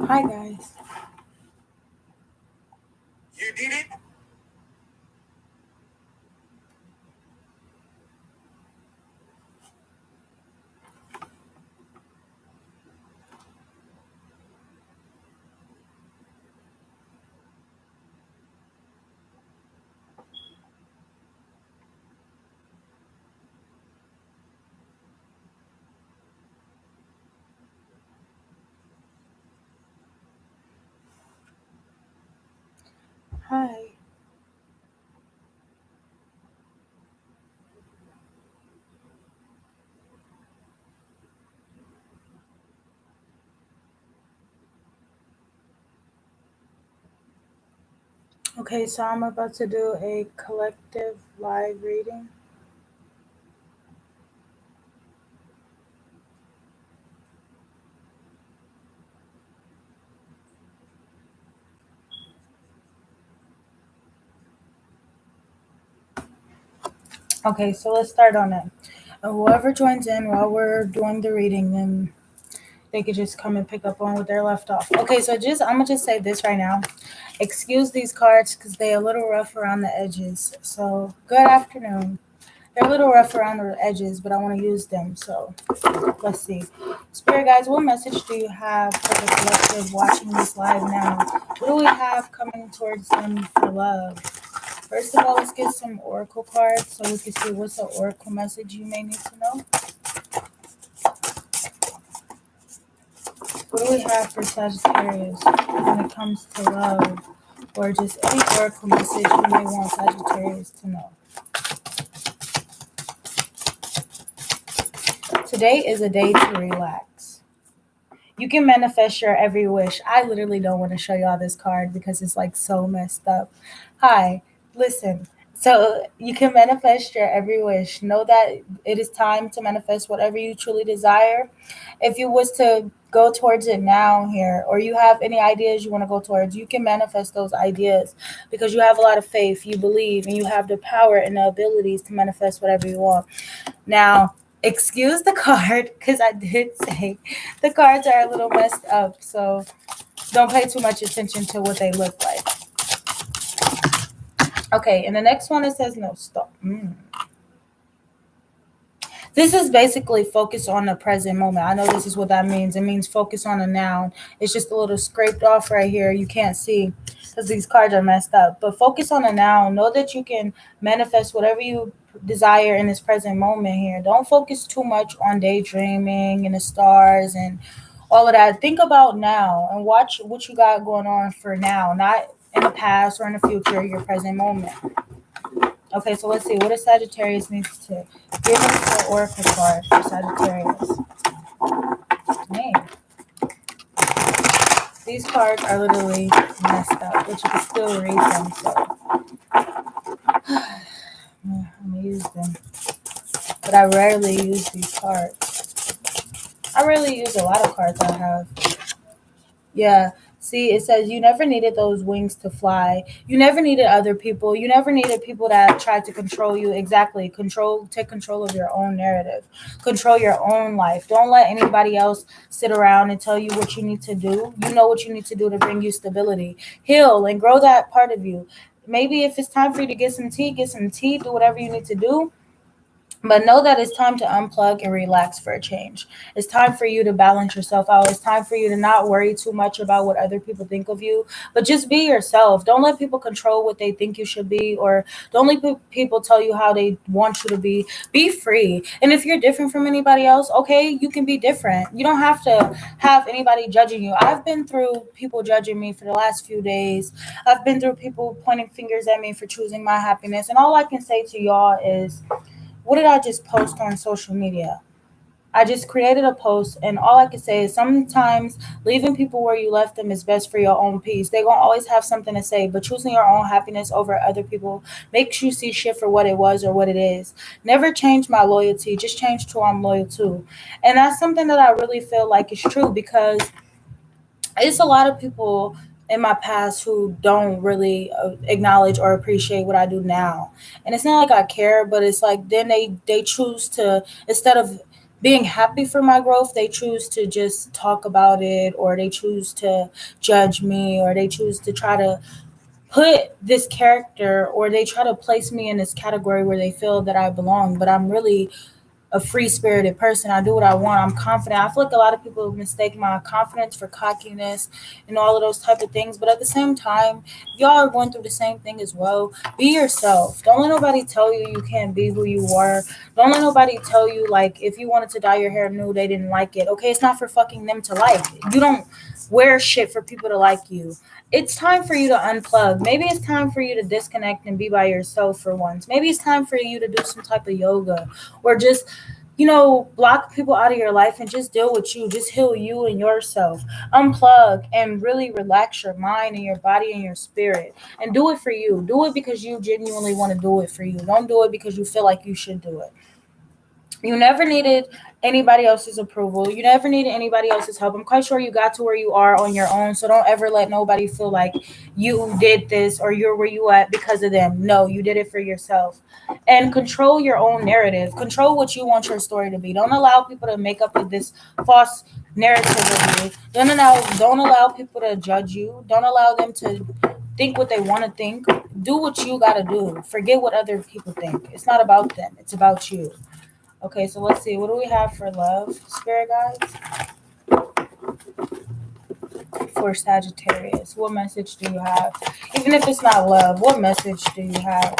Hi guys. You did it? Hi. Okay, so I'm about to do a collective live reading. Okay, so let's start on it. Whoever joins in while we're doing the reading, then they could just come and pick up on what they're left off. Okay, so I'm gonna just say this right now. Excuse these cards because they're a little rough around the edges. So good afternoon. They're a little rough around the edges, but I want to use them. So let's see. Spirit guys, what message do you have for the collective watching this live now? What do we have coming towards them for love? First of all, let's get some oracle cards so we can see what's the oracle message you may need to know. What do we have for Sagittarius when it comes to love? Or just any oracle message you may want Sagittarius to know. Today is a day to relax. You can manifest your every wish. I literally don't want to show y'all this card because it's like so messed up. Hi, listen. So you can manifest your every wish. Know that it is time to manifest whatever you truly desire. If you was to go towards it now here, or you have any ideas you want to go towards, you can manifest those ideas because you have a lot of faith, you believe, and you have the power and the abilities to manifest whatever you want. Now, excuse the card because I did say the cards are a little messed up, so don't pay too much attention to what they look like. Okay, and the next one it says no stop. This is basically focus on the present moment. I know this is what that means. It means focus on a noun. It's just a little scraped off right here. You can't see because these cards are messed up. But focus on a noun. Know that you can manifest whatever you desire in this present moment here. Don't focus too much on daydreaming and the stars and all of that. Think about now and watch what you got going on for now, not in the past or in the future, your present moment. Okay, so let's see. What does Sagittarius needs to give us the oracle card for Sagittarius? Man, these cards are literally messed up, but you can still read them. So I'm gonna use them, but I rarely use these cards. I rarely use a lot of cards I have. Yeah. See, it says you never needed those wings to fly. You never needed other people. You never needed people that tried to control you. Exactly. Take control of your own narrative. Control your own life. Don't let anybody else sit around and tell you what you need to do. You know what you need to do to bring you stability. Heal and grow that part of you. Maybe if it's time for you to get some tea, do whatever you need to do, but know that it's time to unplug and relax for a change. It's time for you to balance yourself out. It's time for you to not worry too much about what other people think of you, but just be yourself. Don't let people control what they think you should be, or don't let people tell you how they want you to be. Be free. And if you're different from anybody else, okay, you can be different. You don't have to have anybody judging you. I've been through people judging me for the last few days. I've been through people pointing fingers at me for choosing my happiness. And all I can say to y'all is, what did I just post on social media? I just created a post, and all I can say is sometimes leaving people where you left them is best for your own peace. They're going to always have something to say, but choosing your own happiness over other people makes you see shit for what it was or what it is. Never change my loyalty, just change to who I'm loyal to. And that's something that I really feel like is true because it's a lot of people in my past who don't really acknowledge or appreciate what I do now. And it's not like I care, but it's like then they choose to, instead of being happy for my growth, they choose to just talk about it, or they choose to judge me, or they choose to try to put this character, or they try to place me in this category where they feel that I belong. But I'm really a free spirited person. I do what I want. I'm confident. I feel like a lot of people mistake my confidence for cockiness and all of those type of things. But at the same time, y'all are going through the same thing as well. Be yourself. Don't let nobody tell you you can't be who you are. Don't let nobody tell you like if you wanted to dye your hair new, they didn't like it. Okay, it's not for fucking them to like. You don't wear shit for people to like you. It's time for you to unplug. Maybe it's time for you to disconnect and be by yourself for once. Maybe it's time for you to do some type of yoga, or just block people out of your life and just deal with you. Just heal you and yourself. Unplug and really relax your mind and your body and your spirit. And do it for you. Do it because you genuinely want to do it for you. Don't do it because you feel like you should do it. You never needed anybody else's approval. You never needed anybody else's help. I'm quite sure you got to where you are on your own. So don't ever let nobody feel like you did this or you're where you at because of them. No, you did it for yourself. And control your own narrative. Control what you want your story to be. Don't allow people to make up with this false narrative of you. Don't allow people to judge you. Don't allow them to think what they want to think. Do what you got to do. Forget what other people think. It's not about them. It's about you. Okay, so let's see. What do we have for love, spirit guides? For Sagittarius, what message do you have? Even if it's not love, what message do you have?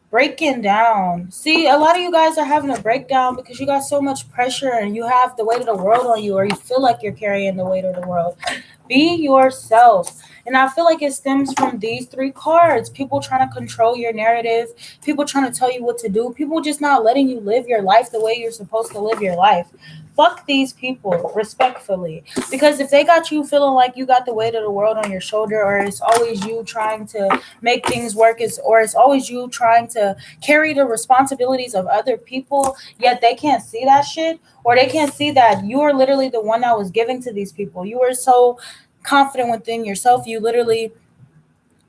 Breaking down. See, a lot of you guys are having a breakdown because you got so much pressure and you have the weight of the world on you, or you feel like you're carrying the weight of the world. Be yourself. And I feel like it stems from these three cards. People trying to control your narrative, people trying to tell you what to do, people just not letting you live your life the way you're supposed to live your life. Fuck these people, respectfully. Because if they got you feeling like you got the weight of the world on your shoulder, or it's always you trying to make things work, or it's always you trying to carry the responsibilities of other people, yet they can't see that shit, or they can't see that you are literally the one that was giving to these people. You were so confident within yourself. You literally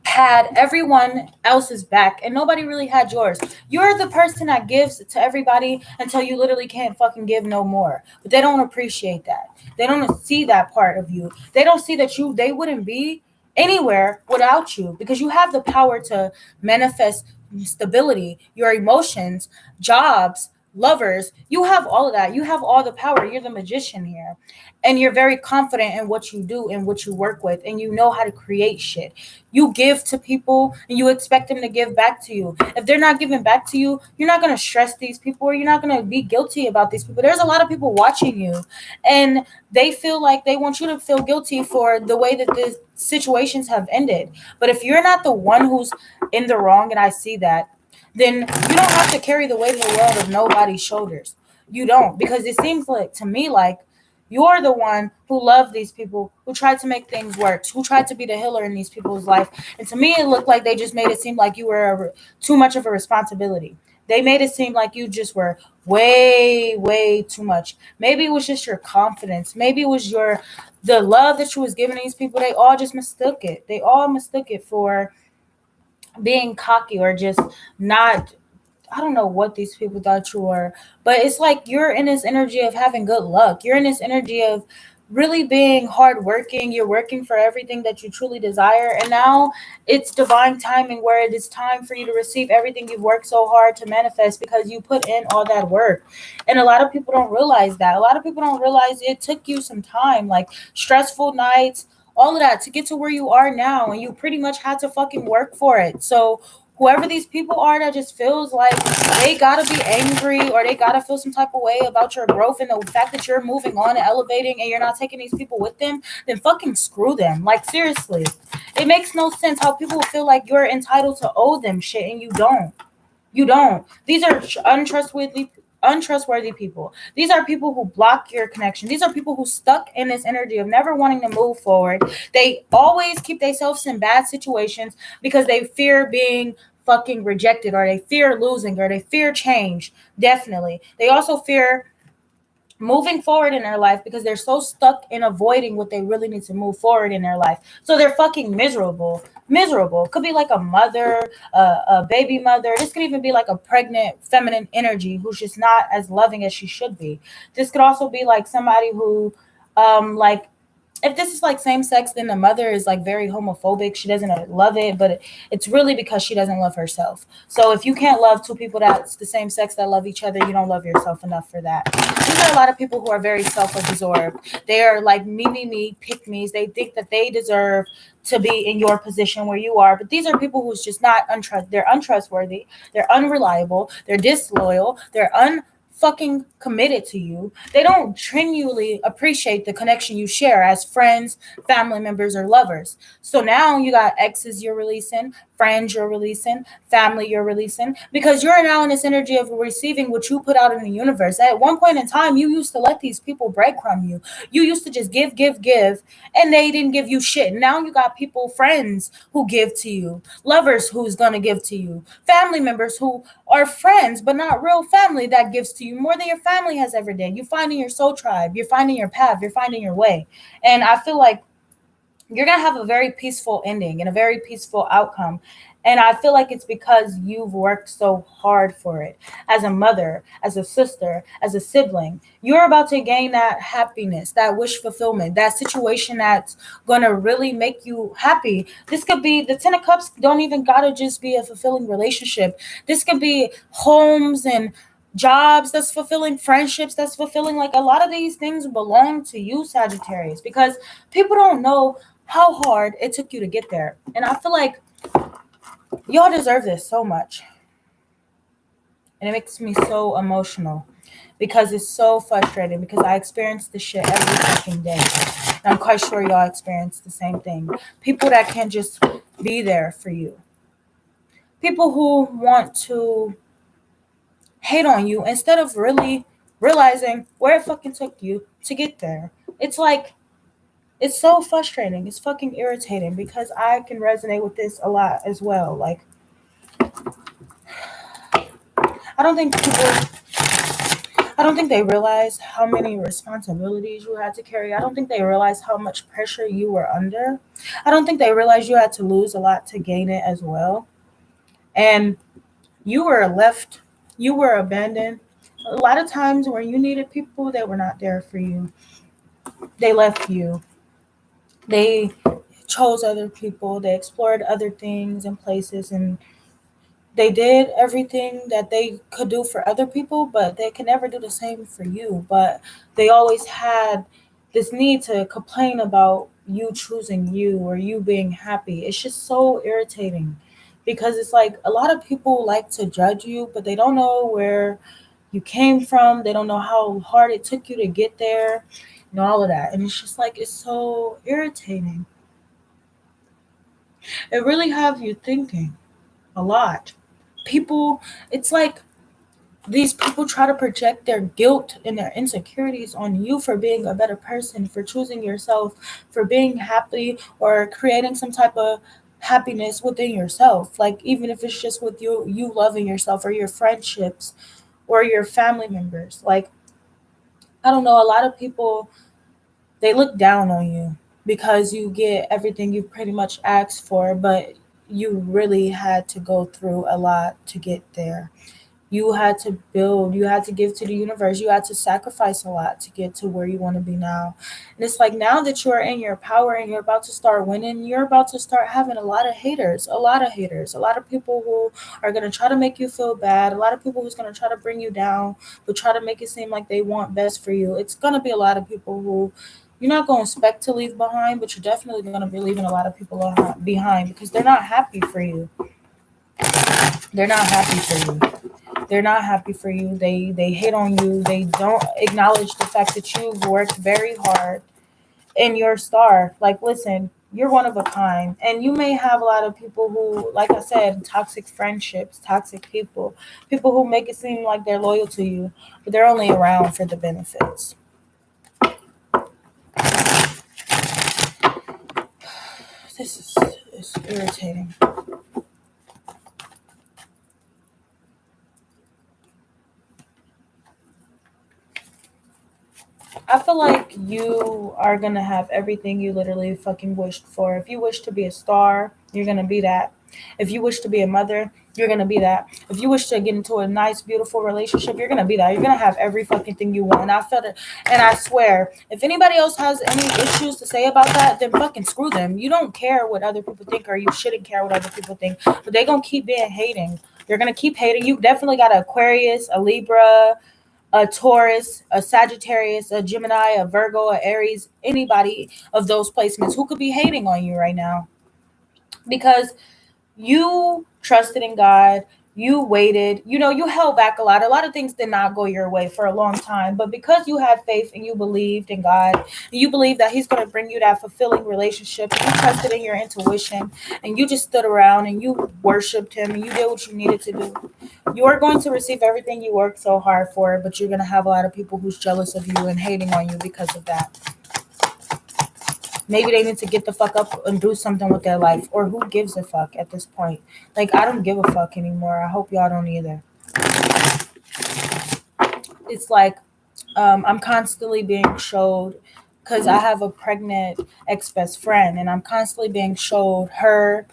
had everyone else's back and nobody really had yours. You're the person that gives to everybody until you literally can't fucking give no more. But they don't appreciate that. They don't see that part of you. They don't see that they wouldn't be anywhere without you, because you have the power to manifest stability, your emotions, jobs, lovers. You have all of that. You have all the power. You're the magician here. And you're very confident in what you do and what you work with, and you know how to create shit. You give to people and you expect them to give back to you. If they're not giving back to you, you're not going to stress these people, or you're not going to be guilty about these people. There's a lot of people watching you, and they feel like they want you to feel guilty for the way that the situations have ended. But if you're not the one who's in the wrong, and I see that, then you don't have to carry the weight of the world of nobody's shoulders. You don't, because it seems like to me like you're the one who loved these people, who tried to make things work, who tried to be the healer in these people's life. And to me, it looked like they just made it seem like you were too much of a responsibility. They made it seem like you just were way, way too much. Maybe it was just your confidence. Maybe it was the love that you was giving these people. They all just mistook it. They all mistook it for being cocky, or just not. I don't know what these people thought you were, but it's like you're in this energy of having good luck. You're in this energy of really being hardworking. You're working for everything that you truly desire. And now it's divine timing where it is time for you to receive everything you've worked so hard to manifest, because you put in all that work. And a lot of people don't realize that. A lot of people don't realize it took you some time, like stressful nights, all of that to get to where you are now. And you pretty much had to fucking work for it. So whoever these people are that just feels like they gotta be angry, or they gotta feel some type of way about your growth and the fact that you're moving on and elevating and you're not taking these people with them, then fucking screw them. Like seriously, it makes no sense how people feel like you're entitled to owe them shit and you don't. You don't. These are untrustworthy people. These are people who block your connection. These are people who stuck in this energy of never wanting to move forward. They always keep themselves in bad situations because they fear being fucking rejected, or they fear losing, or they fear change. Definitely. They also fear moving forward in their life because they're so stuck in avoiding what they really need to move forward in their life. So they're fucking miserable. Miserable. Could be like a mother, a baby mother. This could even be like a pregnant feminine energy who's just not as loving as she should be. This could also be like somebody who, like, if this is like same sex, then the mother is like very homophobic. She doesn't love it, but it's really because she doesn't love herself. So if you can't love two people that's the same sex that love each other, you don't love yourself enough for that. These are a lot of people who are very self-absorbed. They are like me, pick me's. They think that they deserve to be in your position where you are. But these are people who's just not they're untrustworthy, they're unreliable, they're disloyal, they're fucking committed to you. They don't genuinely appreciate the connection you share as friends, family members, or lovers. So now you got exes you're releasing, friends you're releasing, family you're releasing, because you're now in this energy of receiving what you put out in the universe. At one point in time, you used to let these people breadcrumb you. You used to just give, and they didn't give you shit. Now you got people, friends who give to you, lovers who's gonna give to you, family members who are friends but not real family that gives to you more than your family has ever did. You're finding your soul tribe, you're finding your path, you're finding your way. And I feel like you're going to have a very peaceful ending and a very peaceful outcome. And I feel like it's because you've worked so hard for it. As a mother, as a sister, as a sibling, you're about to gain that happiness, that wish fulfillment, that situation that's going to really make you happy. This could be the 10 of Cups, don't even got to just be a fulfilling relationship. This could be homes and jobs that's fulfilling, friendships that's fulfilling. Like a lot of these things belong to you, Sagittarius, because people don't know how hard it took you to get there. And I feel like y'all deserve this so much. And it makes me so emotional because it's so frustrating because I experience this shit every fucking day. And I'm quite sure y'all experience the same thing. People that can just be there for you. People who want to hate on you instead of really realizing where it fucking took you to get there. It's like, it's so frustrating. It's fucking irritating because I can resonate with this a lot as well. Like, I don't think they realize how many responsibilities you had to carry. I don't think they realize how much pressure you were under. I don't think they realize you had to lose a lot to gain it as well. And you were left, you were abandoned. A lot of times when you needed people, they were not there for you. They left you. They chose other people. They explored other things and places, and they did everything that they could do for other people, but they can never do the same for you. But they always had this need to complain about you choosing you or you being happy. It's just so irritating because it's like a lot of people like to judge you, but they don't know where you came from. They don't know how hard it took you to get there and all of that. And it's just like, it's so irritating. It really have you thinking a lot. People, it's like these people try to project their guilt and their insecurities on you for being a better person, for choosing yourself, for being happy or creating some type of happiness within yourself. Like even if it's just with you loving yourself or your friendships or your family members. Like I don't know, a lot of people, they look down on you because you get everything you pretty much asked for, but you really had to go through a lot to get there. You had to build, you had to give to the universe, you had to sacrifice a lot to get to where you want to be now. And it's like now that you're in your power and you're about to start winning, you're about to start having a lot of haters, a lot of people who are going to try to make you feel bad, a lot of people who's going to try to bring you down, who try to make it seem like they want best for you. It's going to be a lot of people who you're not going to expect to leave behind, but you're definitely going to be leaving a lot of people behind because they're not happy for you. They're not happy for you. They're not happy for you. They hate on you. They don't acknowledge the fact that you've worked very hard in your star. Like, listen, you're one of a kind. And you may have a lot of people who, like I said, toxic friendships, toxic people, people who make it seem like they're loyal to you, but they're only around for the benefits. This is irritating. I feel like you are gonna have everything you literally fucking wished for. If you wish to be a star, you're gonna be that. If you wish to be a mother, you're gonna be that. If you wish to get into a nice, beautiful relationship, you're gonna be that. You're gonna have every fucking thing you want. And I felt it, and I swear, if anybody else has any issues to say about that, then fucking screw them. You don't care what other people think, or you shouldn't care what other people think. But they gonna keep being hating. They're gonna keep hating. You definitely got an Aquarius, a Libra, a Taurus, a Sagittarius, a Gemini, a Virgo, a Aries, anybody of those placements who could be hating on you right now because you trusted in God. You waited. You held back a lot. A lot of things did not go your way for a long time. But because you had faith and you believed in God, and you believed that He's going to bring you that fulfilling relationship, you trusted in your intuition, and you just stood around and you worshiped Him and you did what you needed to do. You are going to receive everything you worked so hard for, but you're going to have a lot of people who's jealous of you and hating on you because of that. Maybe they need to get the fuck up and do something with their life. Or who gives a fuck at this point? Like, I don't give a fuck anymore. I hope y'all don't either. It's like I'm constantly being showed because I have a pregnant ex best friend, and I'm constantly being showed her.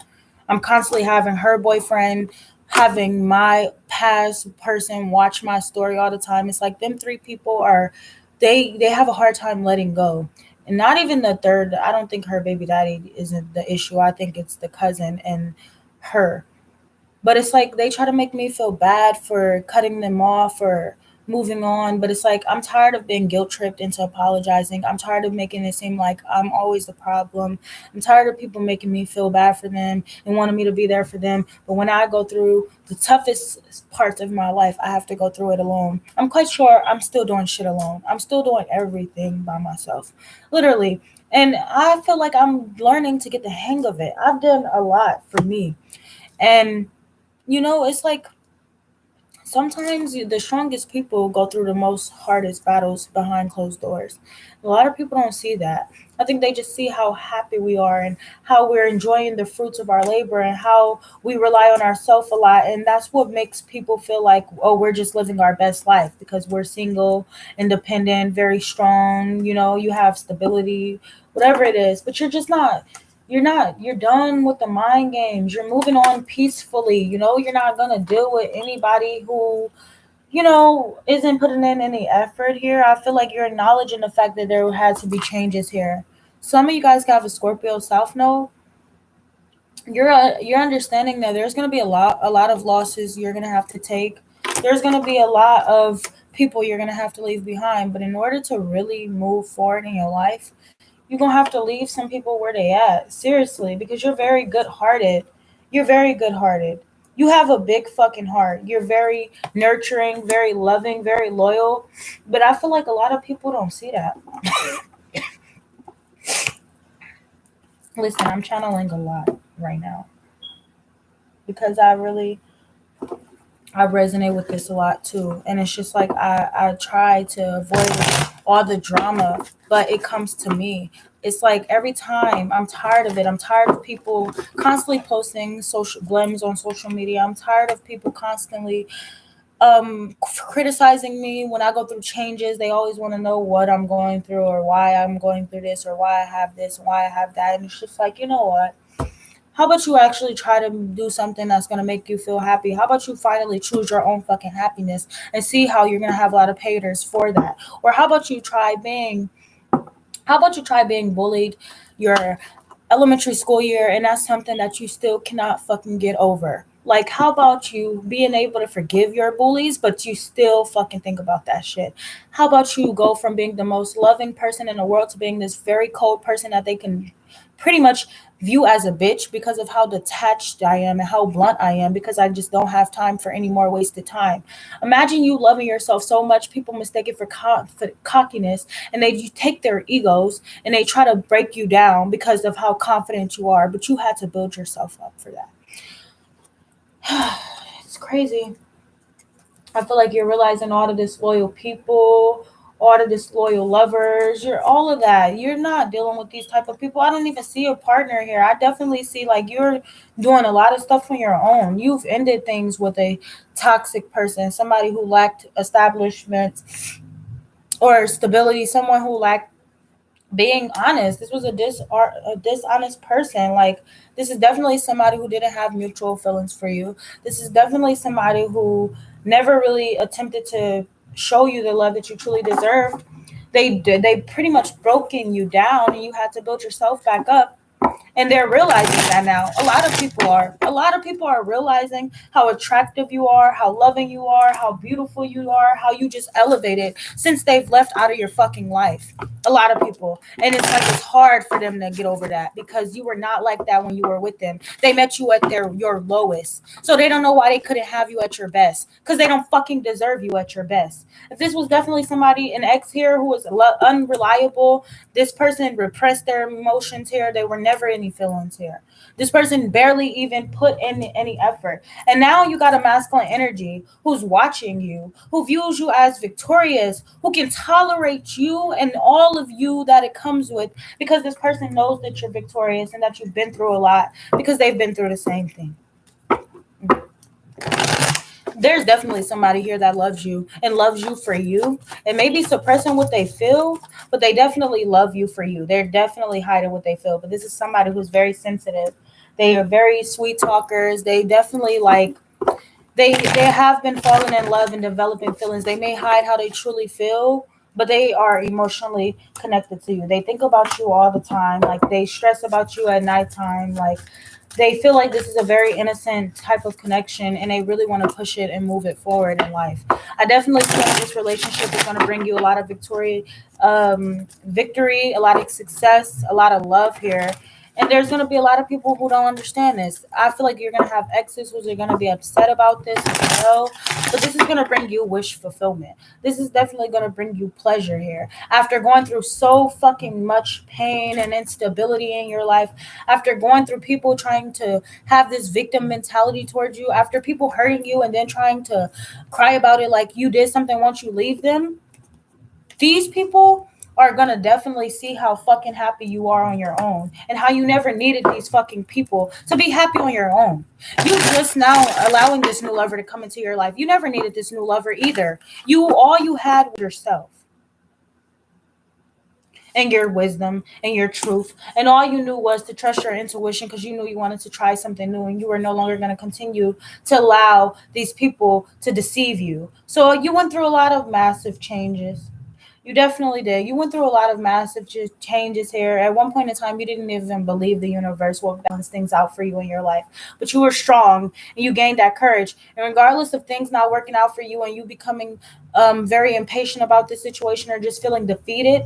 I'm constantly having her boyfriend, having my past person watch my story all the time. It's like them three people are, they have a hard time letting go. And not even the third. I don't think her baby daddy isn't the issue. I think it's the cousin and her. But it's like they try to make me feel bad for cutting them off or moving on. But it's like I'm tired of being guilt tripped into apologizing. I'm tired of making it seem like I'm always the problem. I'm tired of people making me feel bad for them and wanting me to be there for them. But when I go through the toughest parts of my life, I have to go through it alone. I'm quite sure I'm still doing shit alone. I'm still doing everything by myself. Literally. And I feel like I'm learning to get the hang of it. I've done a lot for me. And it's like sometimes the strongest people go through the most hardest battles behind closed doors. A lot of people don't see that. I think they just see how happy we are and how we're enjoying the fruits of our labor and how we rely on ourselves a lot. And that's what makes people feel like, oh, we're just living our best life because we're single, independent, very strong. You have stability, whatever it is, but you're just not. You're not. You're done with the mind games. You're moving on peacefully. You're not going to deal with anybody who, isn't putting in any effort here. I feel like you're acknowledging the fact that there had to be changes here. Some of you guys have a Scorpio South Node. You're understanding that there's going to be a lot of losses you're going to have to take. There's going to be a lot of people you're going to have to leave behind. But in order to really move forward in your life, you're gonna have to leave some people where they at. Seriously, because you're very good hearted. You're very good hearted. You have a big fucking heart. You're very nurturing, very loving, very loyal. But I feel like a lot of people don't see that. Listen, I'm channeling a lot right now because I resonate with this a lot too. And it's just like I try to avoid all the drama, but it comes to me. It's like every time I'm tired of it. I'm tired of people constantly posting social glims on social media. I'm tired of people constantly criticizing me when I go through changes. They always want to know what I'm going through or why I'm going through this or why I have this and why I have that. And it's just like, you know what? How about you actually try to do something that's going to make you feel happy? How about you finally choose your own fucking happiness and see how you're going to have a lot of haters for that? Or how about you try being bullied your elementary school year and that's something that you still cannot fucking get over? Like, how about you being able to forgive your bullies, but you still fucking think about that shit? How about you go from being the most loving person in the world to being this very cold person that they can pretty much view as a bitch because of how detached I am and how blunt I am because I just don't have time for any more wasted time. Imagine you loving yourself so much, people mistake it for cockiness and you take their egos and they try to break you down because of how confident you are, but you had to build yourself up for that. It's crazy. I feel like you're realizing all of this loyal people, all of this loyal lovers, you're all of that. You're not dealing with these type of people. I don't even see a partner here. I definitely see like you're doing a lot of stuff on your own. You've ended things with a toxic person, somebody who lacked establishment, or stability, someone who lacked being honest. This was a dishonest person. Like, this is definitely somebody who didn't have mutual feelings for you. This is definitely somebody who never really attempted to show you the love that you truly deserved. They pretty much broken you down, and you had to build yourself back up, and they're realizing that now. A lot of people are realizing how attractive you are, how loving you are, how beautiful you are, how you just elevated since they've left out of your fucking life. A lot of people, and it's like it's hard for them to get over that, because you were not like that when you were with them. They met you at your lowest, so they don't know why they couldn't have you at your best, because they don't fucking deserve you at your best. If this was definitely somebody, an ex here, who was unreliable, this person repressed their emotions here. They were never any feelings here. This person barely even put in any effort. And now you got a masculine energy who's watching you, who views you as victorious, who can tolerate you and all of you that it comes with, because this person knows that you're victorious and that you've been through a lot, because they've been through the same thing. There's definitely somebody here that loves you and loves you for you, and maybe suppressing what they feel, but they definitely love you for you. They're definitely hiding what they feel, but this is somebody who's very sensitive. They are very sweet talkers. They definitely like, they have been falling in love and developing feelings. They may hide how they truly feel, but they are emotionally connected to you. They think about you all the time. Like, they stress about you at nighttime. Like, they feel like this is a very innocent type of connection, and they really want to push it and move it forward in life. I definitely feel like this relationship is going to bring you a lot of victory, a lot of success, a lot of love here. And there's going to be a lot of people who don't understand this. I feel like you're going to have exes who are going to be upset about this as well. But this is going to bring you wish fulfillment. This is definitely going to bring you pleasure here. After going through so fucking much pain and instability in your life, after going through people trying to have this victim mentality towards you, after people hurting you and then trying to cry about it like you did something once you leave them, these people are gonna definitely see how fucking happy you are on your own, and how you never needed these fucking people to be happy on your own. You just now allowing this new lover to come into your life. You never needed this new lover either. All you had was yourself and your wisdom and your truth. And all you knew was to trust your intuition, because you knew you wanted to try something new, and you were no longer going to continue to allow these people to deceive you. So you went through a lot of massive changes. You definitely did. You went through a lot of massive changes here. At one point in time, you didn't even believe the universe will balance things out for you in your life. But you were strong, and you gained that courage. And regardless of things not working out for you, and you becoming very impatient about the situation, or just feeling defeated,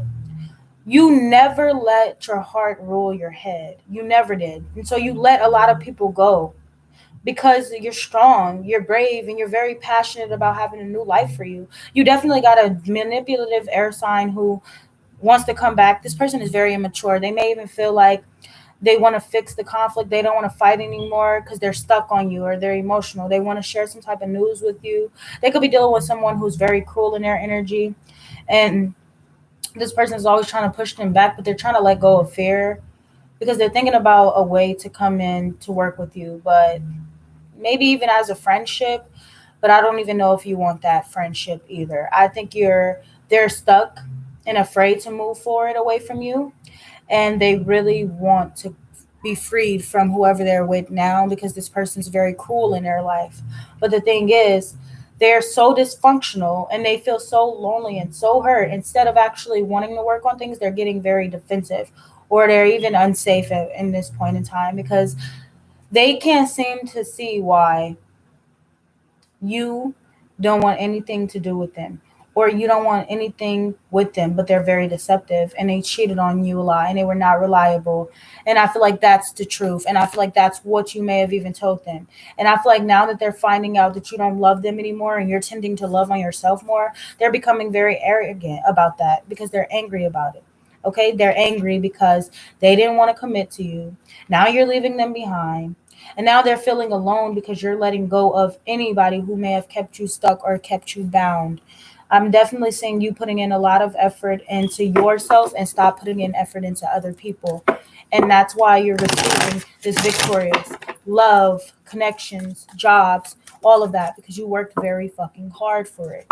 you never let your heart rule your head. You never did. And so you let a lot of people go, because you're strong, you're brave, and you're very passionate about having a new life for you. You definitely got a manipulative air sign who wants to come back. This person is very immature. They may even feel like they want to fix the conflict. They don't want to fight anymore because they're stuck on you, or they're emotional. They want to share some type of news with you. They could be dealing with someone who's very cruel in their energy. And this person is always trying to push them back, but they're trying to let go of fear, because they're thinking about a way to come in to work with you, but maybe even as a friendship. But I don't even know if you want that friendship either. I think they're stuck and afraid to move forward away from you, and they really want to be freed from whoever they're with now, because this person's very cruel in their life. But the thing is, they're so dysfunctional, and they feel so lonely and so hurt. Instead of actually wanting to work on things, they're getting very defensive, or they're even unsafe in this point in time, because they can't seem to see why you don't want anything to do with them, or you don't want anything with them, but they're very deceptive, and they cheated on you a lot, and they were not reliable. And I feel like that's the truth, and I feel like that's what you may have even told them. And I feel like now that they're finding out that you don't love them anymore, and you're tending to love on yourself more, they're becoming very arrogant about that, because they're angry about it. Okay, they're angry because they didn't want to commit to you. Now you're leaving them behind, and now they're feeling alone, because you're letting go of anybody who may have kept you stuck or kept you bound. I'm definitely seeing you putting in a lot of effort into yourself, and stop putting in effort into other people. And that's why you're receiving this victorious love, connections, jobs, all of that, because you worked very fucking hard for it.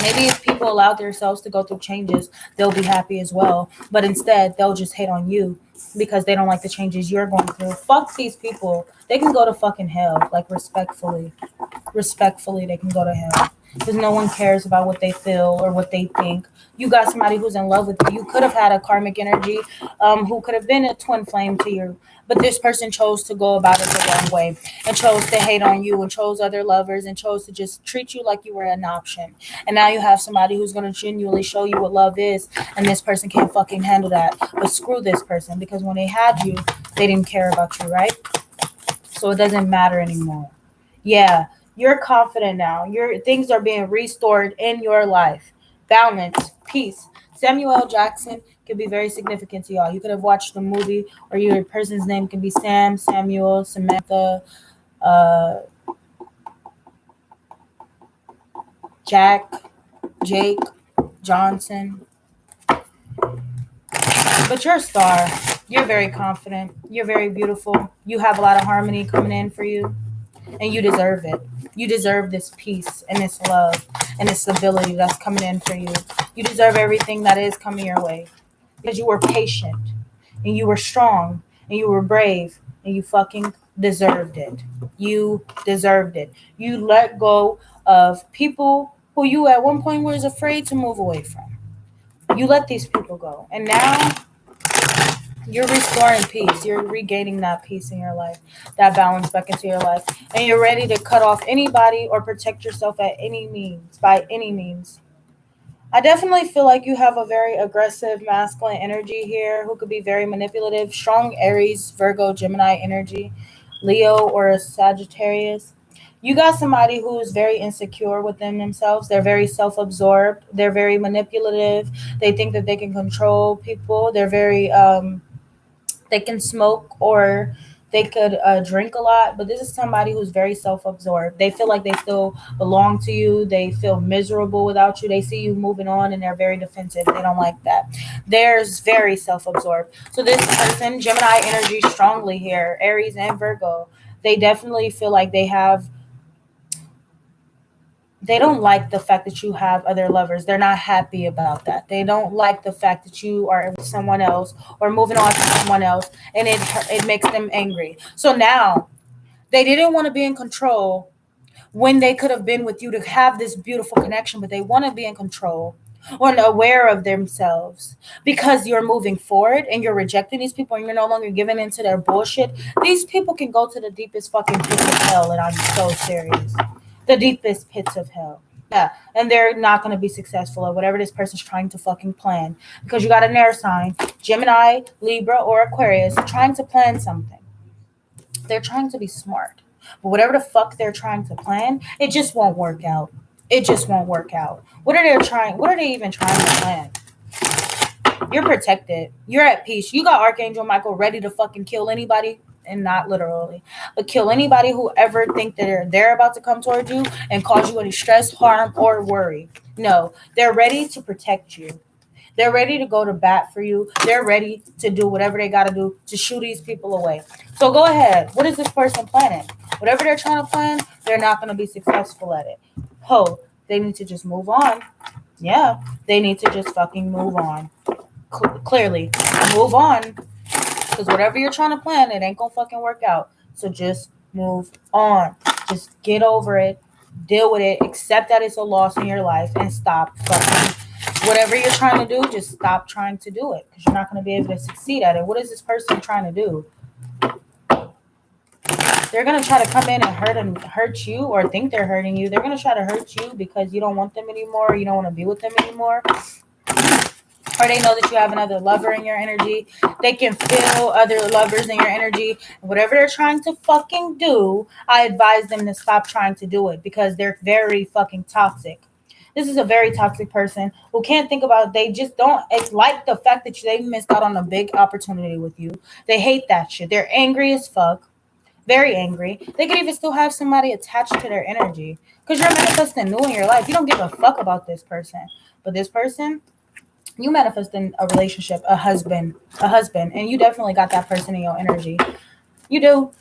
Maybe if people allow themselves to go through changes, they'll be happy as well. But instead, they'll just hate on you because they don't like the changes you're going through. Fuck these people. They can go to fucking hell. Like, respectfully. Respectfully, they can go to hell. Because no one cares about what they feel or what they think. You got somebody who's in love with you. You could have had a karmic energy who could have been a twin flame to you. But this person chose to go about it the wrong way and chose to hate on you and chose other lovers and chose to just treat you like you were an option. And now you have somebody who's going to genuinely show you what love is. And this person can't fucking handle that. But screw this person, because when they had you, they didn't care about you, right? So it doesn't matter anymore. Yeah, you're confident now. Your things are being restored in your life. Balance, peace. Samuel L. Jackson could be very significant to y'all. You could have watched the movie, or your person's name can be Sam, Samuel, Samantha, uh, Jack, Jake, Johnson. But you're a star. You're very confident. You're very beautiful. You have a lot of harmony coming in for you. And you deserve it. You deserve this peace and this love and this stability that's coming in for you. You deserve everything that is coming your way because you were patient and you were strong and you were brave and you fucking deserved it. You deserved it. You let go of people who you at one point was afraid to move away from. You let these people go. And now you're restoring peace. You're regaining that peace in your life, that balance back into your life. And you're ready to cut off anybody or protect yourself at any means, by any means. I definitely feel like you have a very aggressive masculine energy here who could be very manipulative, strong Aries, Virgo, Gemini energy, Leo, or a Sagittarius. You got somebody who is very insecure within themselves. They're very self absorbed. They're very manipulative. They think that they can control people. They're very they can smoke or they could drink a lot, but this is somebody who's very self-absorbed. They feel like they still belong to you. They feel miserable without you. They see you moving on and they're very defensive. They don't like that. They're very self-absorbed. So this person, Gemini energy strongly here, Aries and Virgo, they definitely feel like they don't like the fact that you have other lovers. They're not happy about that. They don't like the fact that you are with someone else or moving on to someone else, and it makes them angry. So now they didn't want to be in control when they could have been with you to have this beautiful connection, but they want to be in control or aware of themselves because you're moving forward and you're rejecting these people and you're no longer giving into their bullshit. These people can go to the deepest fucking pits of hell, and I'm so serious. The deepest pits of hell. Yeah, and they're not going to be successful at whatever this person's trying to fucking plan because you got an air sign, Gemini, Libra, or Aquarius, trying to plan something. They're trying to be smart. But whatever the fuck they're trying to plan, it just won't work out. It just won't work out. What are they even trying to plan? You're protected. You're at peace. You got Archangel Michael ready to fucking kill anybody, and not literally, but kill anybody who ever think that they're about to come towards you and cause you any stress, harm, or worry. No, they're ready to protect you. They're ready to go to bat for you. They're ready to do whatever they got to do to shoo these people away. So go ahead. What is this person planning? Whatever they're trying to plan, they're not going to be successful at it. Oh, they need to just move on. Yeah, they need to just fucking move on. Clearly, move on. Because whatever you're trying to plan, it ain't going to fucking work out. So just move on. Just get over it. Deal with it. Accept that it's a loss in your life and stop fucking. Whatever you're trying to do, just stop trying to do it because you're not going to be able to succeed at it. What is this person trying to do? They're going to try to come in and hurt you or think they're hurting you. They're going to try to hurt you because you don't want them anymore or you don't want to be with them anymore. Or they know that you have another lover in your energy. They can feel other lovers in your energy. Whatever they're trying to fucking do, I advise them to stop trying to do it because they're very fucking toxic. This is a very toxic person who can't think about, they just don't like the fact that they missed out on a big opportunity with you. They hate that shit. They're angry as fuck. Very angry. They could even still have somebody attached to their energy because you're manifesting new in your life. You don't give a fuck about this person. But this person, you manifesting a relationship, a husband, and you definitely got that person in your energy. You do.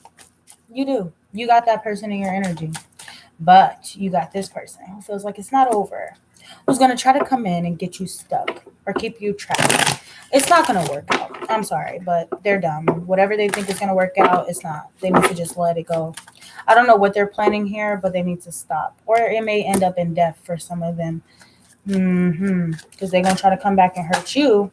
You do. You got that person in your energy. But you got this person who feels like it's not over. who's going to try to come in and get you stuck or keep you trapped. It's not going to work out. I'm sorry, but they're dumb. Whatever they think is going to work out, it's not. They need to just let it go. I don't know what they're planning here, but they need to stop. Or it may end up in death for some of them. Because they're going to try to come back and hurt you.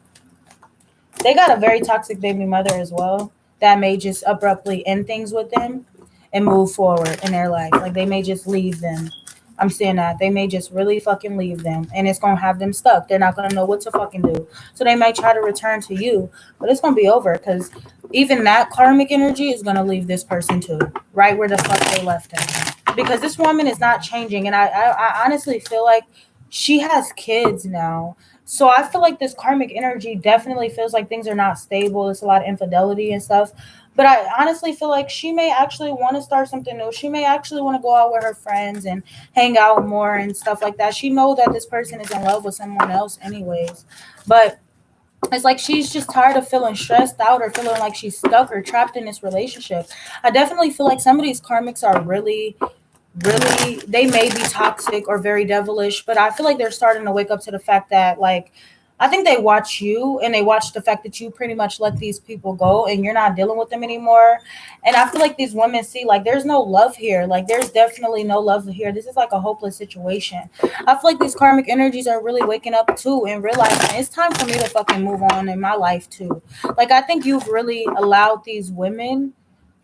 They got a very toxic baby mother as well that may just abruptly end things with them and move forward in their life. Like they may just leave them. I'm saying that they may just really fucking leave them and it's gonna have them stuck. They're not gonna know what to fucking do. So they might try to return to you, but it's gonna be over because even that karmic energy is gonna leave this person too, right where the fuck they left them. Because this woman is not changing, and I honestly feel like she has kids now. So I feel like this karmic energy definitely feels like things are not stable. It's a lot of infidelity and stuff. But I honestly feel like she may actually want to start something new. She may actually want to go out with her friends and hang out more and stuff like that. She know that this person is in love with someone else anyways. But it's like she's just tired of feeling stressed out or feeling like she's stuck or trapped in this relationship. I definitely feel like some of these karmics are really they may be toxic or very devilish, but I feel like they're starting to wake up to the fact that like I think they watch you and they watch the fact that you pretty much let these people go and you're not dealing with them anymore. And I feel like these women see like there's no love here. Like there's definitely no love here. This is like a hopeless situation. I feel like these karmic energies are really waking up too and realizing it's time for me to fucking move on in my life too. Like I think you've really allowed these women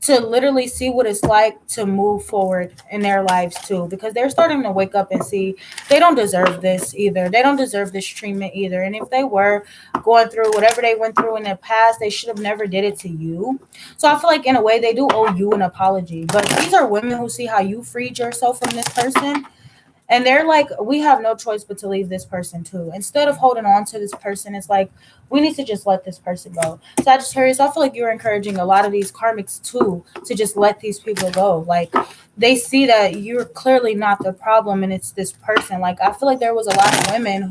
to literally see what it's like to move forward in their lives too, because they're starting to wake up and see they don't deserve this either. They don't deserve this treatment either. And if they were going through whatever they went through in their past, they should have never did it to you. So I feel like in a way they do owe you an apology. But these are women who see how you freed yourself from this person, and they're like, we have no choice but to leave this person too. Instead of holding on to this person, it's like, we need to just let this person go. Sagittarius, I feel like you're encouraging a lot of these karmics too to just let these people go. Like, they see that you're clearly not the problem and it's this person. Like, I feel like there was a lot of women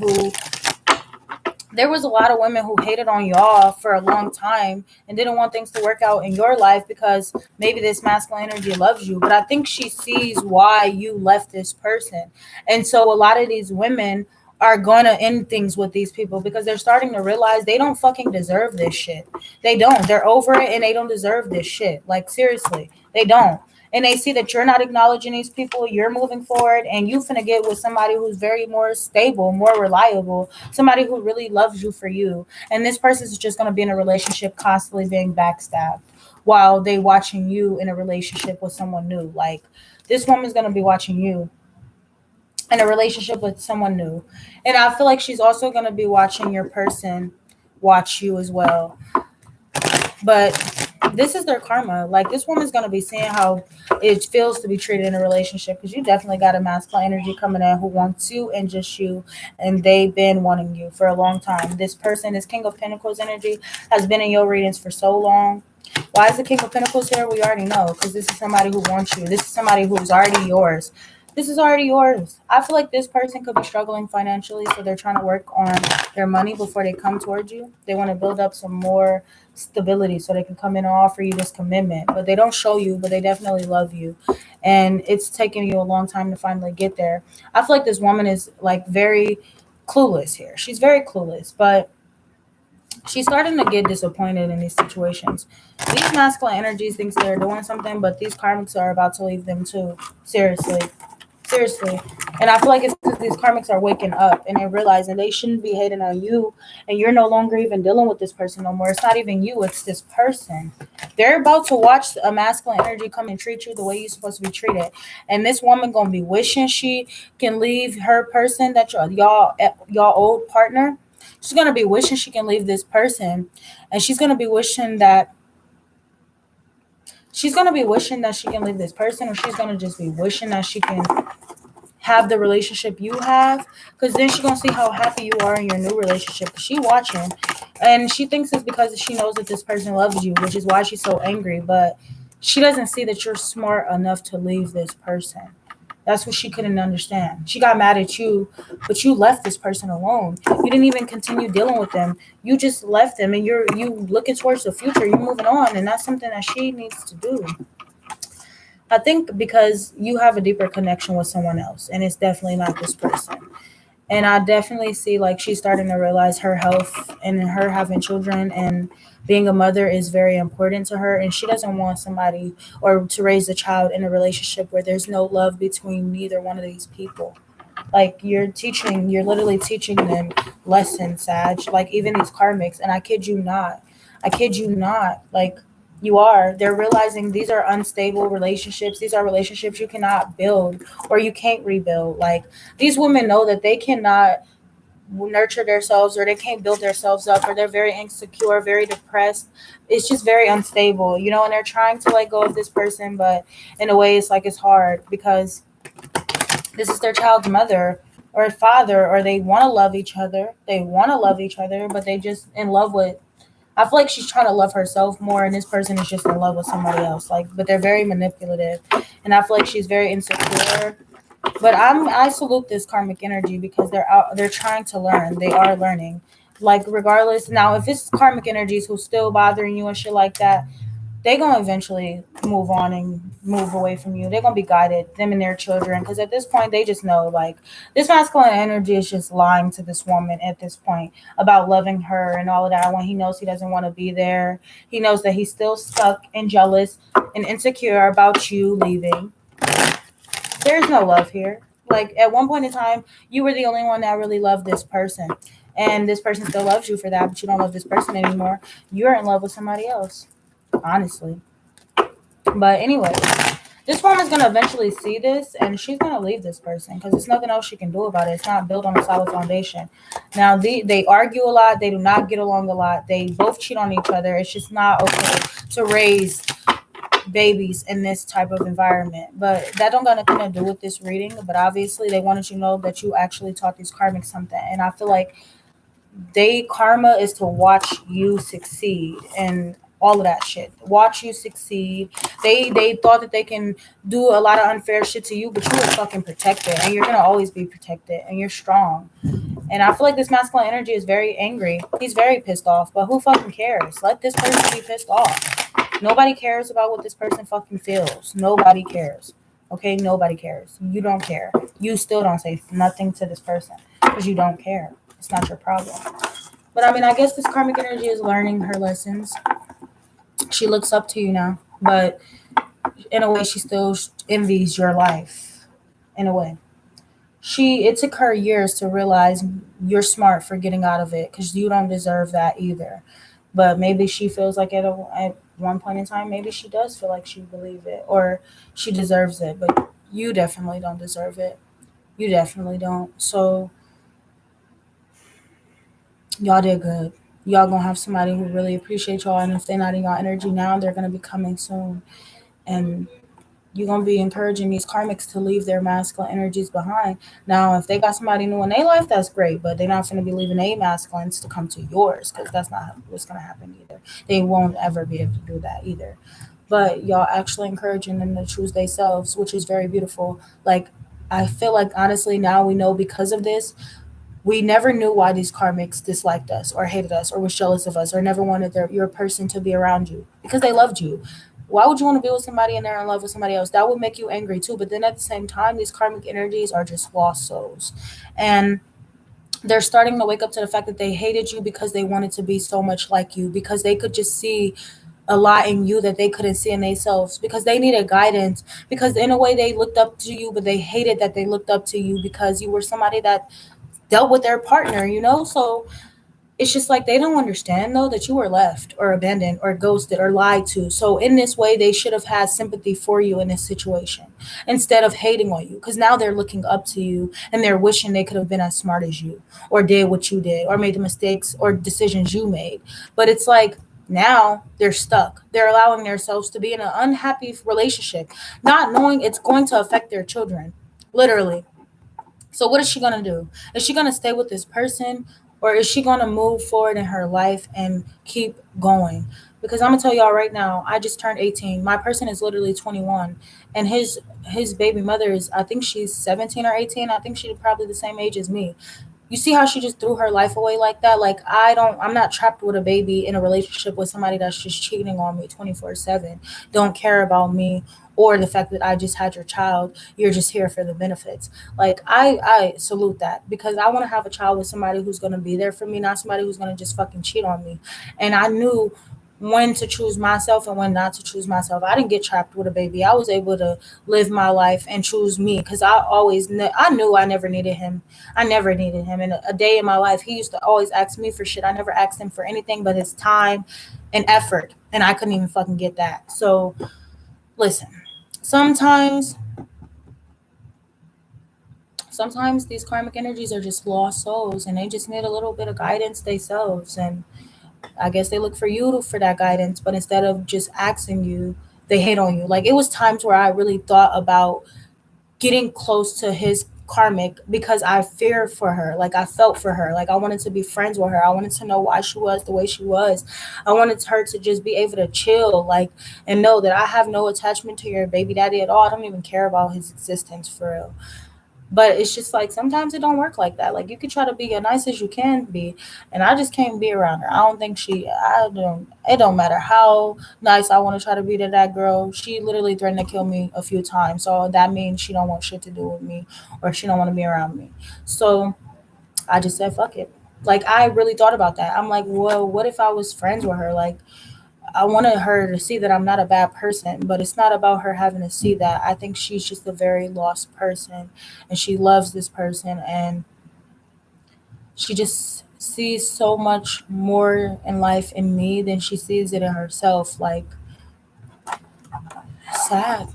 who hated on y'all for a long time and didn't want things to work out in your life because maybe this masculine energy loves you. But I think she sees why you left this person. And so a lot of these women are going to end things with these people because they're starting to realize they don't fucking deserve this shit. They don't. They're over it and they don't deserve this shit. Like, seriously, they don't. And they see that you're not acknowledging these people, you're moving forward, and you finna get with somebody who's very more stable, more reliable, somebody who really loves you for you. And this person is just gonna be in a relationship constantly being backstabbed while they watching you in a relationship with someone new. Like, this woman's gonna be watching you in a relationship with someone new. And I feel like she's also gonna be watching your person watch you as well. But this is their karma. Like, this woman's gonna be seeing how it feels to be treated in a relationship because you definitely got a masculine energy coming in who wants you and just you, and they've been wanting you for a long time. This person, this King of Pentacles energy, has been in your readings for so long. Why is the King of Pentacles here? We already know because this is somebody who wants you. This is somebody who's already yours. This is already yours. I feel like this person could be struggling financially, so they're trying to work on their money before they come towards you. They want to build up some more stability so they can come in and offer you this commitment. But they don't show you, but they definitely love you. And it's taking you a long time to finally get there. I feel like this woman is like very clueless here. She's very clueless, but she's starting to get disappointed in these situations. These masculine energies thinks they're doing something, but these karmics are about to leave them too. Seriously. Seriously. And I feel like it's because these karmics are waking up and they're realizing they shouldn't be hating on you, and you're no longer even dealing with this person no more. It's not even you, it's this person. They're about to watch a masculine energy come and treat you the way you're supposed to be treated. And this woman gonna be wishing she can leave her person that y'all old partner. She's gonna be wishing she can leave this person, and she's gonna be wishing that she can leave this person, or she's gonna just be wishing that she can have the relationship you have, because then she's gonna see how happy you are in your new relationship. She watching, and she thinks it's because she knows that this person loves you, which is why she's so angry. But she doesn't see that you're smart enough to leave this person. That's what she couldn't understand. She got mad at you, but you left this person alone. You didn't even continue dealing with them. You just left them, and you looking towards the future. You're moving on, and that's something that she needs to do. I think because you have a deeper connection with someone else, and it's definitely not this person. And I definitely see like she's starting to realize her health and her having children and being a mother is very important to her, and she doesn't want somebody or to raise a child in a relationship where there's no love between neither one of these people. Like you're literally teaching them lessons, Sag. Like even these karmics, and I kid you not. Like you are. They're realizing these are unstable relationships. These are relationships you cannot build or you can't rebuild. Like these women know that they cannot nurture themselves or they can't build themselves up or they're very insecure, very depressed. It's just very unstable, you know, and they're trying to let go of this person, but in a way it's like it's hard because this is their child's mother or father, or they want to love each other. They want to love each other, but they just in love with. I feel like she's trying to love herself more, and this person is just in love with somebody else. Like, but they're very manipulative, and I feel like she's very insecure. But I salute this karmic energy because they're out. They're trying to learn. They are learning. Like regardless. Now, if it's karmic energies who's still bothering you and shit like that, they gonna eventually move on and move away from you. They're gonna be guided, them and their children, because at this point they just know like this masculine energy is just lying to this woman at this point about loving her and all of that. When he knows he doesn't want to be there, he knows that he's still stuck and jealous and insecure about you leaving. There's no love here. Like at one point in time, you were the only one that really loved this person. And this person still loves you for that, but you don't love this person anymore. You're in love with somebody else, honestly. But anyway, this woman's gonna eventually see this, and she's gonna leave this person because there's nothing else she can do about it. It's not built on a solid foundation. Now they argue a lot. They do not get along a lot. They both cheat on each other. It's just not okay to raise babies in this type of environment. But that don't got nothing to do with this reading. But obviously, they wanted you to know that you actually taught these karmics something, and I feel like they karma is to watch you succeed and all of that shit. Watch you succeed. They thought that they can do a lot of unfair shit to you, but you were fucking protected, and you're gonna always be protected, and you're strong. And I feel like this masculine energy is very angry. He's very pissed off, but who fucking cares? Let this person be pissed off. Nobody cares about what this person fucking feels. Nobody cares. Okay, nobody cares. You don't care. You still don't say nothing to this person because you don't care. It's not your problem. But I mean, I guess this karmic energy is learning her lessons. She looks up to you now, but in a way, she still envies your life. In a way, it took her years to realize you're smart for getting out of it because you don't deserve that either. But maybe she feels like at one point in time, maybe she does feel like she believes it or she deserves it. But you definitely don't deserve it. You definitely don't. So y'all did good. Y'all gonna have somebody who really appreciate y'all, and if they're not in y'all energy now, they're gonna be coming soon. And you're gonna be encouraging these karmics to leave their masculine energies behind. Now, if they got somebody new in their life, that's great, but they're not gonna be leaving their masculines to come to yours because that's not what's gonna happen either. They won't ever be able to do that either. But y'all actually encouraging them to choose themselves, which is very beautiful. Like I feel like honestly now we know because of this we never knew why these karmics disliked us or hated us or was jealous of us or never wanted your person to be around you because they loved you. Why would you want to be with somebody and they're in love with somebody else? That would make you angry too. But then at the same time, these karmic energies are just lost souls. And they're starting to wake up to the fact that they hated you because they wanted to be so much like you, because they could just see a lot in you that they couldn't see in themselves, because they needed guidance, because in a way they looked up to you, but they hated that they looked up to you because you were somebody that dealt with their partner, you know? So it's just like they don't understand though that you were left or abandoned or ghosted or lied to. So in this way, they should have had sympathy for you in this situation instead of hating on you. Because now they're looking up to you and they're wishing they could have been as smart as you or did what you did or made the mistakes or decisions you made. But it's like now they're stuck. They're allowing themselves to be in an unhappy relationship, not knowing it's going to affect their children. Literally. So what is she gonna do? Is she gonna stay with this person, or is she gonna move forward in her life and keep going? Because I'm gonna tell y'all right now, I just turned 18. My person is literally 21, and his baby mother is, I think she's 17 or 18. I think she's probably the same age as me. You see how she just threw her life away like that? Like, I'm not trapped with a baby in a relationship with somebody that's just cheating on me 24/7, don't care about me or the fact that I just had your child. You're just here for the benefits. Like, I salute that, because I want to have a child with somebody who's going to be there for me, not somebody who's going to just fucking cheat on me. And I knew when to choose myself and when not to choose myself. I didn't get trapped with a baby. I was able to live my life and choose me, because I knew I never needed him. I never needed him. And a day in my life, he used to always ask me for shit. I never asked him for anything but his time and effort. And I couldn't even fucking get that. So listen, sometimes sometimes these karmic energies are just lost souls, and they just need a little bit of guidance themselves. And I guess they look for you for that guidance, but instead of just asking you, they hate on you. Like, it was times where I really thought about getting close to his karmic, because I feared for her. Like, I felt for her. Like, I wanted to be friends with her. I wanted to know why she was the way she was. I wanted her to just be able to chill, like, and know that I have no attachment to your baby daddy at all. I don't even care about his existence for real. But it's just like sometimes it don't work like that. Like, you can try to be as nice as you can be, and I just can't be around her. I don't think she. I don't. It don't matter how nice I want to try to be to that girl. She literally threatened to kill me a few times, so that means she don't want shit to do with me, or she don't want to be around me. So I just said fuck it. Like, I really thought about that. I'm like, well, what if I was friends with her? Like, I wanted her to see that I'm not a bad person, but it's not about her having to see that. I think she's just a very lost person, and she loves this person, and she just sees so much more in life in me than she sees it in herself. Like, sad.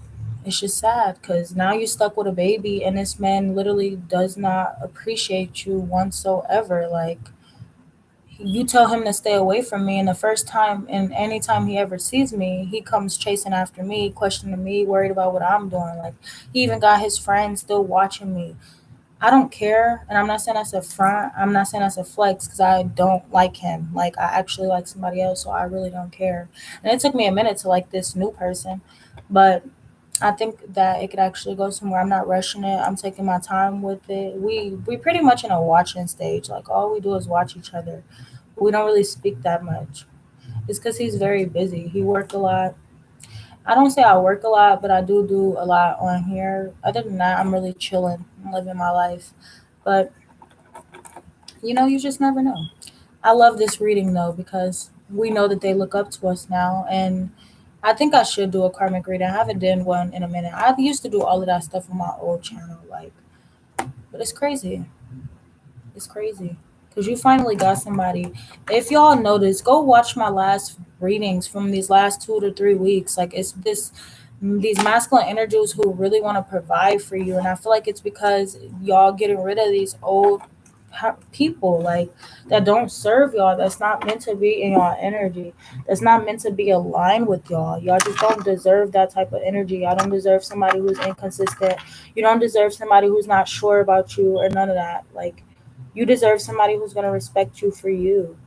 It's just sad, because now you're stuck with a baby, and this man literally does not appreciate you whatsoever. Like, you tell him to stay away from me, and the first time and anytime he ever sees me, he comes chasing after me, questioning me, worried about what I'm doing. Like, he even got his friends still watching me. I don't care, and I'm not saying that's a front, I'm not saying that's a flex, because I don't like him. Like, I actually like somebody else, so I really don't care. And it took me a minute to like this new person, but I think that it could actually go somewhere. I'm not rushing it. I'm taking my time with it. We pretty much in a watching stage. Like, all we do is watch each other. We don't really speak that much. It's because he's very busy. He worked a lot. I don't say I work a lot, but I do a lot on here. Other than that, I'm really chilling, I'm living my life. But you just never know. I love this reading though, because we know that they look up to us now, and I think I should do a karmic reading. I haven't done one in a minute. I used to do all of that stuff on my old channel, like, but it's crazy. It's crazy. Because you finally got somebody. If y'all notice, go watch my last readings from these last 2 to 3 weeks. Like, it's these masculine energies who really want to provide for you. And I feel like it's because y'all getting rid of these old people, like, that don't serve y'all, that's not meant to be in y'all energy, that's not meant to be aligned with y'all just don't deserve that type of energy. Y'all don't deserve somebody who's inconsistent. You don't deserve somebody who's not sure about you or none of that. Like, you deserve somebody who's going to respect you for you.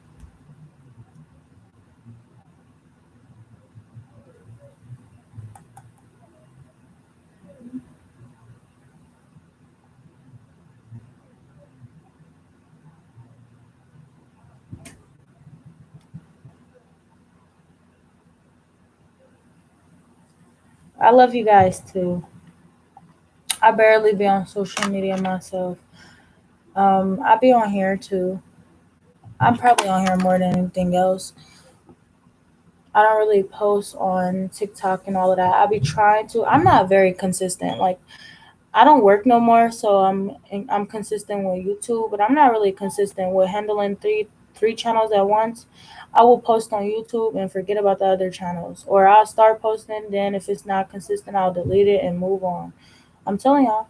I love you guys too. I barely be on social media myself. I be on here too. I'm probably on here more than anything else. I don't really post on TikTok and all of that. I be trying to. I'm not very consistent. Like, I don't work no more, so I'm consistent with YouTube, but I'm not really consistent with handling three channels at once. I will post on YouTube and forget about the other channels, or I'll start posting. Then if it's not consistent, I'll delete it and move on. I'm telling y'all.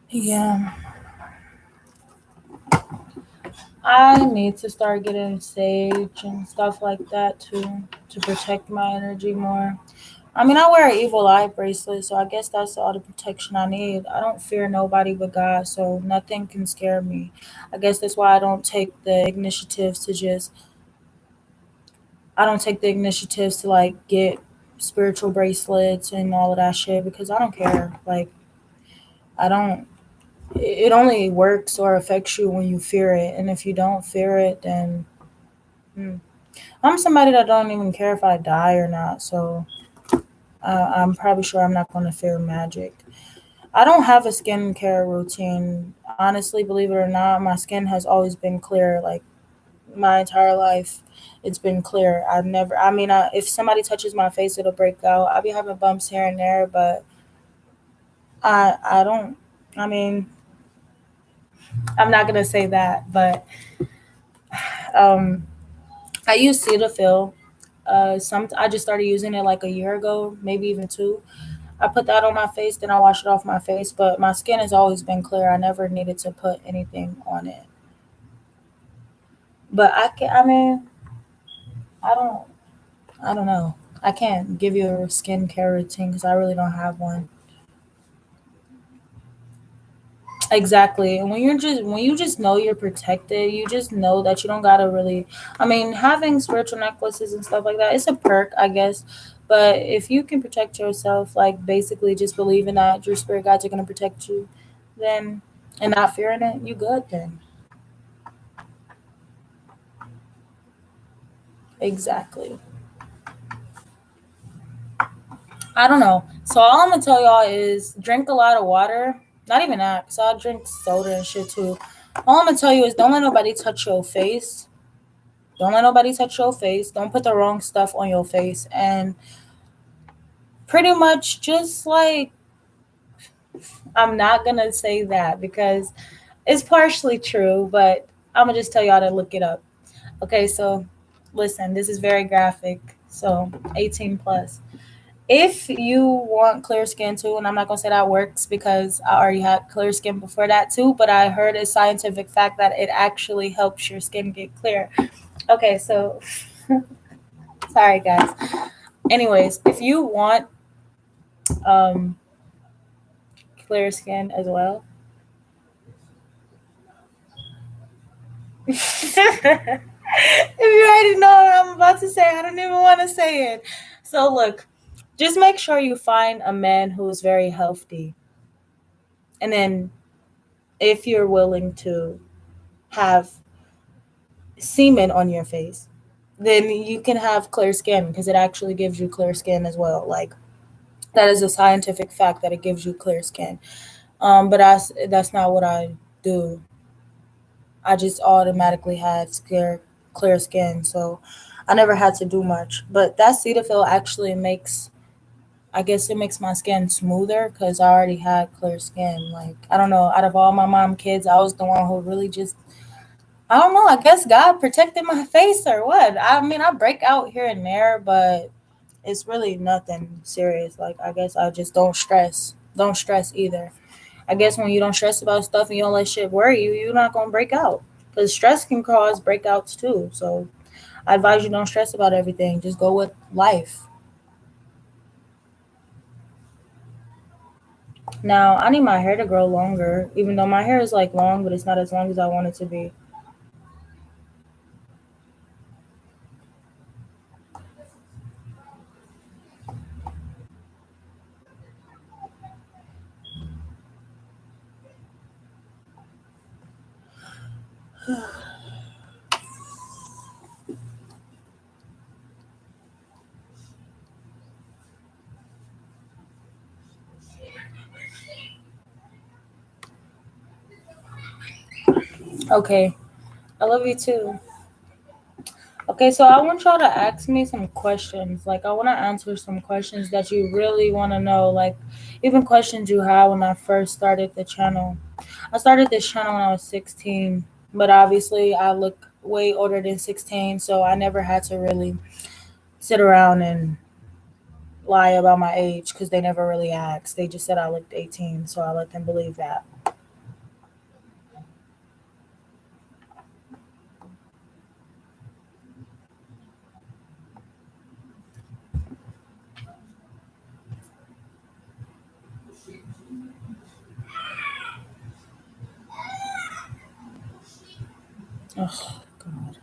Yeah, I need to start getting sage and stuff like that too to protect my energy more. I mean, I wear an evil eye bracelet, so I guess that's all the protection I need. I don't fear nobody but God, so nothing can scare me. I guess that's why I don't take the initiatives to like get spiritual bracelets and all of that shit because I don't care. Like, I don't. It only works or affects you when you fear it, and if you don't fear it, then hmm. I'm somebody that don't even care if I die or not. So I'm probably sure I'm not going to fear magic. I don't have a skincare routine. Honestly, believe it or not, my skin has always been clear. Like my entire life, it's been clear. I've never. I mean, if somebody touches my face, it'll break out. I'll be having bumps here and there, but I don't. I mean, I'm not gonna say that, but um, I use Cetaphil. Some I just started using it like a year ago, maybe even two. I put that on my face, then I wash it off my face. But my skin has always been clear. I never needed to put anything on it. But I can. I mean, I don't. I don't know. I can't give you a skincare routine because I really don't have one. Exactly. And when you just know you're protected, you just know that you don't gotta really. I mean, having spiritual necklaces and stuff like that, it's a perk, I guess. But if you can protect yourself, like basically just believing that your spirit guides are gonna protect you, then and not fearing it, you good then. Exactly. I don't know. So all I'm gonna tell y'all is drink a lot of water. Not even that, cause I drink soda and shit too. All I'm gonna tell you is don't let nobody touch your face. Don't let nobody touch your face. Don't put the wrong stuff on your face. And pretty much just like I'm not gonna say that because it's partially true, but I'm gonna just tell y'all to look it up. Okay, so listen, this is very graphic. So 18 plus. If you want clear skin too, and I'm not gonna say that works because I already had clear skin before that too, but I heard a scientific fact that it actually helps your skin get clear. Okay, so sorry guys. Anyways, if you want um clear skin as well. If you already know what I'm about to say, I don't even want to say it. So look, just make sure you find a man who's very healthy, and then if you're willing to have semen on your face, then you can have clear skin because it actually gives you clear skin as well. Like that is a scientific fact that it gives you clear skin. But that's not what I do. I just automatically had clear skin, so I never had to do much. But that Cetaphil actually makes, I guess it makes my skin smoother because I already had clear skin. Like I don't know, out of all my mom kids, I was the one who really just, I don't know. I guess God protected my face or what. I mean, I break out here and there, but it's really nothing serious. Like I guess I just don't stress either. I guess when you don't stress about stuff and you don't let shit worry you, you're not gonna break out. Because stress can cause breakouts too. So I advise you don't stress about everything. Just go with life. Now I need my hair to grow longer, even though my hair is like long, but it's not as long as I want it to be. Okay. I love you too. Okay, so I want y'all to ask me some questions. Like I want to answer some questions that you really want to know. Like even questions you had when I first started the channel. I started this channel when I was 16, but obviously I look way older than 16, so I never had to really sit around and lie about my age because they never really asked. They just said I looked 18, so I let them believe that. Oh God.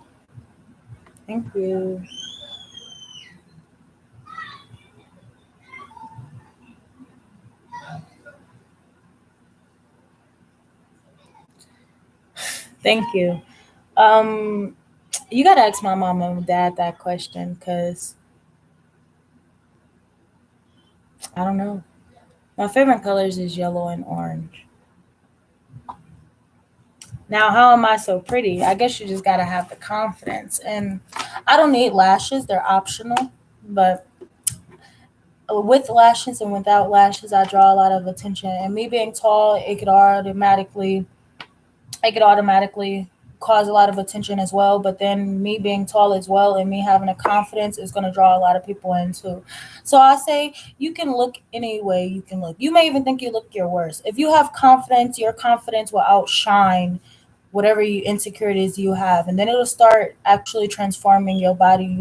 Thank you. Thank you. Um, you gotta ask my mom and dad that question because I don't know. My favorite colors is yellow and orange. Now, how am I so pretty? I guess you just gotta have the confidence. And I don't need lashes; they're optional. But with lashes and without lashes, I draw a lot of attention. And me being tall, it could automatically cause a lot of attention as well. But then me being tall as well and me having a confidence is going to draw a lot of people in too. So I say you can look any way you can look. You may even think you look your worst. If you have confidence, your confidence will outshine whatever insecurities you have, and then it'll start actually transforming your body. You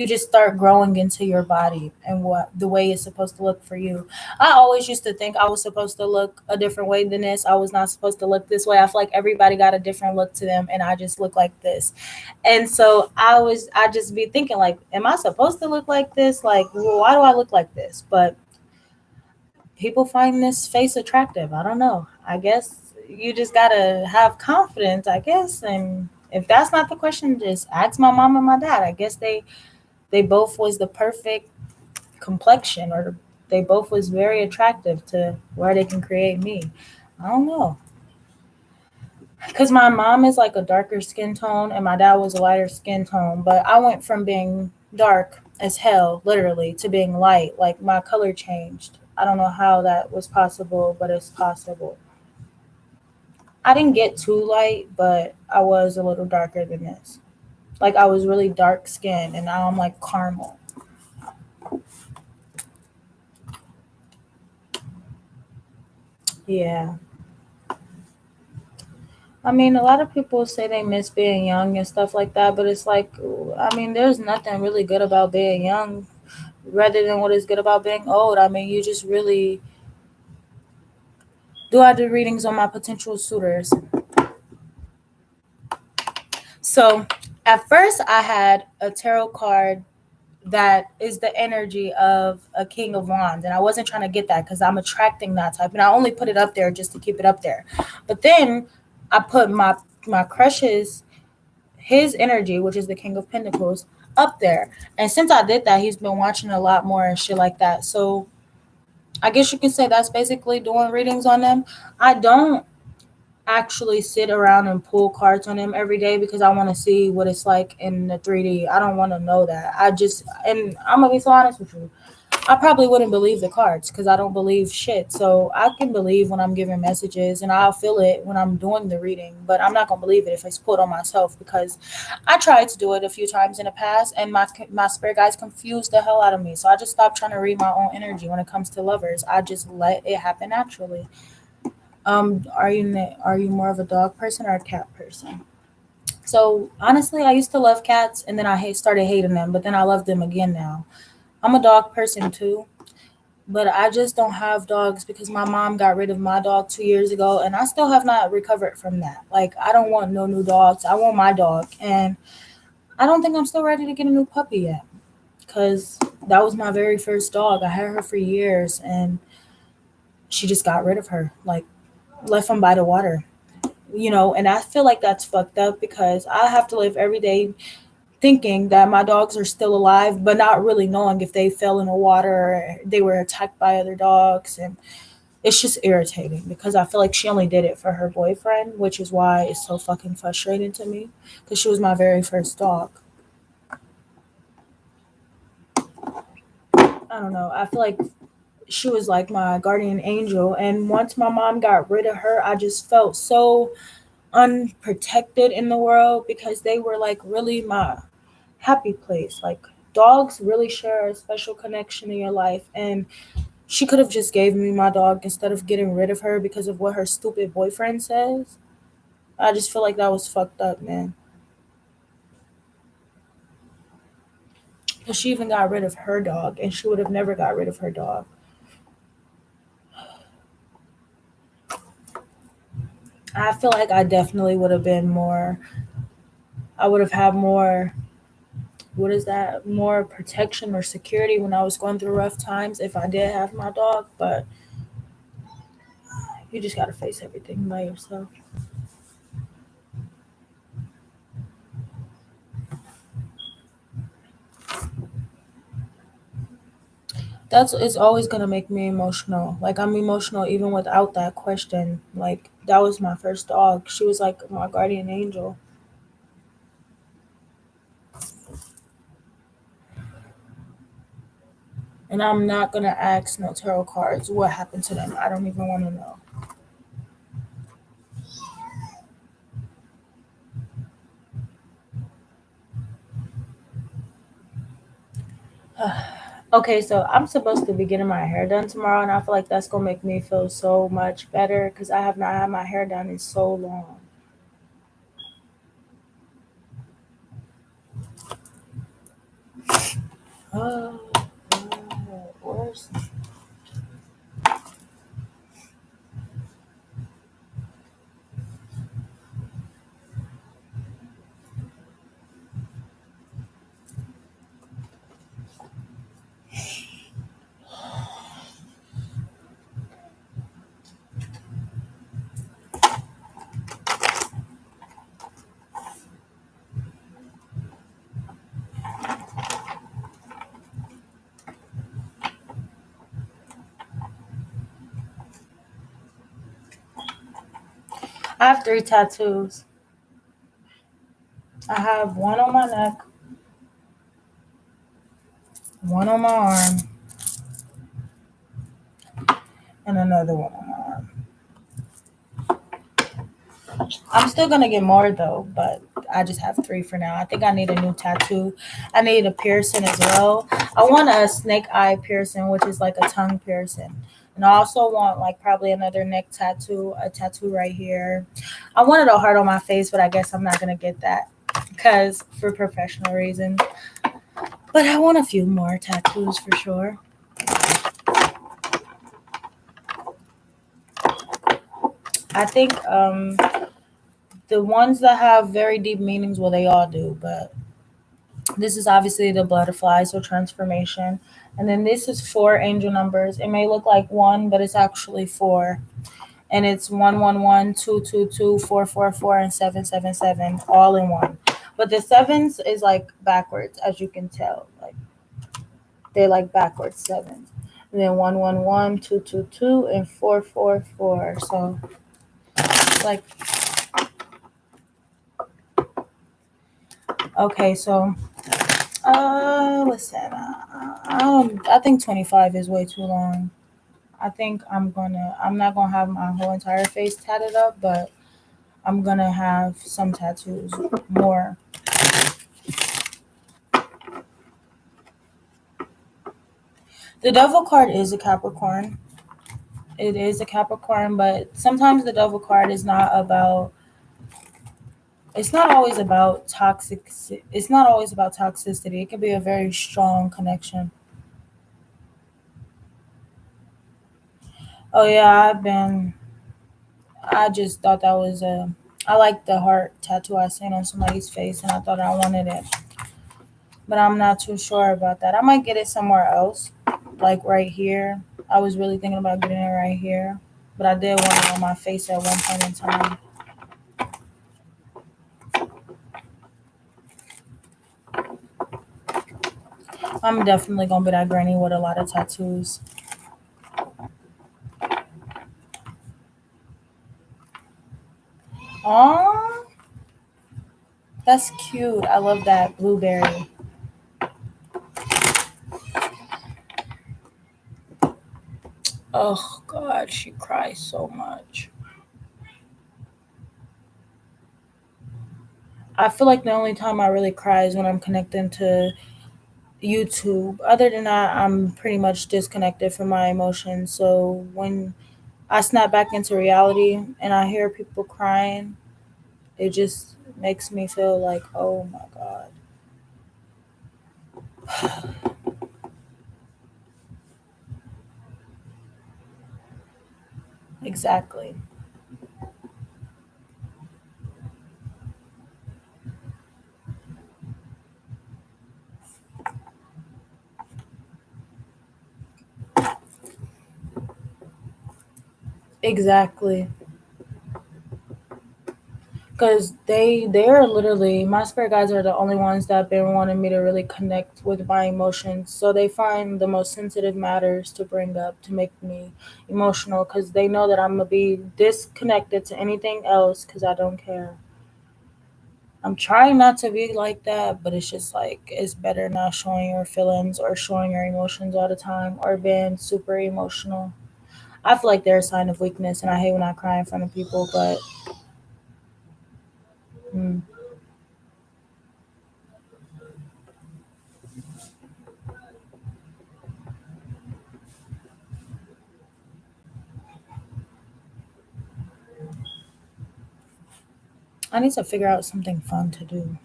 just start growing into your body and what the way it's supposed to look for you. I always used to think I was supposed to look a different way than this. I was not supposed to look this way. I feel like everybody got a different look to them and I just look like this. And so I just be thinking like, am I supposed to look like this? Like, well, why do I look like this? But people find this face attractive. I don't know. I guess you just gotta have confidence, I guess. And if that's not the question, just ask my mom and my dad. I guess they both was the perfect complexion, or they both was very attractive to where they can create me. I don't know. Because my mom is like a darker skin tone and my dad was a lighter skin tone, but I went from being dark as hell, literally, to being light. Like my color changed. I don't know how that was possible, but it's possible. I didn't get too light, but I was a little darker than this. Like I was really dark skinned and now I'm like caramel. Yeah. I mean, a lot of people say they miss being young and stuff like that, but it's like, I mean, there's nothing really good about being young rather than what is good about being old. I mean, you just really do. I do readings on my potential suitors. So at first, I had a tarot card that is the energy of a king of wands, and I wasn't trying to get that because I'm attracting that type, and I only put it up there just to keep it up there. But then I put my crushes, his energy, which is the king of pentacles, up there. And since I did that, he's been watching a lot more and shit like that. So I guess you can say that's basically doing readings on them. I don't actually sit around and pull cards on him every day because I want to see what it's like in the 3D. I don't want to know that. And I'm gonna be so honest with you. I probably wouldn't believe the cards because I don't believe shit. So I can believe when I'm giving messages and I'll feel it when I'm doing the reading, but I'm not gonna believe it if it's put on myself because I tried to do it a few times in the past and my spirit guides confused the hell out of me. So I just stopped trying to read my own energy when it comes to lovers. I just let it happen naturally. Are you more of a dog person or a cat person? So honestly, I used to love cats, and then started hating them, but then I love them again now. I'm a dog person too, but I just don't have dogs because my mom got rid of my dog 2 years ago, and I still have not recovered from that. Like I don't want no new dogs. I want my dog, and I don't think I'm still ready to get a new puppy yet because that was my very first dog. I had her for years, and she just got rid of her, like left them by the water. And I feel like that's fucked up because I have to live every day thinking that my dogs are still alive, but not really knowing if they fell in the water or they were attacked by other dogs. And it's just irritating because I feel like she only did it for her boyfriend, which is why it's so fucking frustrating to me because she was my very first dog. I don't know. I feel like she was like my guardian angel. And once my mom got rid of her, I just felt so unprotected in the world because they were like really my happy place. Like dogs really share a special connection in your life, and she could have just gave me my dog instead of getting rid of her because of what her stupid boyfriend says. I just feel like that was fucked up, man. Because she even got rid of her dog, and she would have never got rid of her dog. I feel like I definitely would have been more. I would have had more. What is that? More protection or security when I was going through rough times if I did have my dog. But you just gotta face everything by yourself. That's it's always gonna make me emotional. Like I'm emotional even without that question. Like that was my first dog. She was like my guardian angel. And I'm not gonna ask no tarot cards what happened to them. I don't even want to know. Okay, so I'm supposed to be getting my hair done tomorrow, and I feel like that's gonna make me feel so much better because I have not had my hair done in so long. Oh, God, where's I have three tattoos. I have one on my neck, one on my arm, and another one on my arm. I'm still gonna get more though, but I just have three for now. I think I need a new tattoo. I need a piercing as well. I want a snake eye piercing, which is like a tongue piercing. And I also want like probably another neck tattoo, a tattoo right here. I wanted a heart on my face, but I guess I'm not gonna get that because for professional reasons. But I want a few more tattoos for sure. I think the ones that have very deep meanings, well, they all do, but this is obviously the butterfly, so transformation. And then this is four angel numbers. It may look like one, but it's actually four. And it's 111, 222, 444, and 777, all in one. But the sevens is like backwards, as you can tell. Like they're like backwards sevens. And then 111, 222, and 444. So it's like, okay, so listen, I think 25 is way too long. I think I'm not gonna have my whole entire face tatted up, but I'm gonna have some tattoos more. The devil card is a Capricorn. It is a Capricorn, but sometimes the devil card is not about, it's not always about toxic, it's not always about toxicity. It can be a very strong connection. Oh yeah, I just thought that was a, I like the heart tattoo I seen on somebody's face and I thought I wanted it. But I'm not too sure about that. I might get it somewhere else, like right here. I was really thinking about getting it right here, but I did want it on my face at one point in time. I'm definitely gonna be that granny with a lot of tattoos. Oh, that's cute. I love that blueberry. Oh God, she cries so much. I feel like the only time I really cry is when I'm connecting to YouTube. Other than that, I'm pretty much disconnected from my emotions. So when I snap back into reality and I hear people crying, it just makes me feel like, oh my God. Exactly. Exactly. Because they're literally, my spirit guides are the only ones that have been wanting me to really connect with my emotions. So they find the most sensitive matters to bring up to make me emotional because they know that I'm going to be disconnected to anything else because I don't care. I'm trying not to be like that, but it's just like it's better not showing your feelings or showing your emotions all the time or being super emotional. I feel like they're a sign of weakness, and I hate when I cry in front of people. But mm, I need to figure out something fun to do.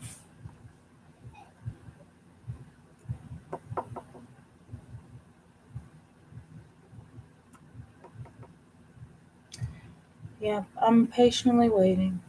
Yeah, I'm patiently waiting.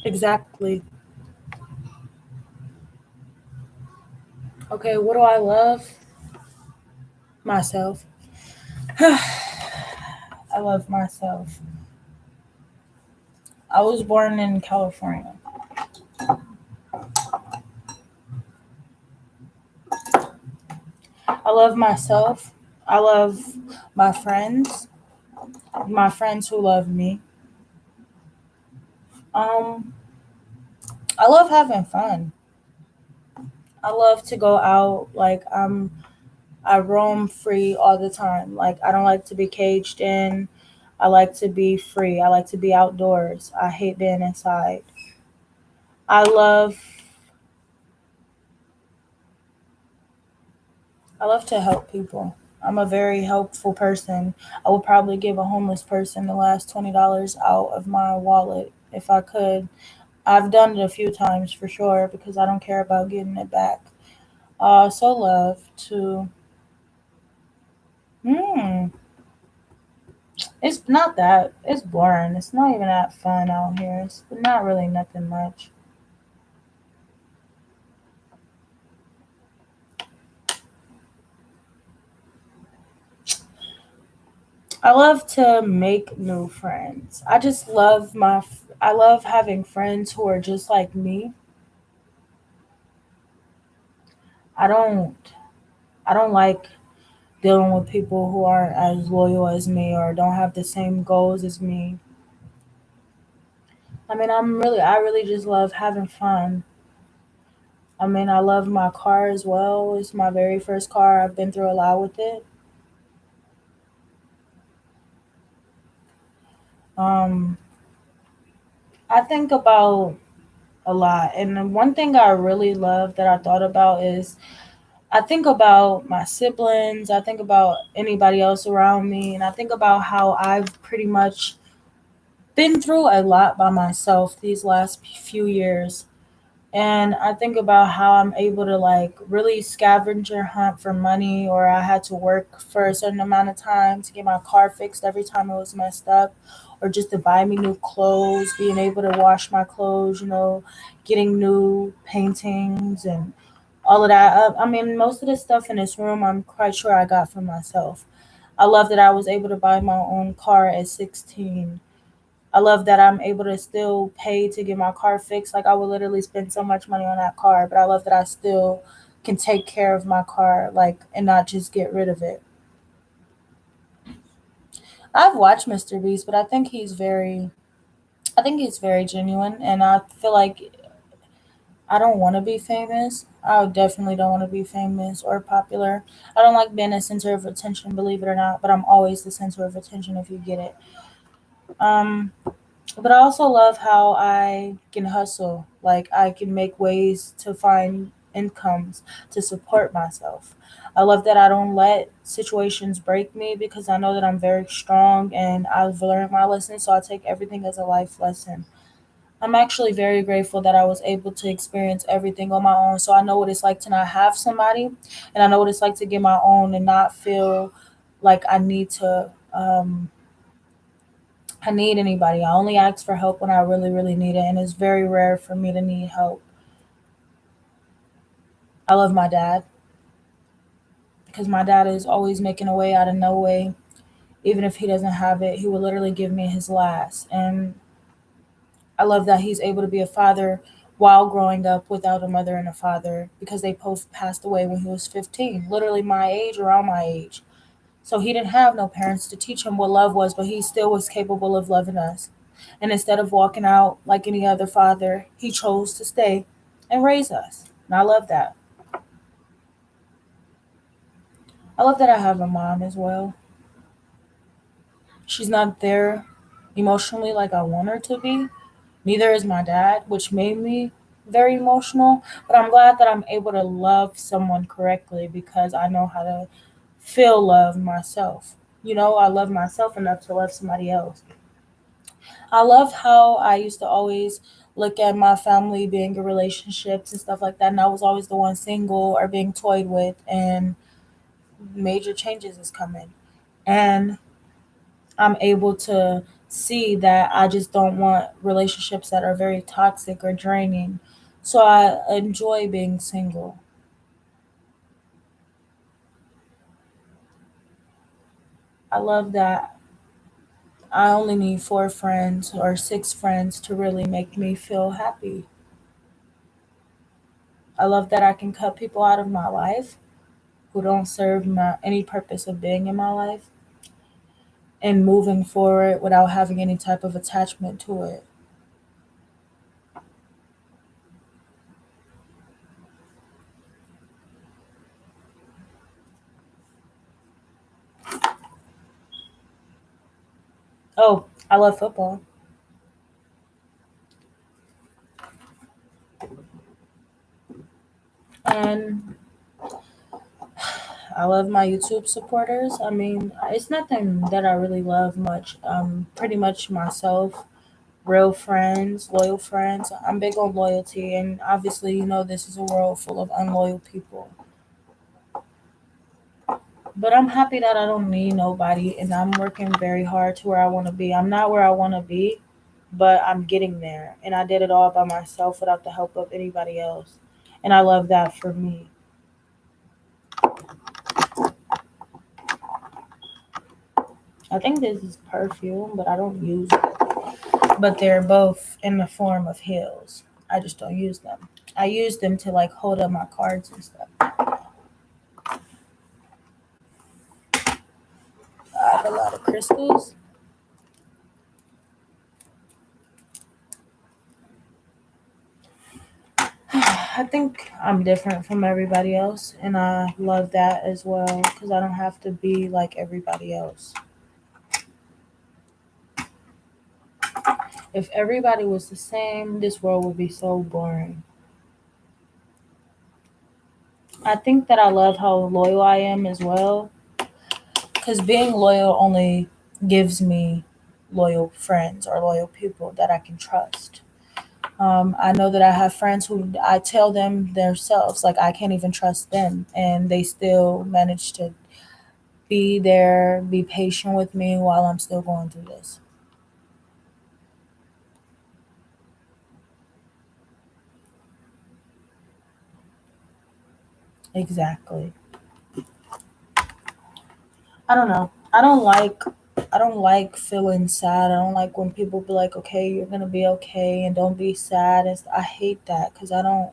Exactly. Okay, what do I love? Myself. I love myself. I was born in California. I love myself. I love my friends who love me. Um, I love having fun. I love to go out. I roam free all the time. Like I don't like to be caged in. I like to be free. I like to be outdoors. I hate being inside. I love I love to help people. I'm a very helpful person. I would probably give a homeless person the last $20 out of my wallet if I could. I've done it a few times for sure because I don't care about getting it back. I also love to. Hmm. It's not that. It's boring. It's not even that fun out here. It's not really nothing much. I love to make new friends. I just love I love having friends who are just like me. I don't I don't like dealing with people who aren't as loyal as me or don't have the same goals as me. I really just love having fun. I love my car as well. It's my very first car. I've been through a lot with it. Um, I think about a lot. And the one thing I really love that I thought about is I think about my siblings, I think about anybody else around me, and I think about how I've pretty much been through a lot by myself these last few years. And I think about how I'm able to like really scavenger hunt for money, or I had to work for a certain amount of time to get my car fixed every time it was messed up, or just to buy me new clothes, being able to wash my clothes, getting new paintings and all of that. Most of the stuff in this room, I'm quite sure I got from myself. I love that I was able to buy my own car at 16. I love that I'm able to still pay to get my car fixed. Like I would literally spend so much money on that car, but I love that I still can take care of my car, like and not just get rid of it. I've watched Mr. Beast, but I think he's very genuine, and I feel like I don't want to be famous. I definitely don't want to be famous or popular. I don't like being a center of attention, believe it or not, but I'm always the center of attention if you get it. Um, But I also love how I can hustle. Like I can make ways to find incomes to support myself. I love that I don't let situations break me because I know that I'm very strong and I've learned my lesson. So I take everything as a life lesson. I'm actually very grateful that I was able to experience everything on my own. So I know what it's like to not have somebody, and I know what it's like to get my own and not feel like I need anybody. I only ask for help when I really, really need it, and it's very rare for me to need help. I love my dad because my dad is always making a way out of no way. Even if he doesn't have it, he will literally give me his last. And I love that he's able to be a father while growing up without a mother and a father because they both passed away when he was 15, literally my age, around my age. So he didn't have no parents to teach him what love was, but he still was capable of loving us. And instead of walking out like any other father, he chose to stay and raise us. And I love that. I love that I have a mom as well. She's not there emotionally like I want her to be. Neither is my dad, which made me very emotional. But I'm glad that I'm able to love someone correctly because I know how to feel love myself. I love myself enough to love somebody else. I love how I used to always look at my family being in relationships and stuff like that, and I was always the one single or being toyed with, and major changes is coming. And I'm able to see that I just don't want relationships that are very toxic or draining. So I enjoy being single. I love that I only need 4 friends or 6 friends to really make me feel happy. I love that I can cut people out of my life who don't serve any purpose of being in my life and moving forward without having any type of attachment to it. Oh, I love football. And I love my YouTube supporters. I mean, it's nothing that I really love much. Pretty much myself, real friends, loyal friends. I'm big on loyalty, and obviously, this is a world full of unloyal people. But I'm happy that I don't need nobody, and I'm working very hard to where I want to be. I'm not where I want to be, but I'm getting there, and I did it all by myself without the help of anybody else. And I love that for me. I think this is perfume, but I don't use it. But they're both in the form of heels. I just don't use them. I use them to like hold up my cards and stuff. I have a lot of crystals. I think I'm different from everybody else, and I love that as well because I don't have to be like everybody else. If everybody was the same, this world would be so boring. I think that I love how loyal I am as well because being loyal only gives me loyal friends or loyal people that I can trust. I know that I have friends who I tell them themselves, like I can't even trust them, and they still manage to be there, be patient with me while I'm still going through this. Exactly. I don't know. I don't like feeling sad. I don't like when people be like, "Okay, you're gonna be okay, and don't be sad." I hate that because I don't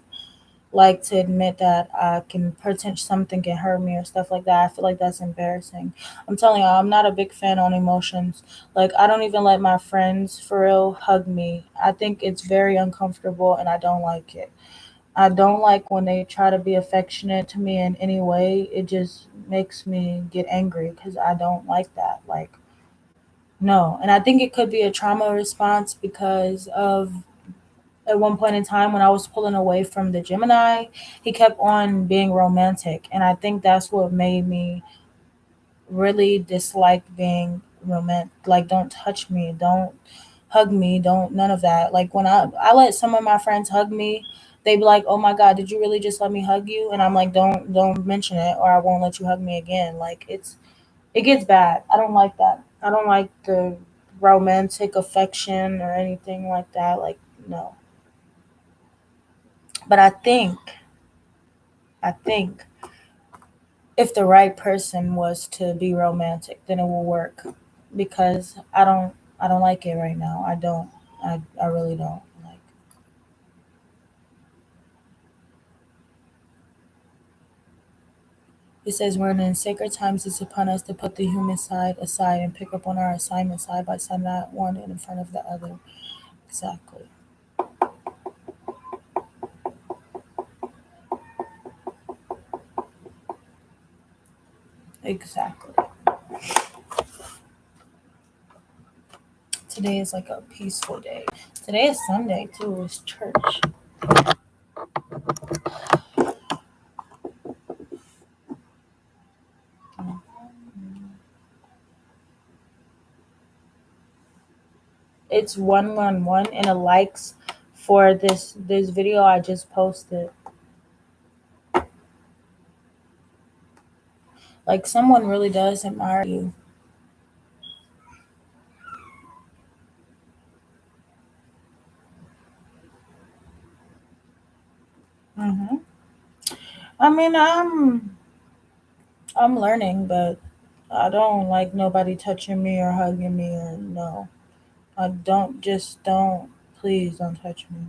like to admit that I can pretend something can hurt me or stuff like that. I feel like that's embarrassing. I'm telling you, I'm not a big fan on emotions. Like I don't even let my friends for real hug me. I think it's very uncomfortable and I don't like it. I don't like when they try to be affectionate to me in any way. It just makes me get angry because I don't like that. Like no, and I think it could be a trauma response because of at one point in time when I was pulling away from the Gemini, he kept on being romantic. And I think that's what made me really dislike being romantic. Like, don't touch me. Don't. hug me, don't none of that. Like when I let some of my friends hug me, they be like, "Oh my god, did you really just let me hug you?" And I'm like, "Don't mention it or I won't let you hug me again." Like it gets bad. I don't like that. I don't like the romantic affection or anything like that. Like no. But I think if the right person was to be romantic, then it will work. Because I don't like it right now. I don't. I really don't. Like it says we're in sacred times it's upon us to put the human side aside and pick up on our assignment side by side, not one in front of the other. Exactly. Exactly. Today is like a peaceful day. Today is Sunday too. It's church. It's 111 and it likes for this video I just posted. Like someone really does admire you. hmm I mean, I'm learning, but I don't like nobody touching me or hugging me or no. I don't just don't. Please don't touch me.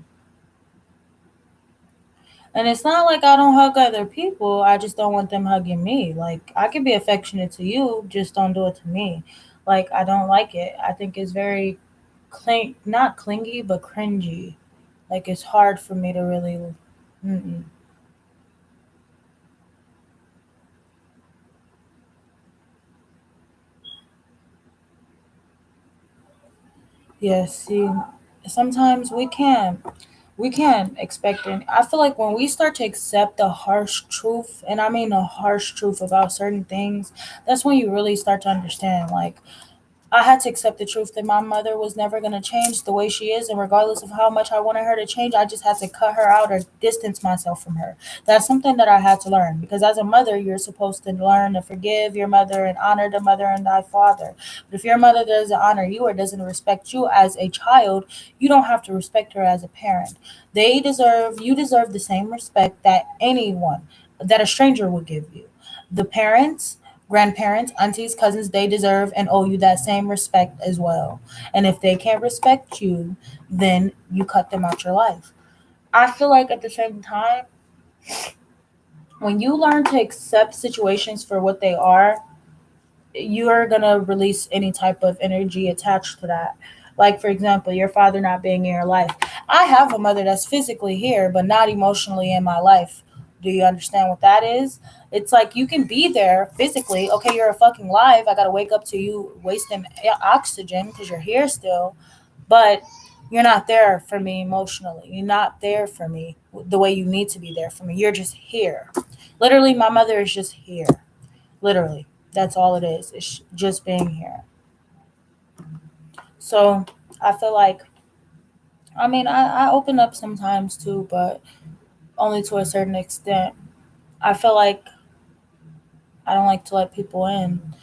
And it's not like I don't hug other people. I just don't want them hugging me. Like I can be affectionate to you, just don't do it to me. Like I don't like it. I think it's very not clingy, but cringy. Like it's hard for me to really. Mm-mm. Yes, see, sometimes we can't expect any. I feel like when we start to accept the harsh truth, and I mean the harsh truth about certain things, that's when you really start to understand. Like I had to accept the truth that my mother was never going to change the way she is. And regardless of how much I wanted her to change, I just had to cut her out or distance myself from her. That's something that I had to learn because as a mother, you're supposed to learn to forgive your mother and honor the mother and thy father. But if your mother doesn't honor you or doesn't respect you as a child, you don't have to respect her as a parent. You deserve the same respect that anyone, that a stranger would give you. The parents, grandparents, aunties, cousins, they deserve and owe you that same respect as well. And if they can't respect you, then you cut them out your life. I feel like at the same time, when you learn to accept situations for what they are, you are going to release any type of energy attached to that. Like, for example, your father not being in your life. I have a mother that's physically here, but not emotionally in my life. Do you understand what that is? It's like you can be there physically. Okay, you're a fucking live. I got to wake up to you wasting oxygen because you're here still. But you're not there for me emotionally. You're not there for me the way you need to be there for me. You're just here. Literally, my mother is just here. Literally, that's all it is. It's just being here. So I feel like, I mean, I open up sometimes too, but only to a certain extent. I feel like I don't like to let people in,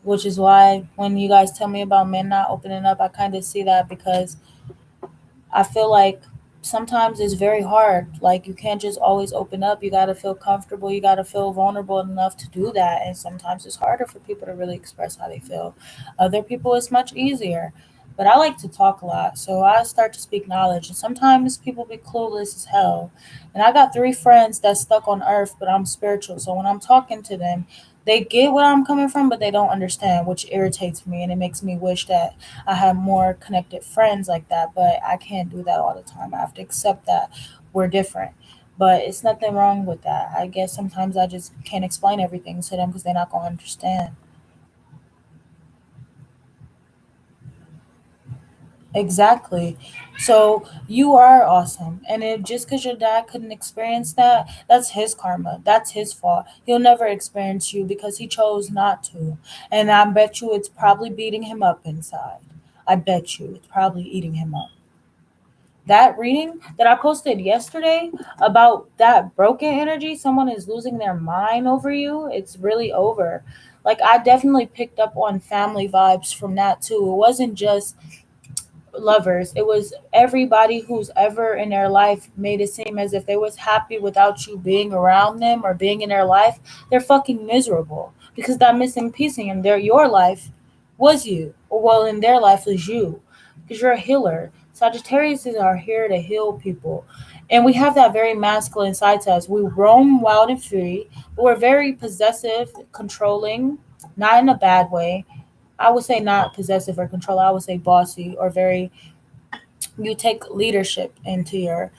which is why when you guys tell me about men not opening up, I kind of see that because I feel like sometimes it's very hard. Like you can't just always open up. You got to feel comfortable. You got to feel vulnerable enough to do that. And sometimes it's harder for people to really express how they feel. Other people it's much easier. But I like to talk a lot, so I start to speak knowledge. And sometimes people be clueless as hell. And I got three friends that's stuck on earth, but I'm spiritual. So when I'm talking to them, they get what I'm coming from, but they don't understand, which irritates me. And it makes me wish that I have more connected friends like that, but I can't do that all the time. I have to accept that we're different. But it's nothing wrong with that. I guess sometimes I just can't explain everything to them because they're not going to understand. Exactly. So you are awesome. And if just because your dad couldn't experience that, that's his karma. That's his fault. He'll never experience you because he chose not to. And I bet you it's probably beating him up inside. I bet you it's probably eating him up. That reading that I posted yesterday about that broken energy, someone is losing their mind over you, it's really over. Like, I definitely picked up on family vibes from that too. It wasn't just lovers, it was everybody who's ever in their life made it seem as if they was happy without you being around them or being in their life. They're fucking miserable because that missing piece in their your life was you, or well, in their life was you, because you're a healer. Sagittarius are here to heal people, and we have that very masculine side to us. We roam wild and free, but we're very possessive, controlling, not in a bad way. I would say not possessive or control. I would say bossy or very. You take leadership into your.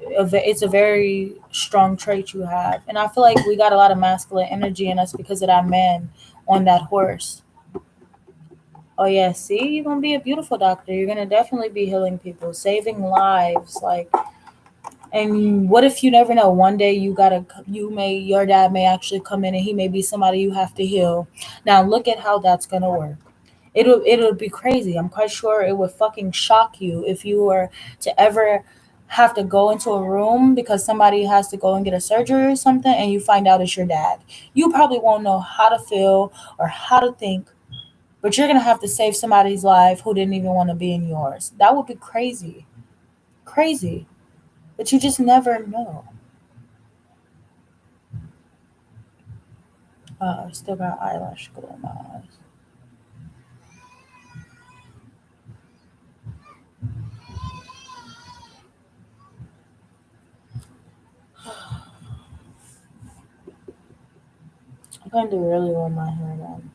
It's a very strong trait you have, and I feel like we got a lot of masculine energy in us because of that man on that horse. Oh yeah, see, you're gonna be a beautiful doctor. You're gonna definitely be healing people, saving lives. Like, and what if you never know? One day your dad may actually come in and he may be somebody you have to heal. Now look at how that's gonna work. It'll be crazy. I'm quite sure it would fucking shock you if you were to ever have to go into a room because somebody has to go and get a surgery or something and you find out it's your dad. You probably won't know how to feel or how to think, but you're gonna have to save somebody's life who didn't even want to be in yours. That would be crazy. Crazy. But you just never know. I still got eyelash glue in my eyes. I'm going to do really well my hair done.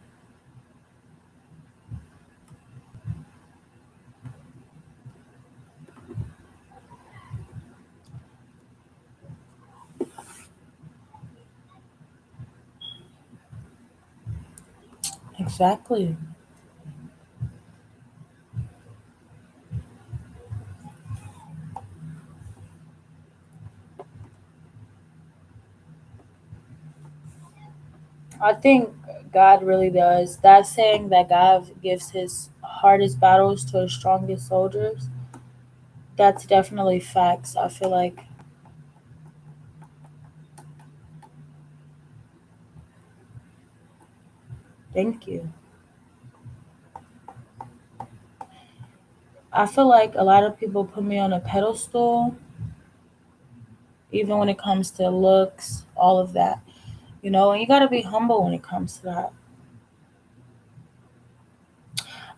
Exactly. I think God really does. That saying that God gives his hardest battles to his strongest soldiers, that's definitely facts. I feel like, thank you. I feel like a lot of people put me on a pedestal, even when it comes to looks, all of that. And you got to be humble when it comes to that.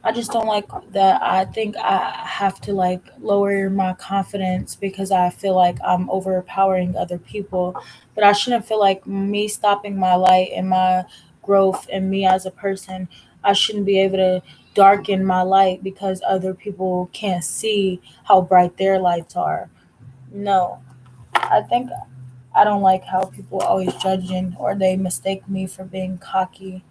I just don't like that. I think I have to like lower my confidence because I feel like I'm overpowering other people. But I shouldn't feel like me stopping my light and my growth and me as a person. I shouldn't be able to darken my light because other people can't see how bright their lights are. No, I think I don't like how people always judging or they mistake me for being cocky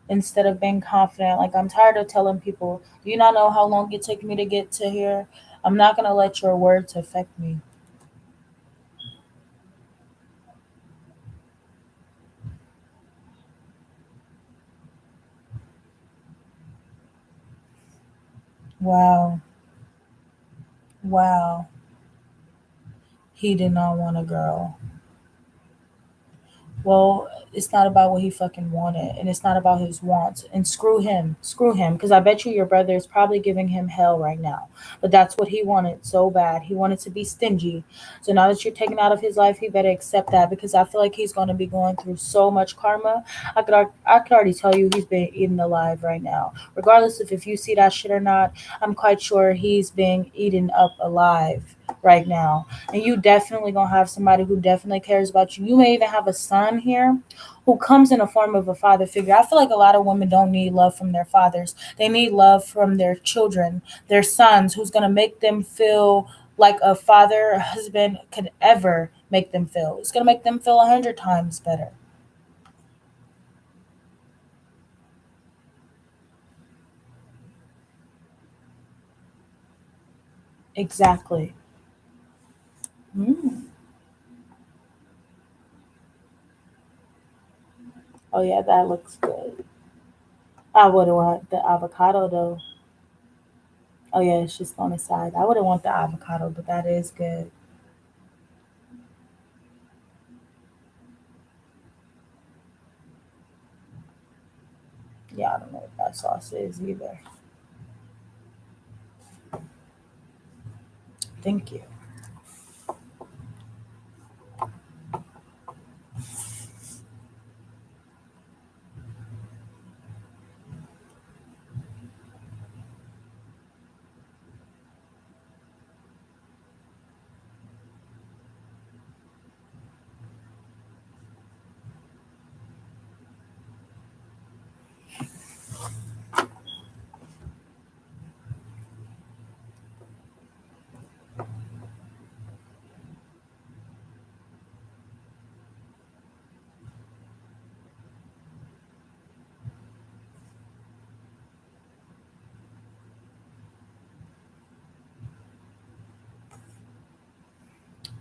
instead of being confident. Like, I'm tired of telling people, do you not know how long it took me to get to here? I'm not gonna let your words affect me. Wow. Wow. He did not want a girl. Well, it's not about what he fucking wanted, and it's not about his wants. And screw him, because I bet you your brother is probably giving him hell right now. But that's what he wanted so bad. He wanted to be stingy. So now that you're taken out of his life, he better accept that because I feel like he's going to be going through so much karma. I could already tell you he's being eaten alive right now. Regardless of if you see that shit or not, I'm quite sure he's being eaten up alive right now, and you definitely gonna have somebody who definitely cares about you. You may even have a son here who comes in the form of a father figure. I feel like a lot of women don't need love from their fathers. They need love from their children, their sons, who's gonna make them feel like a father, a husband could ever make them feel. It's gonna make them feel 100 times better. Exactly. Mm. Oh yeah, that looks good. I would want the avocado though. Oh yeah, it's just on the side. I wouldn't want the avocado, but that is good. Yeah, I don't know what that sauce is either. Thank you.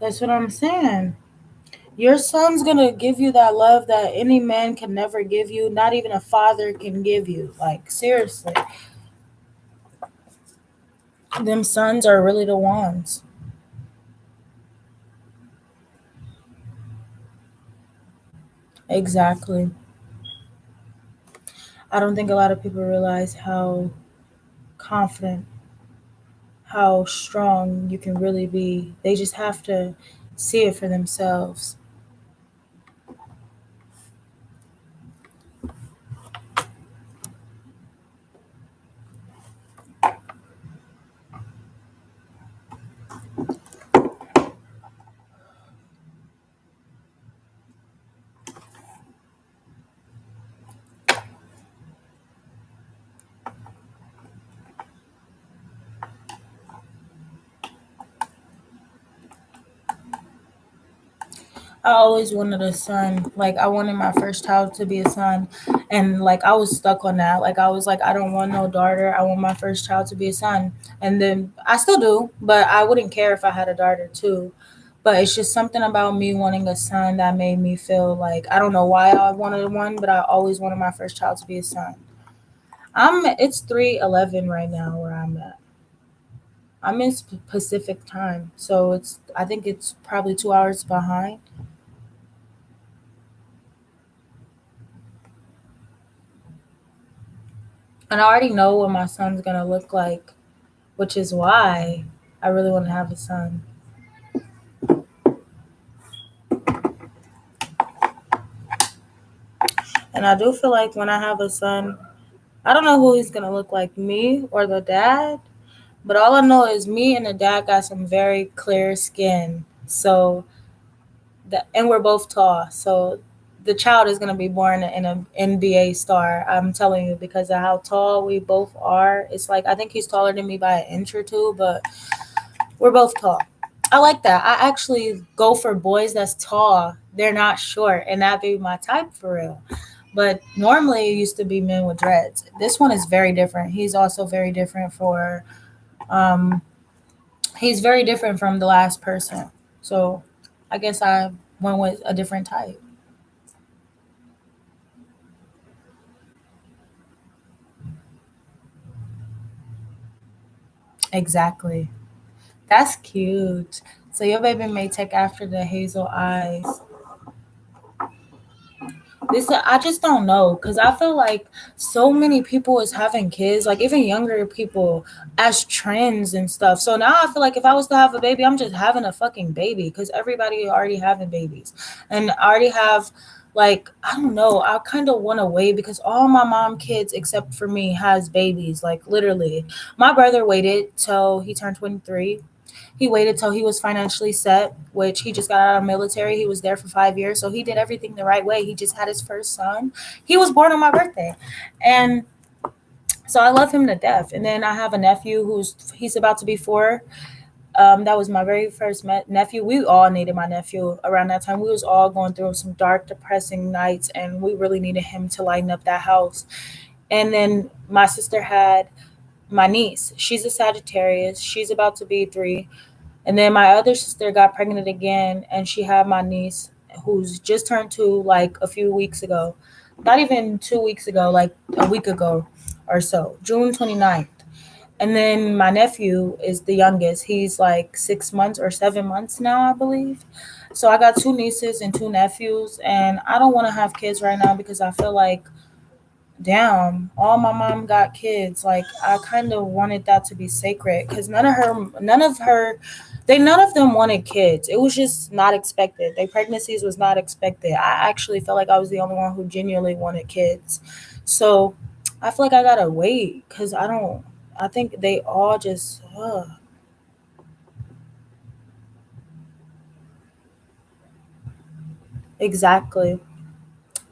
That's what I'm saying. Your son's gonna give you that love that any man can never give you, not even a father can give you. Like seriously, them sons are really the ones. Exactly. I don't think a lot of people realize how confident, how strong you can really be. They just have to see it for themselves. I always wanted a son. Like I wanted my first child to be a son. And like I was stuck on that. Like I was like, I don't want no daughter. I want my first child to be a son. And then I still do, but I wouldn't care if I had a daughter too. But it's just something about me wanting a son that made me feel like I don't know why I wanted one, but I always wanted my first child to be a son. It's 3:11 right now where I'm at. I'm in Pacific time, so it's I think it's probably 2 hours behind. And I already know what my son's gonna look like, which is why I really want to have a son. And I do feel like when I have a son, I don't know who he's gonna look like, me or the dad, but all I know is me and the dad got some very clear skin. So and we're both tall, so the child is gonna be born in an NBA star. I'm telling you because of how tall we both are. It's like I think he's taller than me by an inch or two, but we're both tall. I like that. I actually go for boys that's tall. They're not short, and that be my type for real. But normally it used to be men with dreads. This one is very different. He's also very different for um he's very different from the last person. So I guess I went with a different type. Exactly. That's cute. So your baby may take after the hazel eyes. This I just don't know because I feel like so many people is having kids, like even younger people, as trends and stuff. So now I feel like if I was to have a baby, I'm just having a fucking baby because everybody already having babies, and I already have like I don't know. I kind of want to wait because all my mom kids except for me has babies. Like literally, my brother waited till he turned 23. He waited till he was financially set, which he just got out of military. He was there for 5 years, so he did everything the right way. He just had his first son. He was born on my birthday, and so I love him to death. And then I have a nephew he's about to be 4. That was my very first nephew. We all needed my nephew around that time. We was all going through some dark, depressing nights, and we really needed him to lighten up that house. And then my sister had my niece. She's a Sagittarius. She's about to be 3. And then my other sister got pregnant again, and she had my niece who's just turned 2 like a few weeks ago. Not even 2 weeks ago, like a week ago or so, June 29th. And then my nephew is the youngest. He's like 6 months or 7 months now, I believe. So I got two nieces and two nephews, and I don't want to have kids right now because I feel like, damn, all my mom got kids. Like I kind of wanted that to be sacred because none of them wanted kids. It was just not expected. Their pregnancies was not expected. I actually felt like I was the only one who genuinely wanted kids. So I feel like I gotta wait because I don't. I think they all just exactly.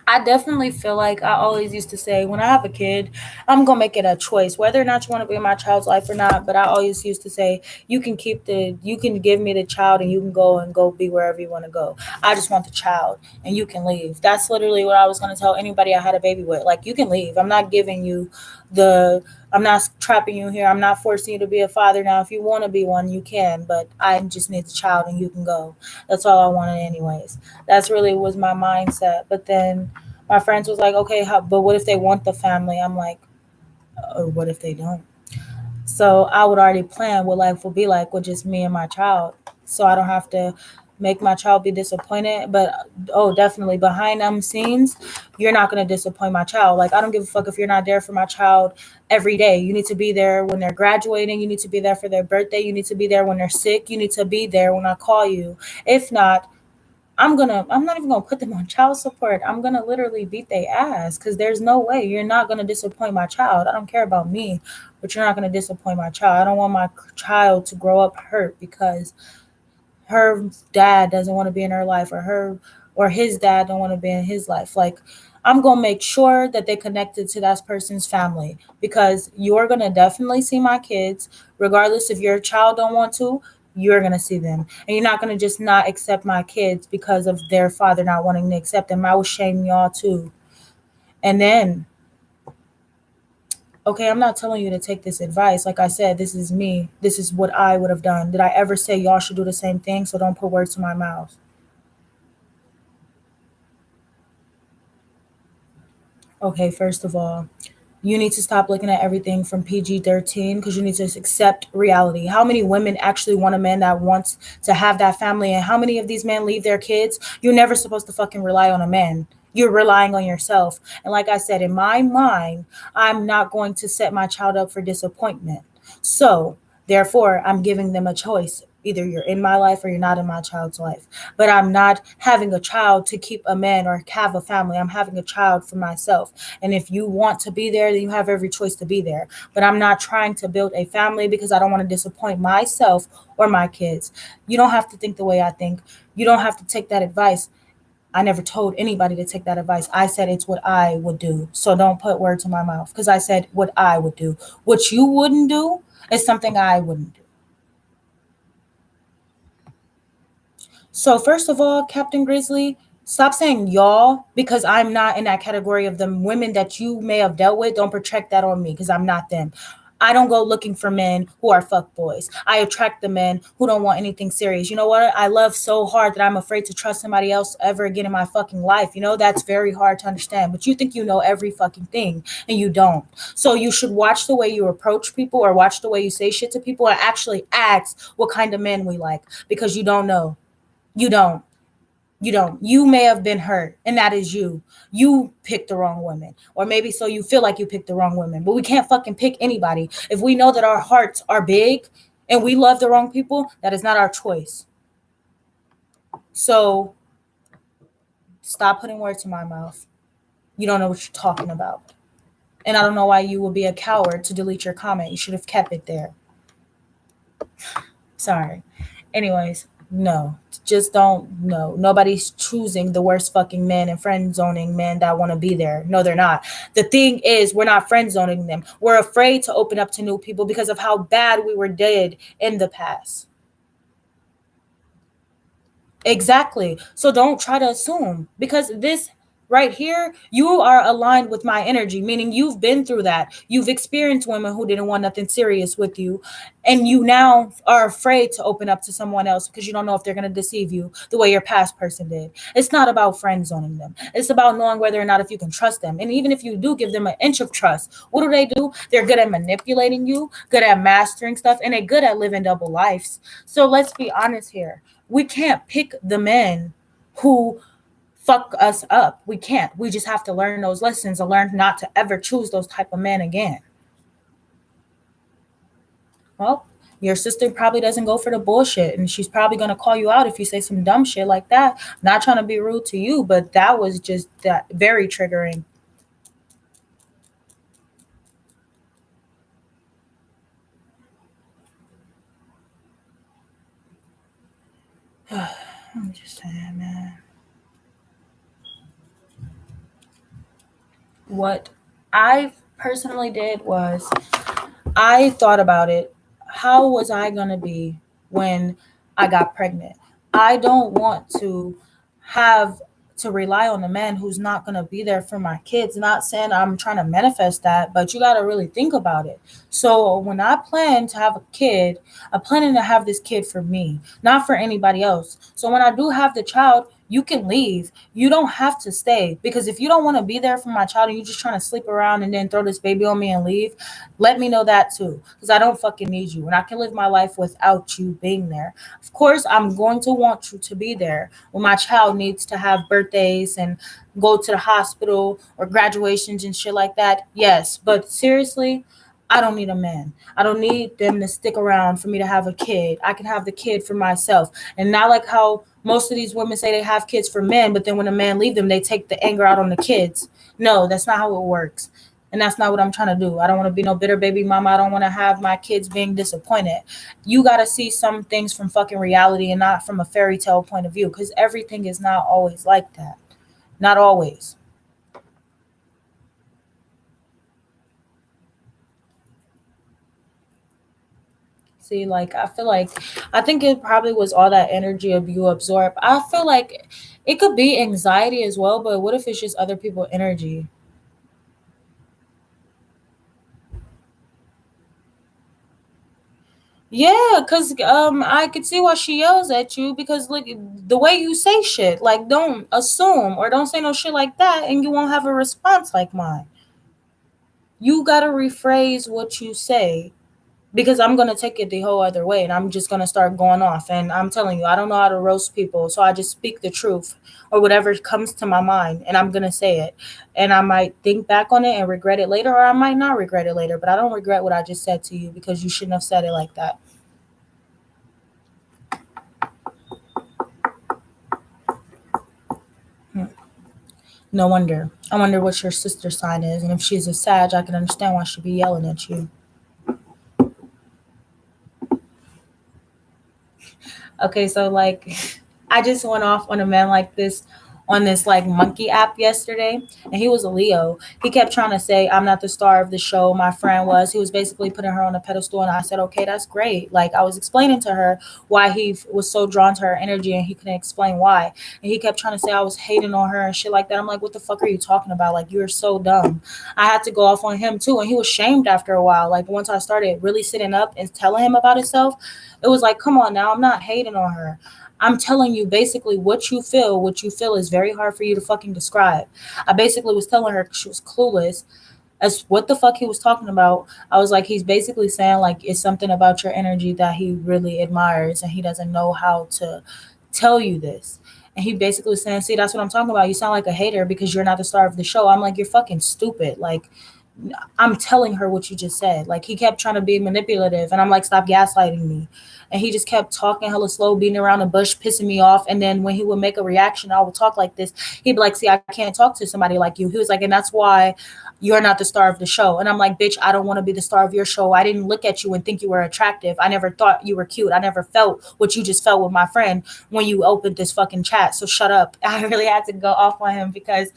I definitely feel like I always used to say when I have a kid, I'm gonna make it a choice, whether or not you want to be in my child's life or not. But I always used to say, you can give me the child and you can go be wherever you want to go. I just want the child and you can leave. That's literally what I was gonna tell anybody I had a baby with. Like you can leave. I'm not giving you the I'm not trapping you here. I'm not forcing you to be a father now. If you want to be one, you can, but I just need the child and you can go. That's all I wanted anyways. That's really was my mindset. But then my friends was like, okay, but what if they want the family? I'm like, or what if they don't? So I would already plan what life will be like with just me and my child. So I don't have to make my child be disappointed. But oh, definitely behind them scenes, you're not gonna disappoint my child. Like I don't give a fuck if you're not there for my child every day. You need to be there when they're graduating. You need to be there for their birthday. You need to be there when they're sick. You need to be there when I call you. If not, I'm not even gonna put them on child support. I'm gonna literally beat their ass because there's no way you're not gonna disappoint my child. I don't care about me, but you're not gonna disappoint my child. I don't want my child to grow up hurt because her dad doesn't want to be in her life or his dad don't want to be in his life. Like I'm gonna make sure that they connected to that person's family because you're gonna definitely see my kids regardless if your child don't want to. You're gonna see them and you're not gonna just not accept my kids because of their father not wanting to accept them. I will shame y'all too. And then okay, I'm not telling you to take this advice. Like I said, this is me. This is what I would have done. Did I ever say y'all should do the same thing? So don't put words to my mouth. Okay, first of all, you need to stop looking at everything from PG-13 because you need to accept reality. How many women actually want a man that wants to have that family? And how many of these men leave their kids? You're never supposed to fucking rely on a man. You're relying on yourself. And like I said, in my mind, I'm not going to set my child up for disappointment. So, therefore, I'm giving them a choice. Either you're in my life or you're not in my child's life. But I'm not having a child to keep a man or have a family. I'm having a child for myself. And if you want to be there, then you have every choice to be there. But I'm not trying to build a family because I don't want to disappoint myself or my kids. You don't have to think the way I think. You don't have to take that advice. I never told anybody to take that advice. I said it's what I would do. So don't put words in my mouth because I said what I would do. What you wouldn't do is something I wouldn't do. So first of all, Captain Grizzly, stop saying y'all because I'm not in that category of the women that you may have dealt with. Don't project that on me because I'm not them. I don't go looking for men who are fuck boys. I attract the men who don't want anything serious. You know what? I love so hard that I'm afraid to trust somebody else ever again in my fucking life. You know, that's very hard to understand. But you think you know every fucking thing and you don't. So you should watch the way you approach people or watch the way you say shit to people and actually ask what kind of men we like because you don't know. You don't. You don't. You may have been hurt, and that is you. You picked the wrong woman. Or maybe so you feel like you picked the wrong woman. But we can't fucking pick anybody. If we know that our hearts are big and we love the wrong people, that is not our choice. So stop putting words in my mouth. You don't know what you're talking about. And I don't know why you would be a coward to delete your comment. You should have kept it there. Sorry. Anyways, no, just don't. No, nobody's choosing the worst fucking men and friend zoning men that want to be there. No, they're not. The thing is, we're not friend zoning them. We're afraid to open up to new people because of how bad we were did in the past. Exactly. So don't try to assume because this right here, you are aligned with my energy, meaning you've been through that. You've experienced women who didn't want nothing serious with you, and you now are afraid to open up to someone else because you don't know if they're going to deceive you the way your past person did. It's not about friend zoning them. It's about knowing whether or not if you can trust them. And even if you do give them an inch of trust, what do? They're good at manipulating you, good at mastering stuff, and they're good at living double lives. So let's be honest here. We can't pick the men who fuck us up. We can't. We just have to learn those lessons and learn not to ever choose those type of men again. Well, your sister probably doesn't go for the bullshit, and she's probably gonna call you out if you say some dumb shit like that. Not trying to be rude to you, but that was just that very triggering. I'm just saying, man. What I personally did was I thought about it. How was I going to be when I got pregnant? I don't want to have to rely on a man who's not going to be there for my kids. Not saying I'm trying to manifest that, but you got to really think about it. So when I plan to have a kid, I'm planning to have this kid for me, not for anybody else. So when I do have the child, you can leave. You don't have to stay, because if you don't want to be there for my child and you're just trying to sleep around and then throw this baby on me and leave, let me know that too, because I don't fucking need you and I can live my life without you being there. Of course, I'm going to want you to be there when my child needs to have birthdays and go to the hospital or graduations and shit like that. Yes, but seriously, I don't need a man. I don't need them to stick around for me to have a kid. I can have the kid for myself. And not like how most of these women say they have kids for men, but then when a man leave them, they take the anger out on the kids. No, that's not how it works. And that's not what I'm trying to do. I don't want to be no bitter baby mama. I don't want to have my kids being disappointed. You got to see some things from fucking reality and not from a fairy tale point of view, because everything is not always like that. Not always. See, like, I feel like, I think it probably was all that energy of you absorb. I feel like it could be anxiety as well, but what if it's just other people energy? Yeah, cause I could see why she yells at you, because like the way you say shit, like don't assume or don't say no shit like that, and you won't have a response like mine. You gotta rephrase what you say, because I'm gonna take it the whole other way, and I'm just gonna start going off. And I'm telling you, I don't know how to roast people, so I just speak the truth or whatever comes to my mind, and I'm gonna say it. And I might think back on it and regret it later, or I might not regret it later. But I don't regret what I just said to you, because you shouldn't have said it like that. Hmm. No wonder. I wonder what your sister sign is, and if she's a Sag, I can understand why she'd be yelling at you. Okay, so like I just went off on a man like this on this like monkey app yesterday, and he was a Leo. He kept trying to say I'm not the star of the show, my friend was. He was basically putting her on a pedestal, and I said, okay, that's great. Like I was explaining to her why he was so drawn to her energy, and he couldn't explain why. And he kept trying to say I was hating on her and shit like that. I'm like, what the fuck are you talking about? Like, you're so dumb. I had to go off on him too, and he was shamed after a while. Like once I started really sitting up and telling him about himself, it was like, come on now, I'm not hating on her. I'm telling you basically what you feel. What you feel is very hard for you to fucking describe. I basically was telling her she was clueless as what the fuck he was talking about. I was like, he's basically saying like it's something about your energy that he really admires, and he doesn't know how to tell you this. And he basically was saying, see, that's what I'm talking about. You sound like a hater because you're not the star of the show. I'm like, you're fucking stupid. Like, I'm telling her what you just said. Like he kept trying to be manipulative, and I'm like, stop gaslighting me. And he just kept talking hella slow, beating around the bush, pissing me off. And then when he would make a reaction, I would talk like this. He'd be like, see, I can't talk to somebody like you. He was like, and that's why you're not the star of the show. And I'm like, bitch, I don't want to be the star of your show. I didn't look at you and think you were attractive. I never thought you were cute. I never felt what you just felt with my friend when you opened this fucking chat. So shut up. I really had to go off on him because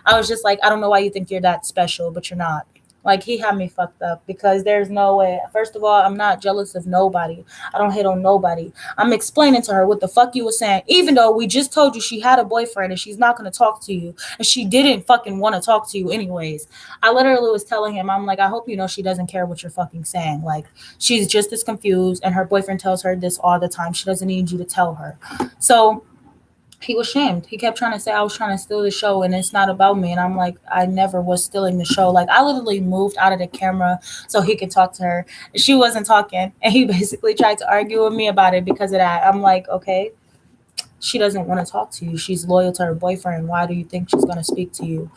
I was just like, I don't know why you think you're that special, but you're not. Like, he had me fucked up because there's no way. First of all, I'm not jealous of nobody. I don't hate on nobody. I'm explaining to her what the fuck you were saying, even though we just told you she had a boyfriend and she's not going to talk to you. And she didn't fucking want to talk to you anyways. I literally was telling him, I'm like, I hope you know she doesn't care what you're fucking saying. Like, she's just as confused, and her boyfriend tells her this all the time. She doesn't need you to tell her. So he was shamed. He kept trying to say I was trying to steal the show and it's not about me. And I'm like, I never was stealing the show. Like, I literally moved out of the camera so he could talk to her. She wasn't talking. And he basically tried to argue with me about it because of that. I'm like, okay, she doesn't want to talk to you. She's loyal to her boyfriend. Why do you think she's going to speak to you?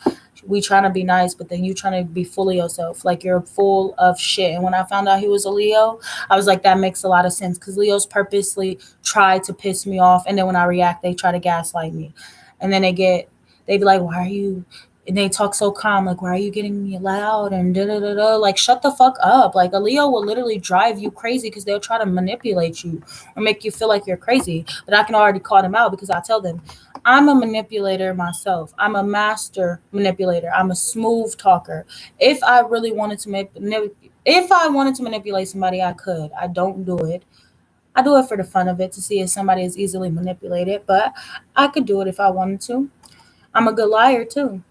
We trying to be nice, but then you trying to be full of yourself. Like, you're full of shit. And when I found out he was a Leo, I was like, that makes a lot of sense because Leos purposely try to piss me off. And then when I react, they try to gaslight me. And then they be like, why are you, and they talk so calm, like, why are you getting me loud and da da da da? Like, shut the fuck up. Like, a Leo will literally drive you crazy because they'll try to manipulate you or make you feel like you're crazy. But I can already call them out because I tell them, I'm a manipulator myself. I'm a master manipulator. I'm a smooth talker. If I really wanted to if I wanted to manipulate somebody, I could. I don't do it. I do it for the fun of it to see if somebody is easily manipulated, but I could do it if I wanted to. I'm a good liar too,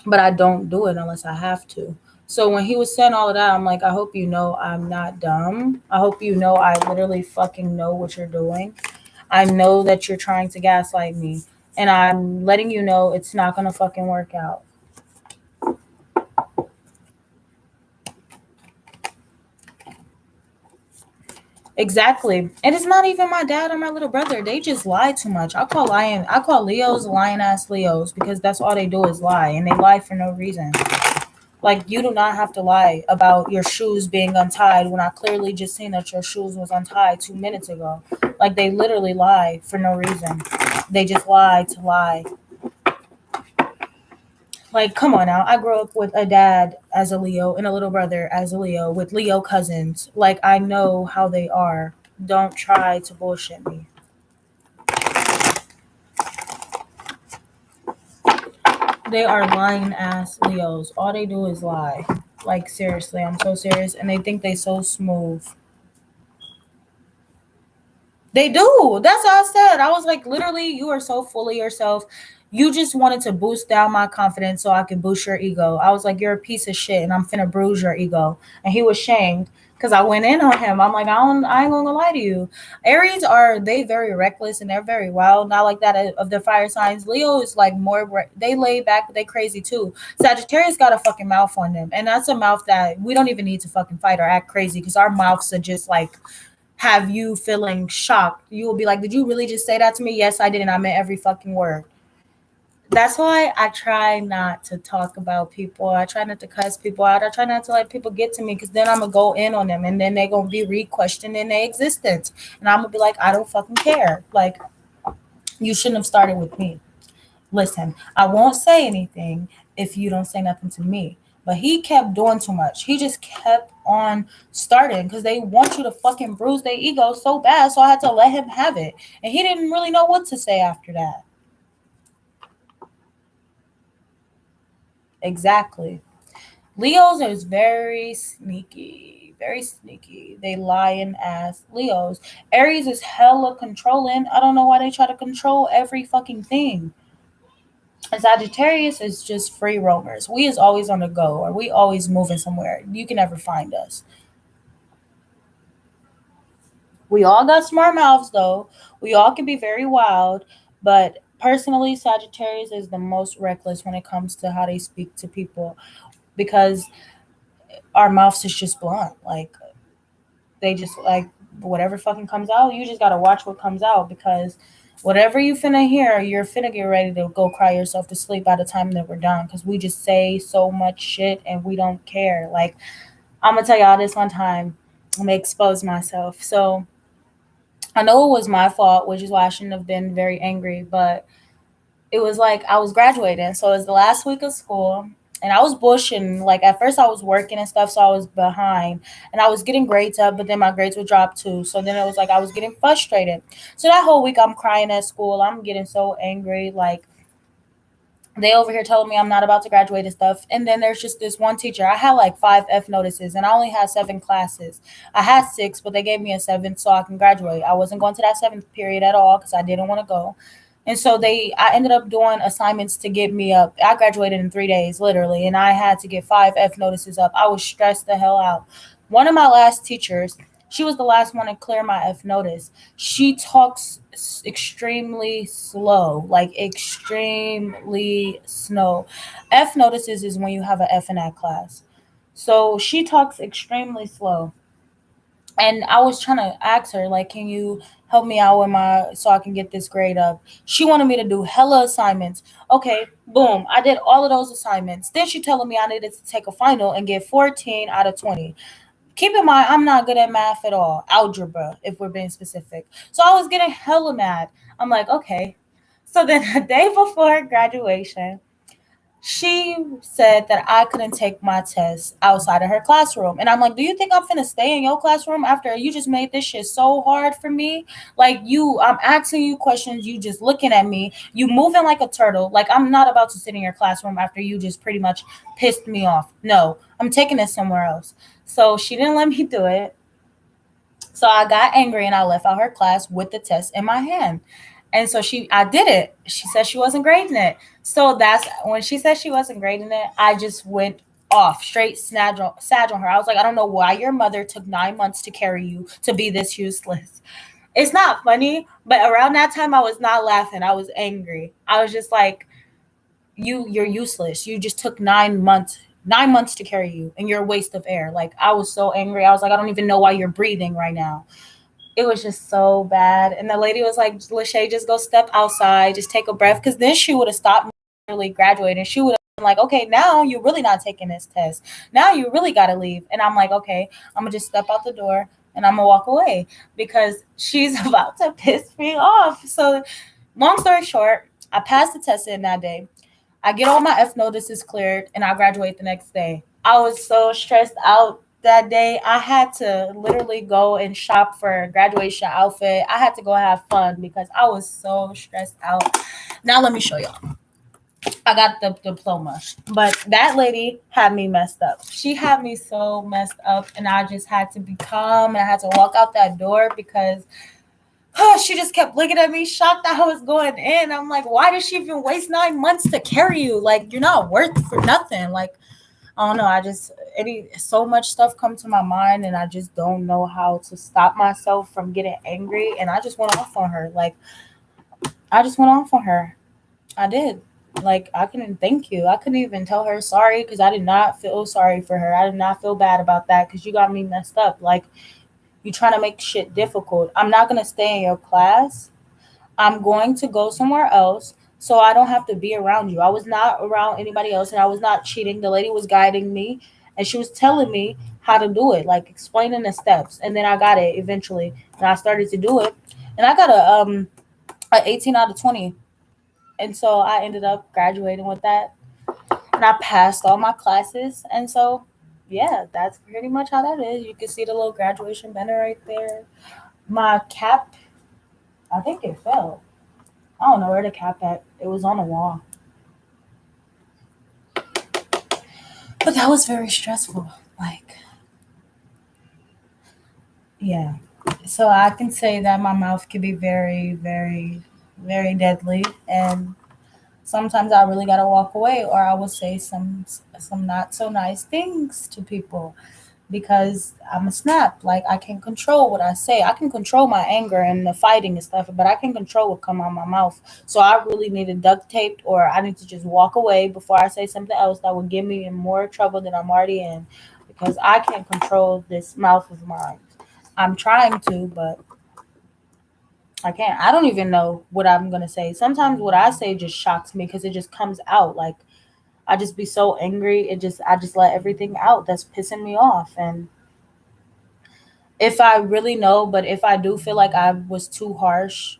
but I don't do it unless I have to. So when he was saying all of that, I'm like, I hope you know I'm not dumb. I hope you know I literally fucking know what you're doing. I know that you're trying to gaslight me, and I'm letting you know it's not gonna fucking work out. Exactly. And it's not even my dad or my little brother. They just lie too much. I call Leos lying ass Leos because that's all they do is lie, and they lie for no reason. Like, you do not have to lie about your shoes being untied when I clearly just seen that your shoes was untied 2 minutes ago. Like, they literally lie for no reason. They just lie to lie. Like, come on now. I grew up with a dad as a Leo and a little brother as a Leo with Leo cousins. Like, I know how they are. Don't try to bullshit me. They are lying ass Leos. All they do is lie. Like, seriously, I'm so serious. And they think they so smooth. They do. That's what I said. I was like, literally, you are so full of yourself. You just wanted to boost down my confidence so I can boost your ego. I was like, you're a piece of shit and I'm finna bruise your ego. And he was shamed because I went in on him. I'm like, I ain't gonna lie to you. Aries they very reckless and they're very wild. Not like that of the fire signs. Leo is like more, they lay back, but they crazy too. Sagittarius got a fucking mouth on them. And that's a mouth that we don't even need to fucking fight or act crazy because our mouths are just like, have you feeling shocked. You will be like, did you really just say that to me? Yes, I did. And I meant every fucking word. That's why I try not to talk about people. I try not to cuss people out. I try not to let people get to me because then I'm going to go in on them and then they're going to be re-questioning their existence. And I'm going to be like, I don't fucking care. Like, you shouldn't have started with me. Listen, I won't say anything if you don't say nothing to me. But he kept doing too much. He just kept on starting because they want you to fucking bruise their ego so bad. So I had to let him have it. And he didn't really know what to say after that. Exactly. Leos is very sneaky. Very sneaky. They lying ass Leos. Aries is hella controlling. I don't know why they try to control every fucking thing. Sagittarius is just free roamers. We is always on the go, or we always moving somewhere. You can never find us. We all got smart mouths though. We all can be very wild, but personally, Sagittarius is the most reckless when it comes to how they speak to people because our mouths is just blunt. Like, they just like whatever fucking comes out. You just gotta watch what comes out because whatever you finna hear, you're finna get ready to go cry yourself to sleep by the time that we're done because we just say so much shit and we don't care. Like, I'm gonna tell y'all this one time. I'm gonna expose myself. So I know it was my fault, which is why I shouldn't have been very angry, but it was like I was graduating. So it was the last week of school and I was bushing. Like, at first I was working and stuff, so I was behind and I was getting grades up, but then my grades would drop too. So then it was like I was getting frustrated. So that whole week I'm crying at school. I'm getting so angry. Like, They over here telling me I'm not about to graduate and stuff. And then there's just this one teacher. I had like 5 F notices and I only had 7 classes. I had 6, but they gave me a 7th so I can graduate. I wasn't going to that 7th period at all because I didn't want to go. And so I ended up doing assignments to get me up. I graduated in 3 days, literally, and I had to get 5 F notices up. I was stressed the hell out. One of my last teachers, she was the last one to clear my F notice. She talks extremely slow, like extremely slow. F notices is when you have an F in that class. So she talks extremely slow. And I was trying to ask her, like, can you help me out with my so I can get this grade up? She wanted me to do hella assignments. Okay, boom. I did all of those assignments. Then she telling me I needed to take a final and get 14 out of 20. Keep in mind, I'm not good at math at all. Algebra, if we're being specific. So I was getting hella mad. I'm like, okay. So then the day before graduation, she said that I couldn't take my test outside of her classroom. And I'm like, do you think I'm finna stay in your classroom after you just made this shit so hard for me? Like, I'm asking you questions, you just looking at me, you moving like a turtle. Like, I'm not about to sit in your classroom after you just pretty much pissed me off. No, I'm taking this somewhere else. So she didn't let me do it. So I got angry and I left out her class with the test in my hand. And so I did it. She said she wasn't grading it. So that's when she said she wasn't grading it, I just went off, straight snag on her. I was like, I don't know why your mother took 9 months to carry you to be this useless. It's not funny, but around that time I was not laughing. I was angry. I was just like, you're useless. You just took 9 months to carry you and you're a waste of air. Like, I was so angry. I was like, I don't even know why you're breathing right now. It was just so bad. And the lady was like, Lachey, just go step outside, just take a breath. Because then she would have stopped me really graduating. She would have been like, okay, now you're really not taking this test. Now you really got to leave. And I'm like, okay, I'm going to just step out the door and I'm going to walk away because she's about to piss me off. So, long story short, I passed the test in that day. I get all my F notices cleared and I graduate the next day. I was so stressed out that day. I had to literally go and shop for a graduation outfit. I had to go have fun because I was so stressed out. Now let me show y'all. I got the diploma, but that lady had me messed up. She had me so messed up, and I just had to be calm and I had to walk out that door because she just kept looking at me, shocked that I was going in. I'm like, why did she even waste 9 months to carry you? Like, you're not worth for nothing. Like, I don't know. I just so much stuff come to my mind, and I just don't know how to stop myself from getting angry. And I just went off on her. Like, I just went off on her. I did. Like, I couldn't thank you. I couldn't even tell her sorry because I did not feel sorry for her. I did not feel bad about that because you got me messed up. Like, you trying to make shit difficult. I'm not gonna stay in your class. I'm going to go somewhere else so I don't have to be around you. I was not around anybody else and I was not cheating. The lady was guiding me and she was telling me how to do it, like explaining the steps. And then I got it eventually and I started to do it. And I got a 18 out of 20. And so I ended up graduating with that. And I passed all my classes. And so yeah, that's pretty much how that is. You can see the little graduation banner right there. My cap, I think it fell. I don't know where the cap at. It was on the wall. But that was very stressful. Like, yeah. So I can say that my mouth can be very, very, very deadly. And sometimes I really gotta walk away or I will say some not so nice things to people because I'm a snap. Like, I can control what I say. I can control my anger and the fighting and stuff, but I can control what come out of my mouth. So I really need to duct taped or I need to just walk away before I say something else that would get me in more trouble than I'm already in because I can't control this mouth of mine. I'm trying to, but I can't. I don't even know what I'm gonna say. Sometimes what I say just shocks me because it just comes out. Like, I just be so angry. I just let everything out that's pissing me off. And if I really know, but if I do feel like I was too harsh,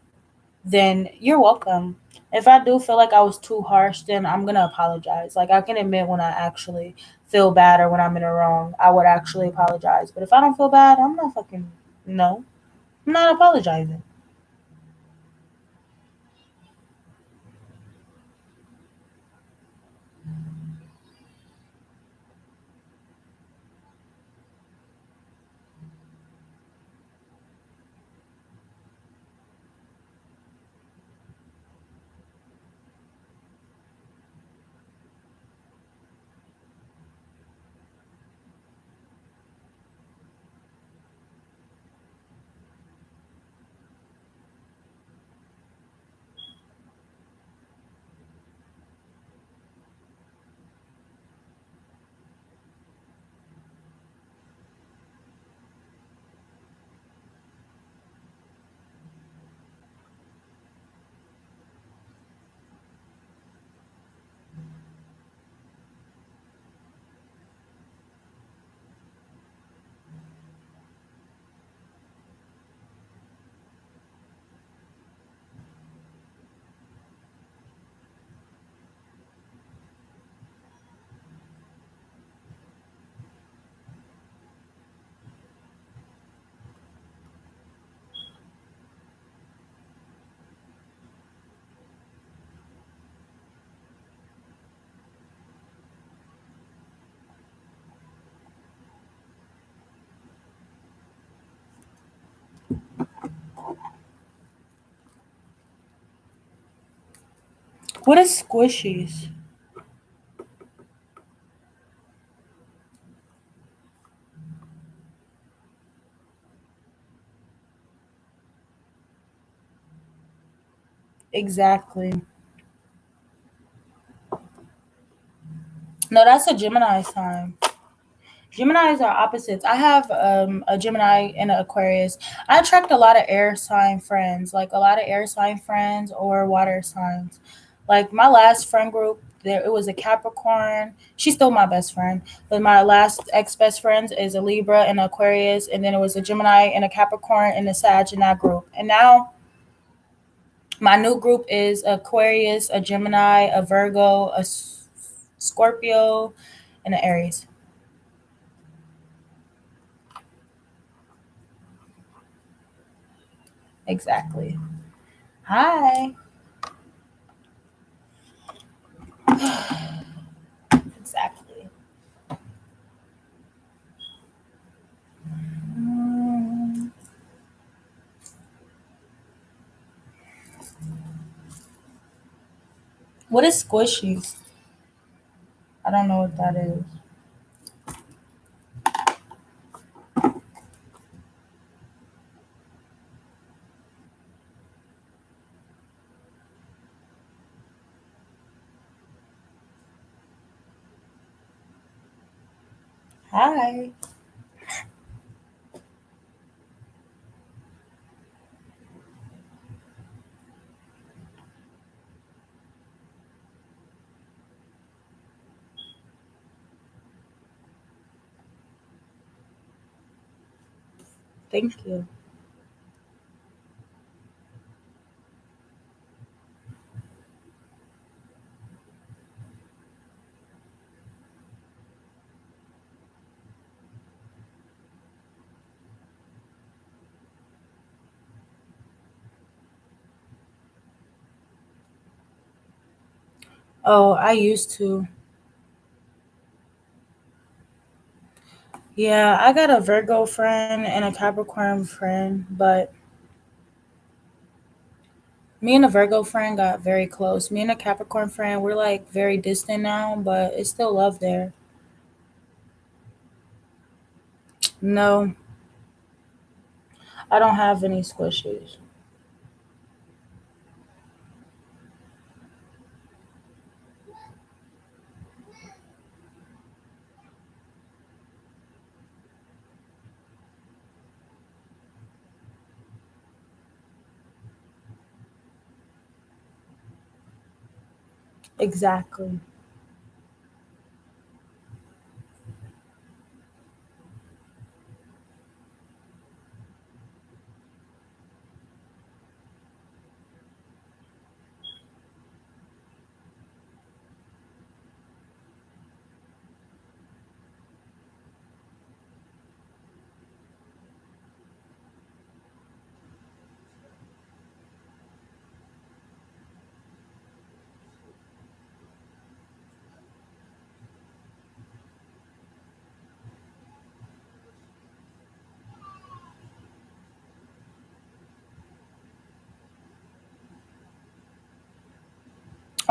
then you're welcome. If I do feel like I was too harsh, then I'm gonna apologize. Like, I can admit when I actually feel bad or when I'm in the wrong, I would actually apologize. But if I don't feel bad, I'm not fucking no. I'm not apologizing. What is squishies? Exactly. No, that's a Gemini sign. Geminis are opposites. I have a Gemini and an Aquarius. I attract a lot of air sign friends, like a lot of air sign friends or water signs. Like my last friend group, there it was a Capricorn. She's still my best friend, but my last ex best friends is a Libra and an Aquarius, and then it was a Gemini and a Capricorn and a Sag in that group. And now my new group is Aquarius, a Gemini, a Virgo, Scorpio, and an Aries. Exactly. Hi. Exactly. Mm, what is squishies? I don't know what that is. Hi. Thank you. Oh, I used to. Yeah, I got a Virgo friend and a Capricorn friend, but me and a Virgo friend got very close. Me and a Capricorn friend, we're like very distant now, but it's still love there. No, I don't have any squishies. Exactly.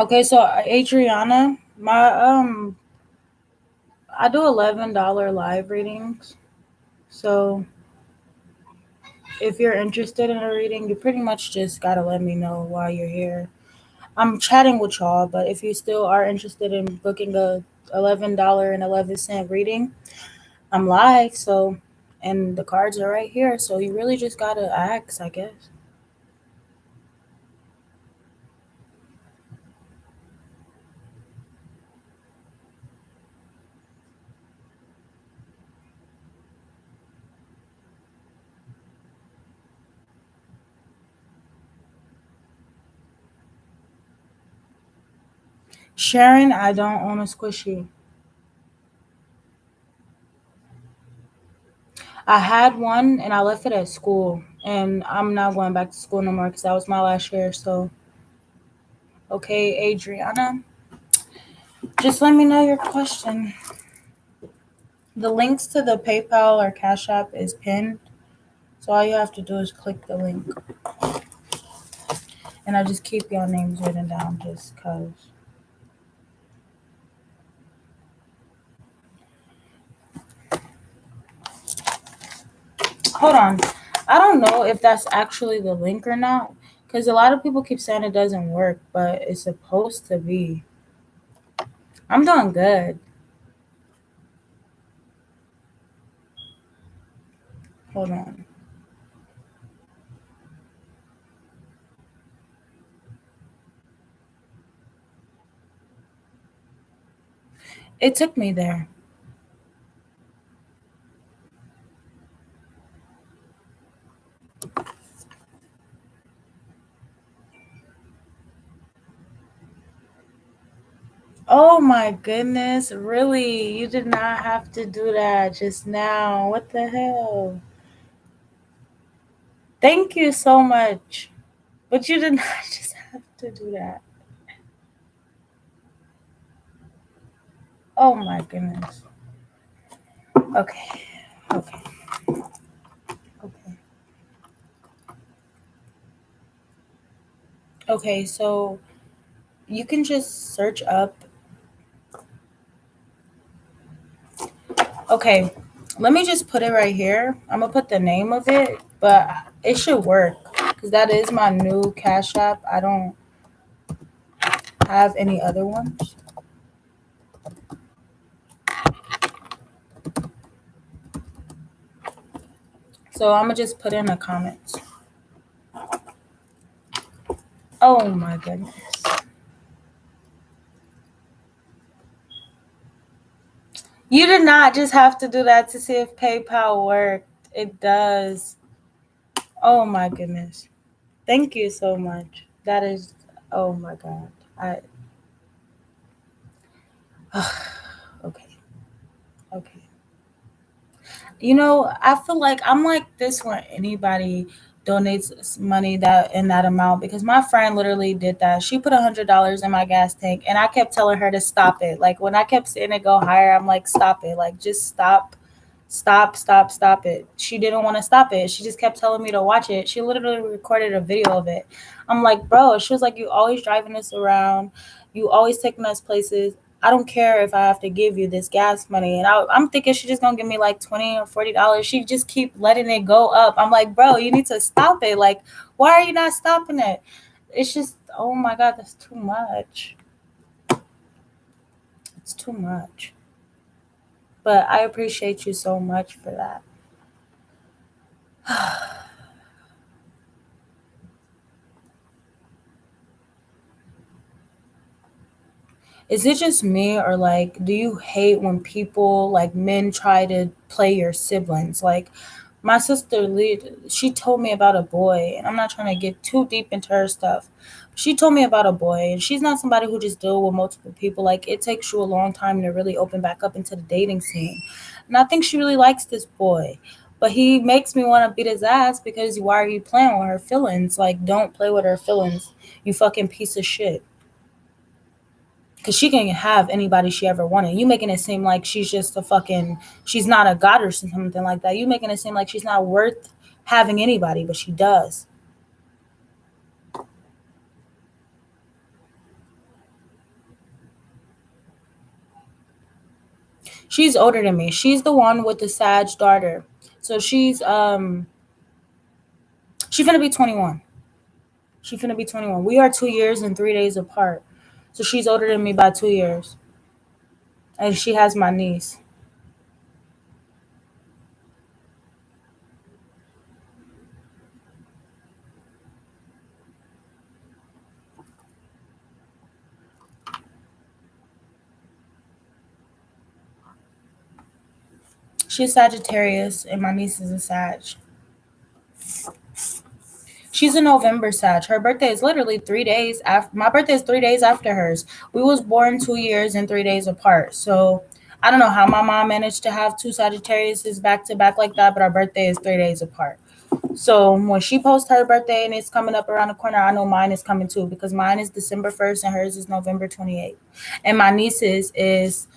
Okay, so Adriana, my I do $11 live readings. So if you're interested in a reading, you pretty much just gotta let me know while you're here. I'm chatting with y'all, but if you still are interested in booking a $11.11 reading, I'm live. So, and the cards are right here. So you really just gotta ask, I guess. Sharon, I don't own a squishy. I had one and I left it at school, and I'm not going back to school no more because that was my last year. So, okay, Adriana, just let me know your question. The links to the PayPal or Cash App is pinned. So all you have to do is click the link. And I just keep y'all names written down just cause. Hold on. I don't know if that's actually the link or not. Because a lot of people keep saying it doesn't work, but it's supposed to be. I'm doing good. Hold on. It took me there. Oh my goodness. Really? You did not have to do that just now. What the hell? Thank you so much. But you did not just have to do that. Oh my goodness. Okay. Okay. Okay. Okay, so you can just search up. Okay, let me just put it right here. I'm gonna put the name of it, but it should work because that is my new Cash App. I don't have any other ones. So I'm gonna just put in the comments. Oh my goodness. You did not just have to do that to see if PayPal worked. It does. Oh my goodness. Thank you so much. That is, oh my God. I, okay. Okay. I feel like I'm like this when anybody donates money that in that amount because my friend literally did that. She put $100 in my gas tank, and I kept telling her to stop it. Like when I kept seeing it go higher, I'm like, stop it. Like just stop, stop, stop, stop it. She didn't want to stop it. She just kept telling me to watch it. She literally recorded a video of it. I'm like, bro. She was like, you always driving us around. You always taking us places. I don't care if I have to give you this gas money. And I'm thinking she's just gonna give me like $20 or $40. She just keep letting it go up. I'm like, bro, you need to stop it. Like, why are you not stopping it? It's just, oh my God, that's too much. It's too much. But I appreciate you so much for that. Is it just me, or like do you hate when people like men try to play your siblings? Like my sister she told me about a boy, and I'm not trying to get too deep into her stuff. She told me about a boy, and she's not somebody who just deal with multiple people. Like it takes you a long time to really open back up into the dating scene. And I think she really likes this boy. But he makes me want to beat his ass because why are you playing with her feelings? Like don't play with her feelings, you fucking piece of shit. Because she can have anybody she ever wanted. You making it seem like she's just a fucking, she's not a goddess or something like that. You making it seem like she's not worth having anybody, but she does. She's older than me. She's the one with the Sag daughter. So she finna be 21. She finna be 21. We are 2 years and 3 days apart. So she's older than me by 2 years. And she has my niece. She's Sagittarius and my niece is a Sag. She's a November Sag. Her birthday is literally 3 days after my birthday is 3 days after hers. We was born 2 years and 3 days apart. So I don't know how my mom managed to have two Sagittariuses back to back like that, but our birthday is 3 days apart. So when she posts her birthday and it's coming up around the corner, I know mine is coming too because mine is December 1st and hers is November 28th. And my niece's is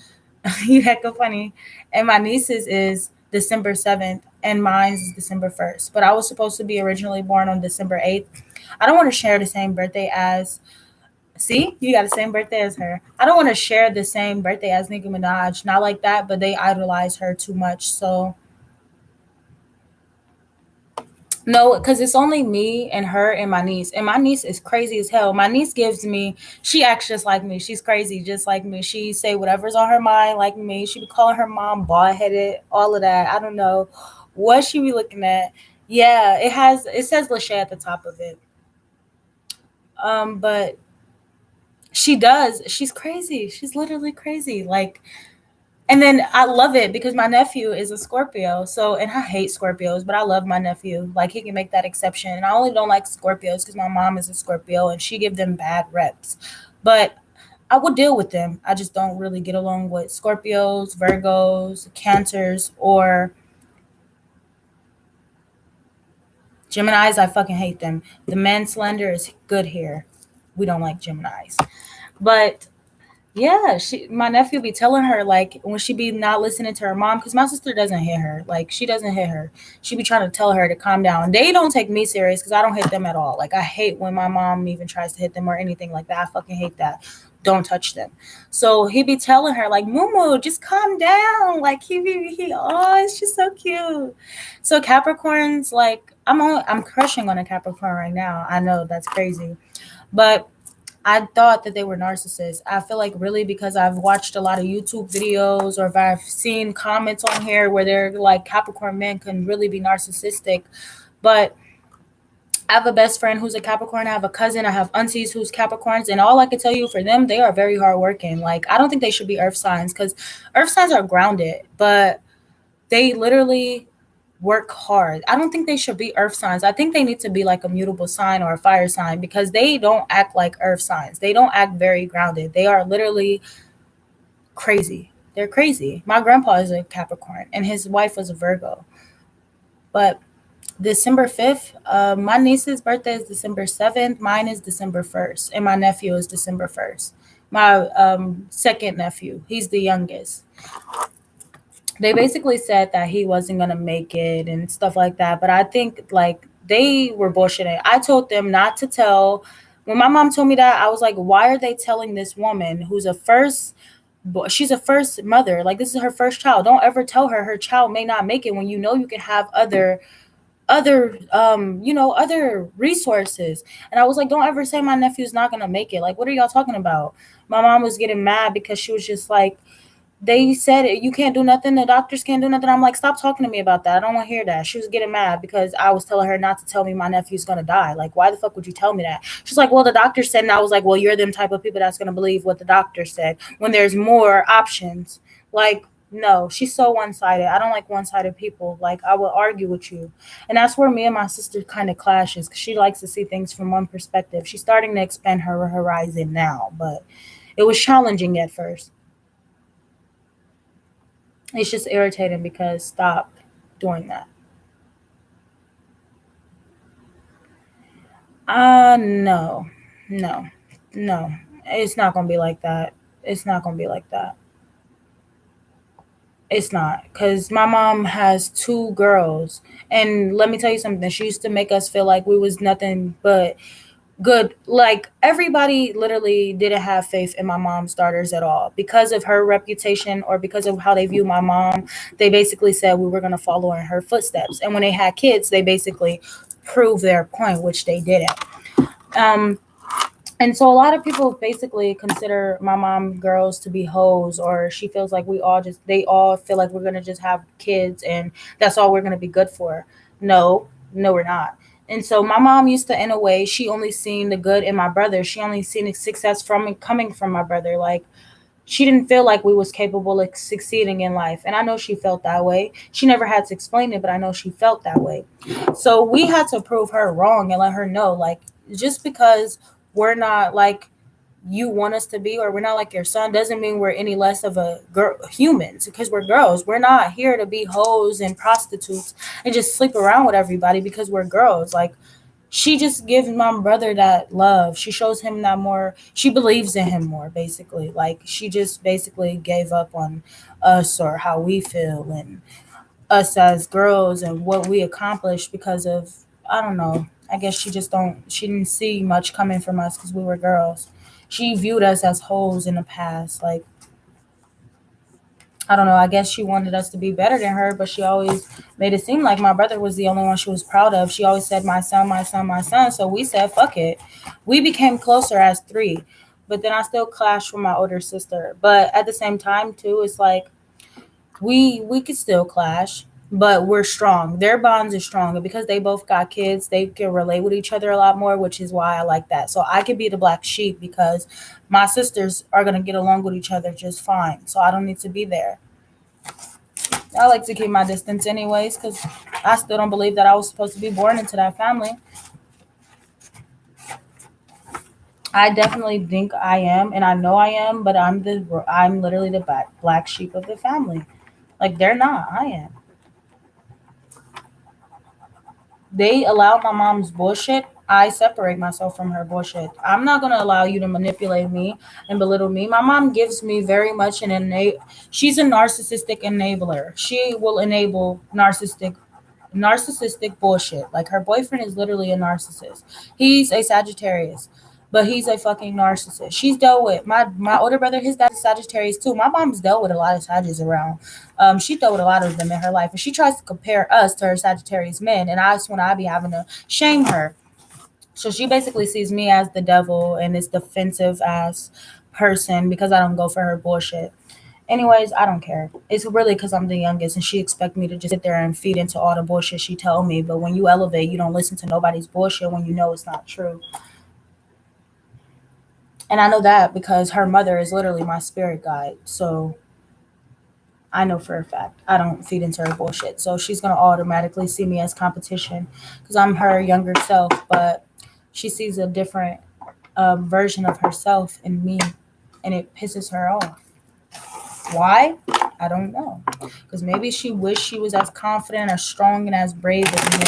you hecka funny. And my niece's is December 7th and mine's is December 1st. But I was supposed to be originally born on December 8th. I don't want to share the same birthday as. See, you got the same birthday as her. I don't want to share the same birthday as Nicki Minaj. Not like that, but they idolize her too much. So no, because it's only me and her and my niece. And my niece is crazy as hell. My niece gives me, she acts just like me. She's crazy just like me. She say whatever's on her mind like me. She be calling her mom bald headed, all of that. I don't know what she be looking at. Yeah, it says Lachey at the top of it. But she does. She's crazy. She's literally crazy. Like, and then I love it because my nephew is a Scorpio. So, and I hate Scorpios, but I love my nephew. Like, he can make that exception. And I only don't like Scorpios because my mom is a Scorpio and she give them bad reps. But I would deal with them. I just don't really get along with Scorpios, Virgos, Cancers, or Geminis. I fucking hate them. The man slender is good here. We don't like Geminis. But yeah, my nephew be telling her like when she be not listening to her mom because my sister doesn't hit her. Like she doesn't hit her. She be trying to tell her to calm down. They don't take me serious because I don't hit them at all. Like I hate when my mom even tries to hit them or anything like that. I fucking hate that. Don't touch them. So he be telling her like, Mumu, just calm down. Like oh, it's just so cute. So Capricorns, like I'm crushing on a Capricorn right now. I know that's crazy, but I thought that they were narcissists. I feel like really because I've watched a lot of YouTube videos or if I've seen comments on here where they're like Capricorn men can really be narcissistic. But I have a best friend who's a Capricorn. I have a cousin. I have aunties who's Capricorns. And all I can tell you for them, they are very hardworking. Like, I don't think they should be earth signs because earth signs are grounded, but they literally work hard. I don't think they should be earth signs. I think they need to be like a mutable sign or a fire sign because they don't act like earth signs. They don't act very grounded. They are literally crazy. They're crazy. My grandpa is a Capricorn and his wife was a Virgo. But December 5th, my niece's birthday is December 7th. Mine is December 1st. And my nephew is December 1st. My second nephew, he's the youngest. They basically said that he wasn't gonna make it and stuff like that. But I think like they were bullshitting. I told them not to tell. When my mom told me that, I was like, why are they telling this woman who's a first? She's a first mother. Like this is her first child. Don't ever tell her her child may not make it when you know you can have other resources. And I was like, don't ever say my nephew's not gonna make it. Like, what are y'all talking about? My mom was getting mad because she was just like, they said you can't do nothing. The doctors can't do nothing. I'm like, stop talking to me about that. I don't want to hear that. She was getting mad because I was telling her not to tell me my nephew's going to die. Like, why the fuck would you tell me that? She's like, well, the doctor said. And I was like, well, you're them type of people that's going to believe what the doctor said when there's more options. Like, no, she's so one-sided. I don't like one-sided people. Like, I will argue with you. And that's where me and my sister kind of clashes because she likes to see things from one perspective. She's starting to expand her horizon now, but it was challenging at first. It's just irritating because stop doing that. No, no, no. It's not gonna be like that. It's not gonna be like that. It's not because my mom has two girls, and let me tell you something. She used to make us feel like we was nothing but good. Like everybody literally didn't have faith in my mom's daughters at all because of her reputation or because of how they view my mom. They basically said we were going to follow in her footsteps, and when they had kids they basically proved their point, which they didn't. um and so a lot of people basically consider my mom girls to be hoes, or she feels like they all feel like we're going to just have kids and that's all we're going to be good for. No, no, we're not. And so my mom used to, in a way, she only seen the good in my brother. She only seen the success from it coming from my brother. Like she didn't feel like we was capable of succeeding in life. And I know she felt that way. She never had to explain it, but I know she felt that way. So we had to prove her wrong and let her know, like, just because we're not like you want us to be, or we're not like your son, doesn't mean we're any less of a girl humans because we're girls. We're not here to be hoes and prostitutes and just sleep around with everybody because we're girls. Like she just gives my brother that love. She shows him that more. She believes in him more, basically. Like she just basically gave up on us or how we feel and us as girls and what we accomplished because of, I don't know. I guess she didn't see much coming from us because we were girls. She viewed us as hoes in the past. Like, I don't know, I guess she wanted us to be better than her, but she always made it seem like my brother was the only one she was proud of. She always said, my son, my son, my son. So we said, fuck it. We became closer as three. But then I still clashed with my older sister. But at the same time, too, it's like we could still clash, but we're strong. Their bonds are strong. And because they both got kids, they can relate with each other a lot more, which is why I like that. So I could be the black sheep because my sisters are going to get along with each other just fine. So I don't need to be there. I like to keep my distance anyways because I still don't believe that I was supposed to be born into that family. I definitely think I am, and I know I am, but I'm literally the black sheep of the family. Like they're not, I am. They allow my mom's bullshit. I separate myself from her bullshit. I'm not gonna allow you to manipulate me and belittle me. My mom gives me very much an innate. She's a narcissistic enabler. She will enable narcissistic bullshit. Like her boyfriend is literally a narcissist. He's a Sagittarius, but he's a fucking narcissist. She's dealt with my older brother. His dad is Sagittarius too. My mom's dealt with a lot of Sagittarius around. She dealt with a lot of them in her life, and she tries to compare us to her Sagittarius men. And I just when I be having to shame her. So she basically sees me as the devil and this defensive ass person because I don't go for her bullshit. Anyways, I don't care. It's really because I'm the youngest and she expect me to just sit there and feed into all the bullshit she tell me. But when you elevate, you don't listen to nobody's bullshit when you know it's not true. And I know that because her mother is literally my spirit guide. So I know for a fact I don't feed into her bullshit. So she's going to automatically see me as competition because I'm her younger self. But she sees a different version of herself in me and it pisses her off. Why? I don't know. Because maybe she wished she was as confident, as strong, and as brave as me.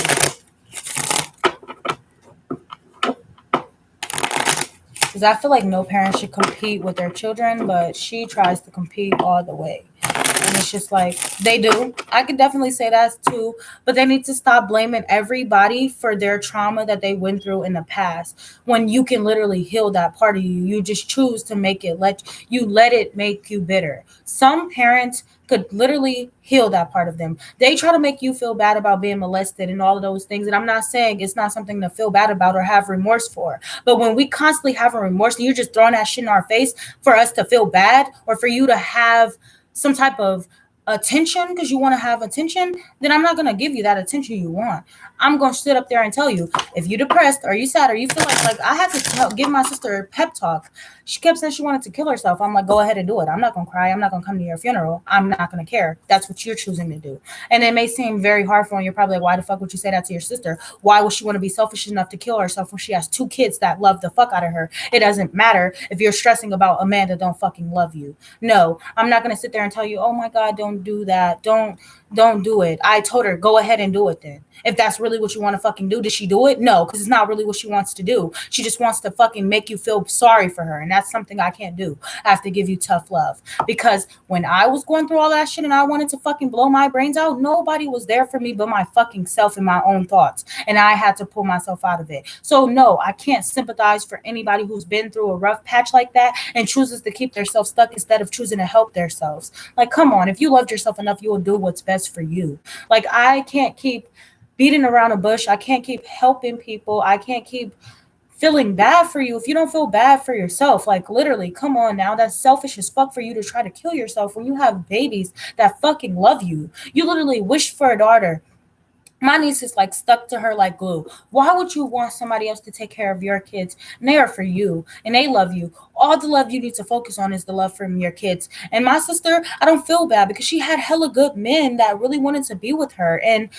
Because I feel like no parent should compete with their children, but she tries to compete all the way. And it's just like they do. I could definitely say that too, but they need to stop blaming everybody for their trauma that they went through in the past. When you can literally heal that part of you, you just choose to make it let it make you bitter. Some parents could literally heal that part of them. They try to make you feel bad about being molested and all of those things. And I'm not saying it's not something to feel bad about or have remorse for. But when we constantly have a remorse and you're just throwing that shit in our face for us to feel bad or for you to have some type of attention because you want to have attention, then I'm not going to give you that attention you want. I'm going to sit up there and tell you if you're depressed or you sad or you feel like I had to give my sister a pep talk. She kept saying she wanted to kill herself. I'm like, go ahead and do it. I'm not going to cry. I'm not going to come to your funeral. I'm not going to care. That's what you're choosing to do. And it may seem very hard for you. You're probably like, why the fuck would you say that to your sister? Why would she want to be selfish enough to kill herself when she has two kids that love the fuck out of her? It doesn't matter if you're stressing about a man that don't fucking love you. No, I'm not going to sit there and tell you, oh my God, don't do that. Don't do it. I told her, go ahead and do it then. If that's really what you want to fucking do, did she do it? No, because it's not really what she wants to do. She just wants to fucking make you feel sorry for her. And that's something I can't do. I have to give you tough love. Because when I was going through all that shit and I wanted to fucking blow my brains out, nobody was there for me but my fucking self and my own thoughts. And I had to pull myself out of it. So no, I can't sympathize for anybody who's been through a rough patch like that and chooses to keep themselves stuck instead of choosing to help themselves. Like, come on, if you loved yourself enough, you will do what's best for you. Like, I can't keep beating around a bush. I can't keep helping people. I can't keep feeling bad for you if you don't feel bad for yourself. Like, literally, come on now. That's selfish as fuck for you to try to kill yourself when you have babies that fucking love you. You literally wish for a daughter. My niece is like stuck to her like glue. Why would you want somebody else to take care of your kids? And they are for you and they love you. All the love you need to focus on is the love from your kids. And my sister, I don't feel bad because she had hella good men that really wanted to be with her. And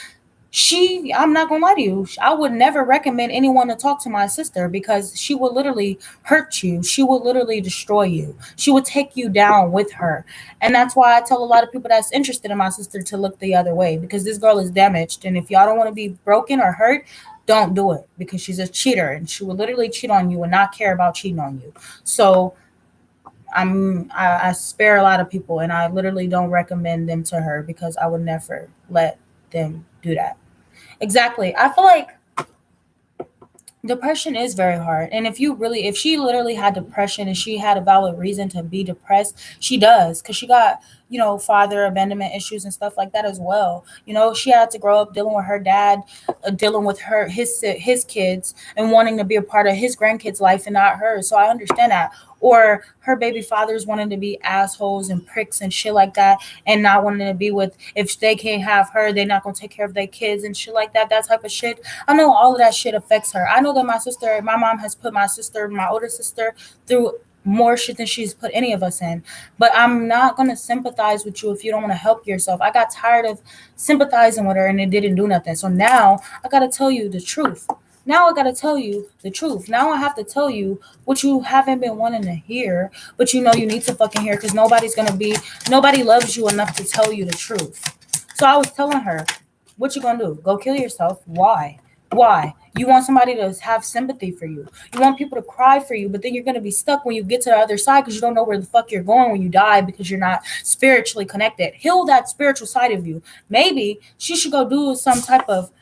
I'm not gonna lie to you, I would never recommend anyone to talk to my sister because she would literally hurt you. She would literally destroy you. She would take you down with her. And that's why I tell a lot of people that's interested in my sister to look the other way because this girl is damaged. And if y'all don't want to be broken or hurt, don't do it because she's a cheater and she will literally cheat on you and not care about cheating on you. So I spare a lot of people and I literally don't recommend them to her because I would never let them do that. Exactly. I feel like depression is very hard. And if she literally had depression and she had a valid reason to be depressed, she does, because she got, father abandonment issues and stuff like that as well. She had to grow up dealing with her dad, dealing with his kids, and wanting to be a part of his grandkids life and not hers. So I understand that. Or her baby fathers wanting to be assholes and pricks and shit like that, and not wanting to be with, if they can't have her, they're not gonna take care of their kids and shit like that. That type of shit. I know all of that shit affects her. I know that my mom has put my older sister, through more shit than she's put any of us in. But I'm not gonna sympathize with you if you don't want to help yourself. I got tired of sympathizing with her and it didn't do nothing. So now I gotta tell you the truth. Now I gotta tell you the truth. Now I have to tell you what you haven't been wanting to hear, but you need to fucking hear, because nobody loves you enough to tell you the truth. So I was telling her, what you gonna do? Go kill yourself? Why? Why? You want somebody to have sympathy for you. You want people to cry for you, but then you're going to be stuck when you get to the other side, because you don't know where the fuck you're going when you die, because you're not spiritually connected. Heal that spiritual side of you. Maybe she should go do some type of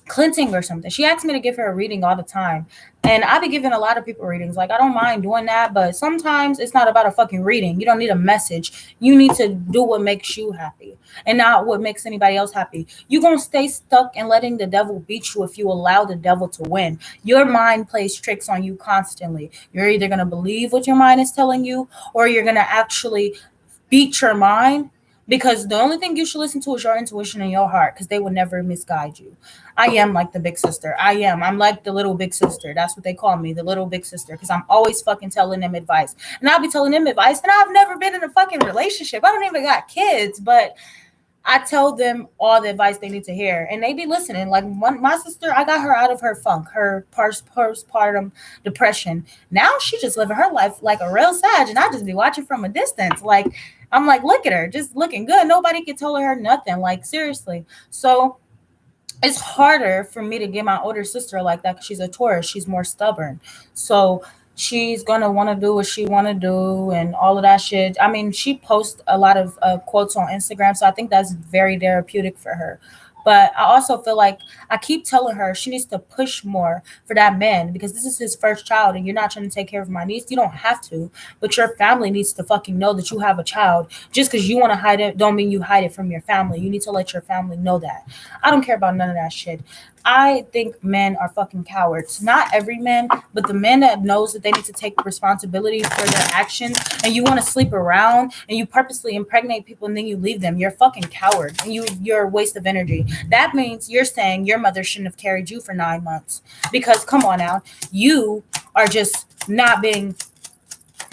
cleansing or something. She asked me to give her a reading all the time. And I be giving a lot of people readings. Like, I don't mind doing that, but sometimes it's not about a fucking reading. You don't need a message. You need to do what makes you happy and not what makes anybody else happy. You're going to stay stuck and letting the devil beat you if you allow the devil to win. Your mind plays tricks on you constantly. You're either going to believe what your mind is telling you, or you're going to actually beat your mind, because the only thing you should listen to is your intuition and your heart, because they will never misguide you. I am like the big sister. I am. I'm like the little big sister. That's what they call me, the little big sister, because I'm always fucking telling them advice. And I'll be telling them advice, and I've never been in a fucking relationship. I don't even got kids, but I tell them all the advice they need to hear, and they be listening. Like my sister, I got her out of her funk, her postpartum depression. Now she just living her life like a real Sag, and I just be watching from a distance. Like, I'm like, look at her, just looking good. Nobody can tell her nothing. Like, seriously. So it's harder for me to get my older sister like that, because she's a Taurus. She's more stubborn. So she's gonna want to do what she want to do and all of that shit. I mean, she posts a lot of quotes on Instagram, so I think that's very therapeutic for her. But I also feel like I keep telling her she needs to push more for that man, because this is his first child and you're not trying to take care of my niece. You don't have to, but your family needs to fucking know that you have a child. Just because you want to hide it don't mean you hide it from your family. You need to let your family know that. I don't care about none of that shit. I think men are fucking cowards. Not every man, but the men that knows that they need to take responsibility for their actions, and you want to sleep around and you purposely impregnate people and then you leave them. You're a fucking coward, and you're a waste of energy. That means you're saying your mother shouldn't have carried you for 9 months. Because come on now, you are just not being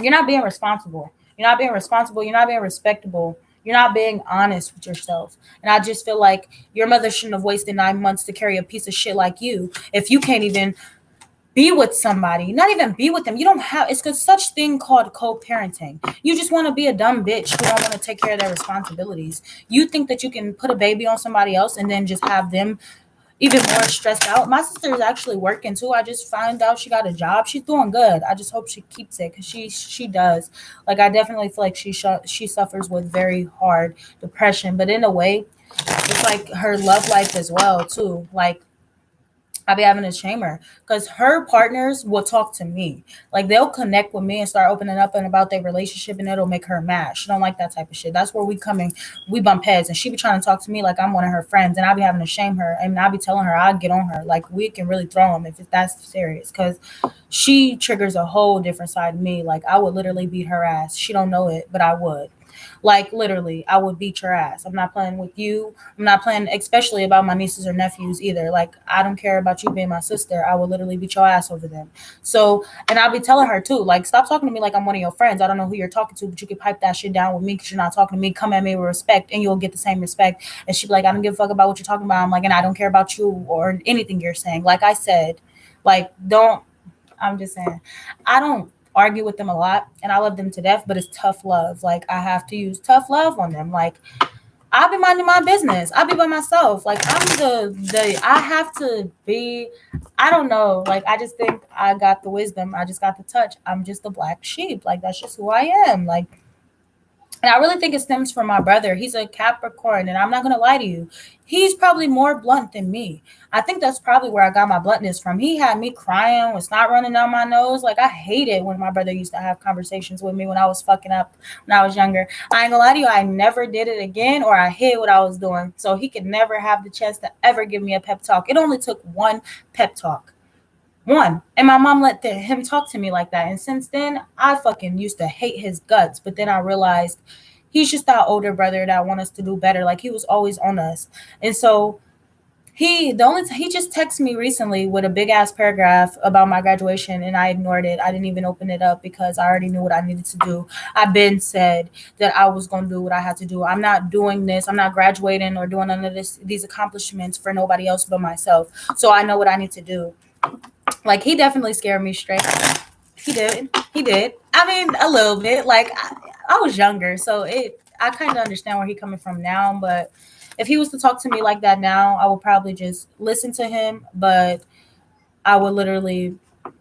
you're not being responsible. You're not being responsible. You're not being respectable. You're not being honest with yourself. And I just feel like your mother shouldn't have wasted 9 months to carry a piece of shit like you if you can't even be with somebody, not even be with them. You don't have, it's a such thing called co-parenting. You just want to be a dumb bitch who don't want to take care of their responsibilities. You think that you can put a baby on somebody else and then just have them even more stressed out. My sister is actually working too. I just found out she got a job. She's doing good. I just hope she keeps it, because she does. Like, I definitely feel like she suffers with very hard depression, but in a way, it's like her love life as well too. Like, I be having to shame her, because her partners will talk to me. Like, they'll connect with me and start opening up and about their relationship, and it'll make her mad. She don't like that type of shit. That's where we bump heads, and she be trying to talk to me like I'm one of her friends, and I be having to shame her, and I be telling her I'll get on her. Like, we can really throw them if that's serious, because she triggers a whole different side of me. Like, I would literally beat her ass. She don't know it, but I would. Like, literally, I would beat your ass. I'm not playing with you. I'm not playing, especially about my nieces or nephews either. Like, I don't care about you being my sister. I will literally beat your ass over them. So, and I'll be telling her too, like, stop talking to me like I'm one of your friends. I don't know who you're talking to, but you can pipe that shit down with me, because you're not talking to me. Come at me with respect, and you'll get the same respect. And she'd be like, I don't give a fuck about what you're talking about. I'm like, and I don't care about you or anything you're saying. Like I said, like, don't, I'm just saying, I don't argue with them a lot, and I love them to death, but it's tough love. Like, I have to use tough love on them. Like, I'll be minding my business. I'll be by myself. Like, I'm I have to be, I don't know. Like, I just think I got the wisdom. I just got the touch. I'm just a black sheep. Like, that's just who I am. Like, And I really think it stems from my brother. He's a Capricorn, and I'm not gonna lie to you. He's probably more blunt than me. I think that's probably where I got my bluntness from. He had me crying with snot running down my nose. Like I hated when my brother used to have conversations with me when I was fucking up when I was younger. I ain't gonna lie to you, I never did it again, or I hid what I was doing. So he could never have the chance to ever give me a pep talk. It only took one pep talk. One. And my mom let him talk to me like that. And since then, I fucking used to hate his guts. But then I realized he's just our older brother that want us to do better. Like he was always on us. And so he just texted me recently with a big ass paragraph about my graduation, and I ignored it. I didn't even open it up because I already knew what I needed to do. I've been said that I was going to do what I had to do. I'm not doing this. I'm not graduating or doing none of these accomplishments for nobody else but myself. So I know what I need to do. Like he definitely scared me straight. He did. He did. I mean, a little bit. Like I was younger, so I kind of understand where he's coming from now. But if he was to talk to me like that now, I would probably just listen to him, but I would literally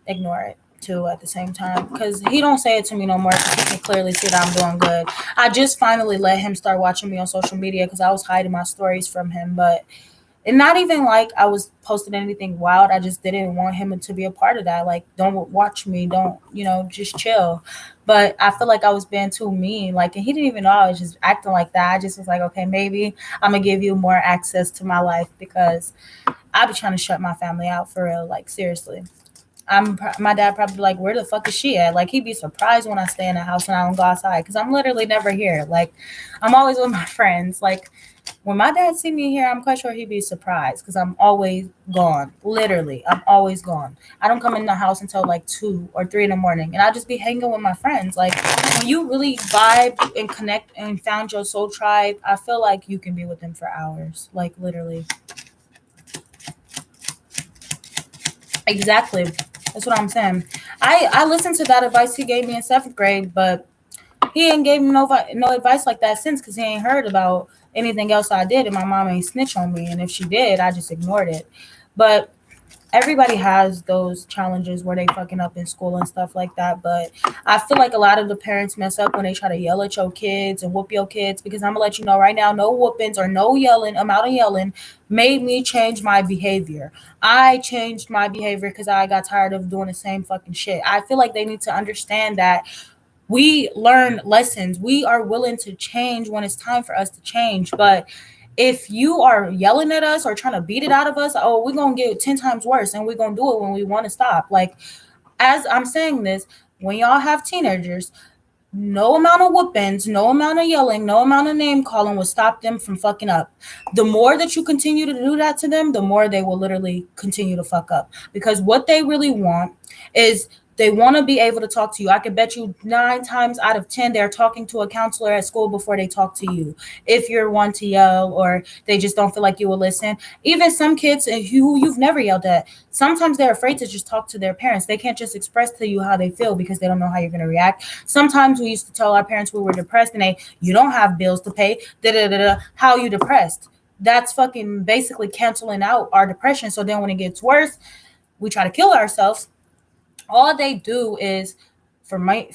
ignore it too at the same time because he don't say it to me no more because he can clearly see that I'm doing good. I just finally let him start watching me on social media because I was hiding my stories from him, but and not even like I was posting anything wild. I just didn't want him to be a part of that. Like, don't watch me. Don't, just chill. But I feel like I was being too mean. Like, and he didn't even know I was just acting like that. I just was like, okay, maybe I'm going to give you more access to my life because I be trying to shut my family out for real. Like, seriously. My dad probably be like, where the fuck is she at? Like he'd be surprised when I stay in the house and I don't go outside because I'm literally never here. Like I'm always with my friends. Like when my dad see me here, I'm quite sure he'd be surprised because I'm always gone. Literally, I'm always gone. I don't come in the house until like 2 or 3 in the morning, and I just be hanging with my friends. Like when you really vibe and connect and found your soul tribe, I feel like you can be with them for hours. Like literally, exactly. That's what I'm saying. I listened to that advice he gave me in 7th grade, but he ain't gave me no advice like that since because he ain't heard about anything else I did, and my mom ain't snitch on me. And if she did, I just ignored it. But everybody has those challenges where they fucking up in school and stuff like that. But I feel like a lot of the parents mess up when they try to yell at your kids and whoop your kids because I'm gonna let you know right now, no whoopings or no yelling, amount of yelling made me change my behavior. I changed my behavior because I got tired of doing the same fucking shit. I feel like they need to understand that we learn lessons. We are willing to change when it's time for us to change. But if you are yelling at us or trying to beat it out of us, oh, we're going to get 10 times worse and we're going to do it when we want to stop. Like, as I'm saying this, when y'all have teenagers, no amount of whoopings, no amount of yelling, no amount of name calling will stop them from fucking up. The more that you continue to do that to them, the more they will literally continue to fuck up. Because what they really want is they want to be able to talk to you. I could bet you 9 times out of 10 they're talking to a counselor at school before they talk to you. If you're one to yell or they just don't feel like you will listen. Even some kids who you've never yelled at, sometimes they're afraid to just talk to their parents. They can't just express to you how they feel because they don't know how you're going to react. Sometimes we used to tell our parents we were depressed and you don't have bills to pay. Da da da da. How are you depressed? That's fucking basically canceling out our depression. So then when it gets worse, we try to kill ourselves. All they do is for me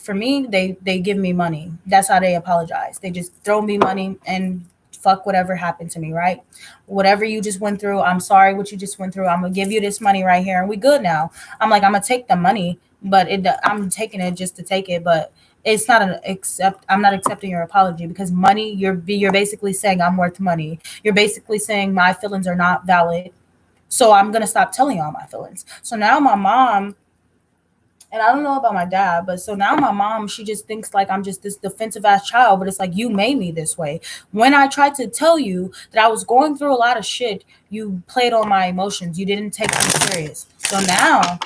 they give me money. That's how they apologize. They just throw me money and fuck whatever happened to me, right? Whatever you just went through, I'm sorry what you just went through. I'm gonna give you this money right here and we good now. I'm like, I'm gonna take the money, but I'm taking it just to take it, but it's not an accept. I'm not accepting your apology because money. You're basically saying I'm worth money. You're basically saying my feelings are not valid. So I'm gonna stop telling y'all my feelings. So now my mom, and I don't know about my dad, but so now my mom, she just thinks like I'm just this defensive ass child, but it's like you made me this way. When I tried to tell you that I was going through a lot of shit, you played on my emotions. You didn't take me serious. So now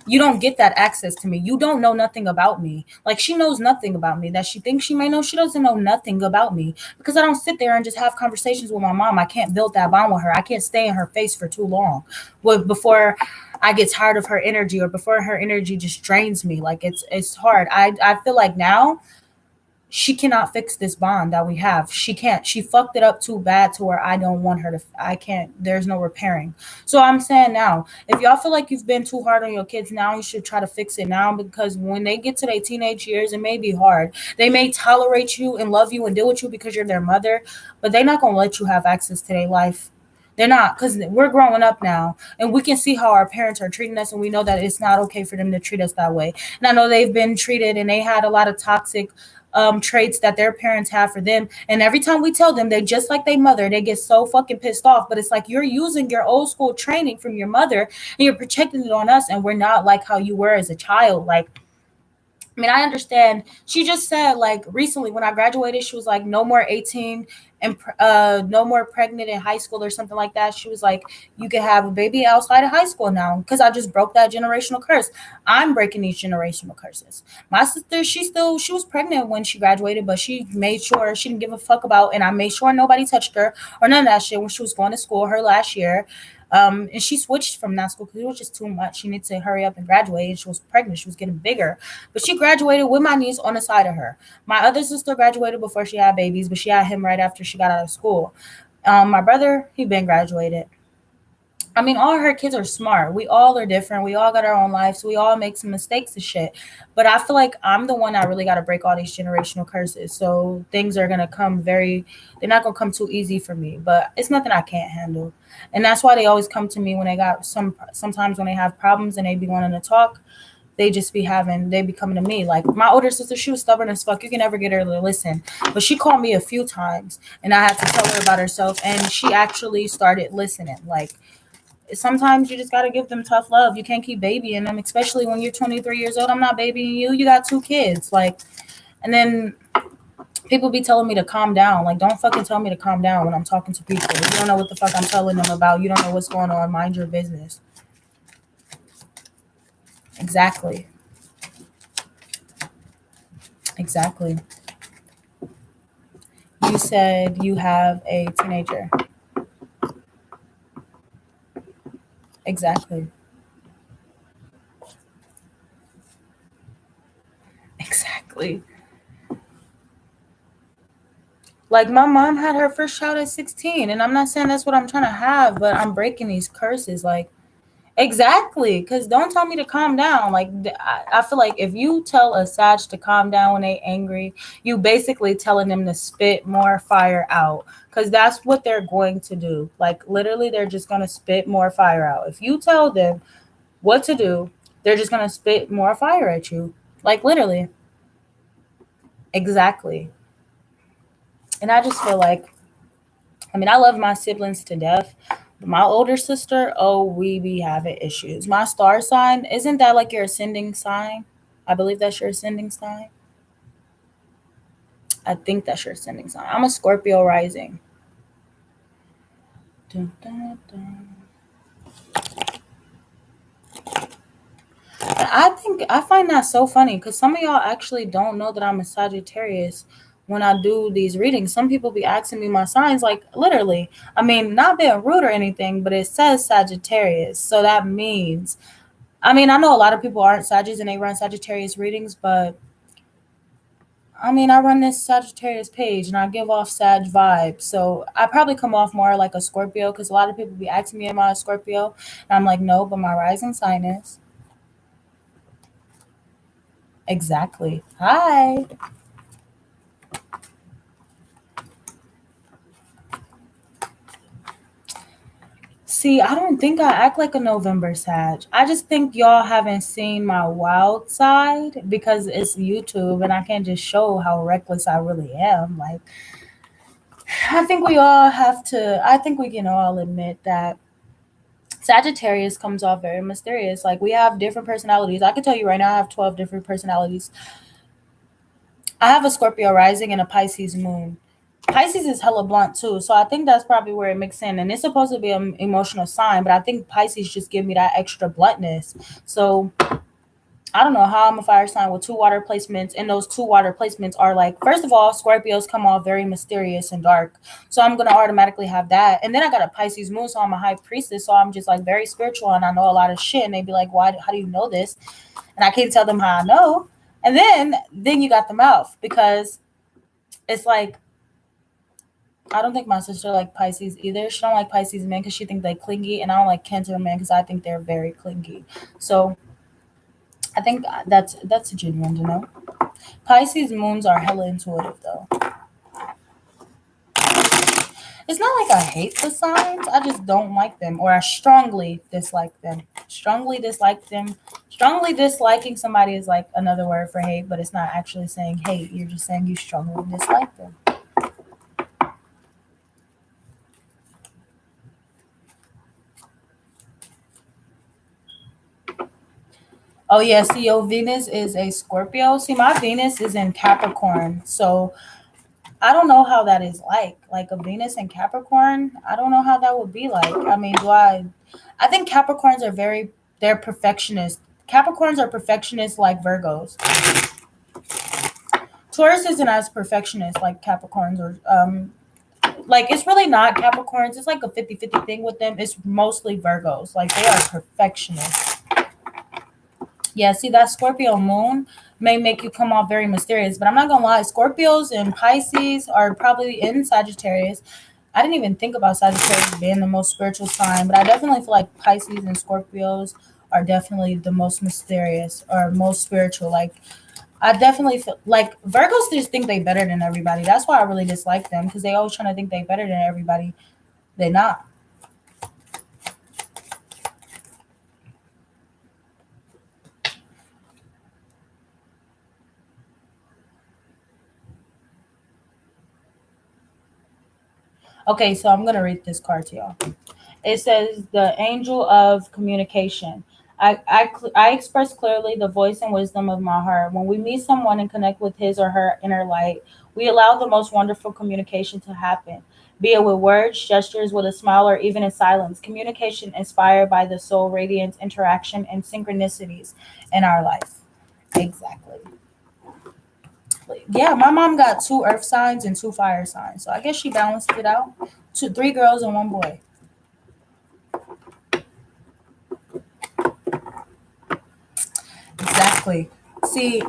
you don't get that access to me. You don't know nothing about me. Like she knows nothing about me that she thinks she may know. She doesn't know nothing about me because I don't sit there and just have conversations with my mom. I can't build that bond with her. I can't stay in her face for too long before I get tired of her energy or before her energy just drains me. Like it's hard. I feel like now she cannot fix this bond that we have. She can't. She fucked it up too bad to where I don't want her to. I can't. There's no repairing. So I'm saying now, if y'all feel like you've been too hard on your kids now, you should try to fix it now, because when they get to their teenage years, it may be hard. They may tolerate you and love you and deal with you because you're their mother, but they're not gonna let you have access to their life. They're not, because we're growing up now and we can see how our parents are treating us, and we know that it's not okay for them to treat us that way. And I know they've been treated and they had a lot of toxic traits that their parents have for them. And every time we tell them they just like their mother, they get so fucking pissed off. But it's like you're using your old school training from your mother and you're projecting it on us, and we're not like how you were as a child. Like, I mean, I understand. She just said, like, recently when I graduated, she was like, no more 18 and no more pregnant in high school or something like that. She was like, you can have a baby outside of high school now, because I just broke that generational curse. I'm breaking these generational curses. My sister, she was pregnant when she graduated, but she made sure she didn't give a fuck about, and I made sure nobody touched her or none of that shit when she was going to school her last year. And she switched from that school because it was just too much. She needed to hurry up and graduate. And she was pregnant. She was getting bigger. But she graduated with my niece on the side of her. My other sister graduated before she had babies, but she had him right after she got out of school. My brother, he been graduated. I mean, all her kids are smart. We all are different. We all got our own lives. We all make some mistakes and shit. But I feel like I'm the one that really got to break all these generational curses. So things are going to come they're not going to come too easy for me. But it's nothing I can't handle. And that's why they always come to me when they got sometimes when they have problems and they be wanting to talk. They be coming to me. Like my older sister, she was stubborn as fuck. You can never get her to listen. But she called me a few times and I had to tell her about herself. And she actually started listening. Like, sometimes you just got to give them tough love. You can't keep babying them, especially when you're 23 years old. I'm not babying you. You got 2 kids. Like, and then people be telling me to calm down. Like, don't fucking tell me to calm down when I'm talking to people. You don't know what the fuck I'm telling them about. You don't know what's going on. Mind your business. Exactly. Exactly. You said you have a teenager. Exactly. Exactly. Like my mom had her first child at 16, and I'm not saying that's what I'm trying to have, but I'm breaking these curses. Like, exactly, because don't tell me to calm down. Like, I feel like if you tell a Sag to calm down when they angry, you basically telling them to spit more fire out, because that's what they're going to do. Like, literally, they're just going to spit more fire out. If you tell them what to do, they're just going to spit more fire at you. Like, literally. Exactly. And I just feel like, I mean, I love my siblings to death. But my older sister, oh, we be having issues. My star sign, isn't that like your ascending sign? I believe that's your ascending sign. I think that's your ascending sign. I'm a Scorpio rising. Dun, dun, dun. I find that so funny because some of y'all actually don't know that I'm a Sagittarius. When I do these readings, some people be asking me my signs, like literally. I mean, not being rude or anything, but it says Sagittarius, so that means. I mean, I know a lot of people aren't Sagittarius and they run Sagittarius readings, but I mean, I run this Sagittarius page and I give off Sag vibes. So I probably come off more like a Scorpio because a lot of people be asking me, am I a Scorpio? And I'm like, no, but my rising sign is. Exactly. Hi. See, I don't think I act like a November Sag. I just think y'all haven't seen my wild side because it's YouTube and I can't just show how reckless I really am. Like, I think we can all admit that Sagittarius comes off very mysterious. Like, we have different personalities. I can tell you right now, I have 12 different personalities. I have a Scorpio rising and a Pisces moon. Pisces is hella blunt too, so I think that's probably where it mixes in. And it's supposed to be an emotional sign, but I think Pisces just give me that extra bluntness. So I don't know how I'm a fire sign with 2 water placements, and those 2 water placements are like, first of all, Scorpios come off very mysterious and dark, so I'm gonna automatically have that. And then I got a Pisces moon, so I'm a high priestess, so I'm just like very spiritual and I know a lot of shit. And they be like, why? How do you know this? And I can't tell them how I know. And then you got the mouth because It's like I don't think my sister like Pisces either. She don't like Pisces men because she think they clingy, and I don't like Cancer men because I think they're very clingy. So I think that's a genuine to know. Pisces moons are hella intuitive though. It's not like I hate the signs. I just don't like them, or I strongly dislike them. Strongly dislike them. Strongly disliking somebody is like another word for hate, but it's not actually saying hate. You're just saying you strongly dislike them. Oh yeah, see, your Venus is a Scorpio. See, my Venus is in Capricorn, so I don't know how that is like a Venus in Capricorn. I don't know how that would be like. I mean, do I? I think Capricorns are they're perfectionists. Capricorns are perfectionists like Virgos. Taurus isn't as perfectionist like Capricorns or like it's really not Capricorns. It's like a 50-50 thing with them. It's mostly Virgos. Like they are perfectionists. Yeah, see that Scorpio moon may make you come off very mysterious, but I'm not gonna lie, Scorpios and Pisces are probably in Sagittarius. I didn't even think about Sagittarius being the most spiritual sign, but I definitely feel like Pisces and Scorpios are definitely the most mysterious or most spiritual. Like I definitely feel like Virgos just think they better than everybody. That's why I really dislike them because they always trying to think they better than everybody. They're not. Okay, so I'm gonna read this card to y'all. It says the angel of communication. I express clearly the voice and wisdom of my heart. When we meet someone and connect with his or her inner light, we allow the most wonderful communication to happen, be it with words, gestures, with a smile, or even in silence. Communication inspired by the soul, radiance, interaction, and synchronicities in our life. Exactly. Yeah, my mom got two earth signs and two fire signs. So I guess she balanced it out. Two, three girls and one boy. Exactly. See,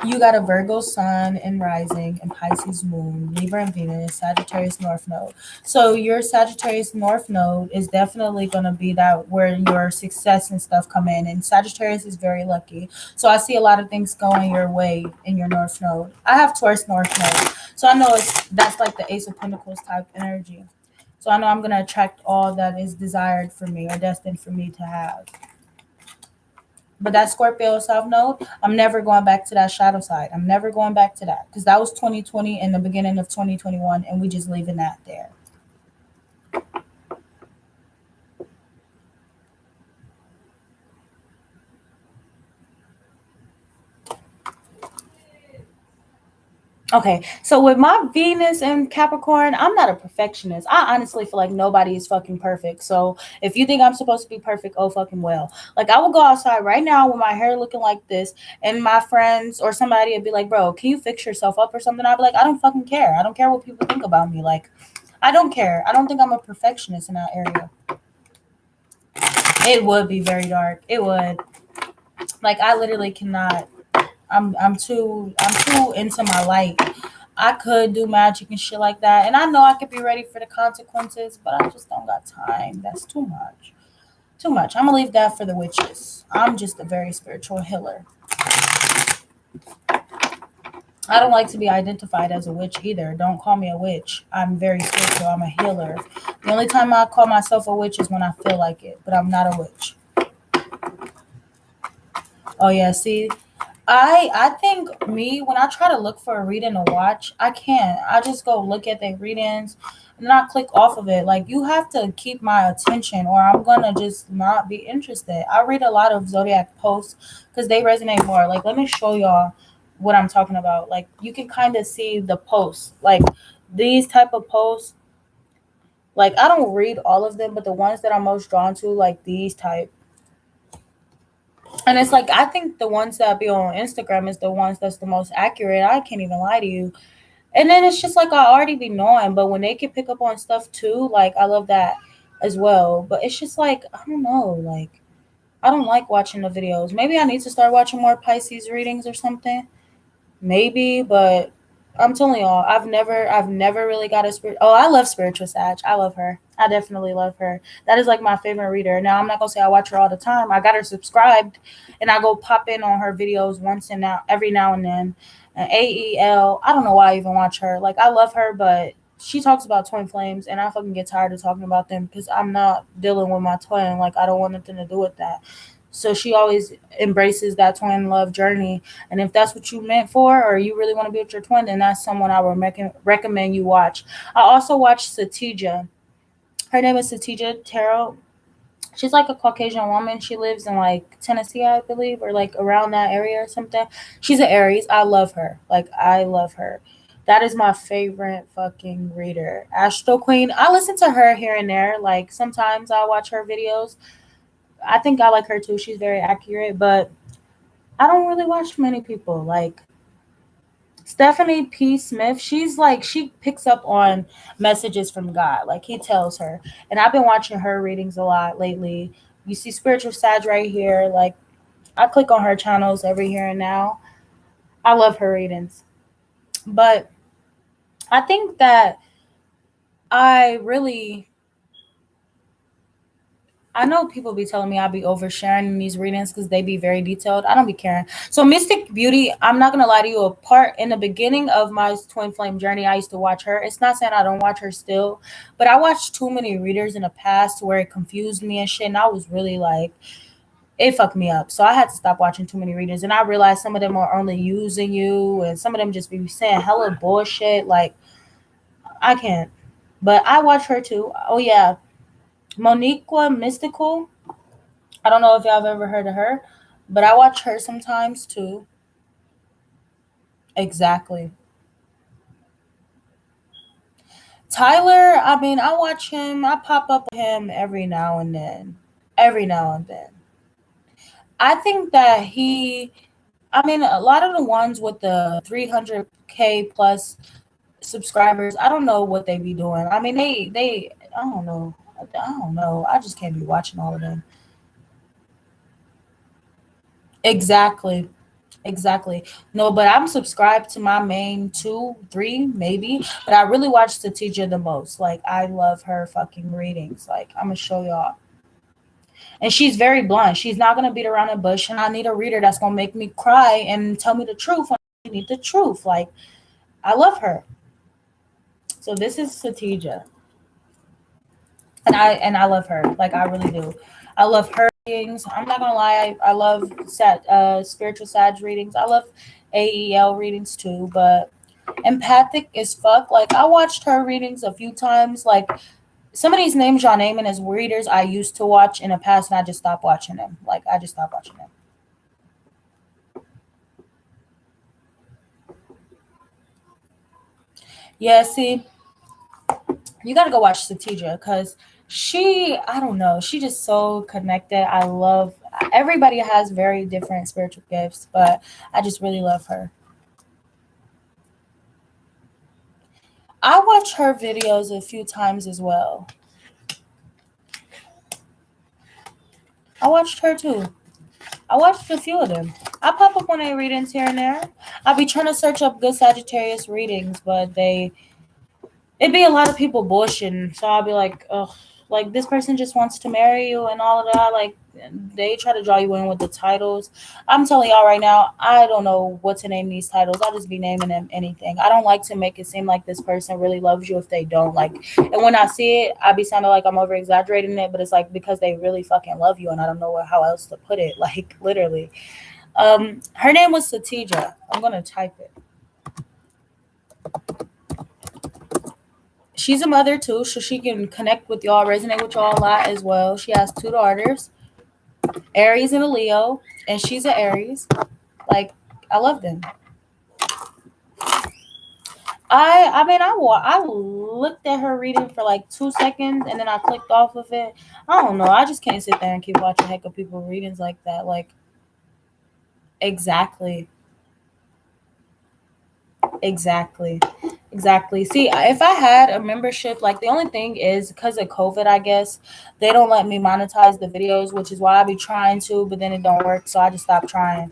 you got a Virgo sun and rising and Pisces moon, Libra and Venus, Sagittarius North Node. So your Sagittarius North Node is definitely going to be that where your success and stuff come in. And Sagittarius is very lucky. So I see a lot of things going your way in your North Node. I have Taurus North Node. So I know that's like the Ace of Pentacles type energy. So I know I'm going to attract all that is desired for me or destined for me to have. But that Scorpio South Node, I'm never going back to that shadow side. I'm never going back to that because that was 2020 and the beginning of 2021, and we just leaving that there. Okay, so with my Venus and Capricorn, I'm not a perfectionist. I honestly feel like nobody is fucking perfect. So if you think I'm supposed to be perfect, oh fucking well. Like I will go outside right now with my hair looking like this, and my friends or somebody would be like, "Bro, can you fix yourself up or something?" I'd be like, "I don't fucking care. I don't care what people think about me. Like, I don't care. I don't think I'm a perfectionist in that area." It would be very dark. It would. Like I literally cannot. I'm too into my light. I could do magic and shit like that, and I know I could be ready for the consequences, but I just don't got time. That's too much. Too much. I'm gonna leave that for the witches. I'm just a very spiritual healer. I don't like to be identified as a witch either. Don't call me a witch. I'm very spiritual. I'm a healer. The only time I call myself a witch is when I feel like it, but I'm not a witch. Oh yeah, see, I think me when I try to look for a reading to watch, I can't. I just go look at the readings and not click off of it. Like you have to keep my attention, or I'm gonna just not be interested. I read a lot of Zodiac posts because they resonate more. Like let me show y'all what I'm talking about. Like you can kind of see the posts, like these type of posts. Like I don't read all of them, but the ones that I'm most drawn to, like these type. And it's like I think the ones that be on Instagram is the ones that's the most accurate. I can't even lie to you. And then it's just like I already be knowing, but when they can pick up on stuff too, like I love that as well. But it's just like I don't know, like I don't like watching the videos. Maybe I need to start watching more Pisces readings or something. Maybe, but I'm telling y'all, I've never really got a spirit. Oh, I love spiritual Sag. I love her. I definitely love her. That is like my favorite reader. Now I'm not gonna say I watch her all the time. I got her subscribed, and I go pop in on her videos once and now every now and then. And AEL, I don't know why I even watch her. Like I love her, but she talks about twin flames, and I fucking get tired of talking about them because I'm not dealing with my twin. Like I don't want nothing to do with that. So she always embraces that twin love journey, and if that's what you meant for, or you really want to be with your twin, then that's someone I would recommend you watch. I also watch Satija. Her name is Satija Tarot. She's like a Caucasian woman. She lives in like Tennessee, I believe, or like around that area or something. She's an Aries. I love her. Like I love her. That is my favorite fucking reader. Astro Queen. I listen to her here and there. Like sometimes I watch her videos. I think I like her too. She's very accurate, but I don't really watch many people. Like Stephanie P. Smith, she's like she picks up on messages from God. Like he tells her. And I've been watching her readings a lot lately. You see Spiritual Sag right here. Like I click on her channels every here and now. I love her readings. But I think that I really I know people be telling me I be oversharing in these readings because they be very detailed. I don't be caring. So Mystic Beauty, I'm not gonna lie to you. A part in the beginning of my twin flame journey, I used to watch her. It's not saying I don't watch her still, but I watched too many readers in the past where it confused me and shit, and I was really like, it fucked me up. So I had to stop watching too many readers, and I realized some of them are only using you, and some of them just be saying hella bullshit. Like I can't. But I watch her too. Oh yeah, Moniqua Mystical. I don't know if y'all have ever heard of her, but I watch her sometimes too. Exactly. Tyler, I mean, I watch him, I pop up with him every now and then. Every now and then. I think that I mean, a lot of the ones with the 300K plus subscribers, I don't know what they be doing. I mean, I don't know. I don't know. I just can't be watching all of them. Exactly. Exactly. No, but I'm subscribed to my main two, three, maybe. But I really watch the teacher the most. Like I love her fucking readings. Like I'm gonna show y'all. And she's very blunt. She's not gonna beat around the bush. And I need a reader that's gonna make me cry and tell me the truth when I need the truth. Like I love her. So this is Satija. And I love her. Like I really do. I love her readings. I'm not gonna lie, I love spiritual Sag readings. I love AEL readings too, but empathic as fuck. Like I watched her readings a few times. Like some of these names y'all naming as readers I used to watch in the past, and I just stopped watching them. Like I just stopped watching them. Yeah, see, you gotta go watch Satija because I don't know, she just so connected. I love everybody has very different spiritual gifts, but I just really love her. I watch her videos a few times as well. I watched her too. I watched a few of them. I pop up on a readings here and there. I'll be trying to search up good Sagittarius readings, but it'd be a lot of people bullshitting. So I'll be like, ugh, like this person just wants to marry you and all of that. Like they try to draw you in with the titles. I'm telling y'all right now, I don't know what to name these titles. I'll just be naming them anything. I don't like to make it seem like this person really loves you if they don't. Like, and when I see it, I be sounding like I'm over exaggerating it, but it's like because they really fucking love you, and I don't know how else to put it. Like literally. Her name was Satija. I'm gonna type it. She's a mother too, so she can connect with y'all, resonate with y'all a lot as well. She has two daughters, Aries and a Leo, and she's an Aries. Like I love them. I mean I looked at her reading for like 2 seconds and then I clicked off of it. I don't know. I just can't sit there and keep watching heck of people readings like that. Like exactly. Exactly. Exactly. See, if I had a membership, like the only thing is because of COVID, I guess they don't let me monetize the videos, which is why I be trying to, but then it don't work, so I just stopped trying.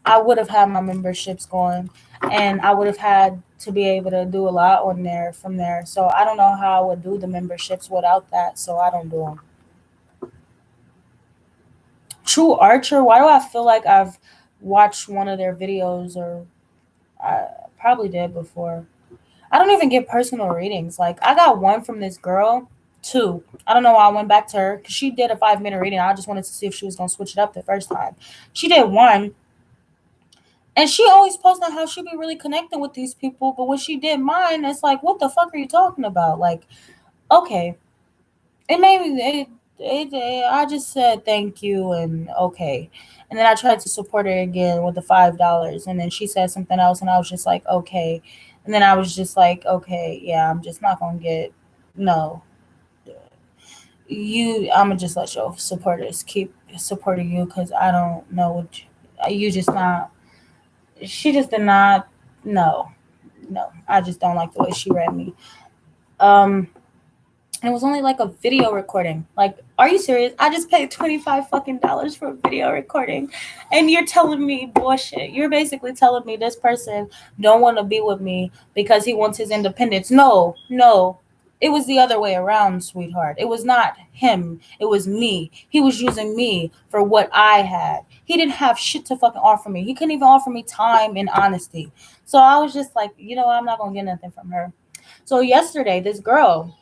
I would have had my memberships going, and I would have had to be able to do a lot on there from there. So I don't know how I would do the memberships without that. So I don't do them. True Archer. Why do I feel like I've watched one of their videos, or I probably did before? I don't even get personal readings. Like I got one from this girl, two. I don't know why I went back to her because she did a 5 minute reading. I just wanted to see if she was gonna switch it up the first time. She did one, and she always posts on how she be really connecting with these people. But when she did mine, it's like, what the fuck are you talking about? Like, okay, it made me. I just said thank you and okay, and then I tried to support her again with the $5, and then she said something else, and I was just like, okay, and then I was just like, okay, yeah, I'm just not gonna get no. I'm gonna just let your supporters keep supporting you because I don't know what you just not. She just did not. No, no, I just don't like the way she read me. Um, and it was only like a video recording. Like, are you serious? I just paid 25 fucking dollars for a video recording, and you're telling me bullshit. You're basically telling me this person don't want to be with me because he wants his independence. No, no. It was the other way around, sweetheart. It was not him. It was me. He was using me for what I had. He didn't have shit to fucking offer me. He couldn't even offer me time and honesty. So I was just like, you know, I'm not gonna get nothing from her. So yesterday, this girl,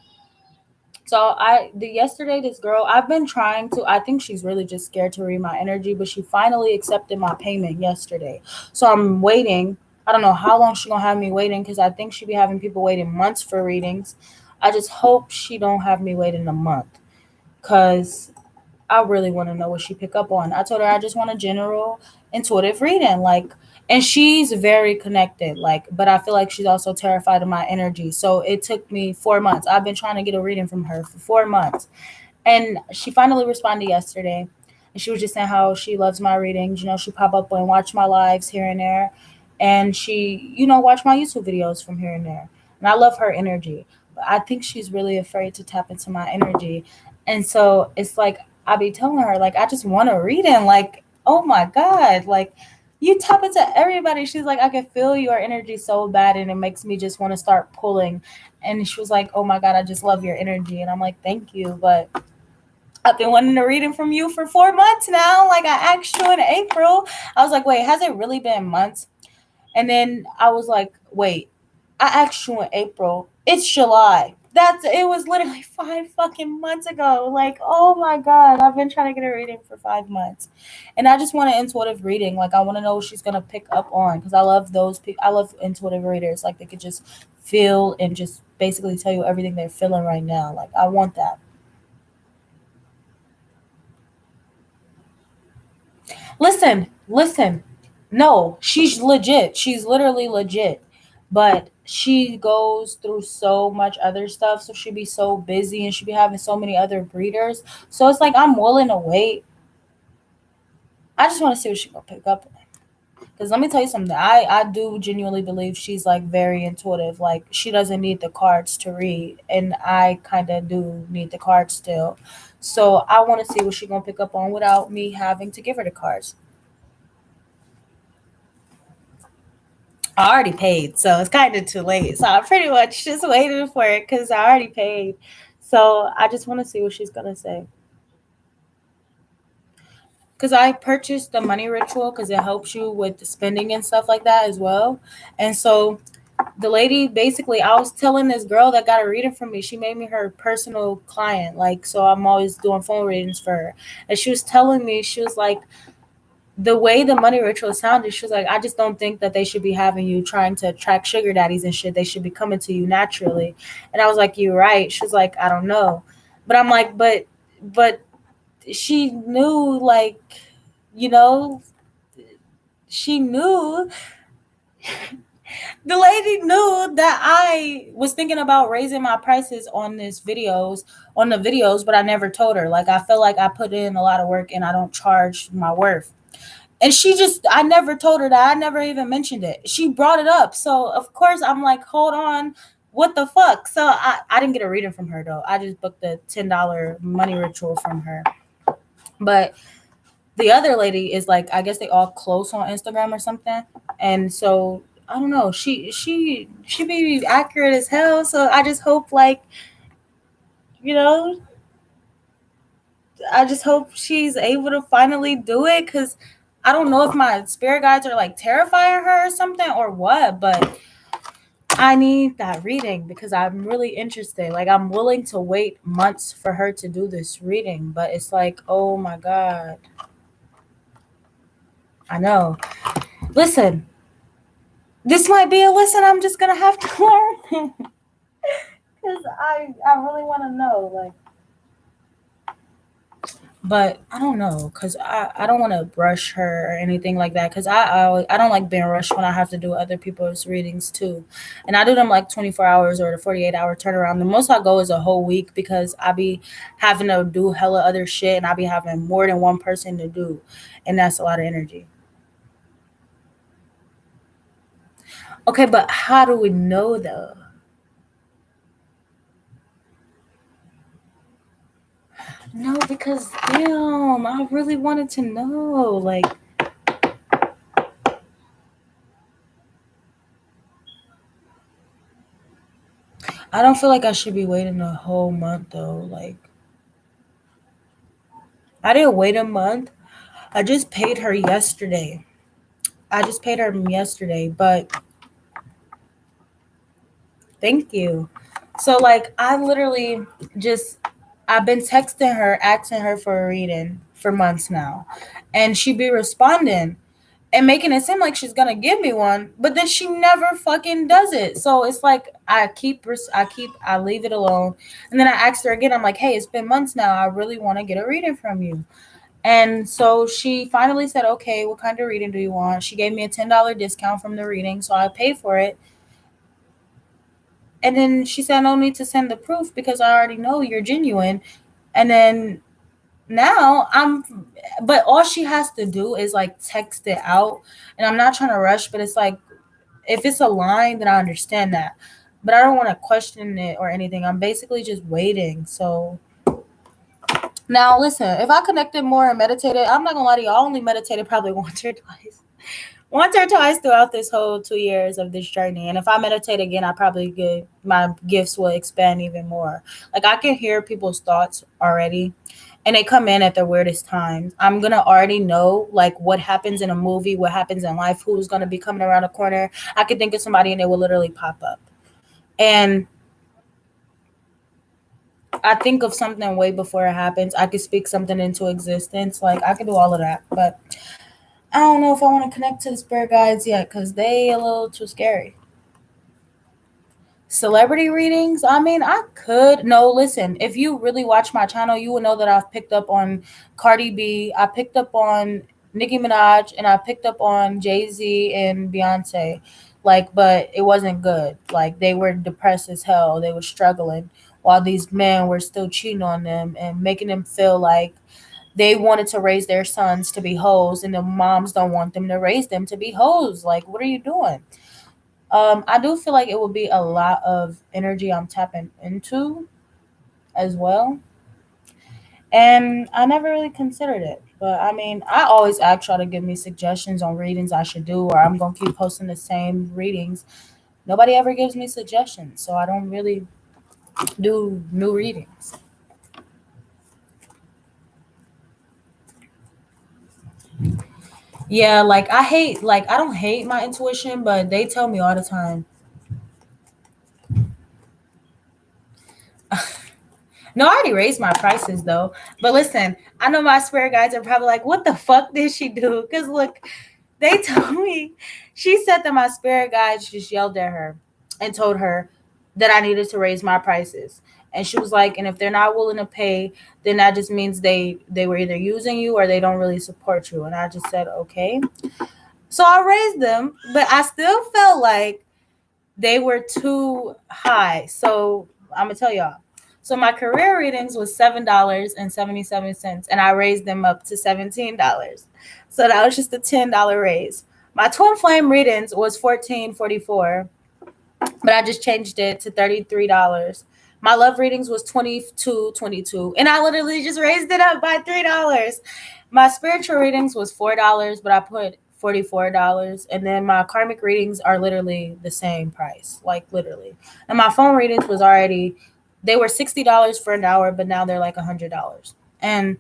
yesterday this girl, I've been trying to, I think she's really just scared to read my energy, but she finally accepted my payment yesterday. So I'm waiting. I don't know how long she's gonna have me waiting because I think she be having people waiting months for readings. I just hope she don't have me waiting a month because I really want to know what she pick up on. I told her I just want a general intuitive reading, like, and she's very connected, like, but I feel like she's also terrified of my energy. So it took me 4 months. I've been trying to get a reading from her for 4 months, and she finally responded yesterday, and she was just saying how she loves my readings. You know, she pop up and watch my lives here and there, and she, you know, watch my YouTube videos from here and there. And I love her energy, but I think she's really afraid to tap into my energy. And so it's like I be telling her, like, I just want to read in, like, oh my god, like you tap into everybody. She's like, I can feel your energy so bad, and it makes me just want to start pulling. And she was like, oh my god, I just love your energy. And I'm like, thank you, but I've been wanting to read it from you for 4 months now. Like I asked you in April. I was like, wait, has it really been months? And then I was like, wait, I asked you in April. It's July. It was literally 5 fucking months ago. Like, oh my God. I've been trying to get a reading for 5 months. And I just want an intuitive reading. Like I want to know what she's gonna pick up on. Because I love those people. I love intuitive readers. Like they could just feel and just basically tell you everything they're feeling right now. Like I want that. Listen. No, she's legit. She's literally legit. But she goes through so much other stuff. So she be so busy and she be having so many other breeders. So it's like I'm willing to wait. I just want to see what she gonna pick up on. Because let me tell you something. I do genuinely believe she's like very intuitive. Like she doesn't need the cards to read. And I kinda do need the cards still. So I want to see what she gonna pick up on without me having to give her the cards. I already paid, so it's kind of too late. So I'm pretty much just waiting for it because I already paid. So I just want to see what she's gonna say. Because I purchased the money ritual because it helps you with the spending and stuff like that as well. And so the lady basically, I was telling this girl that got a reading from me. She made me her personal client, like so. I'm always doing phone readings for her, and she was telling me she was like, the way the money ritual sounded, she was like, I just don't think that they should be having you trying to attract sugar daddies and shit. They should be coming to you naturally. And I was like, you're right. She was like, I don't know. But I'm like, but she knew, like, you know, she knew, the lady knew that I was thinking about raising my prices on the videos, but I never told her. Like, I feel like I put in a lot of work and I don't charge my worth. And I never told her that. I never even mentioned it. She brought it up. So, of course, I'm like, hold on. What the fuck? So, I didn't get a reading from her, though. I just booked the $10 money ritual from her. But The other lady is like, I guess they all close on Instagram or something. And so I don't know. She be accurate as hell. So I just hope like, you know, I just hope she's able to finally do it, because I don't know if my spirit guides are like terrifying her or something or what, but I need that reading because I'm really interested. Like, I'm willing to wait months for her to do this reading, but it's like, oh my God. I know. Listen, this might be a lesson I'm just going to have to learn. Because I really want to know. Like, but I don't know, because I don't want to brush her or anything like that, because I don't like being rushed when I have to do other people's readings too, and I do them like 24 hours or the 48-hour turnaround. The most I go is a whole week, because I be having to do hella other shit, and I be having more than one person to do, and that's a lot of energy. Okay, but how do we know though? No, because damn, I really wanted to know. Like, I don't feel like I should be waiting a whole month though. Like, I didn't wait a month. I just paid her yesterday. I just paid her yesterday, but thank you. So like, I literally just I've been texting her, asking her for a reading for months now. And she be responding and making it seem like she's gonna give me one, but then she never fucking does it. So it's like, I leave it alone, and then I asked her again. I'm like, hey, it's been months now. I really want to get a reading from you. And so she finally said, okay, what kind of reading do you want? She gave me a $10 discount from the reading, so I paid for it. And then she said, no need to send the proof because I already know you're genuine. And then now but all she has to do is like text it out. And I'm not trying to rush, but it's like, if it's a line, then I understand that. But I don't want to question it or anything. I'm basically just waiting. So now, listen, if I connected more and meditated, I'm not gonna lie to you, I only meditated probably once or twice throughout this whole 2 years of this journey. And if I meditate again, I probably get my gifts will expand even more. Like, I can hear people's thoughts already, and they come in at the weirdest times. I'm gonna already know like what happens in a movie, what happens in life, who's gonna be coming around the corner. I could think of somebody and they will literally pop up. And I think of something way before it happens. I could speak something into existence. Like, I could do all of that. But I don't know if I want to connect to the spirit guides yet, because they a little too scary. Celebrity readings, I mean, I could. No, listen, if you really watch my channel, you will know that I've picked up on Cardi B, I picked up on Nicki Minaj, and I picked up on Jay-Z and Beyonce. Like, but it wasn't good. Like, they were depressed as hell, they were struggling, while these men were still cheating on them and making them feel like they wanted to raise their sons to be hoes, and the moms don't want them to raise them to be hoes. Like, what are you doing? I do feel like it would be a lot of energy I'm tapping into as well. And I never really considered it. But I mean, I always ask y'all to give me suggestions on readings I should do, or I'm going to keep posting the same readings. Nobody ever gives me suggestions, so I don't really do new readings. Yeah, like, I don't hate my intuition, but they tell me all the time. No, I already raised my prices though. But listen, I know my spirit guides are probably like, what the fuck did she do? Because look, they told me, she said that my spirit guides just yelled at her and told her that I needed to raise my prices. And she was like, and if they're not willing to pay, then that just means they were either using you or they don't really support you. And I just said, okay. So I raised them, but I still felt like they were too high. So I'm gonna tell y'all. So my career readings was $7.77, and I raised them up to $17. So that was just a $10 raise. My twin flame readings was $14.44, but I just changed it to $33 My love readings was 22.22, and I literally just raised it up by $3. My spiritual readings was $4, but I put $44, and then my karmic readings are literally the same price, like literally. And my phone readings was already, they were $60 for an hour, but now they're like $100, and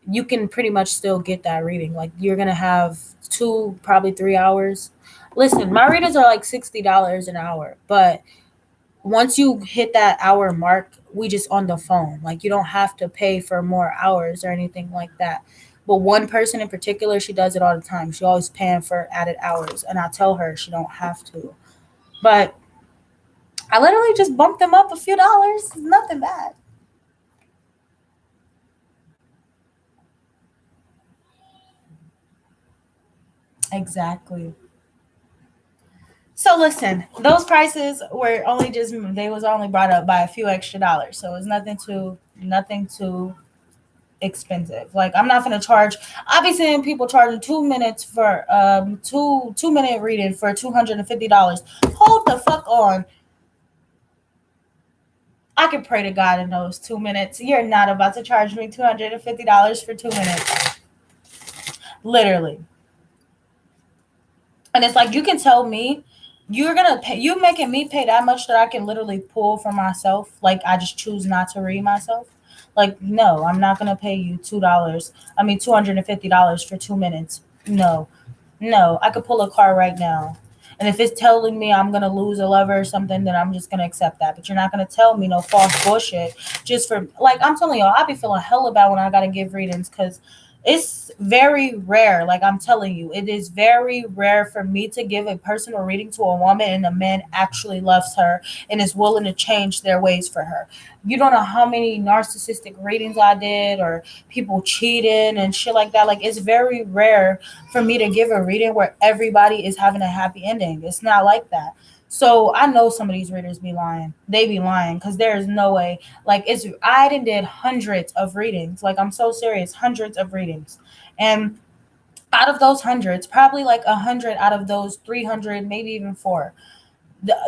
you can pretty much still get that reading. Like you're gonna have 2, probably 3 hours. Listen, my readings are like $60 an hour, but once you hit that hour mark, we just on the phone. Like you don't have to pay for more hours or anything like that. But one person in particular, she does it all the time. She always paying for added hours, and I tell her she don't have to. But I literally just bumped them up a few dollars. It's nothing bad. Exactly. So listen, those prices were only just, they was only brought up by a few extra dollars. So it's nothing too expensive. Like I'm not gonna charge. I be seeing people charging 2 minutes for two minute reading for $250. Hold the fuck on. I can pray to God in those 2 minutes. You're not about to charge me $250 for 2 minutes. Literally. And it's like you can tell me you're gonna pay, you making me pay that much that I can literally pull for myself. Like I just choose not to read myself. Like, no, I'm not gonna pay you $2. I mean $250 for 2 minutes. No. No, I could pull a card right now. And if it's telling me I'm gonna lose a lover or something, then I'm just gonna accept that. But you're not gonna tell me no false bullshit just for, like, I'm telling y'all, I be feeling hella bad when I gotta give readings because it's very rare. Like I'm telling you, it is very rare for me to give a personal reading to a woman and the man actually loves her and is willing to change their ways for her. You don't know how many narcissistic readings I did, or people cheating and shit like that. Like it's very rare for me to give a reading where everybody is having a happy ending. It's not like that. So I know some of these readers be lying. They be lying because there's no way. Like it's, I did hundreds of readings. Like I'm so serious, hundreds of readings, and out of those hundreds, probably like 100 out of those 300, maybe even four,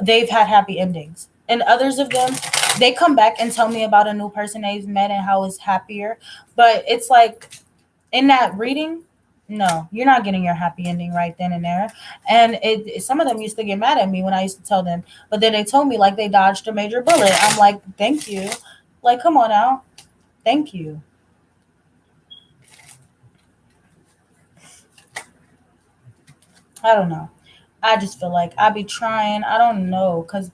they've had happy endings. And others of them, they come back and tell me about a new person they've met and how it's happier. But it's like in that reading, no, you're not getting your happy ending right then and there. And some of them used to get mad at me when I used to tell them, but then they told me like they dodged a major bullet. I'm like, thank you. Like, come on now. Thank you. I don't know. I just feel like I be trying. I don't know, cause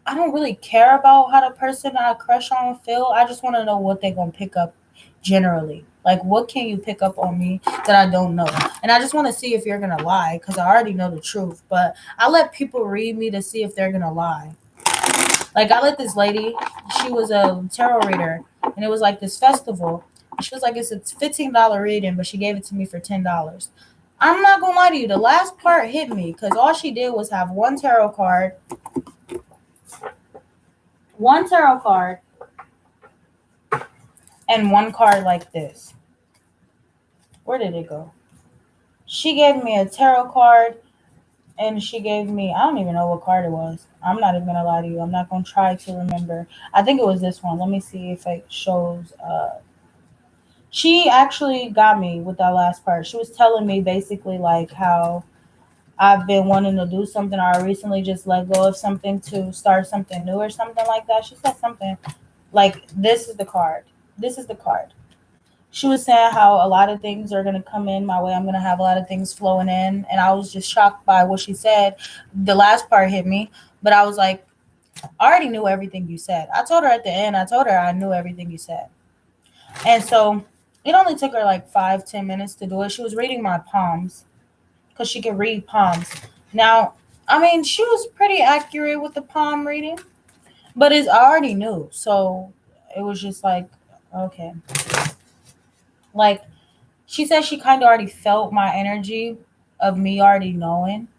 I don't really care about how the person I crush on feel. I just want to know what they gonna pick up generally. Like, what can you pick up on me that I don't know? And I just want to see if you're gonna lie, because I already know the truth. But I let people read me to see if they're gonna lie. Like I let this lady, she was a tarot reader, and it was like this festival. She was like, it's a $15 reading, but she gave it to me for $10. I'm not gonna lie to you. The last part hit me because all she did was have one tarot card, and one card like this. Where did it go? She gave me a tarot card, and she gave me, I don't even know what card it was. I'm not even gonna lie to you. I'm not gonna try to remember. I think it was this one. Let me see if it shows. She actually got me with that last part. She was telling me basically like how I've been wanting to do something, or I recently just let go of something to start something new or something like that. She said something like, this is the card. This is the card. She was saying how a lot of things are going to come in my way. I'm going to have a lot of things flowing in. And I was just shocked by what she said. The last part hit me, but I was like, I already knew everything you said. I told her at the end, I told her I knew everything you said. And so it only took her like 5-10 minutes to do it. She was reading my palms because she could read palms. Now, I mean, she was pretty accurate with the palm reading, but it's I already knew. So it was just like, okay. Like, she said she kind of already felt my energy of me already knowing.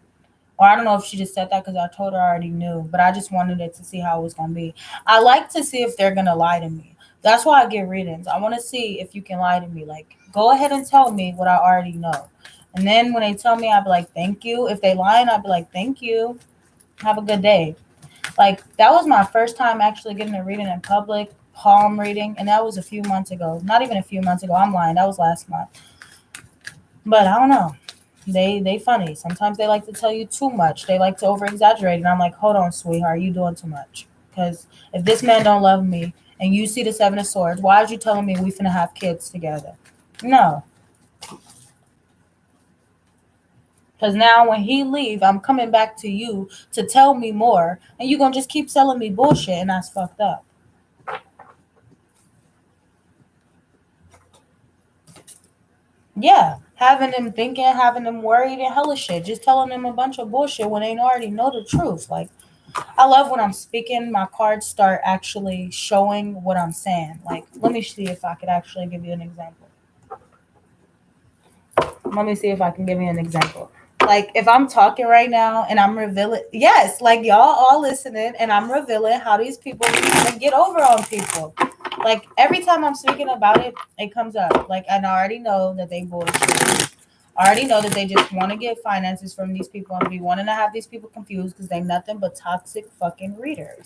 Or I don't know if she just said that because I told her I already knew, but I just wanted it to see how it was going to be. I like to see if they're going to lie to me. That's why I get readings. I want to see if you can lie to me. Like, go ahead and tell me what I already know. And then when they tell me, I'll be like, thank you. If they lying, I'll be like, thank you. Have a good day. Like that was my first time actually getting a reading in public, palm reading, and that was a few months ago. Not even a few months ago. I'm lying. That was last month. But I don't know. They funny. Sometimes they like to tell you too much. They like to over exaggerate, and I'm like, hold on, sweetheart, you doing too much. Because if this man don't love me, and you see the Seven of Swords, why are you telling me we finna have kids together? No, because now when he leave, I'm coming back to you to tell me more, and you gonna just keep selling me bullshit, and that's fucked up. Yeah, having them thinking, having them worried and hella shit, just telling them a bunch of bullshit when they already know the truth. Like, I love when I'm speaking, my cards start actually showing what I'm saying. Like, let me see if I could actually give you an example. Let me see if I can give you an example. Like, if I'm talking right now and I'm revealing, yes, like y'all all listening, and I'm revealing how these people get over on people. Like, every time I'm speaking about it, it comes up. Like, and I already know that they bullshit. I already know that they just want to get finances from these people and be wanting to have these people confused because they nothing but toxic fucking readers.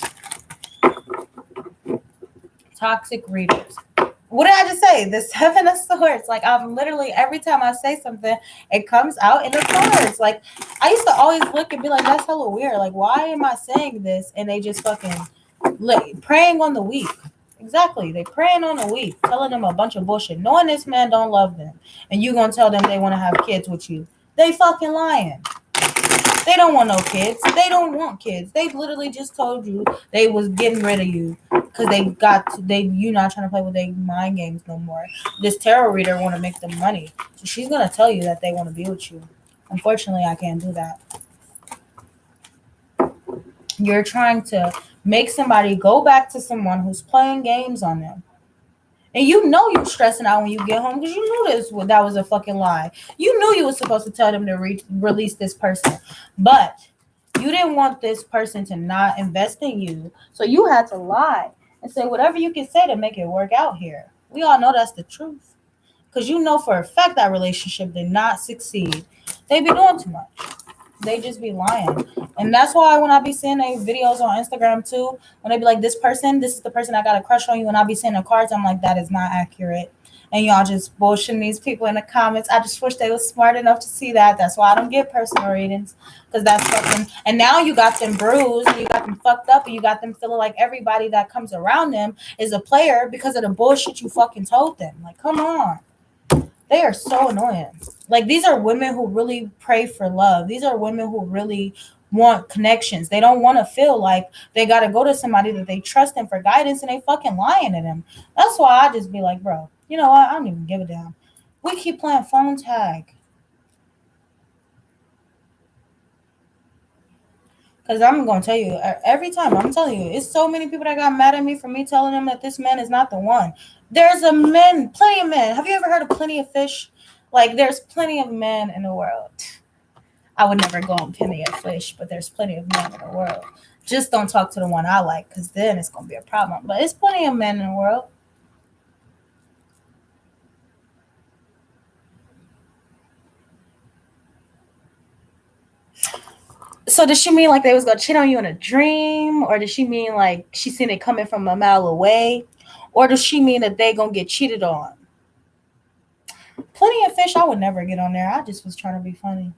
Toxic readers. What did I just say? The Seven of Swords. Like, I'm literally, every time I say something, it comes out in the cards. Like, I used to always look and be like, that's hella weird. Like, why am I saying this? And they just fucking preying on the weak. Exactly. They preying on the weak, telling them a bunch of bullshit, knowing this man don't love them. And you gonna tell them they want to have kids with you. They fucking lying. They don't want no kids. They don't want kids. They literally just told you they was getting rid of you because you not trying to play with their mind games no more. This tarot reader want to make them money, so she's gonna tell you that they want to be with you. Unfortunately, I can't do that. You're trying to make somebody go back to someone who's playing games on them. And you know you're stressing out when you get home because you knew that was a fucking lie. You knew you were supposed to tell them to release this person. But you didn't want this person to not invest in you. So you had to lie and say whatever you can say to make it work out here. We all know that's the truth. Because you know for a fact that relationship did not succeed. They be doing too much. They just be lying. And that's why when I be seeing their videos on Instagram too, when they be like, this is the person I got a crush on you, and I be seeing the cards, I'm like, that is not accurate. And y'all just bullshitting these people in the comments. I just wish they was smart enough to see that. That's why I don't get personal readings. Because that's fucking, and now you got them bruised, and you got them fucked up, and you got them feeling like everybody that comes around them is a player because of the bullshit you fucking told them. Like, come on. They are so annoying. Like, these are women who really pray for love. These are women who really want connections. They don't want to feel like they got to go to somebody that they trust in for guidance, and they fucking lying to them. That's why I just be like, bro, you know what? I don't even give a damn. We keep playing phone tag. Because I'm going to tell you, every time, I'm telling you, it's so many people that got mad at me for me telling them that this man is not the one. There's plenty of men. Have you ever heard of plenty of fish? Like, there's plenty of men in the world. I would never go on plenty of fish, but there's plenty of men in the world. Just don't talk to the one I like, because then it's going to be a problem. But it's plenty of men in the world. So does she mean like they was gonna cheat on you in a dream, or does she mean like she seen it coming from a mile away, or does she mean that they gonna get cheated on? Plenty of fish. I would never get on there. I just was trying to be funny.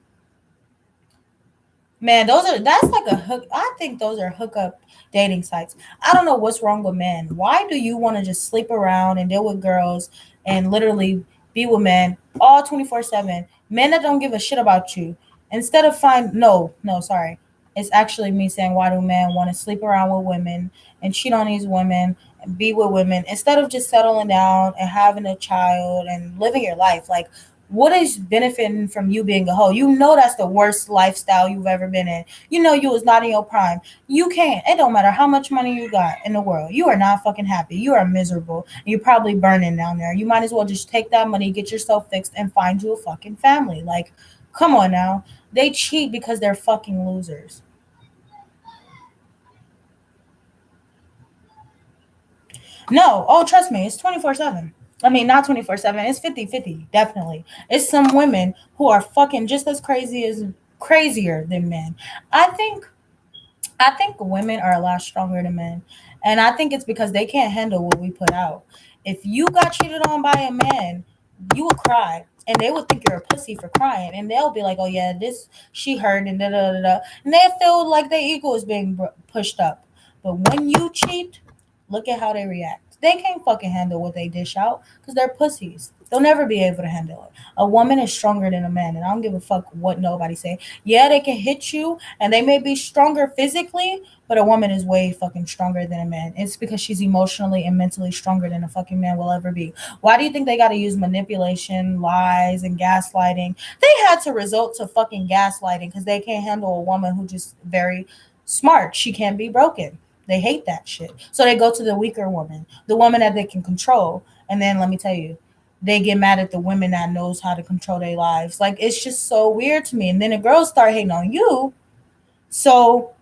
Man, that's like a hook. I think those are hookup dating sites. I don't know what's wrong with men. Why do you want to just sleep around and deal with girls and literally be with men all 24/7? Men that don't give a shit about you. Instead of sorry. It's actually me saying why do men want to sleep around with women and cheat on these women and be with women instead of just settling down and having a child and living your life? Like, what is benefiting from you being a hoe? You know that's the worst lifestyle you've ever been in. You know you was not in your prime. You can't. It don't matter how much money you got in the world. You are not fucking happy. You are miserable. You're probably burning down there. You might as well just take that money, get yourself fixed, and find you a fucking family. Like, come on now. They cheat because they're fucking losers. No. Oh, trust me. It's 24/7. I mean, not 24/7. It's 50-50. Definitely. It's some women who are fucking just as crazier than men. I think I think women are a lot stronger than men. And I think it's because they can't handle what we put out. If you got cheated on by a man, you would cry. And they would think you're a pussy for crying. And they'll be like, oh, yeah, this, she hurt, and da da da da. And they feel like their ego is being pushed up. But when you cheat, look at how they react. They can't fucking handle what they dish out because they're pussies. They'll never be able to handle it. A woman is stronger than a man. And I don't give a fuck what nobody say. Yeah, they can hit you and they may be stronger physically, but a woman is way fucking stronger than a man. It's because she's emotionally and mentally stronger than a fucking man will ever be. Why do you think they got to use manipulation, lies, and gaslighting? They had to resort to fucking gaslighting because they can't handle a woman who just very smart. She can't be broken. They hate that shit. So they go to the weaker woman, the woman that they can control. And then let me tell you, they get mad at the women that knows how to control their lives. Like it's just so weird to me. And then the girls start hating on you. So,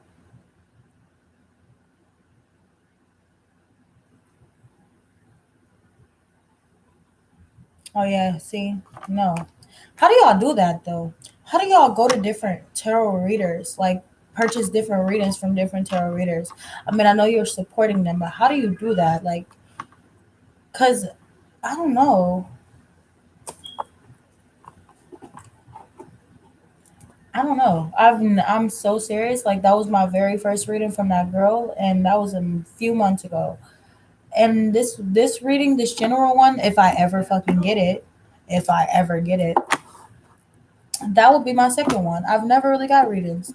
oh yeah, see, no. How do y'all do that though? How do y'all go to different tarot readers? Like purchase different readings from different tarot readers? I mean, I know you're supporting them, but how do you do that? Like, cause I don't know. I don't know. I'm so serious. Like that was my very first reading from that girl, and that was a few months ago. And this reading, this general one, if I ever fucking get it, if I ever get it, that would be my second one. I've never really got readings.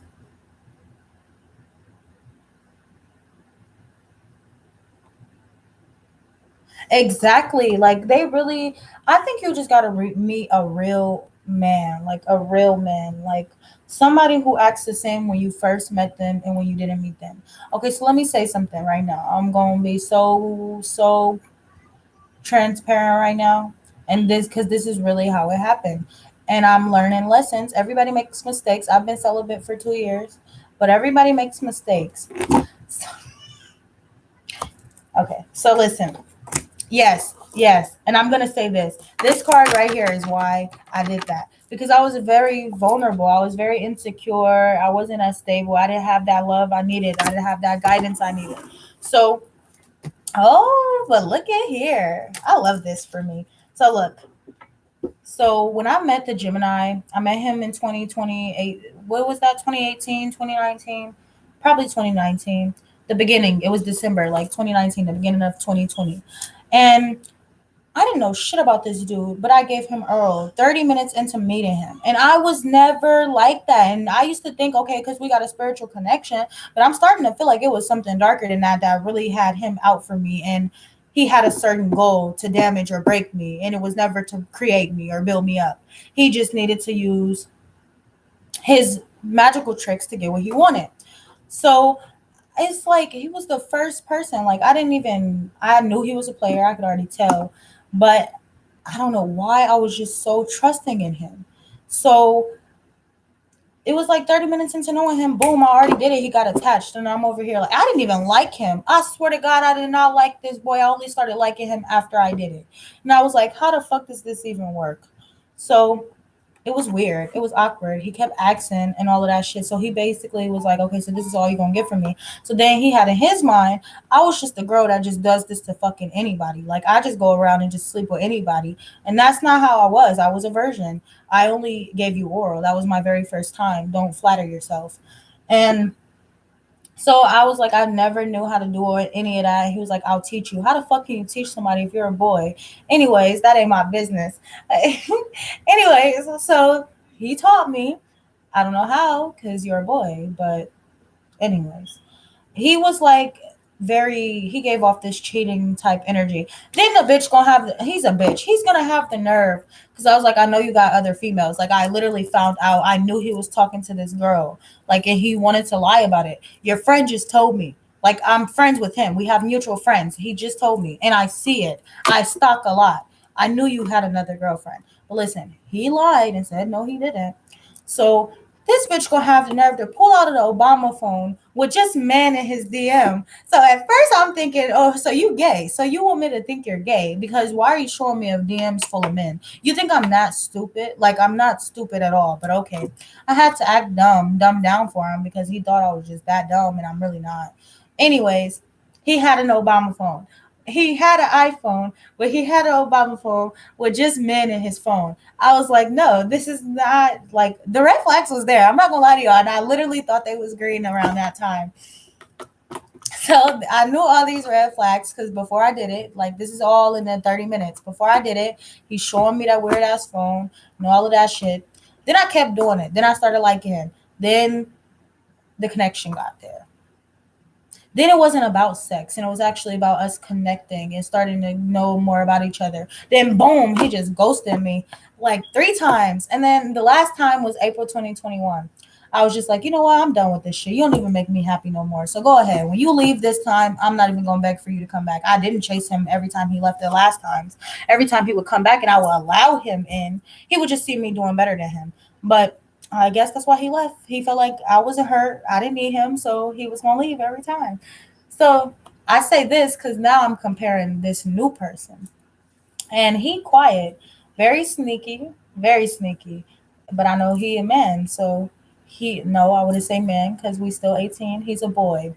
Exactly. Like they really, I think you just gotta meet a real man, like a real man, like somebody who acts the same when you first met them and when you didn't meet them. Okay, so let me say something right now. I'm gonna be so transparent right now, and this because this is really how it happened, and I'm learning lessons. Everybody makes mistakes. I've been celibate for 2 years, but everybody makes mistakes. So, okay, so listen. Yes, yes. And I'm going to say this. This card right here is why I did that. Because I was very vulnerable. I was very insecure. I wasn't as stable. I didn't have that love I needed. I didn't have that guidance I needed. So, oh, but look at here. I love this for me. So, look. So, when I met the Gemini, I met him in 2028. What was that? 2018, 2019? Probably 2019. The beginning. It was December, like 2019, the beginning of 2020. And I didn't know shit about this dude, but I gave him Earl 30 minutes into meeting him. And I was never like that. And I used to think, okay, because we got a spiritual connection, but I'm starting to feel like it was something darker than that that really had him out for me. And he had a certain goal to damage or break me. And it was never to create me or build me up. He just needed to use his magical tricks to get what he wanted. So it's like he was the first person. Like I knew he was a player. I could already tell, but I don't know why I was just so trusting in him. So it was like 30 minutes into knowing him, boom, I already did it. He got attached, and I'm over here like I didn't even like him. I swear to God, I did not like this boy. I only started liking him after I did it, and I was like, how the fuck does this even work? So it was weird. It was awkward. He kept asking and all of that shit. So he basically was like, okay, so this is all you're gonna get from me. So then he had in his mind, I was just a girl that just does this to fucking anybody. Like I just go around and just sleep with anybody. And that's not how I was. I was a virgin. I only gave you oral. That was my very first time. Don't flatter yourself. And so I was like, I never knew how to do any of that. He was like, I'll teach you. How the fuck can you teach somebody if you're a boy? Anyways, that ain't my business. Anyways, so he taught me. I don't know how because you're a boy, but anyways, he was like he gave off this cheating type energy. Then the bitch gonna have he's a bitch. He's gonna have the nerve because I was like, I know you got other females. Like I literally found out. I knew he was talking to this girl. Like and he wanted to lie about it. Your friend just told me. Like I'm friends with him. We have mutual friends. He just told me, and I see it. I stalk a lot. I knew you had another girlfriend. But listen, he lied and said no, he didn't. So This bitch gonna have the nerve to pull out of the Obama phone with just men in his DM. So at first I'm thinking, oh, so you gay. So you want me to think you're gay because why are you showing me of DMs full of men? You think I'm not stupid? Like I'm not stupid at all, but okay. I had to act dumb down for him because he thought I was just that dumb and I'm really not. Anyways, he had an Obama phone. He had an iPhone, but he had an Obama phone with just men in his phone. I was like, no, this is not like the red flags was there. I'm not gonna lie to y'all, and I literally thought they was green around that time. So I knew all these red flags because before I did it, like this is all in the 30 minutes. Before I did it, he's showing me that weird ass phone and all of that shit. Then I kept doing it. Then I started liking him. Then the connection got there. Then it wasn't about sex and it was actually about us connecting and starting to know more about each other. Then boom, he just ghosted me like 3 times. And then the last time was April 2021. I was just like, you know what? I'm done with this shit. You don't even make me happy no more. So go ahead. When you leave this time, I'm not even going to beg for you to come back. I didn't chase him every time he left the last times. Every time he would come back and I would allow him in, he would just see me doing better than him. But I guess that's why he left. He felt like I wasn't hurt. I didn't need him, so he was gonna leave every time. So I say this because now I'm comparing this new person, and he quiet, very sneaky. But I know he a man, so he no, I wouldn't say man because we still 18. He's a boy,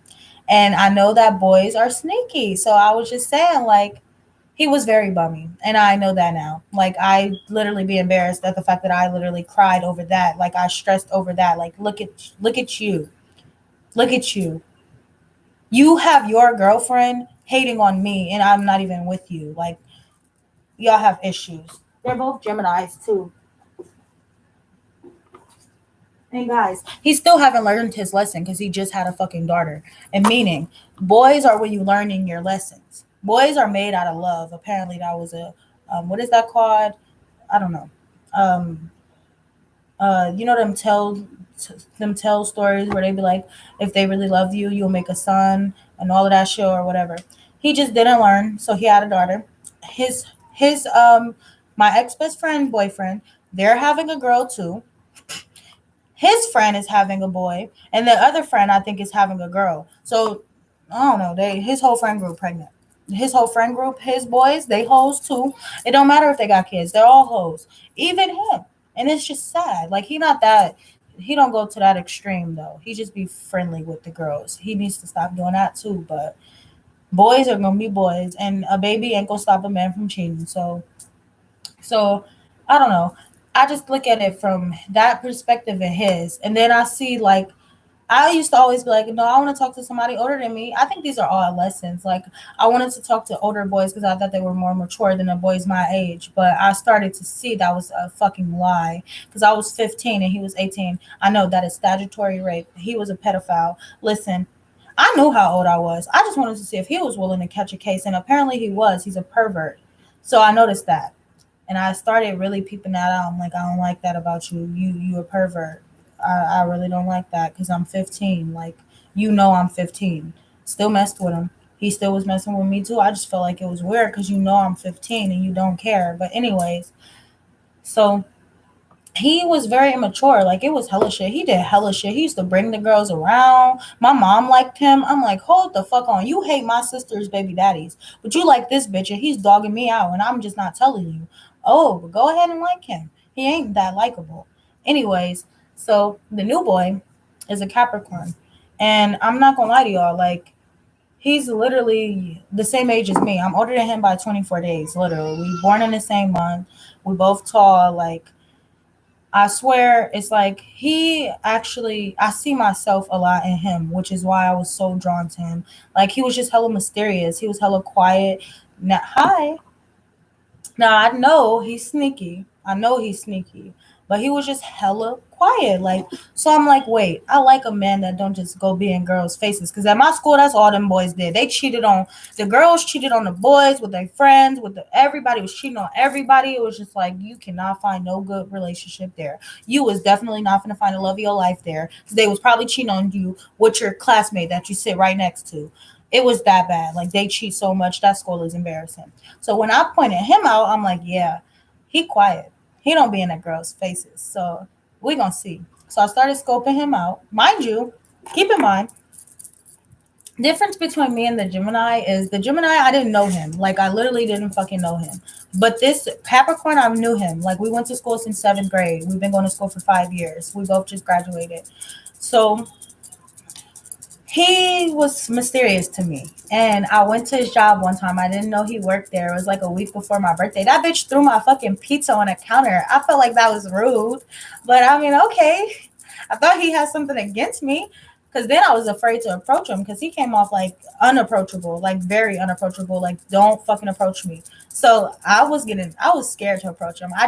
and I know that boys are sneaky. So I was just saying like he was very bummy, and I know that now. Like I literally be embarrassed at the fact that I literally cried over that. Like I stressed over that. Like look at you, look at you. You have your girlfriend hating on me, and I'm not even with you. Like y'all have issues. They're both Gemini's too. And guys, he still haven't learned his lesson because he just had a fucking daughter. And meaning, boys are when you learning your lessons. Boys are made out of love. Apparently, that was a what is that called? I don't know. Um, you know them tell stories where they be like, if they really love you, you'll make a son and all of that shit or whatever. He just didn't learn, so he had a daughter. His my ex best friend boyfriend, they're having a girl too. His friend is having a boy, and the other friend I think is having a girl. So I don't know. His whole friend group pregnant. His whole friend group, his boys, they hoes too. It don't matter if they got kids; they're all hoes. Even him, and it's just sad. Like he not that. He don't go to that extreme though. He just be friendly with the girls. He needs to stop doing that too. But boys are gonna be boys, and a baby ain't gonna stop a man from cheating. So I don't know. I just look at it from that perspective and his. And then I see like I used to always be like, no, I want to talk to somebody older than me. I think these are all lessons. Like I wanted to talk to older boys because I thought they were more mature than the boys my age. But I started to see that was a fucking lie because I was 15 and he was 18. I know that is statutory rape. He was a pedophile. Listen, I knew how old I was. I just wanted to see if he was willing to catch a case, and apparently he was. He's a pervert. So I noticed that. And I started really peeping that out. I'm like, I don't like that about you. You a pervert. I really don't like that because I'm 15. Like, I'm 15. Still messed with him. He still was messing with me too. I just felt like it was weird because I'm 15 and you don't care. But anyways, so he was very immature. Like it was hella shit. He did hella shit. He used to bring the girls around. My mom liked him. I'm like, hold the fuck on. You hate my sister's baby daddies, but you like this bitch and he's dogging me out and I'm just not telling you. Oh, but go ahead and like him. He ain't that likable. Anyways, so the new boy is a Capricorn. And I'm not gonna lie to y'all, like he's literally the same age as me. I'm older than him by 24 days, literally. We born in the same month. We both tall, like I swear it's like he actually I see myself a lot in him, which is why I was so drawn to him. Like he was just hella mysterious. He was hella quiet. Now, hi. Now I know he's sneaky. I know he's sneaky. But he was just hella quiet. Like so I'm like, wait, I like a man that don't just go be in girls' faces. Cause at my school, that's all them boys did. They cheated on the girls, cheated on the boys with their friends, everybody was cheating on everybody. It was just like you cannot find no good relationship there. You was definitely not gonna find the love of your life there. Cause they was probably cheating on you with your classmate that you sit right next to. It was that bad. Like they cheat so much. That school is embarrassing. So when I pointed him out, I'm like, yeah, he quiet. He don't be in that girl's faces. So we gonna see. So I started scoping him out. Mind you, keep in mind, difference between me and the Gemini is the Gemini, I didn't know him. Like, I literally didn't fucking know him. But this Capricorn, I knew him. Like, we went to school since seventh grade. We've been going to school for 5 years. We both just graduated. So he was mysterious to me. And I went to his job one time. I didn't know he worked there. It was like a week before my birthday. That bitch threw my fucking pizza on a counter. I felt like that was rude. But I mean, okay. I thought he had something against me. Because then I was afraid to approach him because he came off like unapproachable, like very unapproachable, like don't fucking approach me. So I was scared to approach him. I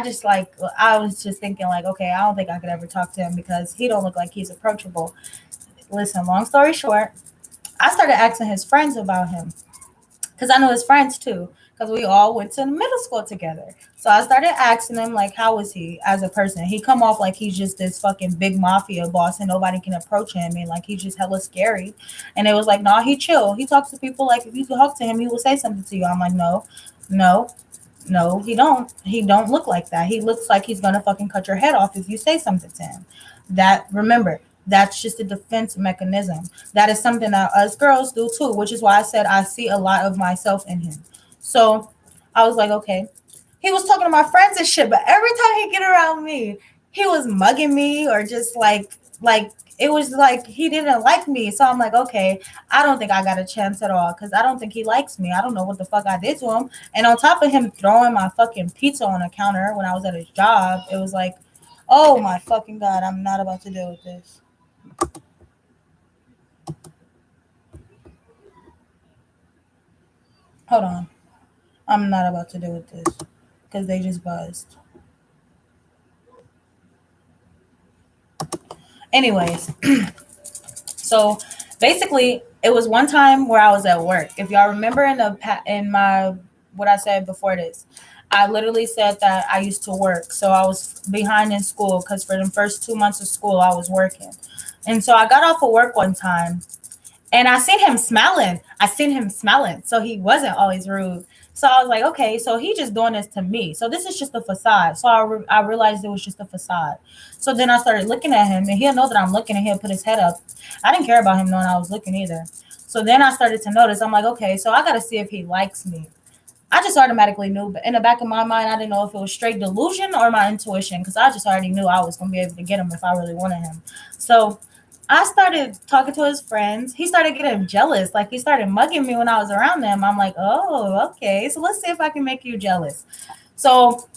was just thinking like, okay, I don't think I could ever talk to him because he don't look like he's approachable. Listen, long story short, I started asking his friends about him because I know his friends too because we all went to middle school together. So I started asking him like, how is he as a person? He come off like he's just this fucking big mafia boss and nobody can approach him and like he's just hella scary. And it was like, nah, he chill. He talks to people like if you talk to him, he will say something to you. I'm like, no, no, no, he don't. He don't look like that. He looks like he's gonna fucking cut your head off if you say something to him. That remember, that's just a defense mechanism. That is something that us girls do too, which is why I said I see a lot of myself in him. So I was like, okay. He was talking to my friends and shit, but every time he get around me, he was mugging me or just like it was like he didn't like me. So I'm like, okay, I don't think I got a chance at all because I don't think he likes me. I don't know what the fuck I did to him. And on top of him throwing my fucking pizza on a counter when I was at his job, it was like, oh my fucking god, I'm not about to deal with this. Hold on. I'm not about to deal with this because they just buzzed. Anyways, so basically, it was one time where I was at work. If y'all remember in my what I said before this, I literally said that I used to work, so I was behind in school because for the first 2 months of school I was working, and so I got off of work one time and I seen him smiling. I seen him smiling. So he wasn't always rude. So I was like, okay, so he just doing this to me. So this is just a facade. So I realized it was just a facade. So then I started looking at him and he'll know that I'm looking and he'll put his head up. I didn't care about him knowing I was looking either. So then I started to notice, I'm like, okay, so I got to see if he likes me. I just automatically knew, but in the back of my mind, I didn't know if it was straight delusion or my intuition because I just already knew I was going to be able to get him if I really wanted him. So I started talking to his friends. He started getting jealous. Like he started mugging me when I was around them. I'm like, oh, okay. So let's see if I can make you jealous. So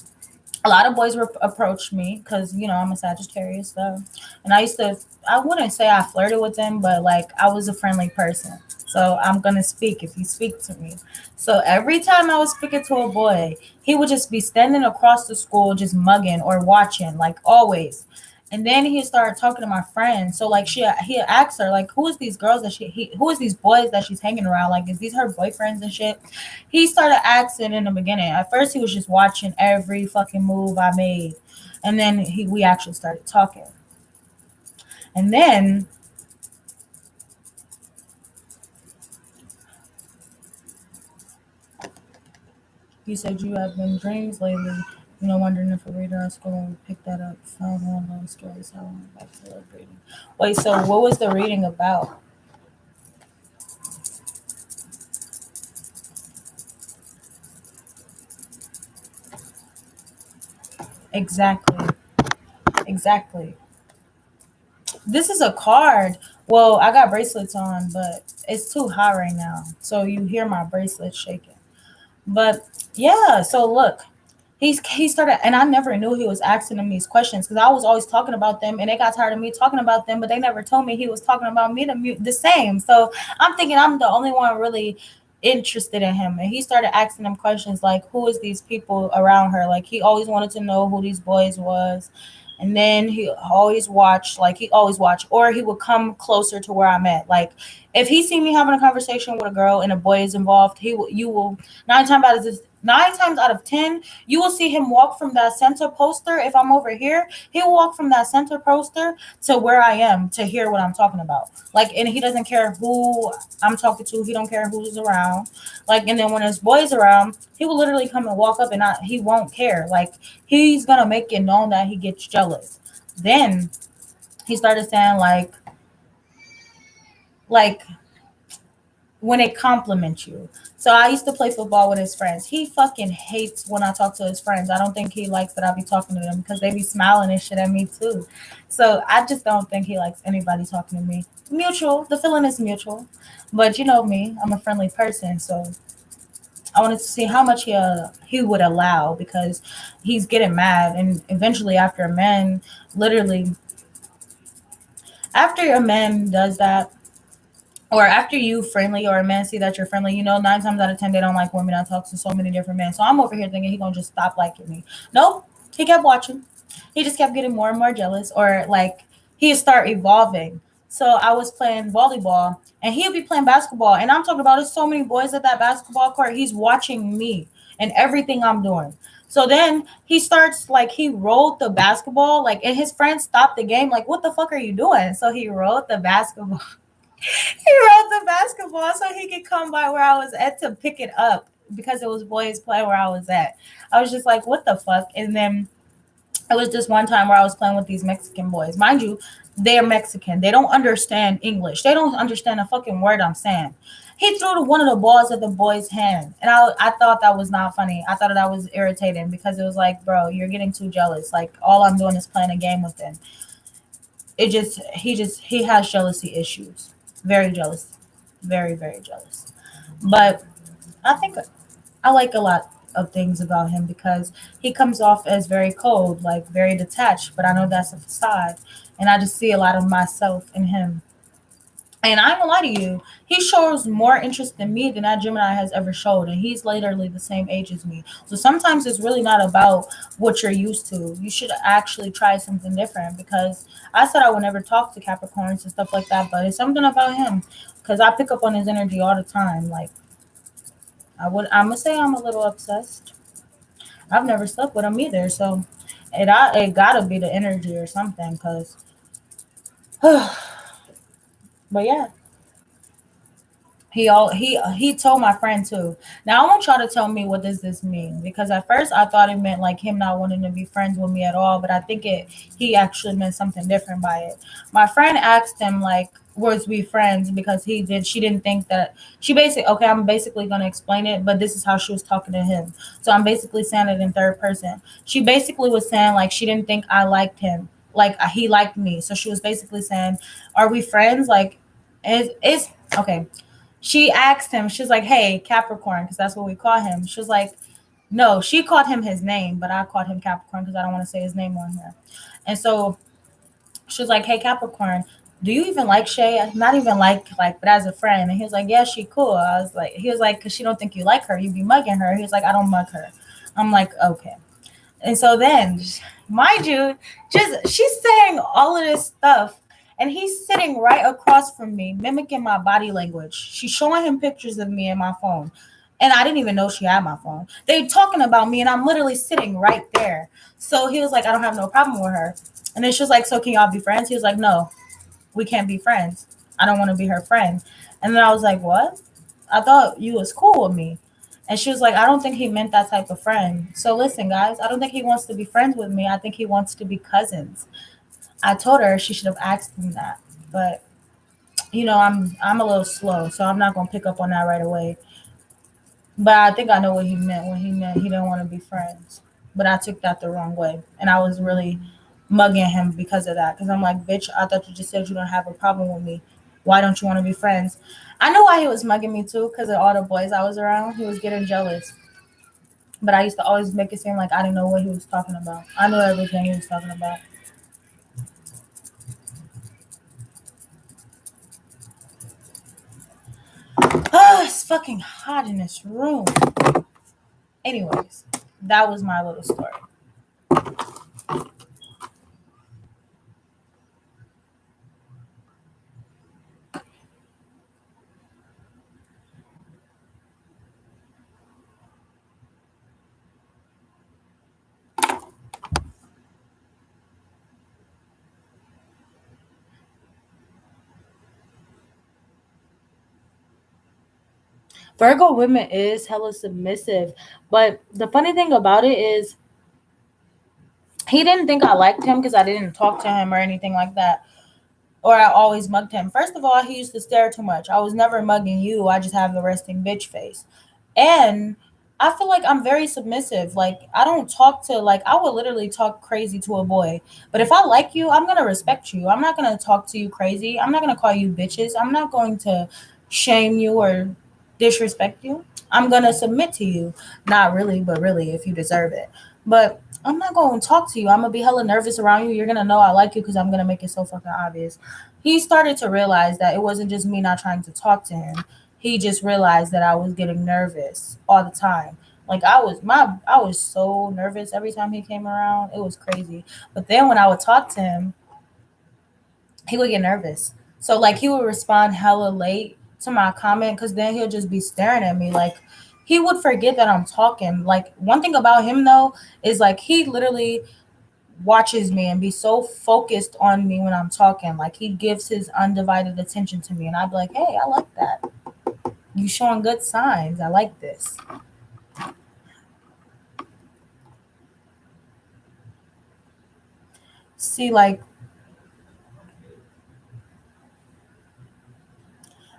a lot of boys were approached me because I'm a Sagittarius, so and I wouldn't say I flirted with them, but like I was a friendly person. So I'm gonna speak if you speak to me. So every time I was speaking to a boy, he would just be standing across the school, just mugging or watching, like always. And then he started talking to my friend. So like he asked her like, who is these girls that who is these boys that she's hanging around? Like, is these her boyfriends and shit? He started asking in the beginning. At first, he was just watching every fucking move I made, and then we actually started talking. And then he said, "You have been dreams lately. Wondering if a reader at school would pick that up. Found one of those stories. How I went back to love reading." Wait, so what was the reading about? Exactly. Exactly. This is a card. Well, I got bracelets on, but it's too hot right now. So you hear my bracelets shaking. But yeah, so look, he started, and I never knew he was asking them these questions because I was always talking about them, and they got tired of me talking about them, but they never told me he was talking about me the same. So I'm thinking I'm the only one really interested in him, and he started asking them questions like, "Who is these people around her?" Like he always wanted to know who these boys was. And then he always watched, or he would come closer to where I'm at. Like if he see me having a conversation with a girl and a boy is involved, you will nine times out of 10, you will see him walk from that center poster. If I'm over here, he'll walk from that center poster to where I am to hear what I'm talking about. Like, and he doesn't care who I'm talking to. He don't care who's around. Like, and then when his boys around, he will literally come and walk up and he won't care. Like, he's gonna make it known that he gets jealous. Then He started saying like when it compliments you. So I used to play football with his friends. He fucking hates when I talk to his friends. I don't think he likes that I be talking to them because they be smiling and shit at me too. So I just don't think he likes anybody talking to me. Mutual. The feeling is mutual. But you know me, I'm a friendly person, so I wanted to see how much he would allow because he's getting mad and eventually literally after a man does that, or after you friendly or a man see that you're friendly, 9 times out of 10 they don't like women that talk to so many different men. So I'm over here thinking he gonna just stop liking me. Nope, he kept watching. He just kept getting more and more jealous, or like he'd start evolving. So I was playing volleyball, and he'd be playing basketball, and I'm talking about there's so many boys at that basketball court. He's watching me and everything I'm doing. So then he starts like he rolled the basketball, like, and his friends stopped the game, like, what the fuck are you doing? So he rolled the basketball. He rolled the basketball so he could come by where I was at to pick it up because it was boys playing where I was at. I was just like, what the fuck? And then it was just one time where I was playing with these Mexican boys. Mind you, they're Mexican. They don't understand English. They don't understand a fucking word I'm saying. He threw one of the balls at the boy's hand. And I thought that was not funny. I thought that was irritating because it was like, bro, you're getting too jealous. Like, all I'm doing is playing a game with him. He has jealousy issues. Very jealous. Very, very jealous. But I think I like a lot of things about him because he comes off as very cold, like very detached, but I know that's a facade. And I just see a lot of myself in him. And I ain't gonna lie to you, he shows more interest in me than that Gemini has ever showed. And he's literally the same age as me. So sometimes it's really not about what you're used to. You should actually try something different because I said I would never talk to Capricorns and stuff like that, but it's something about him because I pick up on his energy all the time. Like, I'm gonna say I'm a little obsessed. I've never slept with him either, so it gotta be the energy or something. Cause, but yeah, he told my friend too. Now I want y'all to tell me what does this mean because at first I thought it meant like him not wanting to be friends with me at all, but I think he actually meant something different by it. My friend asked him like was we friends because she didn't think that she basically okay, I'm basically gonna explain it, but this is how she was talking to him. So I'm basically saying it in third person. She basically was saying like she didn't think I liked him. Like he liked me. So she was basically saying, are we friends? Like is okay. She asked him, she's like, hey, Capricorn, because that's what we call him. She was like, no, she called him his name, but I called him Capricorn because I don't want to say his name on here. And so she was like, hey, Capricorn, do you even like Shay? Not even but as a friend. And he was like, yeah, she cool. He was like, because she don't think you like her. You be mugging her. He was like, I don't mug her. I'm like, okay. And so then, mind you, just she's saying all of this stuff, and he's sitting right across from me, mimicking my body language. She's showing him pictures of me in my phone, and I didn't even know she had my phone. They talking about me, and I'm literally sitting right there. So he was like, I don't have no problem with her. And then she was like, so can y'all be friends? He was like, no, we can't be friends. I don't want to be her friend. And then I was like, what? I thought you was cool with me. And she was like, I don't think he meant that type of friend. So listen, guys, I don't think he wants to be friends with me. I think he wants to be cousins. I told her she should have asked him that. But I'm a little slow, so I'm not gonna pick up on that right away. But I think I know what he meant when he meant he didn't want to be friends. But I took that the wrong way. And I was really mugging him because of that. Because I'm like, bitch, I thought you just said you don't have a problem with me. Why don't you want to be friends? I know why he was mugging me too, because of all the boys I was around. He was getting jealous. But I used to always make it seem like I didn't know what he was talking about. I knew everything he was talking about. Oh, it's fucking hot in this room. Anyways, that was my little story. Virgo women is hella submissive. But the funny thing about it is he didn't think I liked him because I didn't talk to him or anything like that. or I always mugged him. First of all, he used to stare too much. I was never mugging you. I just have the resting bitch face. And I feel like I'm very submissive. Like I don't talk to like I would literally talk crazy to a boy. But if I like you, I'm gonna respect you. I'm not gonna talk to you crazy. I'm not gonna call you bitches. I'm not going to shame you or disrespect you. I'm gonna submit to you. Not really, but really if you deserve it. But I'm not gonna talk to you. I'm gonna be hella nervous around you. You're gonna know I like you because I'm gonna make it so fucking obvious. He started to realize that it wasn't just me not trying to talk to him. He just realized that I was getting nervous all the time. Like I was so nervous every time he came around. It was crazy. But then when I would talk to him, he would get nervous. So like he would respond hella late to my comment because then he'll just be staring at me like he would forget that I'm talking. Like one thing about him though is like he literally watches me and be so focused on me when I'm talking. Like he gives his undivided attention to me and I'd be like, hey, I like that. You showing good signs. I like this. See, like,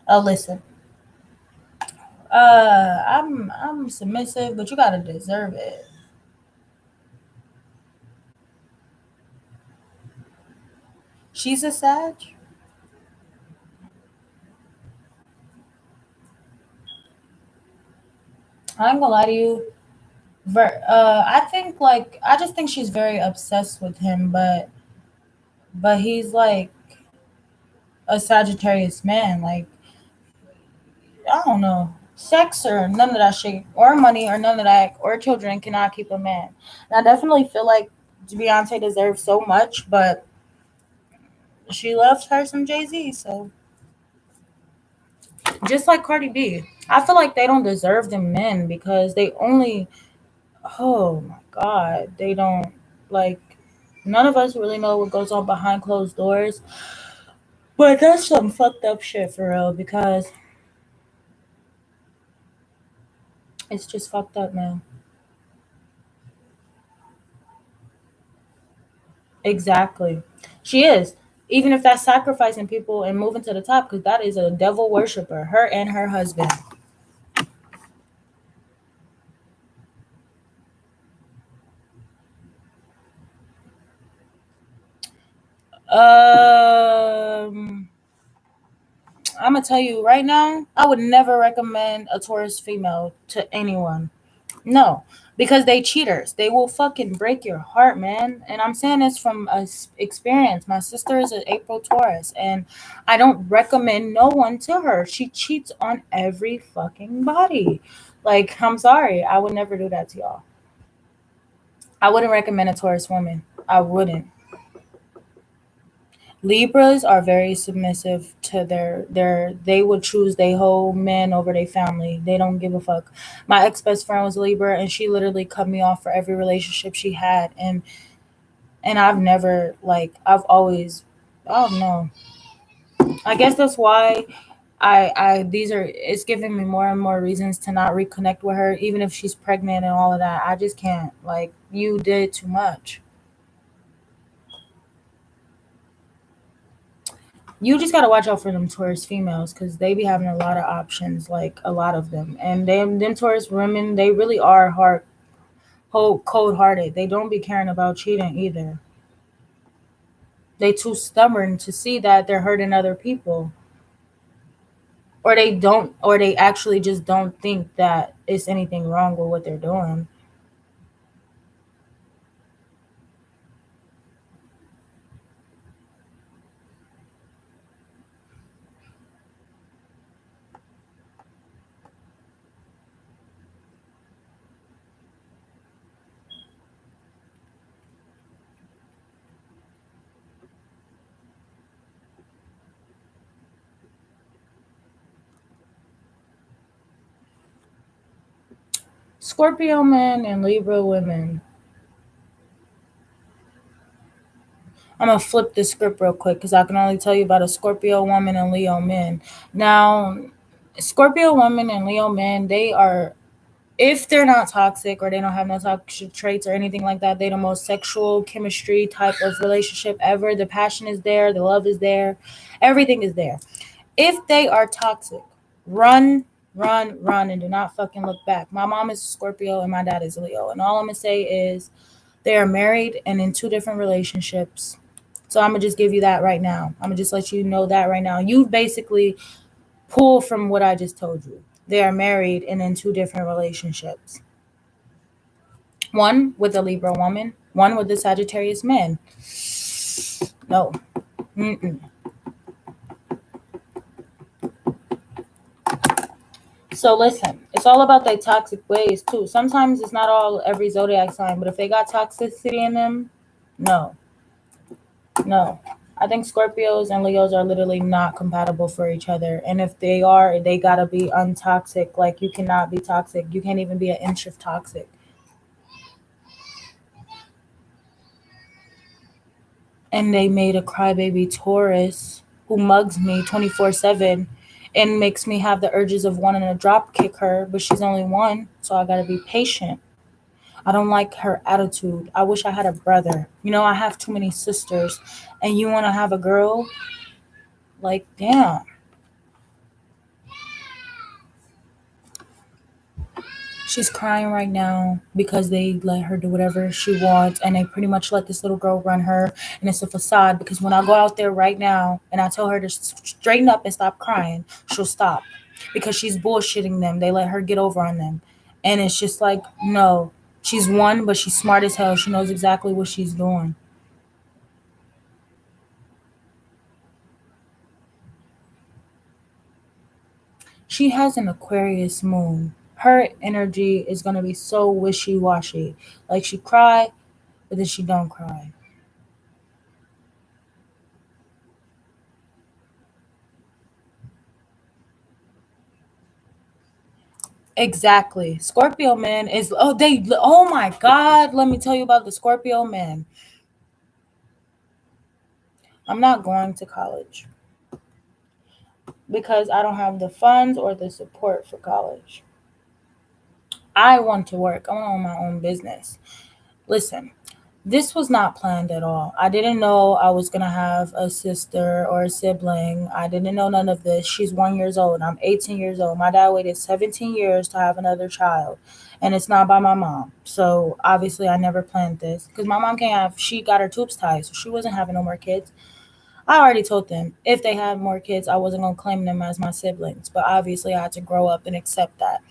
listen, I'm submissive, but you gotta deserve it. She's a Sag. I ain't gonna lie to you. I think like I just think she's very obsessed with him, but he's like a Sagittarius man. Like I don't know, sex or none of that shit, or money or none of that, or children cannot keep a man. And I definitely feel like Beyonce deserves so much, but she loves her some Jay Z. So just like Cardi B, I feel like they don't deserve them men because they only. Oh my God, they don't like. None of us really know what goes on behind closed doors, but that's some fucked up shit for real because it's just fucked up, man. Exactly, she is. Even if that's sacrificing people and moving to the top, because that is a devil worshiper, her and her husband. Um, I'm gonna tell you right now, I would never recommend a Taurus female to anyone. No, because they cheaters. They will fucking break your heart, man. And I'm saying this from experience. My sister is an April Taurus, and I don't recommend no one to her. She cheats on every fucking body. Like, I'm sorry, I would never do that to y'all. I wouldn't recommend a Taurus woman. I wouldn't. Libras are very submissive to they would choose their whole men over their family. They don't give a fuck. My ex best friend was a Libra and she literally cut me off for every relationship she had and I've never like I've always I don't know. I guess that's why I these are it's giving me more and more reasons to not reconnect with her, even if she's pregnant and all of that. I just can't. Like you did too much. You just gotta watch out for them Taurus females because they be having a lot of options, like a lot of them. And them Taurus women, they really are cold hearted. They don't be caring about cheating either. They too stubborn to see that they're hurting other people, or they actually just don't think that it's anything wrong with what they're doing. Scorpio men and Libra women. I'm gonna flip the script real quick because I can only tell you about a Scorpio woman and Leo men. Now, Scorpio women and Leo men, they are If they're not toxic or they don't have no toxic traits or anything like that, they're the most sexual chemistry type of relationship ever. The passion is there, the love is there, everything is there. If they are toxic, run, run, run, and do not fucking look back. My mom is a Scorpio and my dad is a Leo. And all I'm going to say is they are married and in two different relationships. So I'm going to just give you that right now. I'm going to just let you know that right now. You basically pull from what I just told you. They are married and in two different relationships. One with a Libra woman, one with a Sagittarius man. No. Mm-mm. So listen, it's all about their toxic ways too. Sometimes it's not all every zodiac sign, but if they got toxicity in them, no, no. I think Scorpios and Leos are literally not compatible for each other. And if they are, they gotta be untoxic. Like you cannot be toxic. You can't even be an inch of toxic. And they made a crybaby Taurus who mugs me 24/7 and makes me have the urges of wanting to drop kick her, but she's only one, so I gotta be patient. I don't like her attitude. I wish I had a brother. You know, I have too many sisters, and you want to have a girl? Like, damn. She's crying right now because they let her do whatever she wants, and they pretty much let this little girl run her, and it's a facade. Because when I go out there right now and I tell her to straighten up and stop crying, she'll stop because she's bullshitting them. They let her get over on them, and it's just like, no, she's one, but she's smart as hell. She knows exactly what she's doing. She has an Aquarius moon. Her energy is gonna be so wishy washy. Like she cry, but then she don't cry. Exactly. Scorpio man is oh my god, let me tell you about the Scorpio man. I'm not going to college because I don't have the funds or the support for college. I want to work. I want to own my own business. Listen, this was not planned at all. I didn't know I was gonna have a sister or a sibling. I didn't know none of this. She's 1 years old. I'm 18 years old. My dad waited 17 years to have another child, and it's not by my mom. So obviously, I never planned this because my mom can't have. She got her tubes tied, so she wasn't having no more kids. I already told them if they had more kids, I wasn't gonna claim them as my siblings. But obviously, I had to grow up and accept that.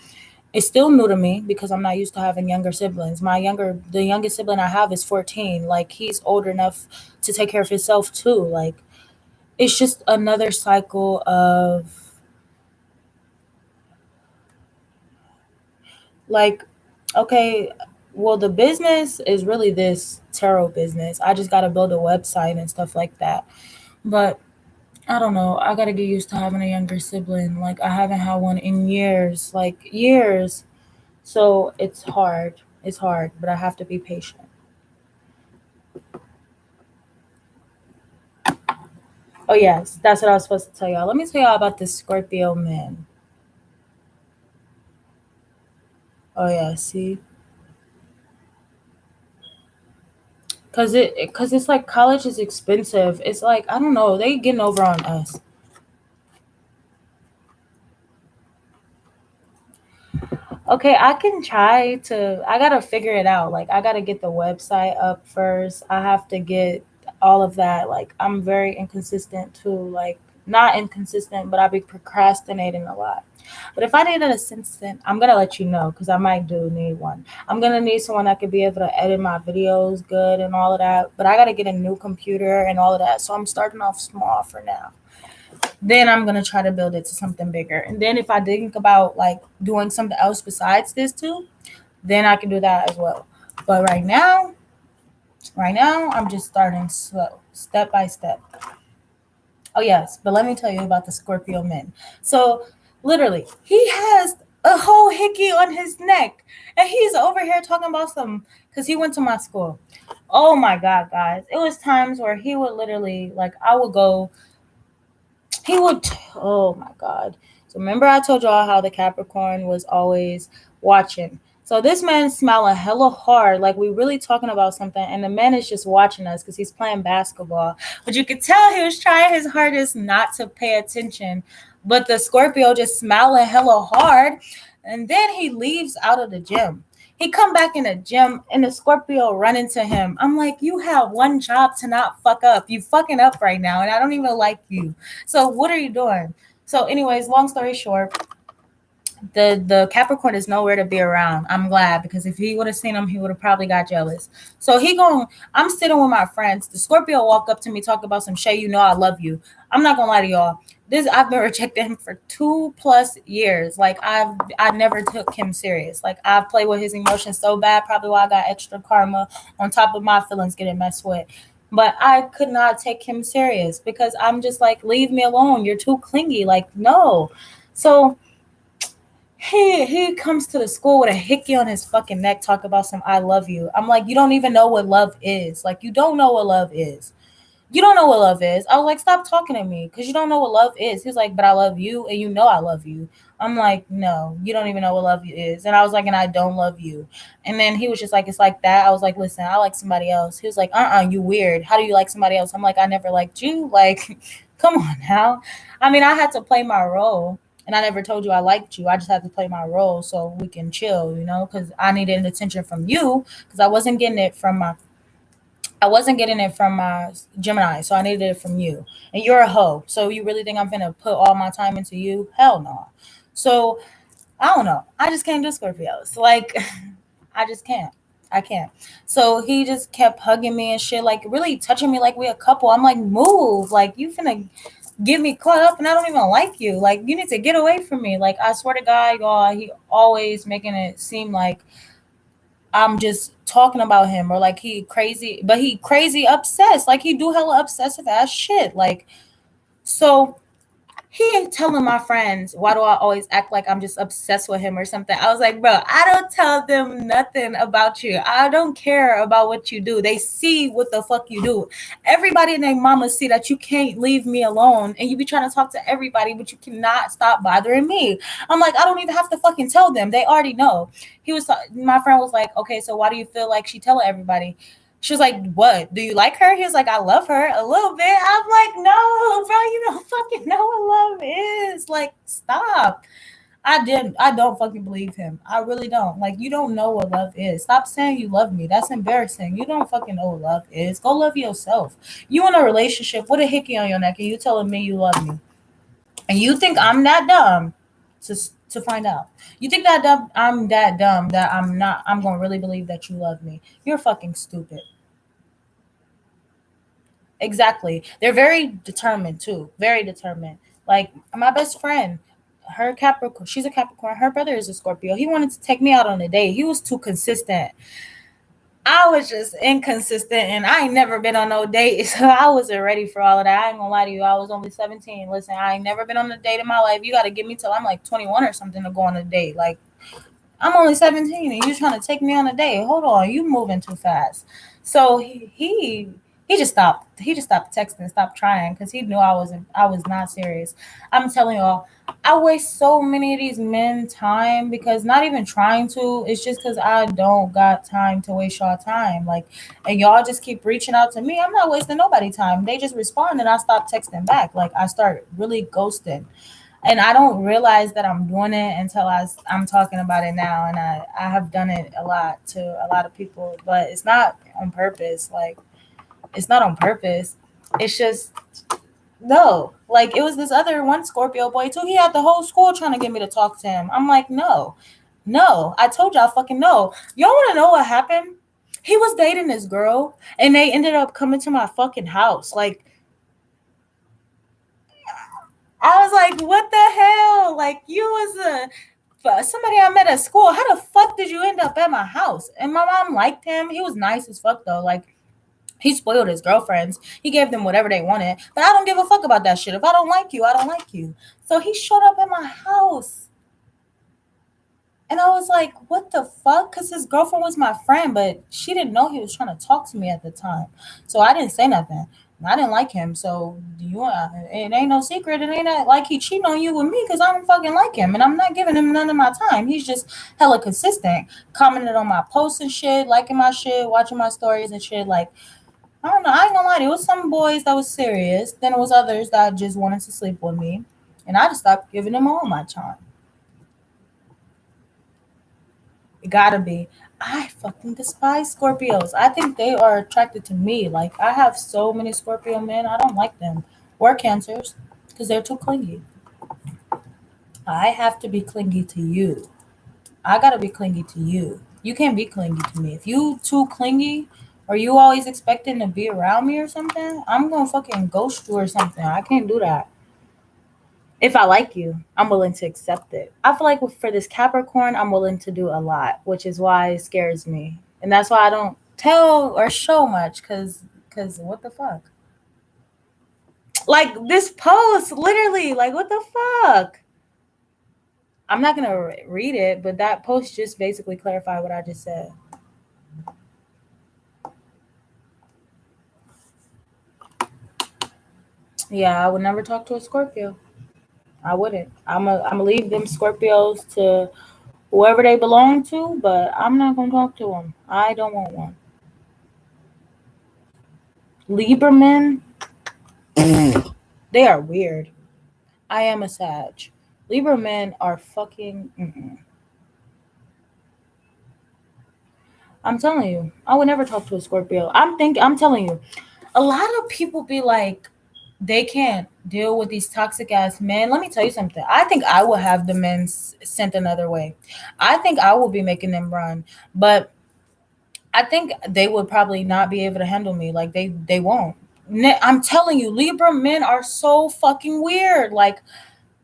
It's still new to me because I'm not used to having younger siblings. The youngest sibling I have is 14. Like he's old enough to take care of himself too. Like it's just another cycle of like, okay, well the business is really this tarot business. I just got to build a website and stuff like that. But I don't know. I got to get used to having a younger sibling. Like I haven't had one in years, like years. So it's hard. It's hard, but I have to be patient. Oh yes, that's what I was supposed to tell y'all. Let me tell y'all about the Scorpio man. Oh yeah, see, cause it's like college is expensive. It's like I don't know, they getting over on us. Okay, I can try to. I gotta figure it out. Like I gotta get the website up first. I have to get all of that. Like I'm very inconsistent too. Like not inconsistent, but I be procrastinating a lot. But if I need an assistant, I'm gonna let you know because I might do need one. I'm gonna need someone that could be able to edit my videos good and all of that. But I gotta get a new computer and all of that. So I'm starting off small for now. Then I'm gonna try to build it to something bigger. And then if I think about like doing something else besides this too, then I can do that as well. But right now, I'm just starting slow, step by step. Oh yes, but let me tell you about the Scorpio men. So literally, he has a whole hickey on his neck, and he's over here talking about some because he went to my school. Oh my god, guys! It was times where he would literally like I would go. He would. Oh my god! So remember, I told y'all how the Capricorn was always watching. So this man smiling hella hard, like we really talking about something, and the man is just watching us because he's playing basketball. But you could tell he was trying his hardest not to pay attention. But the Scorpio just smiling hella hard, and then he leaves out of the gym. He come back in the gym and the Scorpio run into him. I'm like, you have one job to not fuck up. You fucking up right now, and I don't even like you. So what are you doing? So, anyways, long story short, the Capricorn is nowhere to be around. I'm glad because if he would have seen him, he would have probably got jealous. So he going, I'm sitting with my friends. The Scorpio walk up to me, talk about some shit. You know, I love you. I'm not gonna lie to y'all. I've been rejecting him for 2+ years. Like I never took him serious. Like I've played with his emotions so bad, probably why I got extra karma on top of my feelings getting messed with. But I could not take him serious because I'm just like, leave me alone. You're too clingy. Like, no. So he comes to the school with a hickey on his fucking neck, talk about some I love you. I'm like, you don't even know what love is. Like, you don't know what love is. You don't know what love is. I was like, stop talking to me because you don't know what love is. He's like, but I love you and you know I love you. I'm like, no, you don't even know what love is. And I was like, and I don't love you. And then he was just like, it's like that. I was like, listen, I like somebody else. He was like, you weird. How do you like somebody else? I'm like, I never liked you. Like, come on now. I mean, I had to play my role. And I never told you I liked you. I just had to play my role so we can chill, because I needed attention from you because I wasn't getting it from my Gemini, so I needed it from you. And you're a hoe. So you really think I'm gonna put all my time into you? Hell no. So I don't know. I just can't do Scorpios. Like I just can't. I can't. So he just kept hugging me and shit, like really touching me like we a couple. I'm like, move. Like you finna get me caught up and I don't even like you. Like you need to get away from me. Like I swear to God, y'all, he always making it seem like I'm just talking about him or like he crazy, but he crazy obsessed. Like he do hella obsessive ass shit. Like so he telling my friends, why do I always act like I'm just obsessed with him or something? I was like, bro, I don't tell them nothing about you. I don't care about what you do. They see what the fuck you do. Everybody and their mama see that you can't leave me alone and you be trying to talk to everybody, but you cannot stop bothering me. I'm like, I don't even have to fucking tell them. They already know. My friend was like, okay, so why do you feel like she telling everybody? She was like, what? Do you like her? He was like, I love her a little bit. I'm like, no, bro, you don't fucking know what love is. Like, stop. I don't fucking believe him. I really don't. Like, you don't know what love is. Stop saying you love me. That's embarrassing. You don't fucking know what love is. Go love yourself. You in a relationship with a hickey on your neck and you telling me you love me. And you think I'm that dumb to to find out. You think that I'm that dumb that I'm gonna really believe that you love me. You're fucking stupid. Exactly. They're very determined too. Very determined. Like my best friend, her Capricorn, she's a Capricorn. Her brother is a Scorpio. He wanted to take me out on a date. He was too consistent. I was just inconsistent and I ain't never been on no date. So I wasn't ready for all of that. I ain't gonna lie to you. I was only 17. Listen, I ain't never been on a date in my life. You gotta give me till I'm like 21 or something to go on a date. Like I'm only 17 and you trying to take me on a date. Hold on, you moving too fast. So he just stopped. He just stopped texting, stopped trying because he knew I was not serious. I'm telling y'all, I waste so many of these men time because not even trying to. It's just because I don't got time to waste y'all time. Like, and y'all just keep reaching out to me. I'm not wasting nobody time. They just respond and I stop texting back. Like I start really ghosting and I don't realize that I'm doing it until I'm talking about it now, and I have done it a lot to a lot of people, but it's not on purpose. Like it's not on purpose. It's just no. Like it was this other one Scorpio boy too. He had the whole school trying to get me to talk to him. I'm like, no, no. I told y'all fucking no. Y'all want to know what happened? He was dating this girl, and they ended up coming to my fucking house. Like I was like, what the hell? Like, you was somebody I met at school. How the fuck did you end up at my house? And my mom liked him. He was nice as fuck, though. Like, he spoiled his girlfriends. He gave them whatever they wanted. But I don't give a fuck about that shit. If I don't like you, I don't like you. So he showed up at my house. And I was like, what the fuck? Because his girlfriend was my friend, but she didn't know he was trying to talk to me at the time. So I didn't say nothing. I didn't like him, so it ain't no secret. It ain't that, like he cheating on you with me because I don't fucking like him, and I'm not giving him none of my time. He's just hella consistent, commenting on my posts and shit, liking my shit, watching my stories and shit. Like I don't know. I ain't gonna lie. There was some boys that was serious. Then it was others that just wanted to sleep with me, and I just stopped giving them all my time. It gotta be. I fucking despise Scorpios. I think they are attracted to me. Like I have so many Scorpio men. I don't like them. Or Cancers, because they're too clingy. I have to be clingy to you. I gotta be clingy to you. You can't be clingy to me. If you too clingy, or you always expecting to be around me or something, I'm gonna fucking ghost you or something. I can't do that. If I like you, I'm willing to accept it. I feel like for this Capricorn, I'm willing to do a lot, which is why it scares me, and that's why I don't tell or show much. Cause what the fuck? Like this post, literally, like what the fuck? I'm not gonna read it, but that post just basically clarified what I just said. Yeah, I would never talk to a Scorpio. I wouldn't. I'm gonna leave them Scorpios to whoever they belong to, but I'm not gonna talk to them. I don't want one. Lieberman, they are weird. I am a Sag. Libra men are fucking. Mm-mm. I'm telling you, I would never talk to a Scorpio. I'm telling you, a lot of people be like, they can't deal with these toxic ass men. Let me tell you something. I think I will have the men sent another way. I think I will be making them run, but I think they would probably not be able to handle me. Like they won't. I'm telling you, Libra men are so fucking weird. Like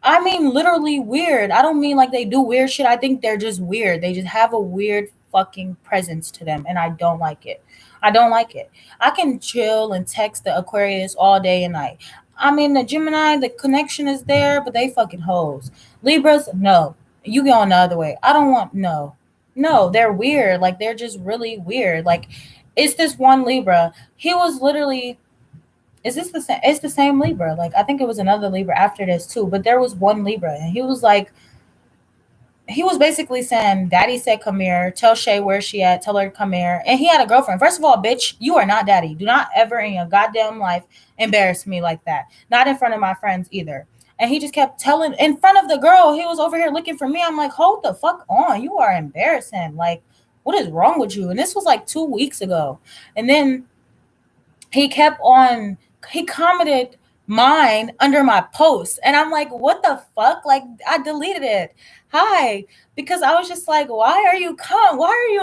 I mean, literally weird. I don't mean like they do weird shit. I think they're just weird. They just have a weird fucking presence to them, and I don't like it. I don't like it. I can chill and text the Aquarius all day and night. I mean, the Gemini, the connection is there, but they fucking hoes. Libras, no. You go on the other way. I don't want, no. No, they're weird. Like, they're just really weird. Like, it's this one Libra. He was literally is this the same? It's the same Libra. Like I think it was another Libra after this too, but there was one Libra, and he was like, he was basically saying, "Daddy said come here. Tell Shay where she at. Tell her to come here." And he had a girlfriend. First of all, bitch, you are not Daddy. Do not ever in your goddamn life embarrass me like that. Not in front of my friends either. And he just kept telling in front of the girl. He was over here looking for me. I'm like, hold the fuck on. You are embarrassing. Like, what is wrong with you? And this was like 2 weeks ago. And then he kept on he commented mine under my post, and I'm like, what the fuck? Like I deleted it. Hi. Because I was just like, why are you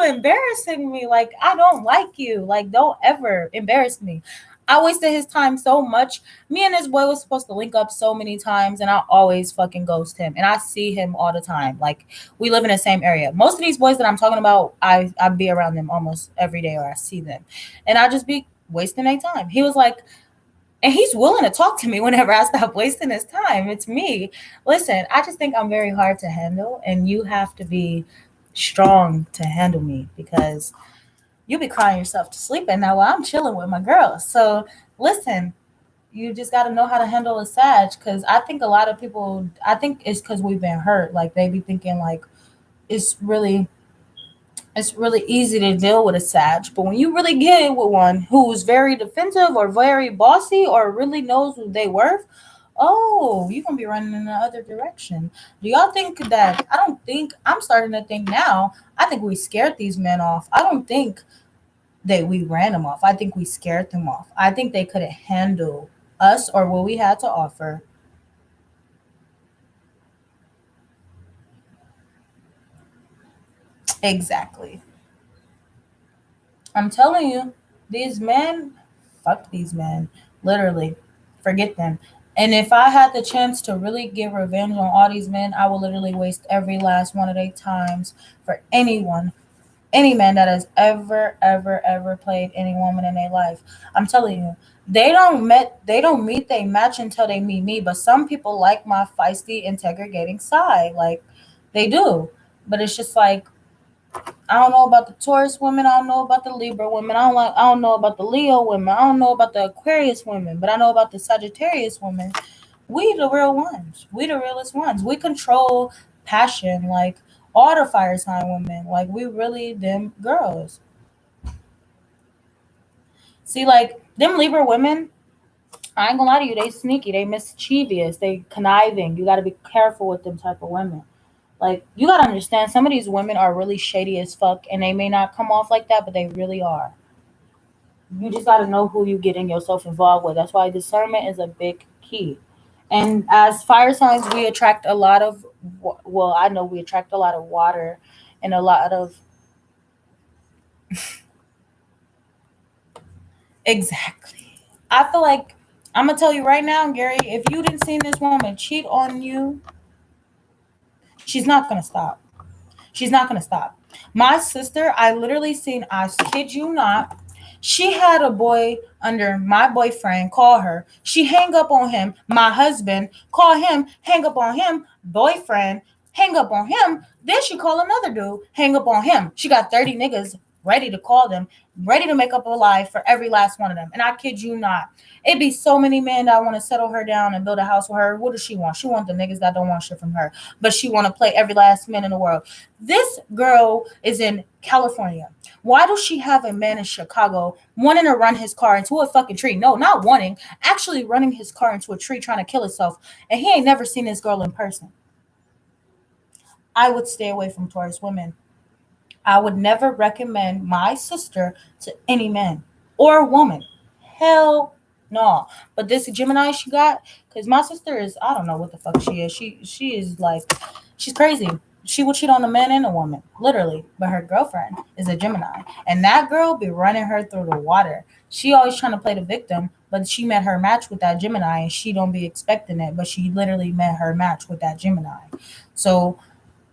embarrassing me? Like I don't like you. Like don't ever embarrass me. I wasted his time so much. Me and this boy was supposed to link up so many times, and I always fucking ghost him. And I see him all the time. Like we live in the same area. Most of these boys that I'm talking about, I be around them almost every day, or I see them, and I just be wasting their time. He was like, and he's willing to talk to me whenever I stop wasting his time. It's me. Listen, I just think I'm very hard to handle, and you have to be strong to handle me because you be crying yourself to sleep at now while I'm chilling with my girls. So listen, you just got to know how to handle a Sag because I think a lot of people, I think it's because we've been hurt. Like they be thinking like it's really it's really easy to deal with a Sag, but when you really get it with one who's very defensive or very bossy or really knows who they worth, oh, you're gonna be running in the other direction. Do y'all think that? I don't think I'm starting to think now. I think we scared these men off. I don't think that we ran them off. I think we scared them off. I think they couldn't handle us or what we had to offer. Exactly. I'm telling you, these men, fuck these men. Literally, forget them. And if I had the chance to really get revenge on all these men, I would literally waste every last one of their times for anyone, any man that has ever played any woman in their life. I'm telling you, they don't meet they match until they meet me. But some people like my feisty, integrating side, like they do. But it's just like I don't know about the Taurus women. I don't know about the Libra women. I don't know about the Leo women. I don't know about the Aquarius women. But I know about the Sagittarius women. We the real ones. We the realest ones. We control passion like all the fire sign women. Like we really them girls. See, like them Libra women. I ain't gonna lie to you. They sneaky. They mischievous. They conniving. You got to be careful with them type of women. Like you gotta understand, some of these women are really shady as fuck, and they may not come off like that, but they really are. You just gotta know who you getting yourself involved with. That's why discernment is a big key. And as fire signs, we attract a lot of. Well, I know we attract a lot of water, and a lot of exactly. I feel like I'm gonna tell you right now, Gary. If you didn't see this woman cheat on you, she's not gonna stop. She's not gonna stop. My sister, I literally seen, I kid you not, she had a boy under my boyfriend call her. She hang up on him, my husband, call him, hang up on him, boyfriend, hang up on him. Then she call another dude, hang up on him. She got 30 niggas ready to call them, ready to make up a lie for every last one of them. And I kid you not. It'd be so many men that want to settle her down and build a house with her. What does she want? She want the niggas that don't want shit from her. But she want to play every last man in the world. This girl is in California. Why does she have a man in Chicago wanting to run his car into a fucking tree? No, not wanting, actually running his car into a tree trying to kill himself. And he ain't never seen this girl in person. I would stay away from Taurus women. I would never recommend my sister to any man or woman. Hell no. But this Gemini she got, because my sister is, I don't know what the fuck she is. She is like, she's crazy. She will cheat on a man and a woman, literally. But her girlfriend is a Gemini. And that girl be running her through the water. She always trying to play the victim, but she met her match with that Gemini and she don't be expecting it. But she literally met her match with that Gemini. So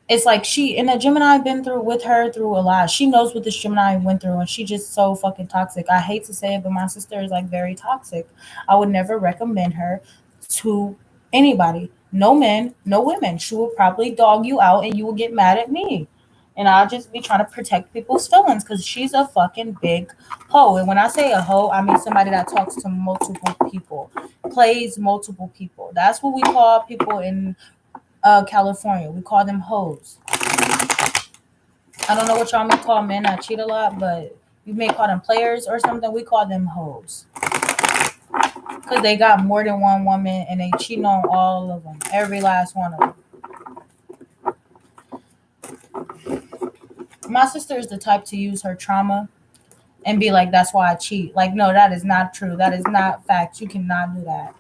it's like she and the Gemini been through with her through a lot. She knows what this Gemini went through, and she just so fucking toxic. I hate to say it, but my sister is like very toxic. I would never recommend her to anybody. No men, no women. She will probably dog you out, and you will get mad at me. And I'll just be trying to protect people's feelings because she's a fucking big hoe. And when I say a hoe, I mean somebody that talks to multiple people, plays multiple people. That's what we call people in California. We call them hoes. I don't know what y'all may call men that cheat a lot, but you may call them players or something. We call them hoes because they got more than one woman and they cheating on all of them, every last one of them. My sister is the type to use her trauma and be like, "That's why I cheat." Like, no, that is not true. That is not fact. You cannot do that.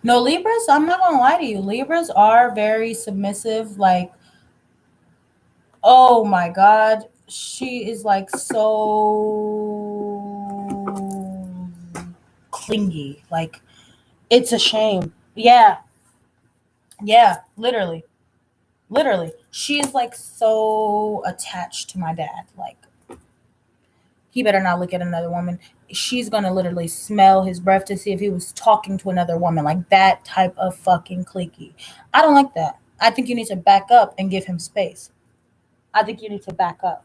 No, Libras, I'm not gonna lie to you. Libras are very submissive. Like, oh my God, she is like so clingy. Like, it's a shame. Yeah, yeah, literally, literally. She is like so attached to my dad. Like, he better not look at another woman. She's gonna literally smell his breath to see if he was talking to another woman. Like that type of fucking cliquey. I don't like that. I think you need to back up and give him space. I think you need to back up.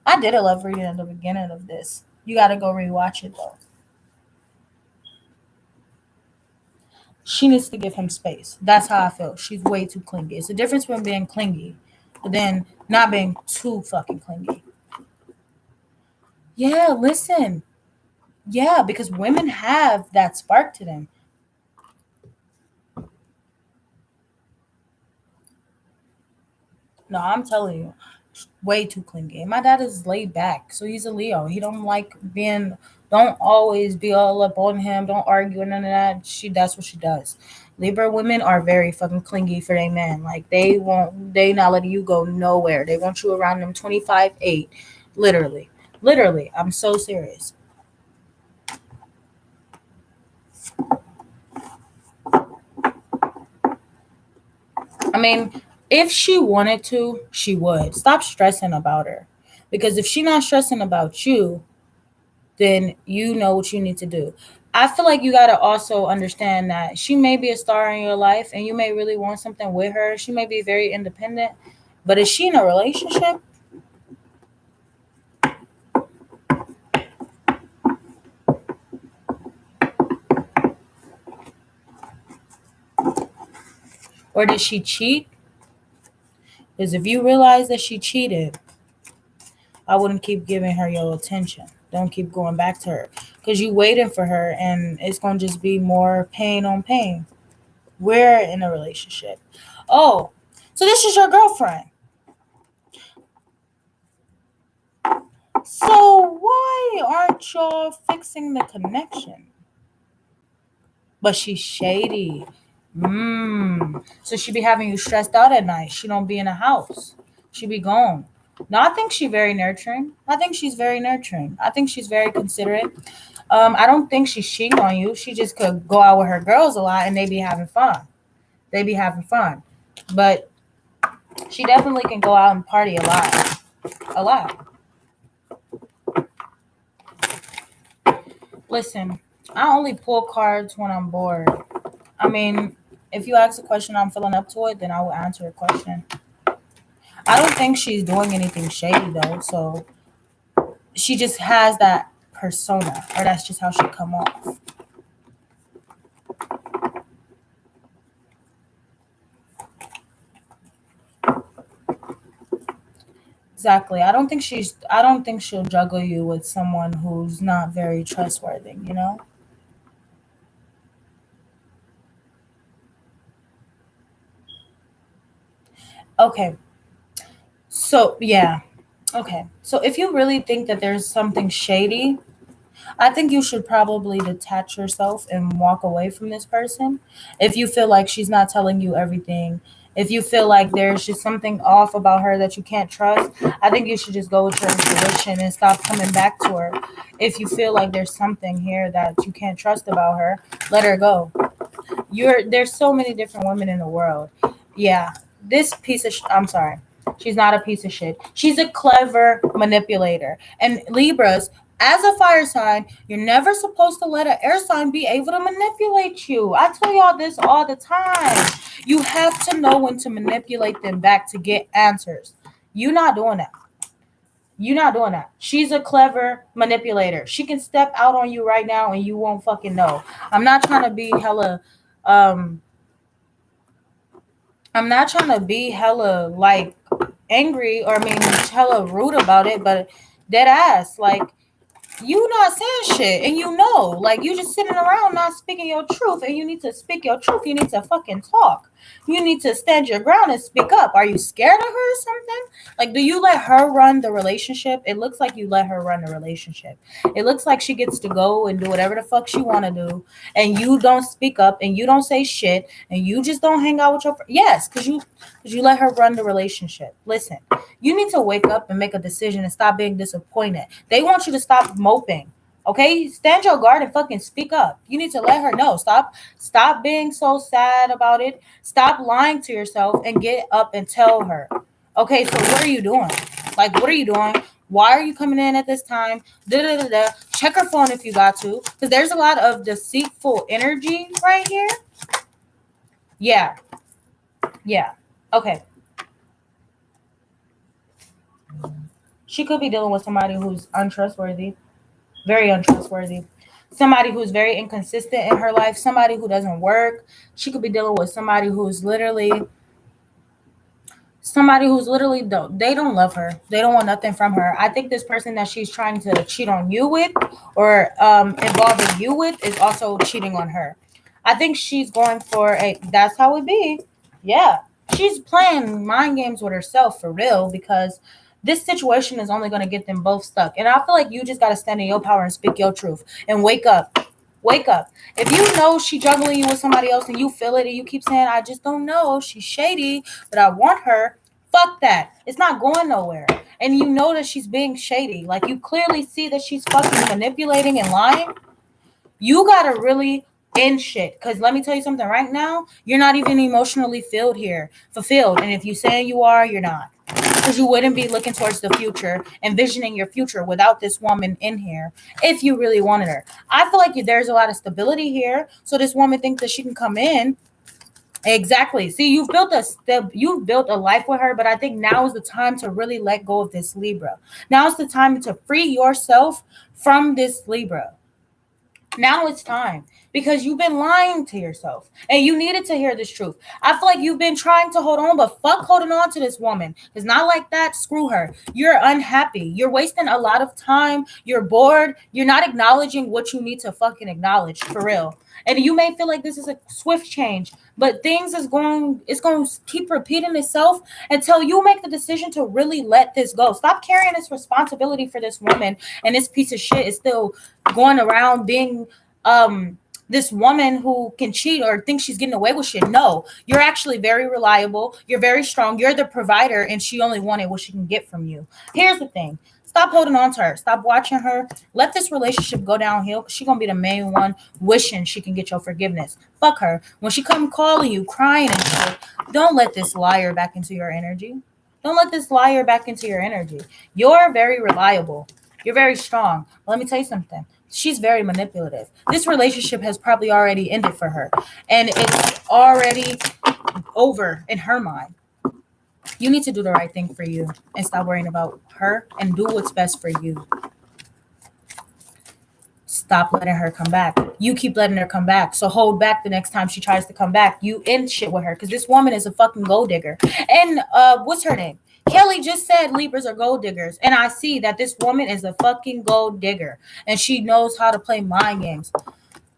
I did a love reading at the beginning of this. You gotta go rewatch it though. She needs to give him space. That's how I feel. She's way too clingy. It's a difference between being clingy, but then not being too fucking clingy. Yeah, listen. Yeah, because women have that spark to them. No, I'm telling you, way too clingy. My dad is laid back, so he's a Leo. He don't like being, don't always be all up on him. Don't argue and none of that. That's what she does. Libra women are very fucking clingy for their men. Like they not letting you go nowhere. They want you around them 25/8, literally, literally. I'm so serious. I mean, if she wanted to, she would. Stop stressing about her. Because if she not stressing about you, then you know what you need to do. I feel like you gotta also understand that she may be a star in your life and you may really want something with her. She may be very independent, but is she in a relationship? Or did she cheat? Because if you realize that she cheated, I wouldn't keep giving her your attention. Don't keep going back to her. Because you waiting for her and it's gonna just be more pain on pain. We're in a relationship. Oh, so this is your girlfriend. So why aren't y'all fixing the connection? But she's shady. So she be having you stressed out at night. She don't be in the house. She be gone. No, I think she's very nurturing. I think she's very nurturing. I think she's very considerate. I don't think she's cheating on you. She just could go out with her girls a lot and they be having fun. They be having fun. But she definitely can go out and party a lot. A lot. Listen, I only pull cards when I'm bored. I mean, if you ask a question, I'm feeling up to it, then I will answer a question. I don't think she's doing anything shady though, so she just has that persona, or that's just how she come off. Exactly. I don't think she'll juggle you with someone who's not very trustworthy, you know? Okay. So, yeah. Okay. So if you really think that there's something shady, I think you should probably detach yourself and walk away from this person. If you feel like she's not telling you everything, if you feel like there's just something off about her that you can't trust, I think you should just go with your intuition and stop coming back to her. If you feel like there's something here that you can't trust about her, let her go. There's so many different women in the world. Yeah, this piece of I'm sorry. She's not a piece of shit. She's a clever manipulator. And Libras, as a fire sign, you're never supposed to let an air sign be able to manipulate you. I tell y'all this all the time. You have to know when to manipulate them back to get answers. You're not doing that. You're not doing that. She's a clever manipulator. She can step out on you right now and you won't fucking know. I'm not trying to be hella um I'm not trying to be hella like angry or I mean hella rude about it, but dead ass. Like you not saying shit and you know, like you just sitting around not speaking your truth and you need to speak your truth. You need to fucking talk. You need to stand your ground and speak up. Are you scared of her or something? Like, do you let her run the relationship? It looks like you let her run the relationship. It looks like she gets to go and do whatever the fuck she want to do, and you don't speak up and you don't say shit and you just don't hang out with your yes, because you let her run the relationship. Listen, you need to wake up and make a decision and stop being disappointed. They want you to stop moping. Okay, stand your guard and fucking speak up. You need to let her know. Stop being so sad about it. Stop lying to yourself and get up and tell her. Okay, so what are you doing? Like, what are you doing? Why are you coming in at this time? Da da da da. Check her phone if you got to, because there's a lot of deceitful energy right here. Yeah, yeah. Okay. She could be dealing with somebody who's untrustworthy, very untrustworthy. Somebody who's very inconsistent in her life, somebody who doesn't work. She could be dealing with somebody who's literally don't love her. They don't want nothing from her. I think this person that she's trying to cheat on you with or involving you with is also cheating on her. I think she's going for a that's how it be. Yeah. She's playing mind games with herself for real because this situation is only going to get them both stuck. And I feel like you just got to stand in your power and speak your truth and wake up. Wake up. If you know she juggling you with somebody else and you feel it and you keep saying, I just don't know, she's shady, but I want her, fuck that. It's not going nowhere. And you know that she's being shady. Like you clearly see that she's fucking manipulating and lying. You gotta really end shit. Cause let me tell you something right now, you're not even emotionally fulfilled here. Fulfilled. And if you saying you are, you're not. because you wouldn't be looking towards the future, envisioning your future without this woman in here if you really wanted her. I feel like there's a lot of stability here, so this woman thinks that she can come in. Exactly. See, you've built a life with her, but I think now is the time to really let go of this Libra. Now is the time to free yourself from this Libra. Now it's time because you've been lying to yourself and you needed to hear this truth. I feel like you've been trying to hold on, but fuck holding on to this woman. It's not like that. Screw her. You're unhappy. You're wasting a lot of time. You're bored. You're not acknowledging what you need to fucking acknowledge for real. And you may feel like this is a swift change, but it's going to keep repeating itself until you make the decision to really let this go. Stop carrying this responsibility for this woman, and this piece of shit is still going around being this woman who can cheat or think she's getting away with shit. No, you're actually very reliable. You're very strong. You're the provider, and she only wanted what she can get from you. Here's the thing. Stop holding on to her. Stop watching her. Let this relationship go downhill. She's going to be the main one wishing she can get your forgiveness. Fuck her. When she come calling you, crying and shit, don't let this liar back into your energy. Don't let this liar back into your energy. You're very reliable. You're very strong. Let me tell you something. She's very manipulative. This relationship has probably already ended for her. And it's already over in her mind. You need to do the right thing for you and stop worrying about her and do what's best for you. Stop letting her come back. You keep letting her come back. So hold back the next time she tries to come back. You end shit with her because this woman is a fucking gold digger. And what's her name? Kelly just said Libras are gold diggers. And I see that this woman is a fucking gold digger. And she knows how to play mind games.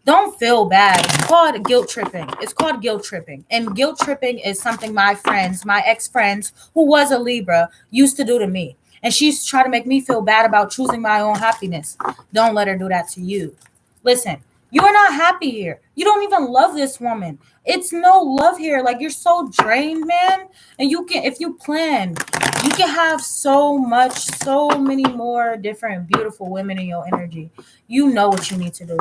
Don't feel bad. It's called guilt tripping. It's called guilt tripping. And guilt tripping is something my ex-friends, who was a Libra, used to do to me. And she's trying to make me feel bad about choosing my own happiness. Don't let her do that to you. Listen, you're not happy here. You don't even love this woman. It's no love here. Like, you're so drained, man. And if you plan, you can have so many more different beautiful women in your energy. You know what you need to do.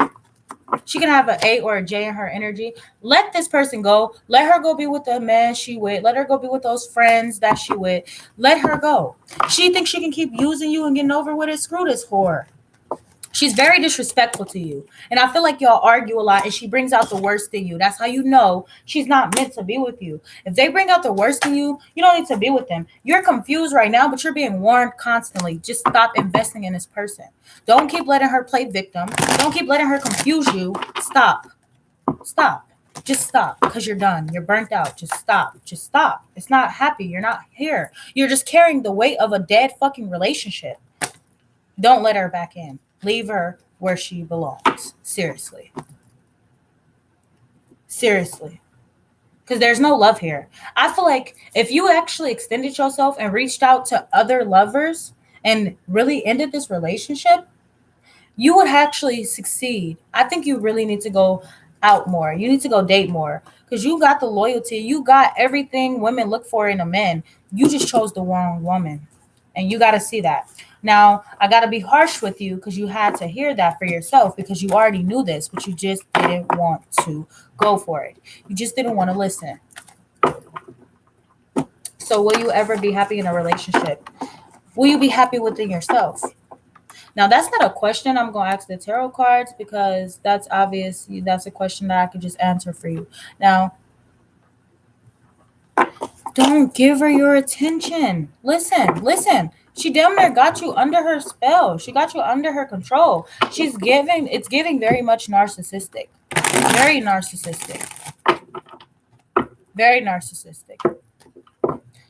She can have an A or a J in her energy. Let this person go. Let her go be with the man she with. Let her go be with those friends that she with. Let her go. She thinks she can keep using you and getting over with it. Screw this whore. She's very disrespectful to you. And I feel like y'all argue a lot and she brings out the worst in you. That's how you know she's not meant to be with you. If they bring out the worst in you, you don't need to be with them. You're confused right now, but you're being warned constantly. Just stop investing in this person. Don't keep letting her play victim. Don't keep letting her confuse you. Stop. Stop. Just stop because you're done. You're burnt out. Just stop. Just stop. It's not happy. You're not here. You're just carrying the weight of a dead fucking relationship. Don't let her back in. Leave her where she belongs. Seriously. Seriously. Because there's no love here. I feel like if you actually extended yourself and reached out to other lovers and really ended this relationship, you would actually succeed. I think you really need to go out more. You need to go date more. Because you got the loyalty. You got everything women look for in a man. You just chose the wrong woman. And you got to see that. Now, I got to be harsh with you because you had to hear that for yourself because you already knew this, but you just didn't want to go for it. You just didn't want to listen. So will you ever be happy in a relationship? Will you be happy within yourself? Now, that's not a question I'm going to ask the tarot cards because that's obvious. That's a question that I could just answer for you. Now, don't give her your attention. Listen. She damn near got you under her spell. She got you under her control. It's giving very much narcissistic. Very narcissistic. Very narcissistic.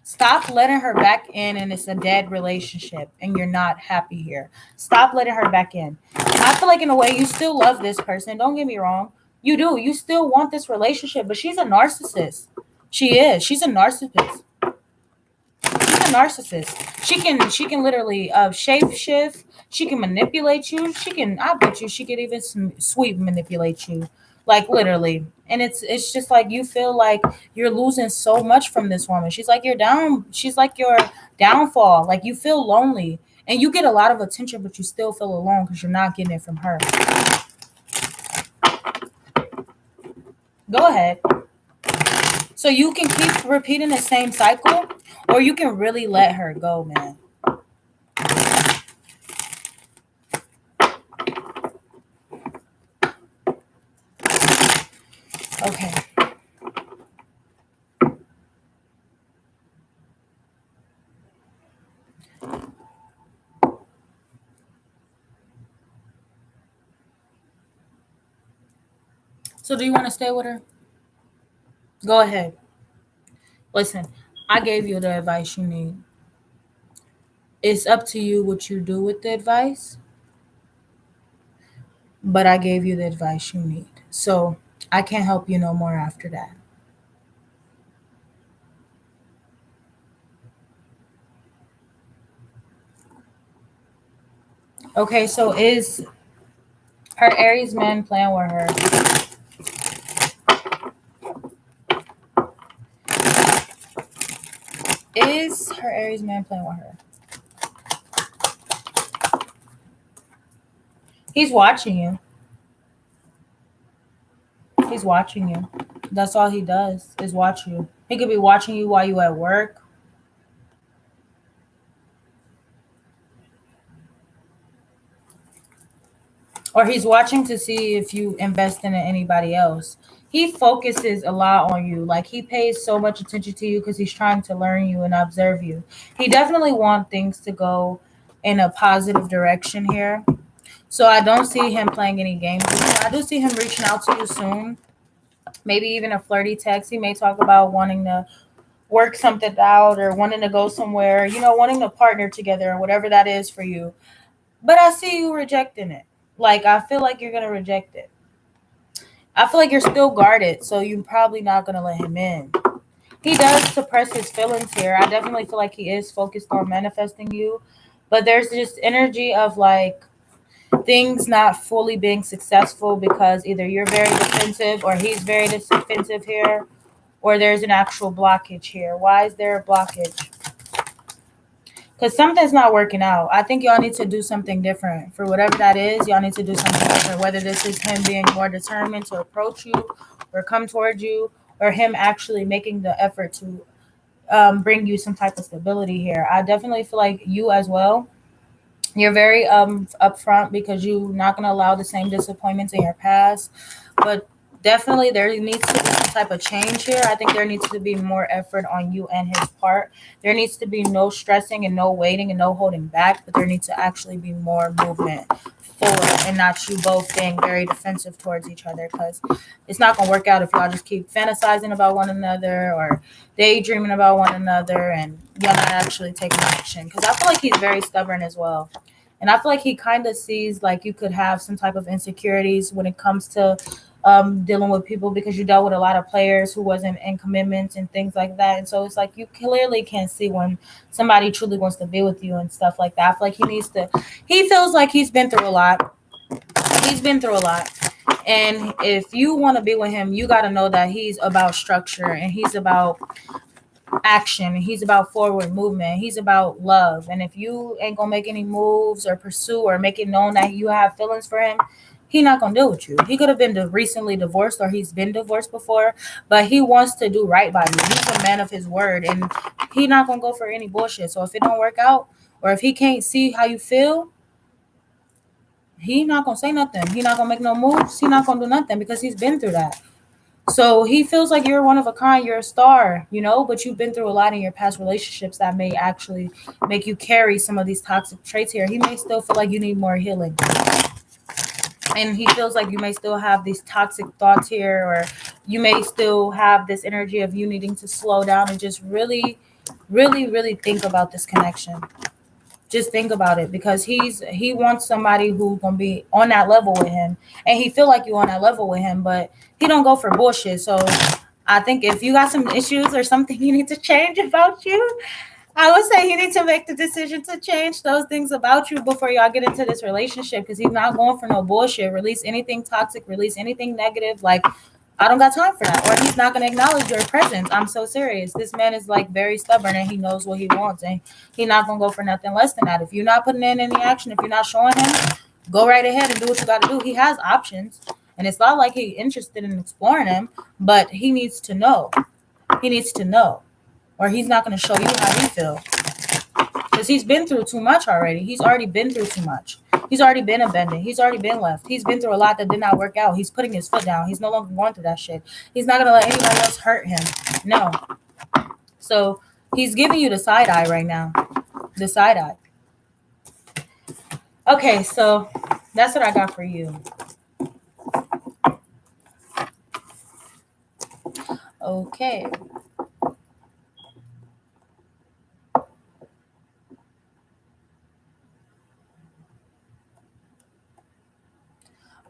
Stop letting her back in and it's a dead relationship and you're not happy here. Stop letting her back in. And I feel like in a way you still love this person. Don't get me wrong. You do. You still want this relationship, but she's a narcissist. She is. She's a narcissist. She's a narcissist. She can literally shape shift. She can manipulate you. I bet you she could even sweet manipulate you. Like literally. And it's just like you feel like you're losing so much from this woman. She's like your downfall. Like you feel lonely. And you get a lot of attention, but you still feel alone because you're not getting it from her. Go ahead. So you can keep repeating the same cycle. Or you can really let her go, man. Okay. So do you want to stay with her? Go ahead. Listen, I gave you the advice you need. It's up to you what you do with the advice, but I gave you the advice you need. So I can't help you no more after that. Okay, so is her Aries man playing with her? Is her Aries man playing with her? He's watching you. He's watching you. That's all he does is watch you. He could be watching you while you at work. Or he's watching to see if you invest in anybody else. He focuses a lot on you. Like he pays so much attention to you because he's trying to learn you and observe you. He definitely wants things to go in a positive direction here. So I don't see him playing any games with you. I do see him reaching out to you soon. Maybe even a flirty text. He may talk about wanting to work something out or wanting to go somewhere, wanting to partner together or whatever that is for you. But I see you rejecting it. Like I feel like you're gonna reject it. I feel like you're still guarded, so you're probably not gonna let him in. He does suppress his feelings here. I definitely feel like he is focused on manifesting you, but there's this energy of like things not fully being successful because either you're very defensive or he's very defensive here, or there's an actual blockage here. Why is there a blockage? Because something's not working out. I think y'all need to do something different. For whatever that is, y'all need to do something different. Whether this is him being more determined to approach you or come towards you, or him actually making the effort to bring you some type of stability here. I definitely feel like you as well. You're very upfront because you're not going to allow the same disappointments in your past. But definitely there needs to be some type of change here. I think there needs to be more effort on you and his part. There needs to be no stressing and no waiting and no holding back, but there needs to actually be more movement forward and not you both being very defensive towards each other, because it's not going to work out if y'all just keep fantasizing about one another or daydreaming about one another and y'all not actually taking action, because I feel like he's very stubborn as well. And I feel like he kind of sees like you could have some type of insecurities when it comes to dealing with people, because you dealt with a lot of players who wasn't in commitments and things like that. And so it's like you clearly can see when somebody truly wants to be with you and stuff like that. I feel like he feels like he's been through a lot. He's been through a lot. And if you want to be with him, you got to know that he's about structure and he's about action. He's about forward movement. He's about love. And if you ain't gonna make any moves or pursue or make it known that you have feelings for him, he not gonna deal with you. He could have been recently divorced or he's been divorced before, but he wants to do right by you. He's a man of his word, and he not gonna go for any bullshit. So if it don't work out, or if he can't see how you feel, he not gonna say nothing. He not gonna make no moves. He not gonna do nothing because he's been through that. So he feels like you're one of a kind, you're a star, but you've been through a lot in your past relationships that may actually make you carry some of these toxic traits here. He may still feel like you need more healing. And he feels like you may still have these toxic thoughts here, or you may still have this energy of you needing to slow down and just really, really, really think about this connection. Just think about it, because he wants somebody who's gonna be on that level with him, and he feel like you on that level with him, but he don't go for bullshit. So I think if you got some issues or something you need to change about you, I would say you need to make the decision to change those things about you before y'all get into this relationship, because he's not going for no bullshit. Release anything toxic, release anything negative. Like, I don't got time for that. Or he's not going to acknowledge your presence. I'm so serious. This man is like very stubborn and he knows what he wants, and he's not going to go for nothing less than that. If you're not putting in any action, if you're not showing him, go right ahead and do what you got to do. He has options, and it's not like he's interested in exploring them, but he needs to know. He needs to know. or he's not going to show you how he feels. Because he's been through too much already. He's already been through too much. He's already been abandoned. He's already been left. He's been through a lot that did not work out. He's putting his foot down. He's no longer going through that shit. He's not going to let anybody else hurt him. No. So he's giving you the side eye right now. The side eye. Okay, so that's what I got for you. Okay.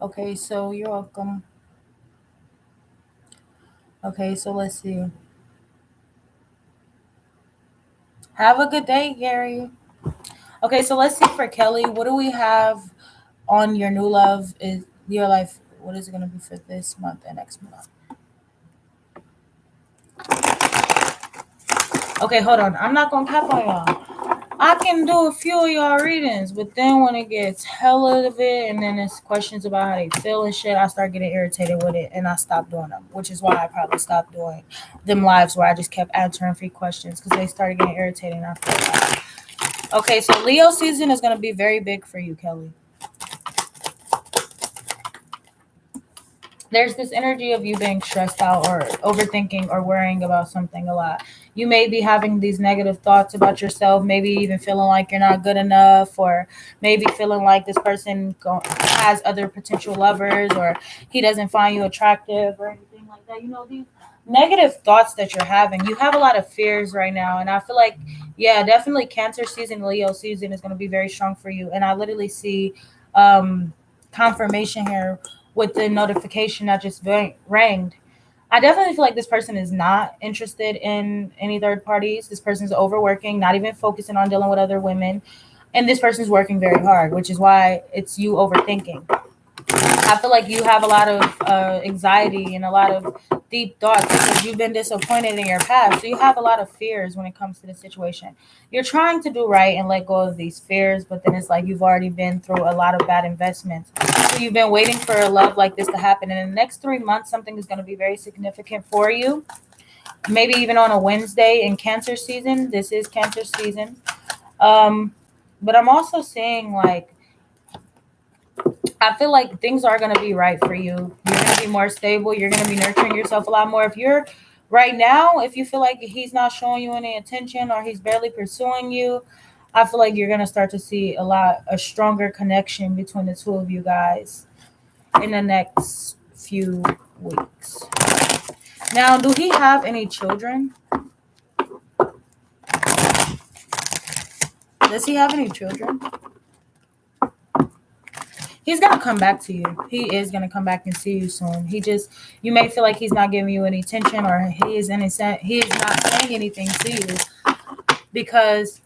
Okay, so you're welcome. Okay, so let's see. Have a good day, Gary. Okay, so let's see for Kelly. What do we have on your new love? Is your life? What is it going to be for this month and next month? Okay, hold on. I'm not going to cap on y'all. I can do a few of y'all readings, but then when it gets hella of it and then it's questions about how they feel and shit, I start getting irritated with it and I stop doing them, which is why I probably stopped doing them lives where I just kept answering free questions because they started getting irritating after a while. Okay, so Leo season is going to be very big for you, Kelly. There's this energy of you being stressed out or overthinking or worrying about something a lot. You may be having these negative thoughts about yourself, maybe even feeling like you're not good enough, or maybe feeling like this person has other potential lovers, or he doesn't find you attractive or anything like that. You know, these negative thoughts that you're having, you have a lot of fears right now. And I feel like, yeah, definitely Cancer season, Leo season is going to be very strong for you. And I literally see confirmation here with the notification that just rang. I definitely feel like this person is not interested in any third parties. This person's overworking, not even focusing on dealing with other women. And this person's working very hard, which is why it's you overthinking. I feel like you have a lot of anxiety and a lot of deep thoughts because you've been disappointed in your past. So you have a lot of fears when it comes to the situation. You're trying to do right and let go of these fears, but then it's like you've already been through a lot of bad investments. So you've been waiting for a love like this to happen. And in the next 3 months, something is going to be very significant for you. Maybe even on a Wednesday in Cancer season. This is Cancer season. But I'm also seeing like, I feel like things are going to be right for you. You're going to be more stable. You're going to be nurturing yourself a lot more. If you're right now, if you feel like he's not showing you any attention or he's barely pursuing you, I feel like you're going to start to see a stronger connection between the two of you guys in the next few weeks. Now, do he have any children? Does he have any children? He's going to come back to you. He is going to come back and see you soon. You may feel like he's not giving you any attention or he is not saying anything to you because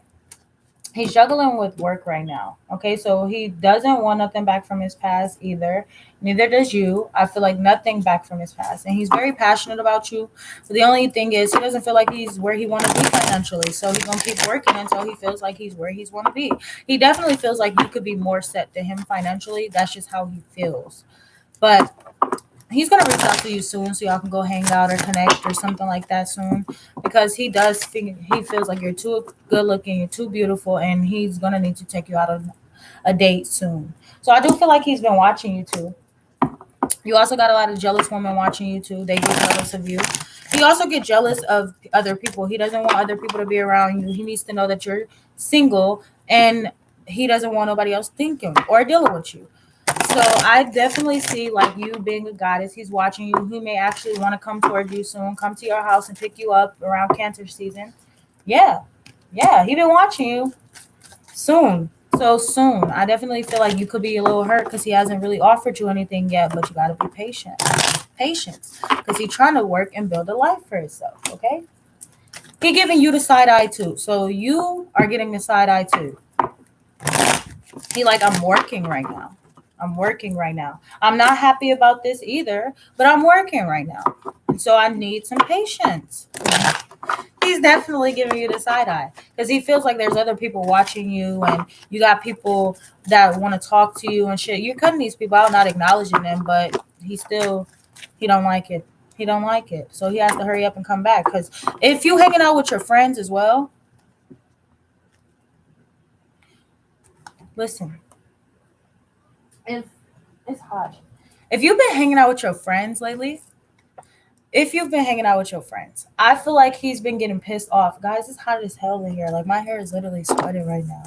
he's juggling with work right now. Okay, so he doesn't want nothing back from his past either. Neither does you. I feel like nothing back from his past. And he's very passionate about you. But the only thing is he doesn't feel like he's where he wants to be financially. So he's going to keep working until he feels like he's where he's want to be. He definitely feels like you could be more set to him financially. That's just how he feels. But he's going to reach out to you soon so y'all can go hang out or connect or something like that soon because he feels like you're too good looking, you're too beautiful, and he's going to need to take you out on a date soon. So I do feel like he's been watching you too. You also got a lot of jealous women watching you too. They get jealous of you. He also gets jealous of other people. He doesn't want other people to be around you. He needs to know that you're single and he doesn't want nobody else thinking or dealing with you. So I definitely see like you being a goddess. He's watching you. He may actually want to come toward you soon, come to your house and pick you up around Cancer season. Yeah. He been watching you soon. So soon. I definitely feel like you could be a little hurt because he hasn't really offered you anything yet, but you got to be patient. Patience. Because he's trying to work and build a life for himself, okay? He giving you the side eye too. So you are getting the side eye too. He like, I'm working right now. I'm not happy about this either, but I'm working right now. And so I need some patience. He's definitely giving you the side eye because he feels like there's other people watching you and you got people that want to talk to you and shit. You're cutting these people out, not acknowledging them, but he don't like it. He don't like it. So he has to hurry up and come back. Because if you hanging out with your friends as well, listen, if it's hot. If you've been hanging out with your friends lately, if you've been hanging out with your friends, I feel like he's been getting pissed off. Guys, it's hot as hell in here. Like my hair is literally sweating right now.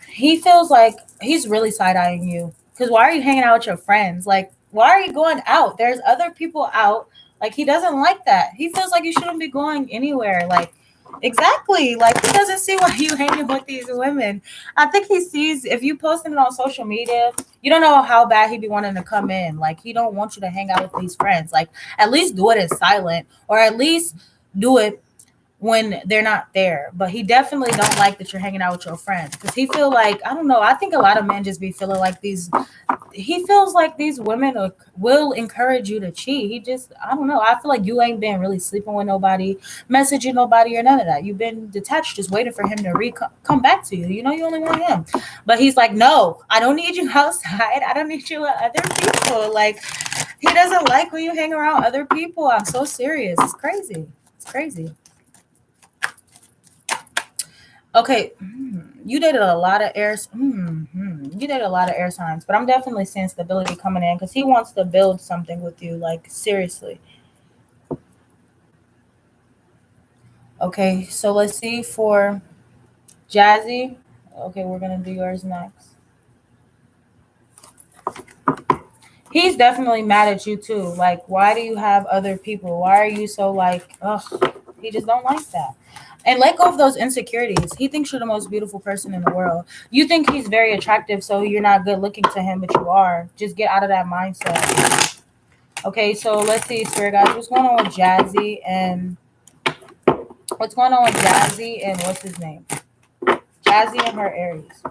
He feels like he's really side eyeing you. Because why are you hanging out with your friends? Like, why are you going out? There's other people out. Like, he doesn't like that. He feels like you shouldn't be going anywhere. Like, exactly. Like, he doesn't see why you hanging with these women. I think he sees if you posting it on social media, you don't know how bad he be wanting to come in. Like, he don't want you to hang out with these friends. Like, at least do it in silent, or at least do it when they're not there. But he definitely don't like that you're hanging out with your friends, because he feel like, I don't know, I think a lot of men just be feeling like these, he feels like these women will encourage you to cheat. He just, I don't know, I feel like you ain't been really sleeping with nobody, messaging nobody, or none of that. You've been detached, just waiting for him to come back to you. You know, you only want him. But he's like, no, I don't need you outside, I don't need you with other people. Like, he doesn't like when you hang around other people. I'm so serious. It's crazy. It's crazy. Okay, you dated a lot of air. You dated a lot of air signs, but I'm definitely seeing stability coming in because he wants to build something with you. Like seriously. Okay, so let's see for Jazzy. Okay, we're gonna do yours next. He's definitely mad at you too. Like, why do you have other people? Why are you so like, ugh? He just don't like that. And let go of those insecurities. He thinks you're the most beautiful person in the world. You think he's very attractive, so you're not good looking to him, but you are. Just get out of that mindset. Okay, so let's see, Spirit guys, what's going on with Jazzy and what's his name? Jazzy and her Aries.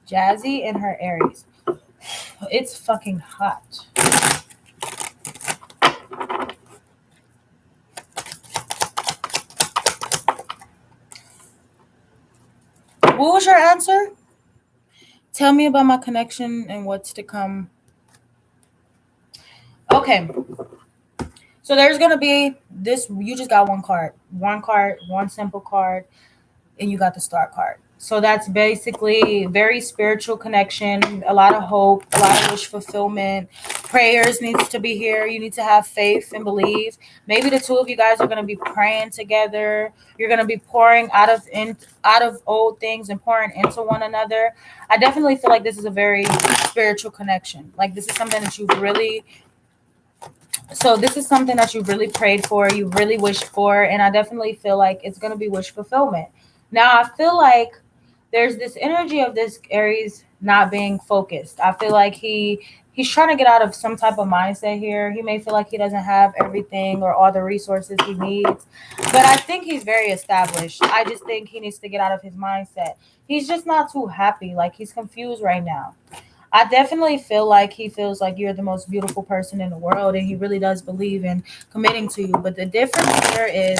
Jazzy and her Aries. It's fucking hot. What was your answer? Tell me about my connection and what's to come. Okay. So there's going to be this. You just got one card, one simple card, and you got the star card. So that's basically very spiritual connection, a lot of hope, a lot of wish fulfillment. Prayers needs to be here. You need to have faith and believe. Maybe the two of you guys are going to be praying together. You're going to be pouring out of old things and pouring into one another. I definitely feel like this is a very spiritual connection. Like this is something that this is something that you really prayed for, you really wished for, and I definitely feel like it's going to be wish fulfillment. Now, I feel like there's this energy of this Aries not being focused. I feel like he's trying to get out of some type of mindset here. He may feel like he doesn't have everything or all the resources he needs, but I think he's very established. I just think he needs to get out of his mindset. He's just not too happy. Like he's confused right now. I definitely feel like he feels like you're the most beautiful person in the world, and he really does believe in committing to you. But the difference here is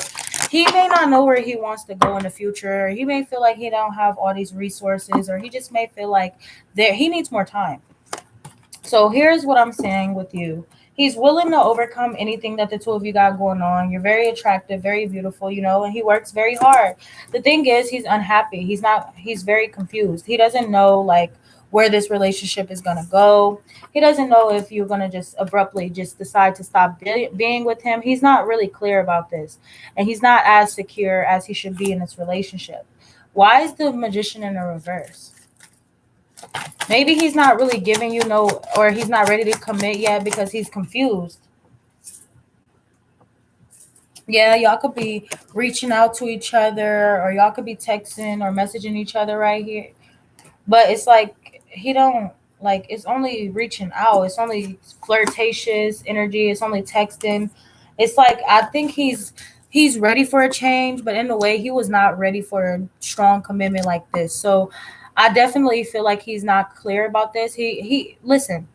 he may not know where he wants to go in the future. He may feel like he don't have all these resources, or he just may feel like he needs more time. So here's what I'm saying with you. He's willing to overcome anything that the two of you got going on. You're very attractive, very beautiful, and he works very hard. The thing is, he's unhappy. He's very confused. He doesn't know like where this relationship is going to go. He doesn't know if you're going to just abruptly just decide to stop being with him. He's not really clear about this, and he's not as secure as he should be in this relationship. Why is the Magician in the reverse? Maybe he's not really giving you or he's not ready to commit yet because he's confused. Yeah, y'all could be reaching out to each other, or y'all could be texting or messaging each other right here. But it's like he don't like, it's only reaching out. It's only flirtatious energy. It's only texting. It's like I think he's ready for a change, but in a way he was not ready for a strong commitment like this. So I definitely feel like he's not clear about this. He listen.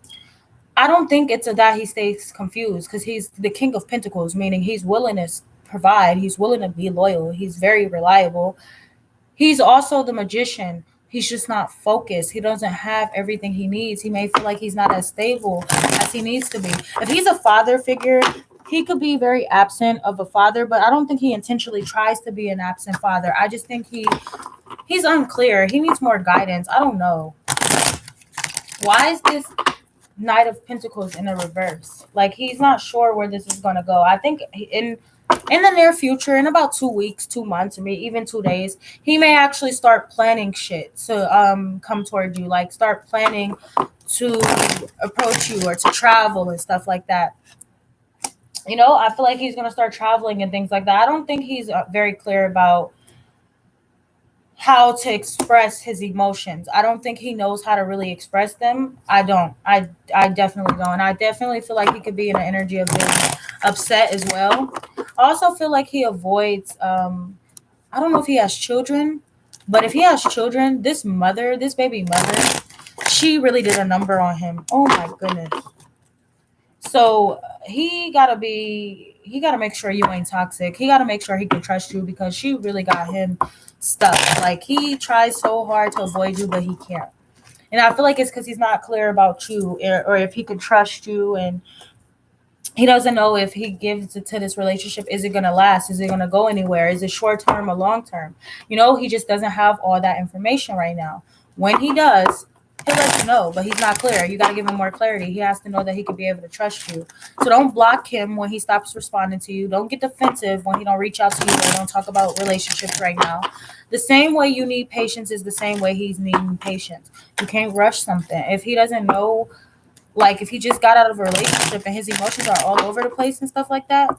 I don't think it's that he stays confused, because he's the King of Pentacles, meaning he's willing to provide. He's willing to be loyal. He's very reliable. He's also the Magician. He's just not focused. He doesn't have everything he needs. He may feel like he's not as stable as he needs to be. If he's a father figure, he could be very absent of a father, but I don't think he intentionally tries to be an absent father. I just think he's unclear. He needs more guidance. I don't know. Why is this Knight of Pentacles in the reverse? Like, he's not sure where this is going to go. I think in the near future, in about 2 weeks, 2 months, or maybe even 2 days, he may actually start planning shit to come toward you. Like, start planning to approach you or to travel and stuff like that. I feel like he's going to start traveling and things like that. I don't think he's very clear about how to express his emotions. I don't think he knows how to really express them. I don't. I definitely don't. And I definitely feel like he could be in an energy of being upset as well. I also feel like he avoids I don't know if he has children, but if he has children, this baby mother, she really did a number on him. Oh my goodness. So he gotta make sure you ain't toxic. He gotta make sure he can trust you because she really got him stuck. Like, he tries so hard to avoid you, but he can't. And I feel like it's because he's not clear about you, or if he can trust you, and he doesn't know if he gives it to this relationship, is it going to last? Is it going to go anywhere? Is it short term or long term? He just doesn't have all that information right now. When he does, he'll let you know, but he's not clear. You got to give him more clarity. He has to know that he could be able to trust you. So don't block him when he stops responding to you. Don't get defensive when he don't reach out to you or don't talk about relationships right now. The same way you need patience is the same way he's needing patience. You can't rush something. If he doesn't know, like, if he just got out of a relationship and his emotions are all over the place and stuff like that,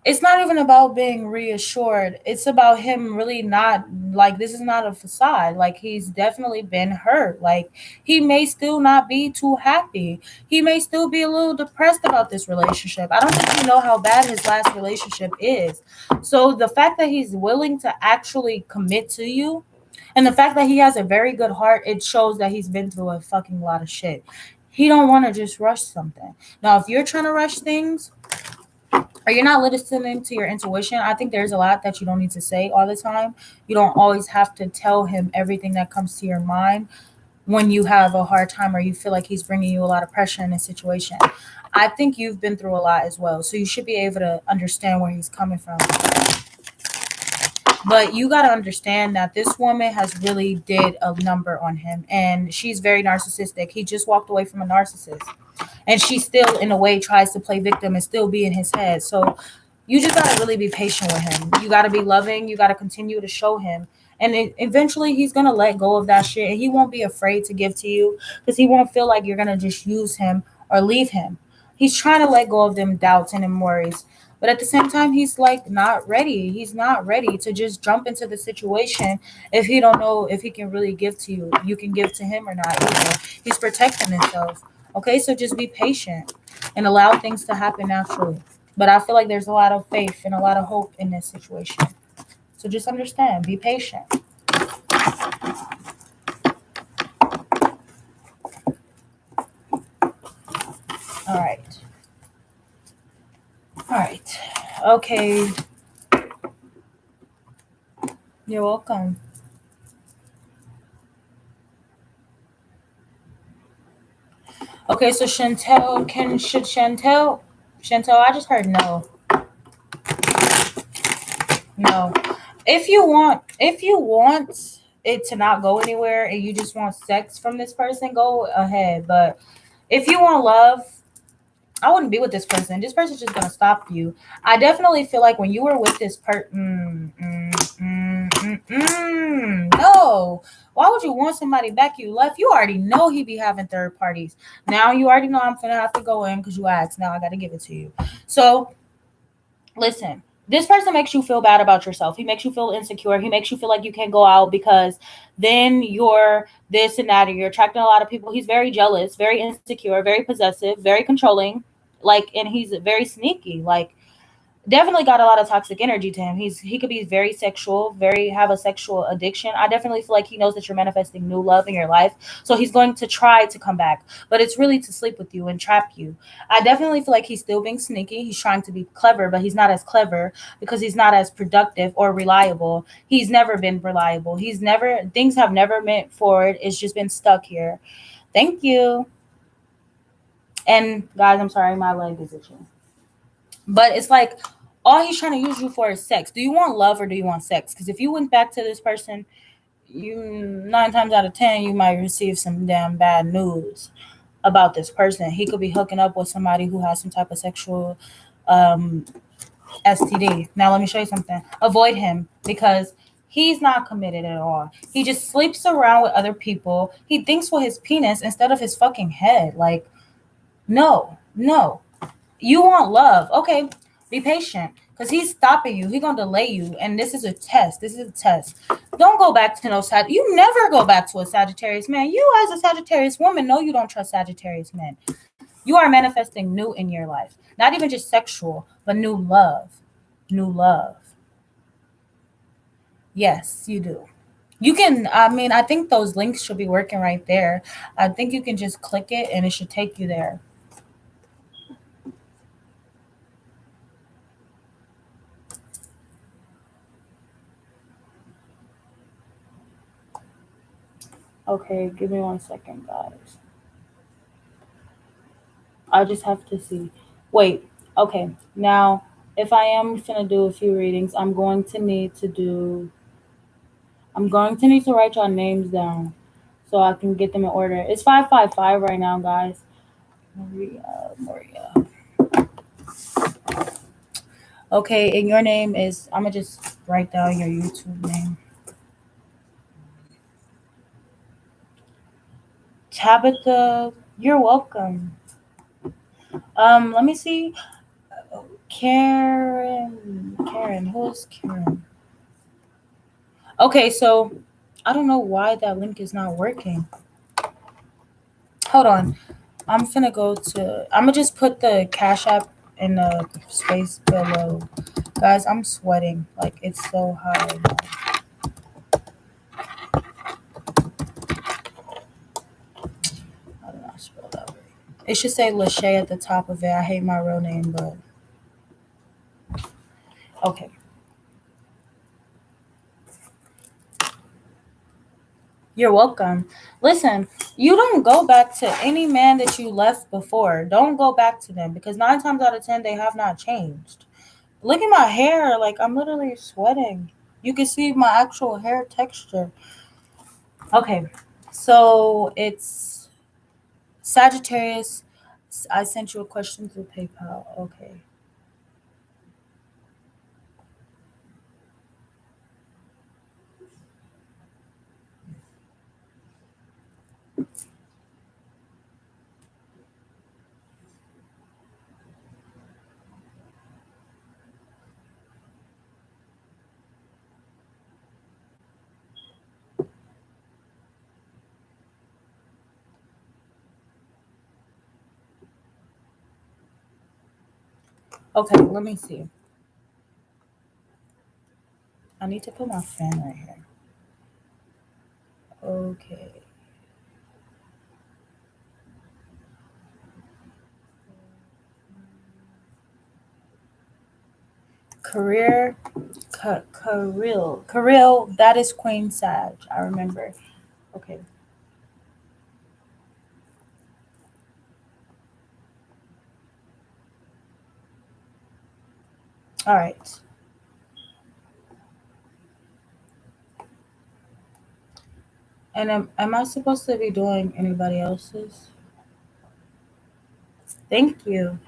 it's not even about being reassured. It's about him really not, like, this is not a facade. Like, he's definitely been hurt. Like, he may still not be too happy. He may still be a little depressed about this relationship. I don't think you know how bad his last relationship is. So the fact that he's willing to actually commit to you, and the fact that he has a very good heart, it shows that he's been through a fucking lot of shit. He don't want to just rush something. Now, if you're trying to rush things, or you're not listening to your intuition, I think there's a lot that you don't need to say all the time. You don't always have to tell him everything that comes to your mind when you have a hard time or you feel like he's bringing you a lot of pressure in a situation. I think you've been through a lot as well, so you should be able to understand where he's coming from. But you got to understand that this woman has really did a number on him, and she's very narcissistic. He just walked away from a narcissist, and she still in a way tries to play victim and still be in his head. So you just got to really be patient with him. You got to be loving. You got to continue to show him, and eventually he's going to let go of that shit, and he won't be afraid to give to you because he won't feel like you're going to just use him or leave him. He's trying to let go of them doubts and them worries, but at the same time he's like not ready. He's not ready to just jump into the situation if he don't know if he can really give to you, you can give to him or not either. He's protecting himself. Okay, so just be patient and allow things to happen naturally. But I feel like there's a lot of faith and a lot of hope in this situation. So just understand, be patient. All right. All right. Okay. You're welcome. Okay, so should Chantel, I just heard no. No. If you want it to not go anywhere and you just want sex from this person, go ahead. But if you want love, I wouldn't be with this person. This person's just gonna stop you. I definitely feel like when you were with this person, no. Why would you want somebody back you left? You already know he be having third parties. Now you already know I'm finna have to go in because you asked. Now I gotta give it to you. So listen, this person makes you feel bad about yourself. He makes you feel insecure. He makes you feel like you can't go out because then you're this and that, or you're attracting a lot of people. He's very jealous, very insecure, very possessive, very controlling. Like, and he's very sneaky. Like, definitely got a lot of toxic energy to him. He could be very sexual, very have a sexual addiction. I definitely feel like he knows that you're manifesting new love in your life. So he's going to try to come back, but it's really to sleep with you and trap you. I definitely feel like he's still being sneaky. He's trying to be clever, but he's not as clever because he's not as productive or reliable. He's never been reliable. He's never things have never meant forward. It's just been stuck here. Thank you. And guys, I'm sorry, my leg is itching. But it's like all he's trying to use you for is sex. Do you want love or do you want sex? Because if you went back to this person, you 9 times out of 10 you might receive some damn bad news about this person. He could be hooking up with somebody who has some type of sexual um, STD. Now let me show you something. Avoid him because he's not committed at all. He just sleeps around with other people. He thinks with his penis instead of his fucking head. Like, no, no. You want love. Okay, be patient. Because he's stopping you. He's going to delay you. And this is a test. This is a test. Don't go back to no Sag. You never go back to a Sagittarius man. You as a Sagittarius woman know you don't trust Sagittarius men. You are manifesting new in your life. Not even just sexual, but new love. New love. Yes, you do. You can, I mean, I think those links should be working right there. I think you can just click it and it should take you there. Okay, give me 1 second, guys. I just have to see. Wait, okay. Now, if I am gonna do a few readings, I'm going to need to write your names down so I can get them in order. It's 555 right now, guys. Maria. Okay, and your name is, I'm gonna just write down your YouTube name. Tabitha, you're welcome. Let me see. Karen, who's Karen? Okay, so I don't know why that link is not working. Hold on. I'm finna go to, I'm gonna just put the Cash App in the space below. Guys, I'm sweating. Like, it's so hot right now. How did I spell that word? It should say Lachey at the top of it. I hate my real name, but okay. You're welcome. Listen, you don't go back to any man that you left before. Don't go back to them because 9 times out of 10 they have not changed. Look at my hair. Like, I'm literally sweating. You can see my actual hair texture. Okay, so it's Sagittarius. I sent you a question through PayPal. Okay. Okay, let me see. I need to put my fan right here. Okay. Career, Kirill, that is Queen Sag. I remember. Okay. All right. And am I supposed to be doing anybody else's? Thank you.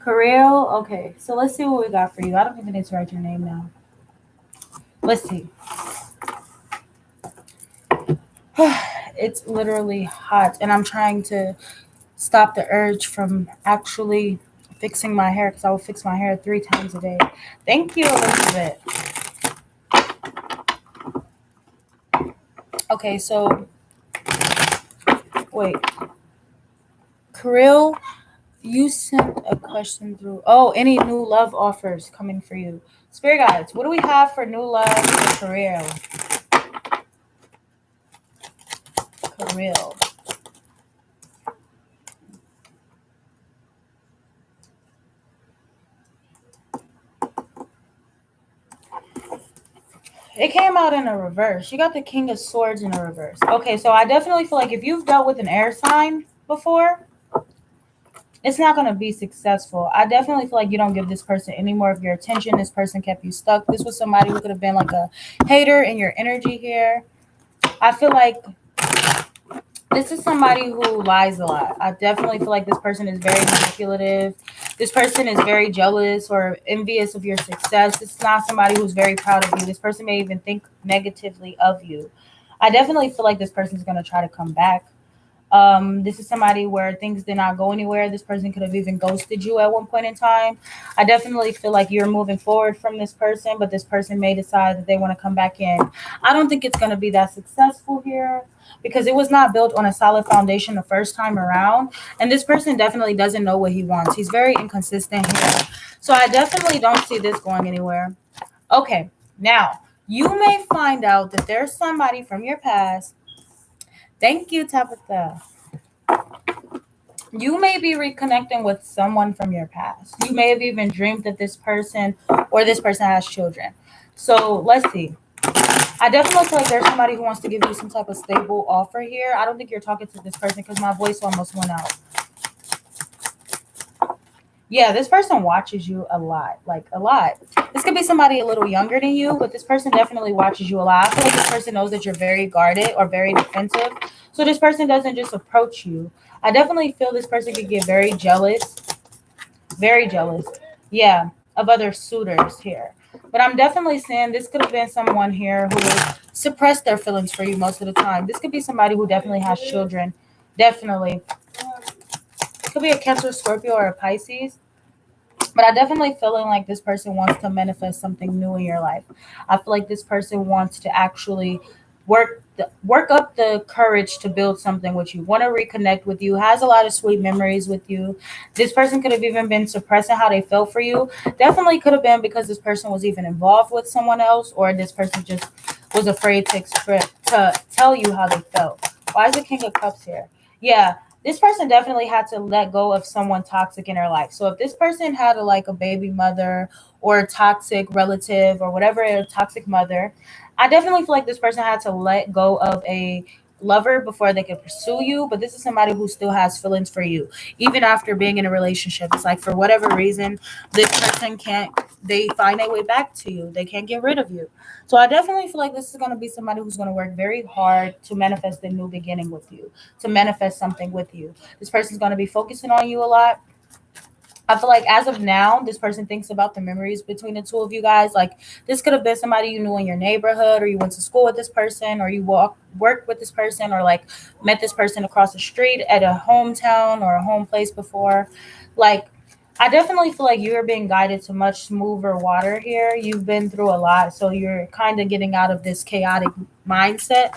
Kirill, okay. So let's see what we got for you. I don't even need to write your name now. Let's see. It's literally hot, and I'm trying to stop the urge from actually fixing my hair because I will fix my hair 3 times a day. Thank you, Elizabeth. Okay, so wait. Kirill, You sent a question through. Oh, any new love offers coming for you? Spirit guides, what do we have for new love for career? Career. It came out in a reverse. You got the King of Swords in a reverse. Okay, so I definitely feel like if you've dealt with an air sign before, it's not going to be successful. I definitely feel like you don't give this person any more of your attention. This person kept you stuck. This was somebody who could have been like a hater in your energy here. I feel like this is somebody who lies a lot. I definitely feel like this person is very manipulative. This person is very jealous or envious of your success. It's not somebody who's very proud of you. This person may even think negatively of you. I definitely feel like this person is going to try to come back. This is somebody where things did not go anywhere. This person could have even ghosted you at one point in time. I definitely feel like you're moving forward from this person, but this person may decide that they want to come back in. I don't think it's going to be that successful here because it was not built on a solid foundation the first time around. And this person definitely doesn't know what he wants. He's very inconsistent here. So I definitely don't see this going anywhere. Okay, now you may find out that there's somebody from your past. Thank you, Tabitha. You may be reconnecting with someone from your past. You may have even dreamed that this person or this person has children. So let's see. I definitely feel like there's somebody who wants to give you some type of stable offer here. I don't think you're talking to this person because my voice almost went out. Yeah, this person watches you a lot, like a lot. This could be somebody a little younger than you, but this person definitely watches you a lot. I feel like this person knows that you're very guarded or very defensive. So this person doesn't just approach you. I definitely feel this person could get very jealous, very jealous. Yeah, of other suitors here. But I'm definitely saying this could have been someone here who suppressed their feelings for you most of the time. This could be somebody who definitely has children. Definitely. Could be a Cancer, Scorpio, or a Pisces. But I definitely feeling like this person wants to manifest something new in your life. I feel like this person wants to actually work up the courage to build something with you. Want to reconnect with you. Has a lot of sweet memories with you. This person could have even been suppressing how they felt for you. Definitely could have been because this person was even involved with someone else, or this person just was afraid to express to tell you how they felt. Why is the King of Cups here? Yeah, this person definitely had to let go of someone toxic in their life. So if this person had a baby mother or a toxic relative or whatever, a toxic mother, I definitely feel like this person had to let go of a lover before they could pursue you. But this is somebody who still has feelings for you, even after being in a relationship. It's like for whatever reason, this person can't. They find a way back to you. They can't get rid of you. So I definitely feel like this is going to be somebody who's going to work very hard to manifest a new beginning with you, to manifest something with you. This person's going to be focusing on you a lot. I feel like as of now, this person thinks about the memories between the two of you guys. Like this could have been somebody you knew in your neighborhood, or you went to school with this person, or you worked with this person, or like met this person across the street at a hometown or a home place before. Like I definitely feel like you're being guided to much smoother water here. You've been through a lot, so you're kind of getting out of this chaotic mindset.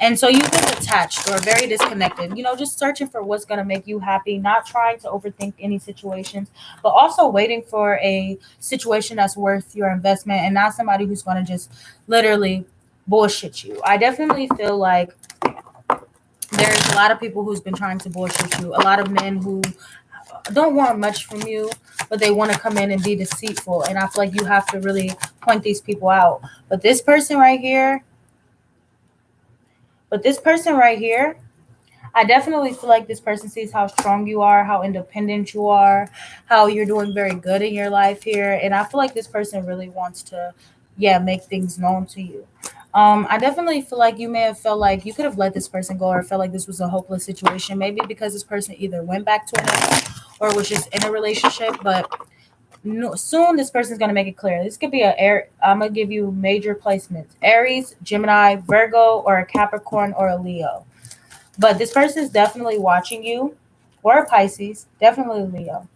And so you've been detached or very disconnected, just searching for what's going to make you happy, not trying to overthink any situations, but also waiting for a situation that's worth your investment and not somebody who's going to just literally bullshit you. I definitely feel like there's a lot of people who's been trying to bullshit you, a lot of men who don't want much from you, but they want to come in and be deceitful. And I feel like you have to really point these people out. But this person right here, but this person right here, I definitely feel like this person sees how strong you are, how independent you are, how you're doing very good in your life here. And I feel like this person really wants to, yeah, make things known to you. I definitely feel like you may have felt like you could have let this person go or felt like this was a hopeless situation. Maybe because this person either went back to another or was just in a relationship. But no, soon this person's going to make it clear. This could be a air. I'm going to give you major placements: Aries, Gemini, Virgo, or a Capricorn or a Leo. But this person is definitely watching you, or a Pisces, definitely Leo.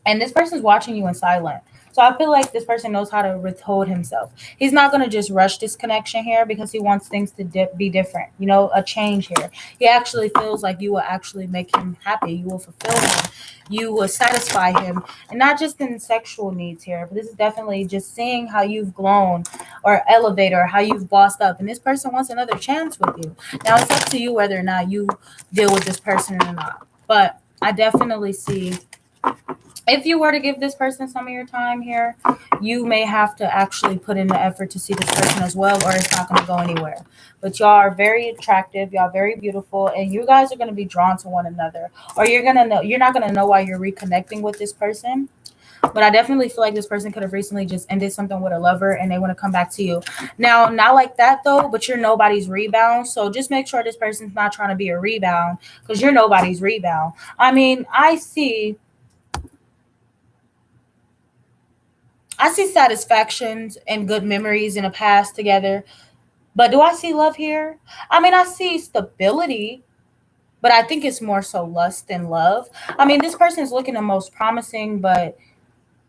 And this person is watching you in silent. So I feel like this person knows how to withhold himself. He's not going to just rush this connection here because he wants things to be different, a change here. He actually feels like you will actually make him happy. You will fulfill him. You will satisfy him. And not just in sexual needs here, but this is definitely just seeing how you've grown or elevated or how you've bossed up. And this person wants another chance with you. Now, it's up to you whether or not you deal with this person or not. But I definitely see if you were to give this person some of your time here, you may have to actually put in the effort to see this person as well, or it's not going to go anywhere. But y'all are very attractive, y'all very beautiful, and you guys are going to be drawn to one another. Or you're not going to know why you're reconnecting with this person. But I definitely feel like this person could have recently just ended something with a lover and they want to come back to you. Now, not like that though, but you're nobody's rebound. So just make sure this person's not trying to be a rebound because you're nobody's rebound. I mean, I see satisfactions and good memories in the past together. But do I see love here? I mean, I see stability, but I think it's more so lust than love. I mean, this person is looking the most promising, but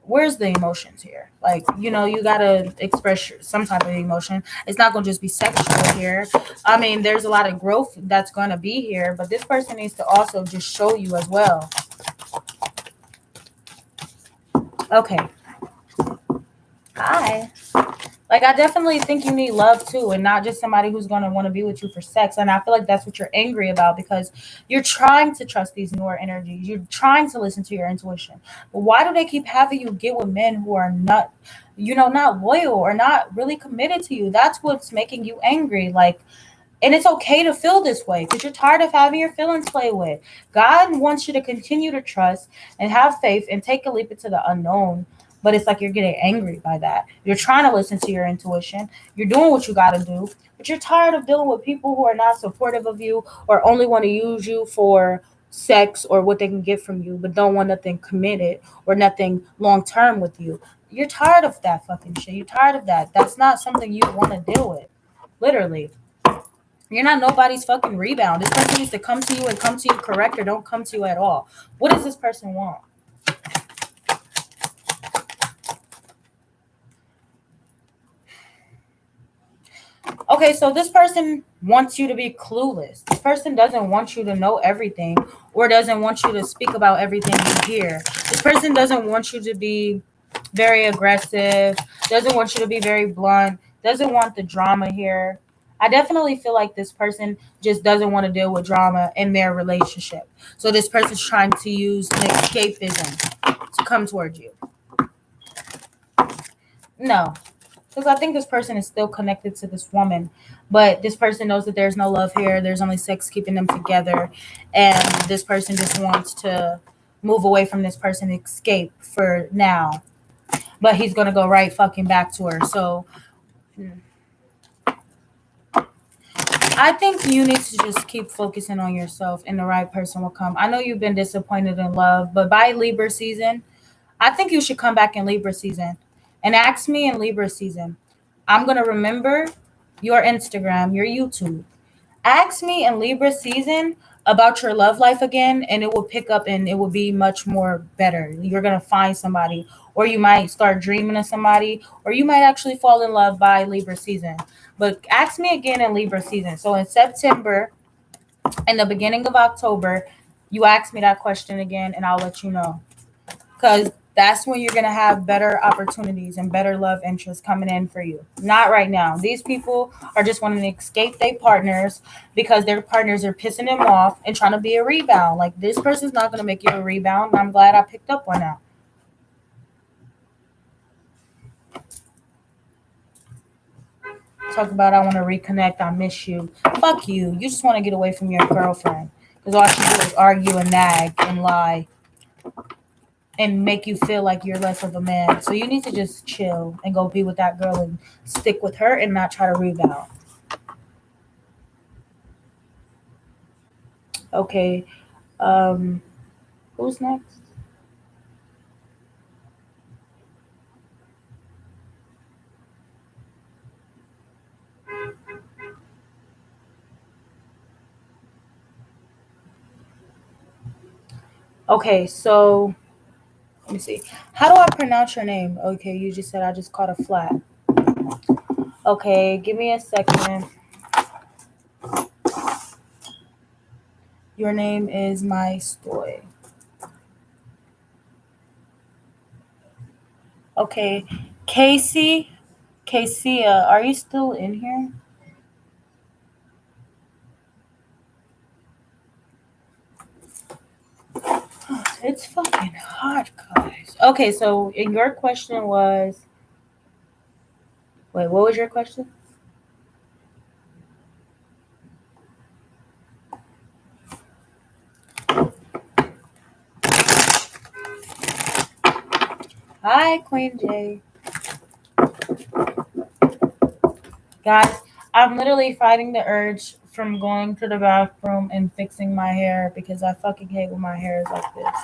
where's the emotions here? Like, you gotta express some type of emotion. It's not gonna just be sexual here. I mean, there's a lot of growth that's gonna be here, but this person needs to also just show you as well. Okay. Hi. Like, I definitely think you need love too, and not just somebody who's going to want to be with you for sex. And I feel like that's what you're angry about because you're trying to trust these newer energies. You're trying to listen to your intuition. But why do they keep having you get with men who are not loyal or not really committed to you? That's what's making you angry. Like, and it's okay to feel this way because you're tired of having your feelings played with. God wants you to continue to trust and have faith and take a leap into the unknown. But it's like you're getting angry by that. You're trying to listen to your intuition. You're doing what you got to do. But you're tired of dealing with people who are not supportive of you or only want to use you for sex or what they can get from you, but don't want nothing committed or nothing long term with you. You're tired of that fucking shit. You're tired of that. That's not something you want to deal with. Literally. You're not nobody's fucking rebound. This person needs to come to you and come to you correct or don't come to you at all. What does this person want? Okay, so this person wants you to be clueless. This person doesn't want you to know everything or doesn't want you to speak about everything you hear. This person doesn't want you to be very aggressive, doesn't want you to be very blunt, doesn't want the drama here. I definitely feel like this person just doesn't want to deal with drama in their relationship. So this person's trying to use an escapism to come towards you. No, because I think this person is still connected to this woman, but this person knows that there's no love here. There's only sex keeping them together, and this person just wants to move away from this person, escape for now. But he's gonna go right fucking back to her. So I think you need to just keep focusing on yourself, and the right person will come. I know you've been disappointed in love, but by Libra season, I think you should come back in Libra season and ask me in Libra season. I'm going to remember your Instagram, your YouTube. Ask me in Libra season about your love life again, and it will pick up and it will be much more better. You're going to find somebody, or you might start dreaming of somebody, or you might actually fall in love by Libra season. But ask me again in Libra season. So in September, in the beginning of October, you ask me that question again, and I'll let you know. Because that's when you're going to have better opportunities and better love interests coming in for you. Not right now. These people are just wanting to escape their partners because their partners are pissing them off and trying to be a rebound. Like, this person's not going to make you a rebound. And I'm glad I picked up on that. Talk about I want to reconnect. I miss you. Fuck you. You just want to get away from your girlfriend. Because all she do is argue and nag and lie and make you feel like you're less of a man. So you need to just chill and go be with that girl and stick with her and not try to rebound. Okay. Um, who's next? Okay, so me see. How do I pronounce your name? Okay, you just said I just caught a flat. Okay, give me a second. Your name is my story. Okay, Casey, are you still in here? It's fucking hot, guys. Okay, so your question was. Wait, what was your question? Hi, Queen J. Guys, I'm literally fighting the urge from going to the bathroom and fixing my hair because I fucking hate when my hair is like this.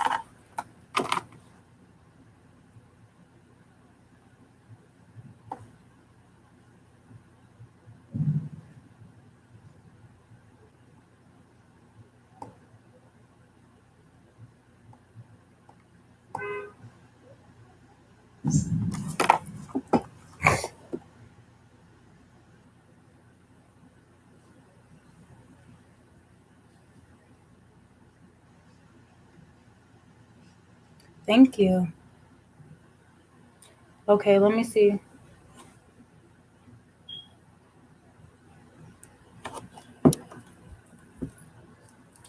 Thank you. Okay, let me see.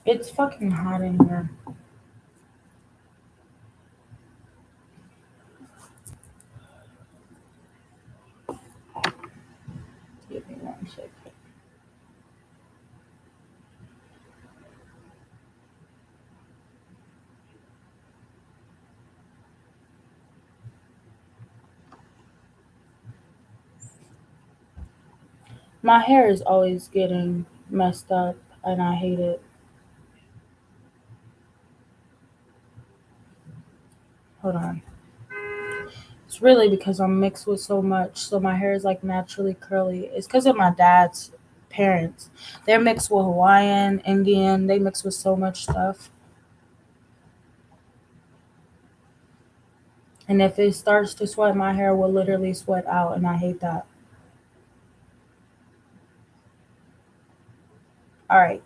It's fucking hot in here. Give me one second. My hair is always getting messed up and I hate it. Hold on. It's really because I'm mixed with so much, so my hair is like naturally curly. It's because of my dad's parents. They're mixed with Hawaiian, Indian. They mix with so much stuff. And if it starts to sweat, my hair will literally sweat out, and I hate that. All right.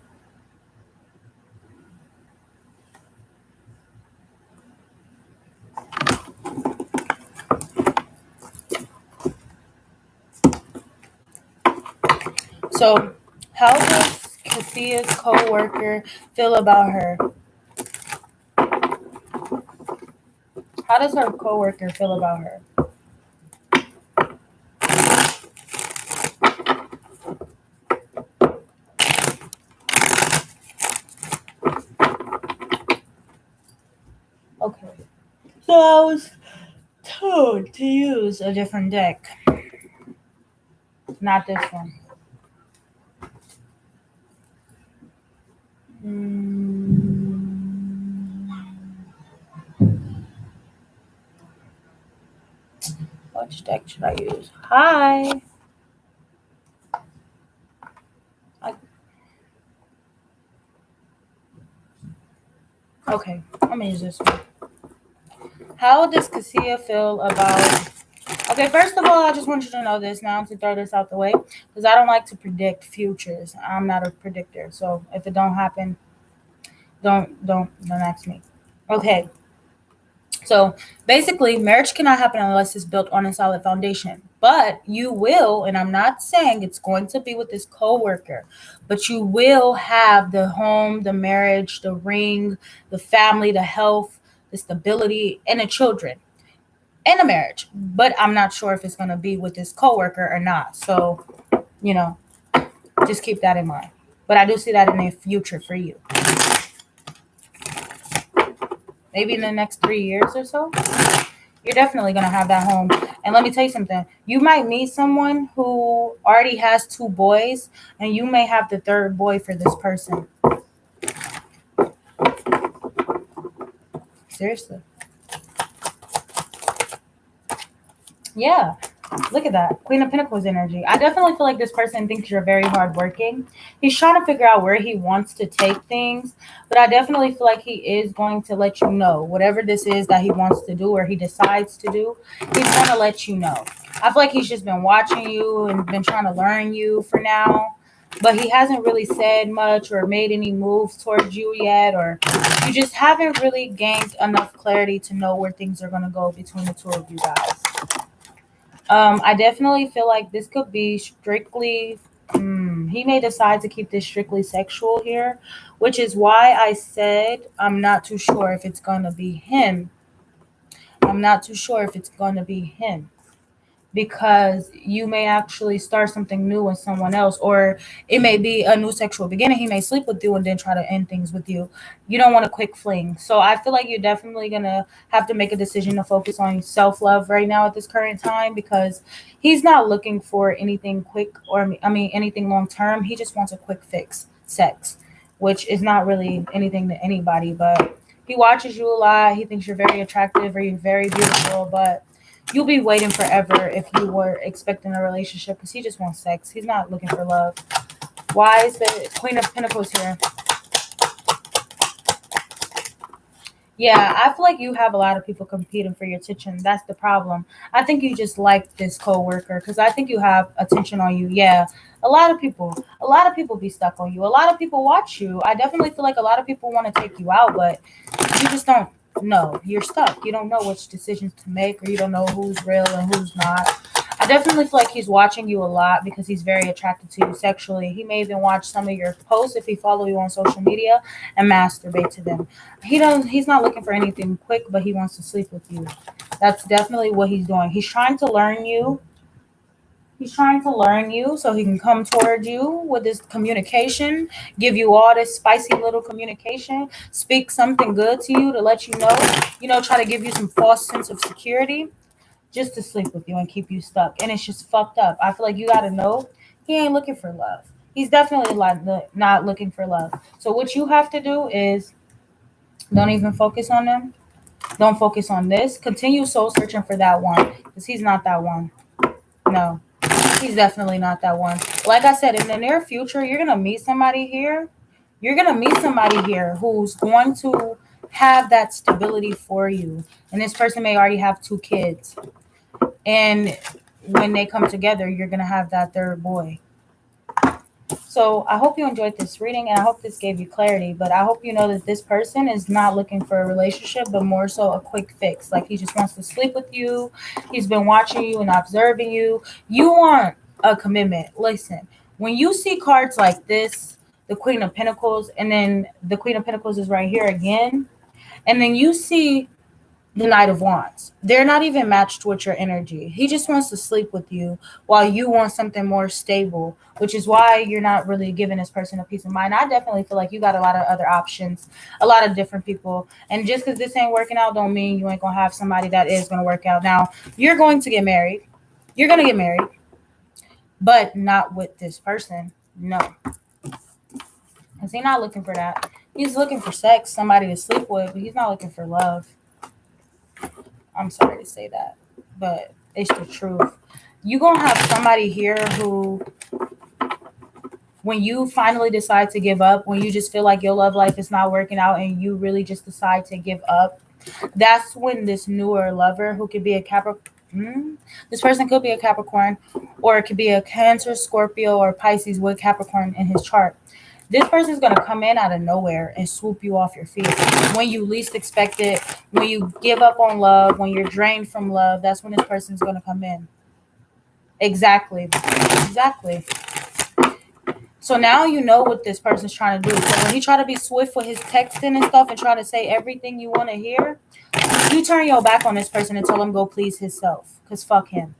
So, how does Kafia's co-worker feel about her? How does her co-worker feel about her? Okay. So I was told to use a different deck, not this one. Mm, which deck should I use? Hi. I, okay, I'm gonna use this one. How does Cassia feel about? Okay, first of all, I just want you to know this now to throw this out the way because I don't like to predict futures. I'm not a predictor, so if it don't happen, don't ask me. Okay, so basically, marriage cannot happen unless it's built on a solid foundation. But you will, and I'm not saying it's going to be with this coworker, but you will have the home, the marriage, the ring, the family, the health, the stability, and the children and a marriage. But I'm not sure if it's going to be with this coworker or not. So, you know, just keep that in mind. But I do see that in the future for you. Maybe in the next 3 years or so. You're definitely going to have that home. And let me tell you something. You might meet someone who already has 2 boys, and you may have the third boy for this person. Seriously. Yeah. Look at that. Queen of Pentacles energy. I definitely feel like this person thinks you're very hardworking. He's trying to figure out where he wants to take things. But I definitely feel like he is going to let you know. Whatever this is that he wants to do or he decides to do, he's going to let you know. I feel like he's just been watching you and been trying to learn you for now. But he hasn't really said much or made any moves towards you yet. Or you just haven't really gained enough clarity to know where things are going to go between the two of you guys. I definitely feel like this could be strictly. He may decide to keep this strictly sexual here, which is why I said I'm not too sure if it's gonna be him. I'm not too sure if it's gonna be him because you may actually start something new with someone else, or it may be a new sexual beginning. He may sleep with you and then try to end things with you. You don't want a quick fling. So I feel like you're definitely gonna have to make a decision to focus on self-love right now at this current time, because he's not looking for anything quick, or I mean anything long term. He just wants a quick fix, sex, which is not really anything to anybody. But he watches you a lot. He thinks you're very attractive or you're very beautiful, but you'll be waiting forever if you were expecting a relationship, because he just wants sex. He's not looking for love. Why is the Queen of Pentacles here? Yeah, I feel like you have a lot of people competing for your attention. That's the problem. I think you just like this coworker because I think you have attention on you. Yeah, a lot of people be stuck on you. A lot of people watch you. I definitely feel like a lot of people want to take you out, but you just don't know. You're stuck. You don't know which decisions to make, or you don't know who's real and who's not. I definitely feel like he's watching you a lot because he's very attracted to you sexually. He may even watch some of your posts if he follow you on social media and masturbate to them. He's not looking for anything quick, but he wants to sleep with you. That's definitely what he's doing. He's trying to learn you. He's trying to learn you so he can come toward you with this communication, give you all this spicy little communication, speak something good to you to let you know, try to give you some false sense of security just to sleep with you and keep you stuck. And it's just fucked up. I feel like you got to know he ain't looking for love. He's definitely not looking for love. So what you have to do is don't even focus on them. Don't focus on this. Continue soul searching for that one, because he's not that one. No, he's definitely not that one. Like I said, in the near future, you're going to meet somebody here. You're going to meet somebody here who's going to have that stability for you. And this person may already have 2 kids. And when they come together, you're going to have that third boy. So I hope you enjoyed this reading, and I hope this gave you clarity. But I hope you know that this person is not looking for a relationship, but more so a quick fix. Like, he just wants to sleep with you. He's been watching you and observing you. You want a commitment. Listen, when you see cards like this, the Queen of Pentacles, and then the Queen of Pentacles is right here again, and then you see the Knight of Wands. They're not even matched with your energy. He just wants to sleep with you while you want something more stable, which is why you're not really giving this person a peace of mind. I definitely feel like you got a lot of other options, a lot of different people. And just because this ain't working out don't mean you ain't going to have somebody that is going to work out. Now, you're going to get married. You're going to get married, but not with this person. No. Because he's not looking for that. He's looking for sex, somebody to sleep with, but he's not looking for love. I'm sorry to say that, but it's the truth. You're going to have somebody here who, when you finally decide to give up, when you just feel like your love life is not working out and you really just decide to give up, that's when this newer lover, who could be a Capricorn, this person could be a Capricorn, or it could be a Cancer, Scorpio, or Pisces with Capricorn in his chart. This person is going to come in out of nowhere and swoop you off your feet when you least expect it. When you give up on love, when you're drained from love, that's when this person is going to come in. Exactly. So now you know what this person's trying to do. So when he try to be swift with his texting and stuff and try to say everything you want to hear, you turn your back on this person and tell him go please himself. Because fuck him.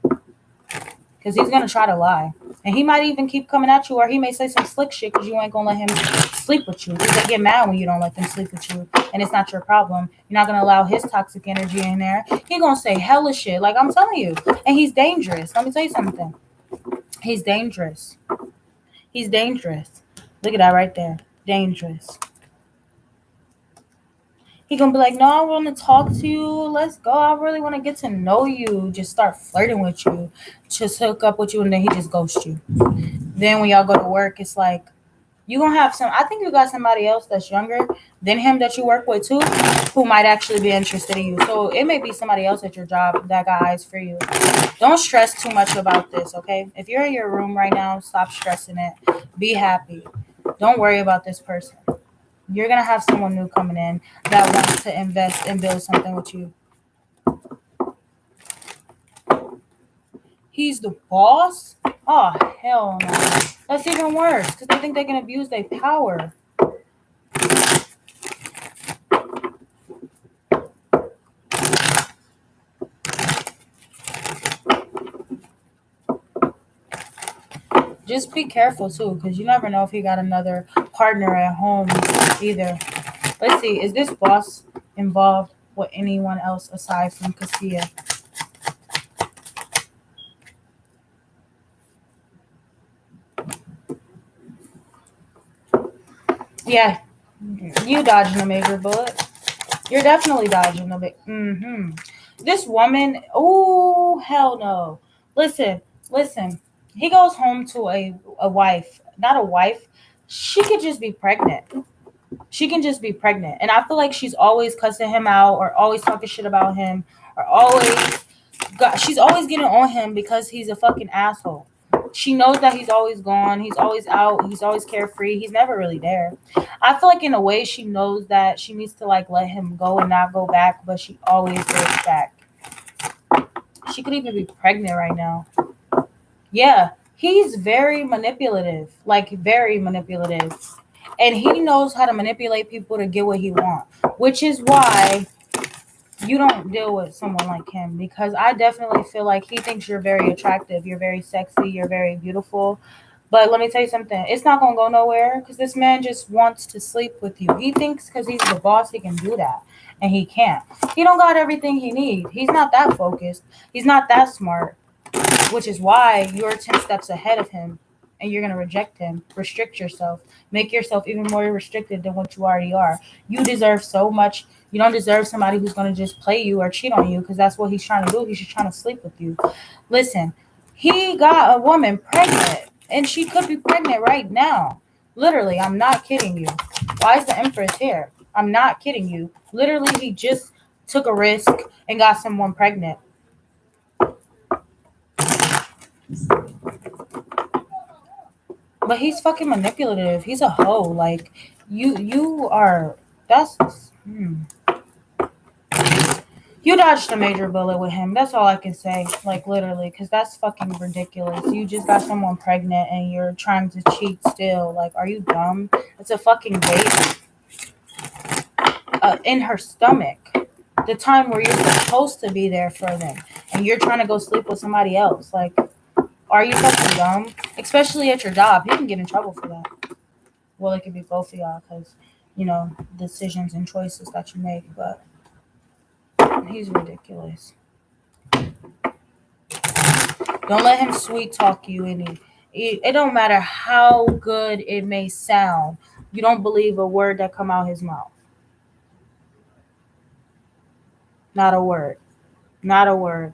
Because he's going to try to lie. And he might even keep coming at you, or he may say some slick shit because you ain't going to let him sleep with you. Because they get mad when you don't let them sleep with you. And it's not your problem. You're not going to allow his toxic energy in there. He's going to say hella shit, like I'm telling you. And he's dangerous. Let me tell you something. He's dangerous. He's dangerous. Look at that right there. Dangerous. He gonna be like, no, I want to talk to you. Let's go. I really want to get to know you. Just start flirting with you, just hook up with you, and then he just ghosts you. Then when y'all go to work, it's like you gonna have some. I think you got somebody else that's younger than him that you work with too, who might actually be interested in you. So it may be somebody else at your job that got eyes for you. Don't stress too much about this, okay? If you're in your room right now, stop stressing it. Be happy. Don't worry about this person. You're gonna have someone new coming in that wants to invest and build something with you. He's the boss? Oh, hell no. That's even worse because they think they can abuse their power. Just be careful too because you never know if he got another partner at home either. Let's see, is this boss involved with anyone else aside from Cassia? Yeah, you dodging a major bullet. You're definitely dodging a bit. This woman, oh hell no. Listen, listen. He goes home to a wife, not a wife. She could just be pregnant. She can just be pregnant, and I feel like she's always cussing him out, or always talking shit about him, or she's always getting on him because he's a fucking asshole. She knows that he's always gone. He's always out. He's always carefree. He's never really there. I feel like in a way she knows that she needs to like let him go and not go back, but she always goes back. She could even be pregnant right now. Yeah, he's very manipulative, like very manipulative. And he knows how to manipulate people to get what he wants, which is why you don't deal with someone like him because I definitely feel like he thinks you're very attractive, you're very sexy, you're very beautiful. But let me tell you something, it's not gonna go nowhere because this man just wants to sleep with you. He thinks because he's the boss he can do that, and he can't. He don't got everything he needs. He's not that focused. He's not that smart, which is why you're 10 steps ahead of him and you're going to reject him, restrict yourself, make yourself even more restricted than what you already are. You deserve so much. You don't deserve somebody who's going to just play you or cheat on you because that's what he's trying to do. He's just trying to sleep with you. Listen, he got a woman pregnant and she could be pregnant right now. Literally, I'm not kidding you. Why is the Empress here? I'm not kidding you. Literally, he just took a risk and got someone pregnant. But he's fucking manipulative. He's a hoe. Like you are. That's you dodged a major bullet with him. That's all I can say. Like literally, because that's fucking ridiculous. You just got someone pregnant and you're trying to cheat still. Like, are you dumb? It's a fucking baby in her stomach. The time where you're supposed to be there for them, and you're trying to go sleep with somebody else. Like, are you fucking dumb? Especially at your job, you can get in trouble for that. Well, it could be both of y'all because, decisions and choices that you make. But he's ridiculous. Don't let him sweet talk you any. It don't matter how good it may sound. You don't believe a word that come out his mouth. Not a word. Not a word.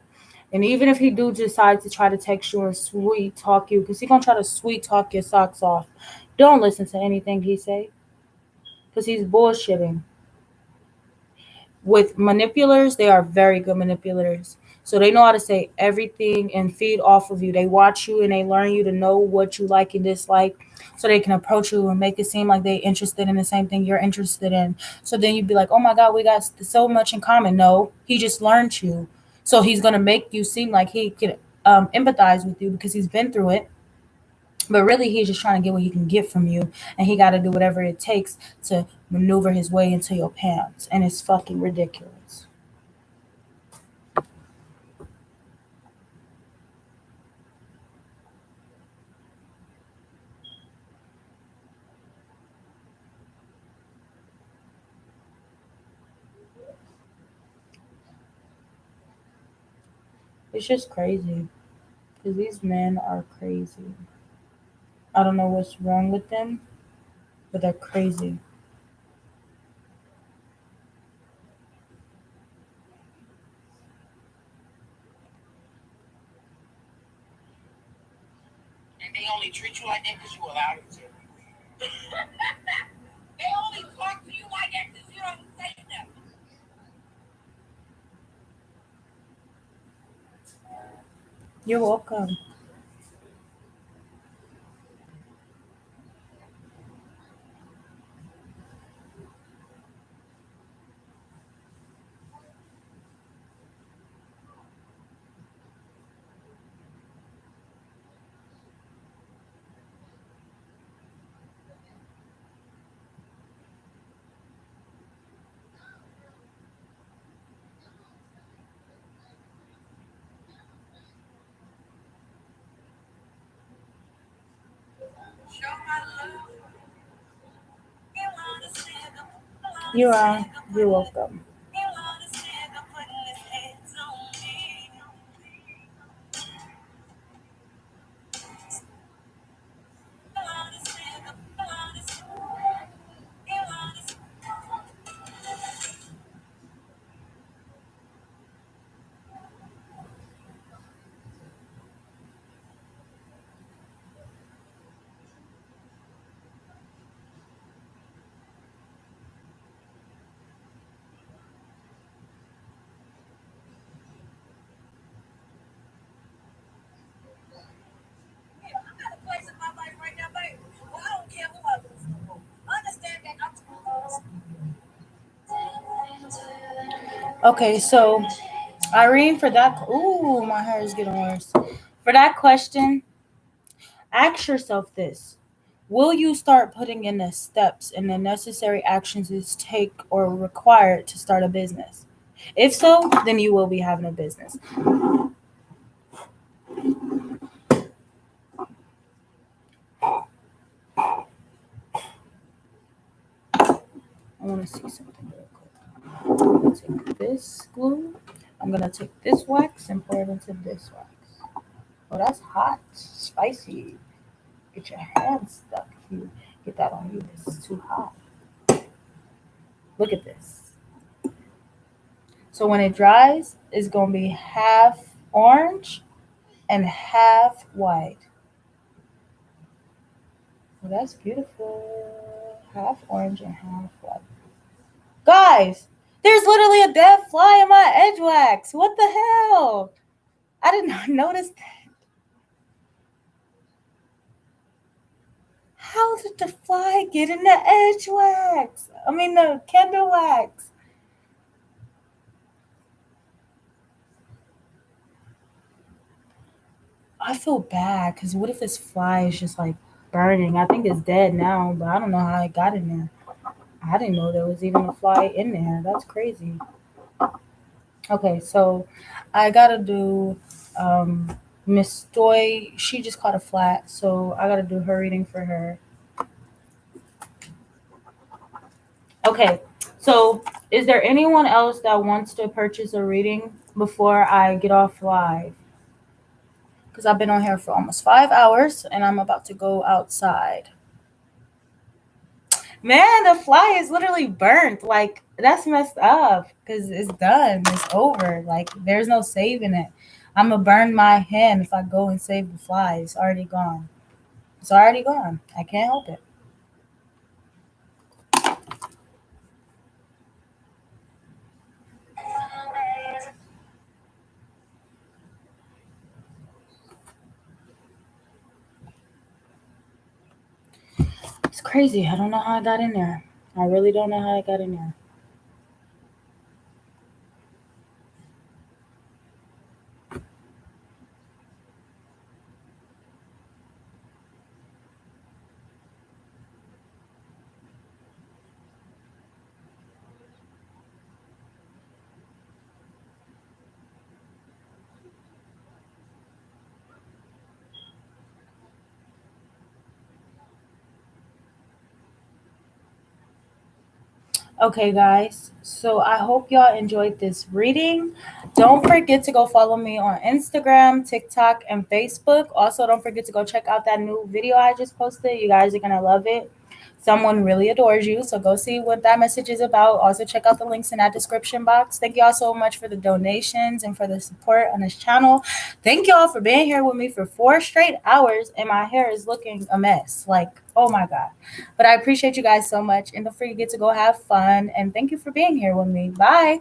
And even if he do decide to try to text you and sweet talk you, because he gonna try to sweet talk your socks off. Don't listen to anything he say, because he's bullshitting. With manipulators, they are very good manipulators. So they know how to say everything and feed off of you. They watch you and they learn you to know what you like and dislike so they can approach you and make it seem like they're interested in the same thing you're interested in. So then you'd be like, oh my God, we got so much in common. No, he just learned you. So he's going to make you seem like he can empathize with you because he's been through it. But really, he's just trying to get what he can get from you, and he got to do whatever it takes to maneuver his way into your pants, and it's fucking ridiculous. It's just crazy because these men are crazy. I don't know what's wrong with them, but they're crazy. You're welcome. You're you're welcome. Okay, so Irene, for that, ooh, my hair is getting worse. For that question, ask yourself this: will you start putting in the steps and the necessary actions it take or required to start a business? If so, then you will be having a business. I want to see something real quick. I'm gonna take this glue. I'm gonna take this wax and pour it into this wax. Oh, that's hot, spicy. Get your hands stuck if you get that on you. This is too hot. Look at this. So when it dries, it's gonna be half orange and half white. Well, that's beautiful. Half orange and half white. Guys, there's literally a dead fly in my edge wax. What the hell? I did not notice that. How did the fly get in the edge wax? I mean, the candle wax. I feel bad because what if this fly is just like burning? I think it's dead now, but I don't know how it got in there. I didn't know there was even a fly in there. That's crazy. Okay, so I gotta do Miss Joy. She just caught a flat, so I gotta do her reading for her. Okay, so is there anyone else that wants to purchase a reading before I get off live? Because I've been on here for almost 5 hours and I'm about to go outside. Man, the fly is literally burnt. Like, that's messed up because it's done. It's over. Like, there's no saving it. I'm going to burn my hand if I go and save the fly. It's already gone. It's already gone. I can't help it. It's crazy. I don't know how I got in there. I really don't know how I got in there. Okay, guys. So I hope y'all enjoyed this reading. Don't forget to go follow me on Instagram, TikTok, and Facebook. Also, don't forget to go check out that new video I just posted. You guys are going to love it. Someone really adores you. So go see what that message is about. Also check out the links in that description box. Thank y'all so much for the donations and for the support on this channel. Thank y'all for being here with me for 4 straight hours, and my hair is looking a mess. Like, oh my God. But I appreciate you guys so much, and don't forget to go have fun. And thank you for being here with me. Bye.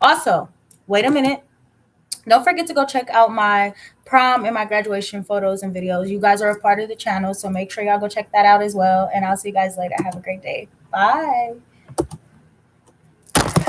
Also, wait a minute. Don't forget to go check out my prom and my graduation photos and videos. You guys are a part of the channel, so make sure y'all go check that out as well. And I'll see you guys later. Have a great day. Bye.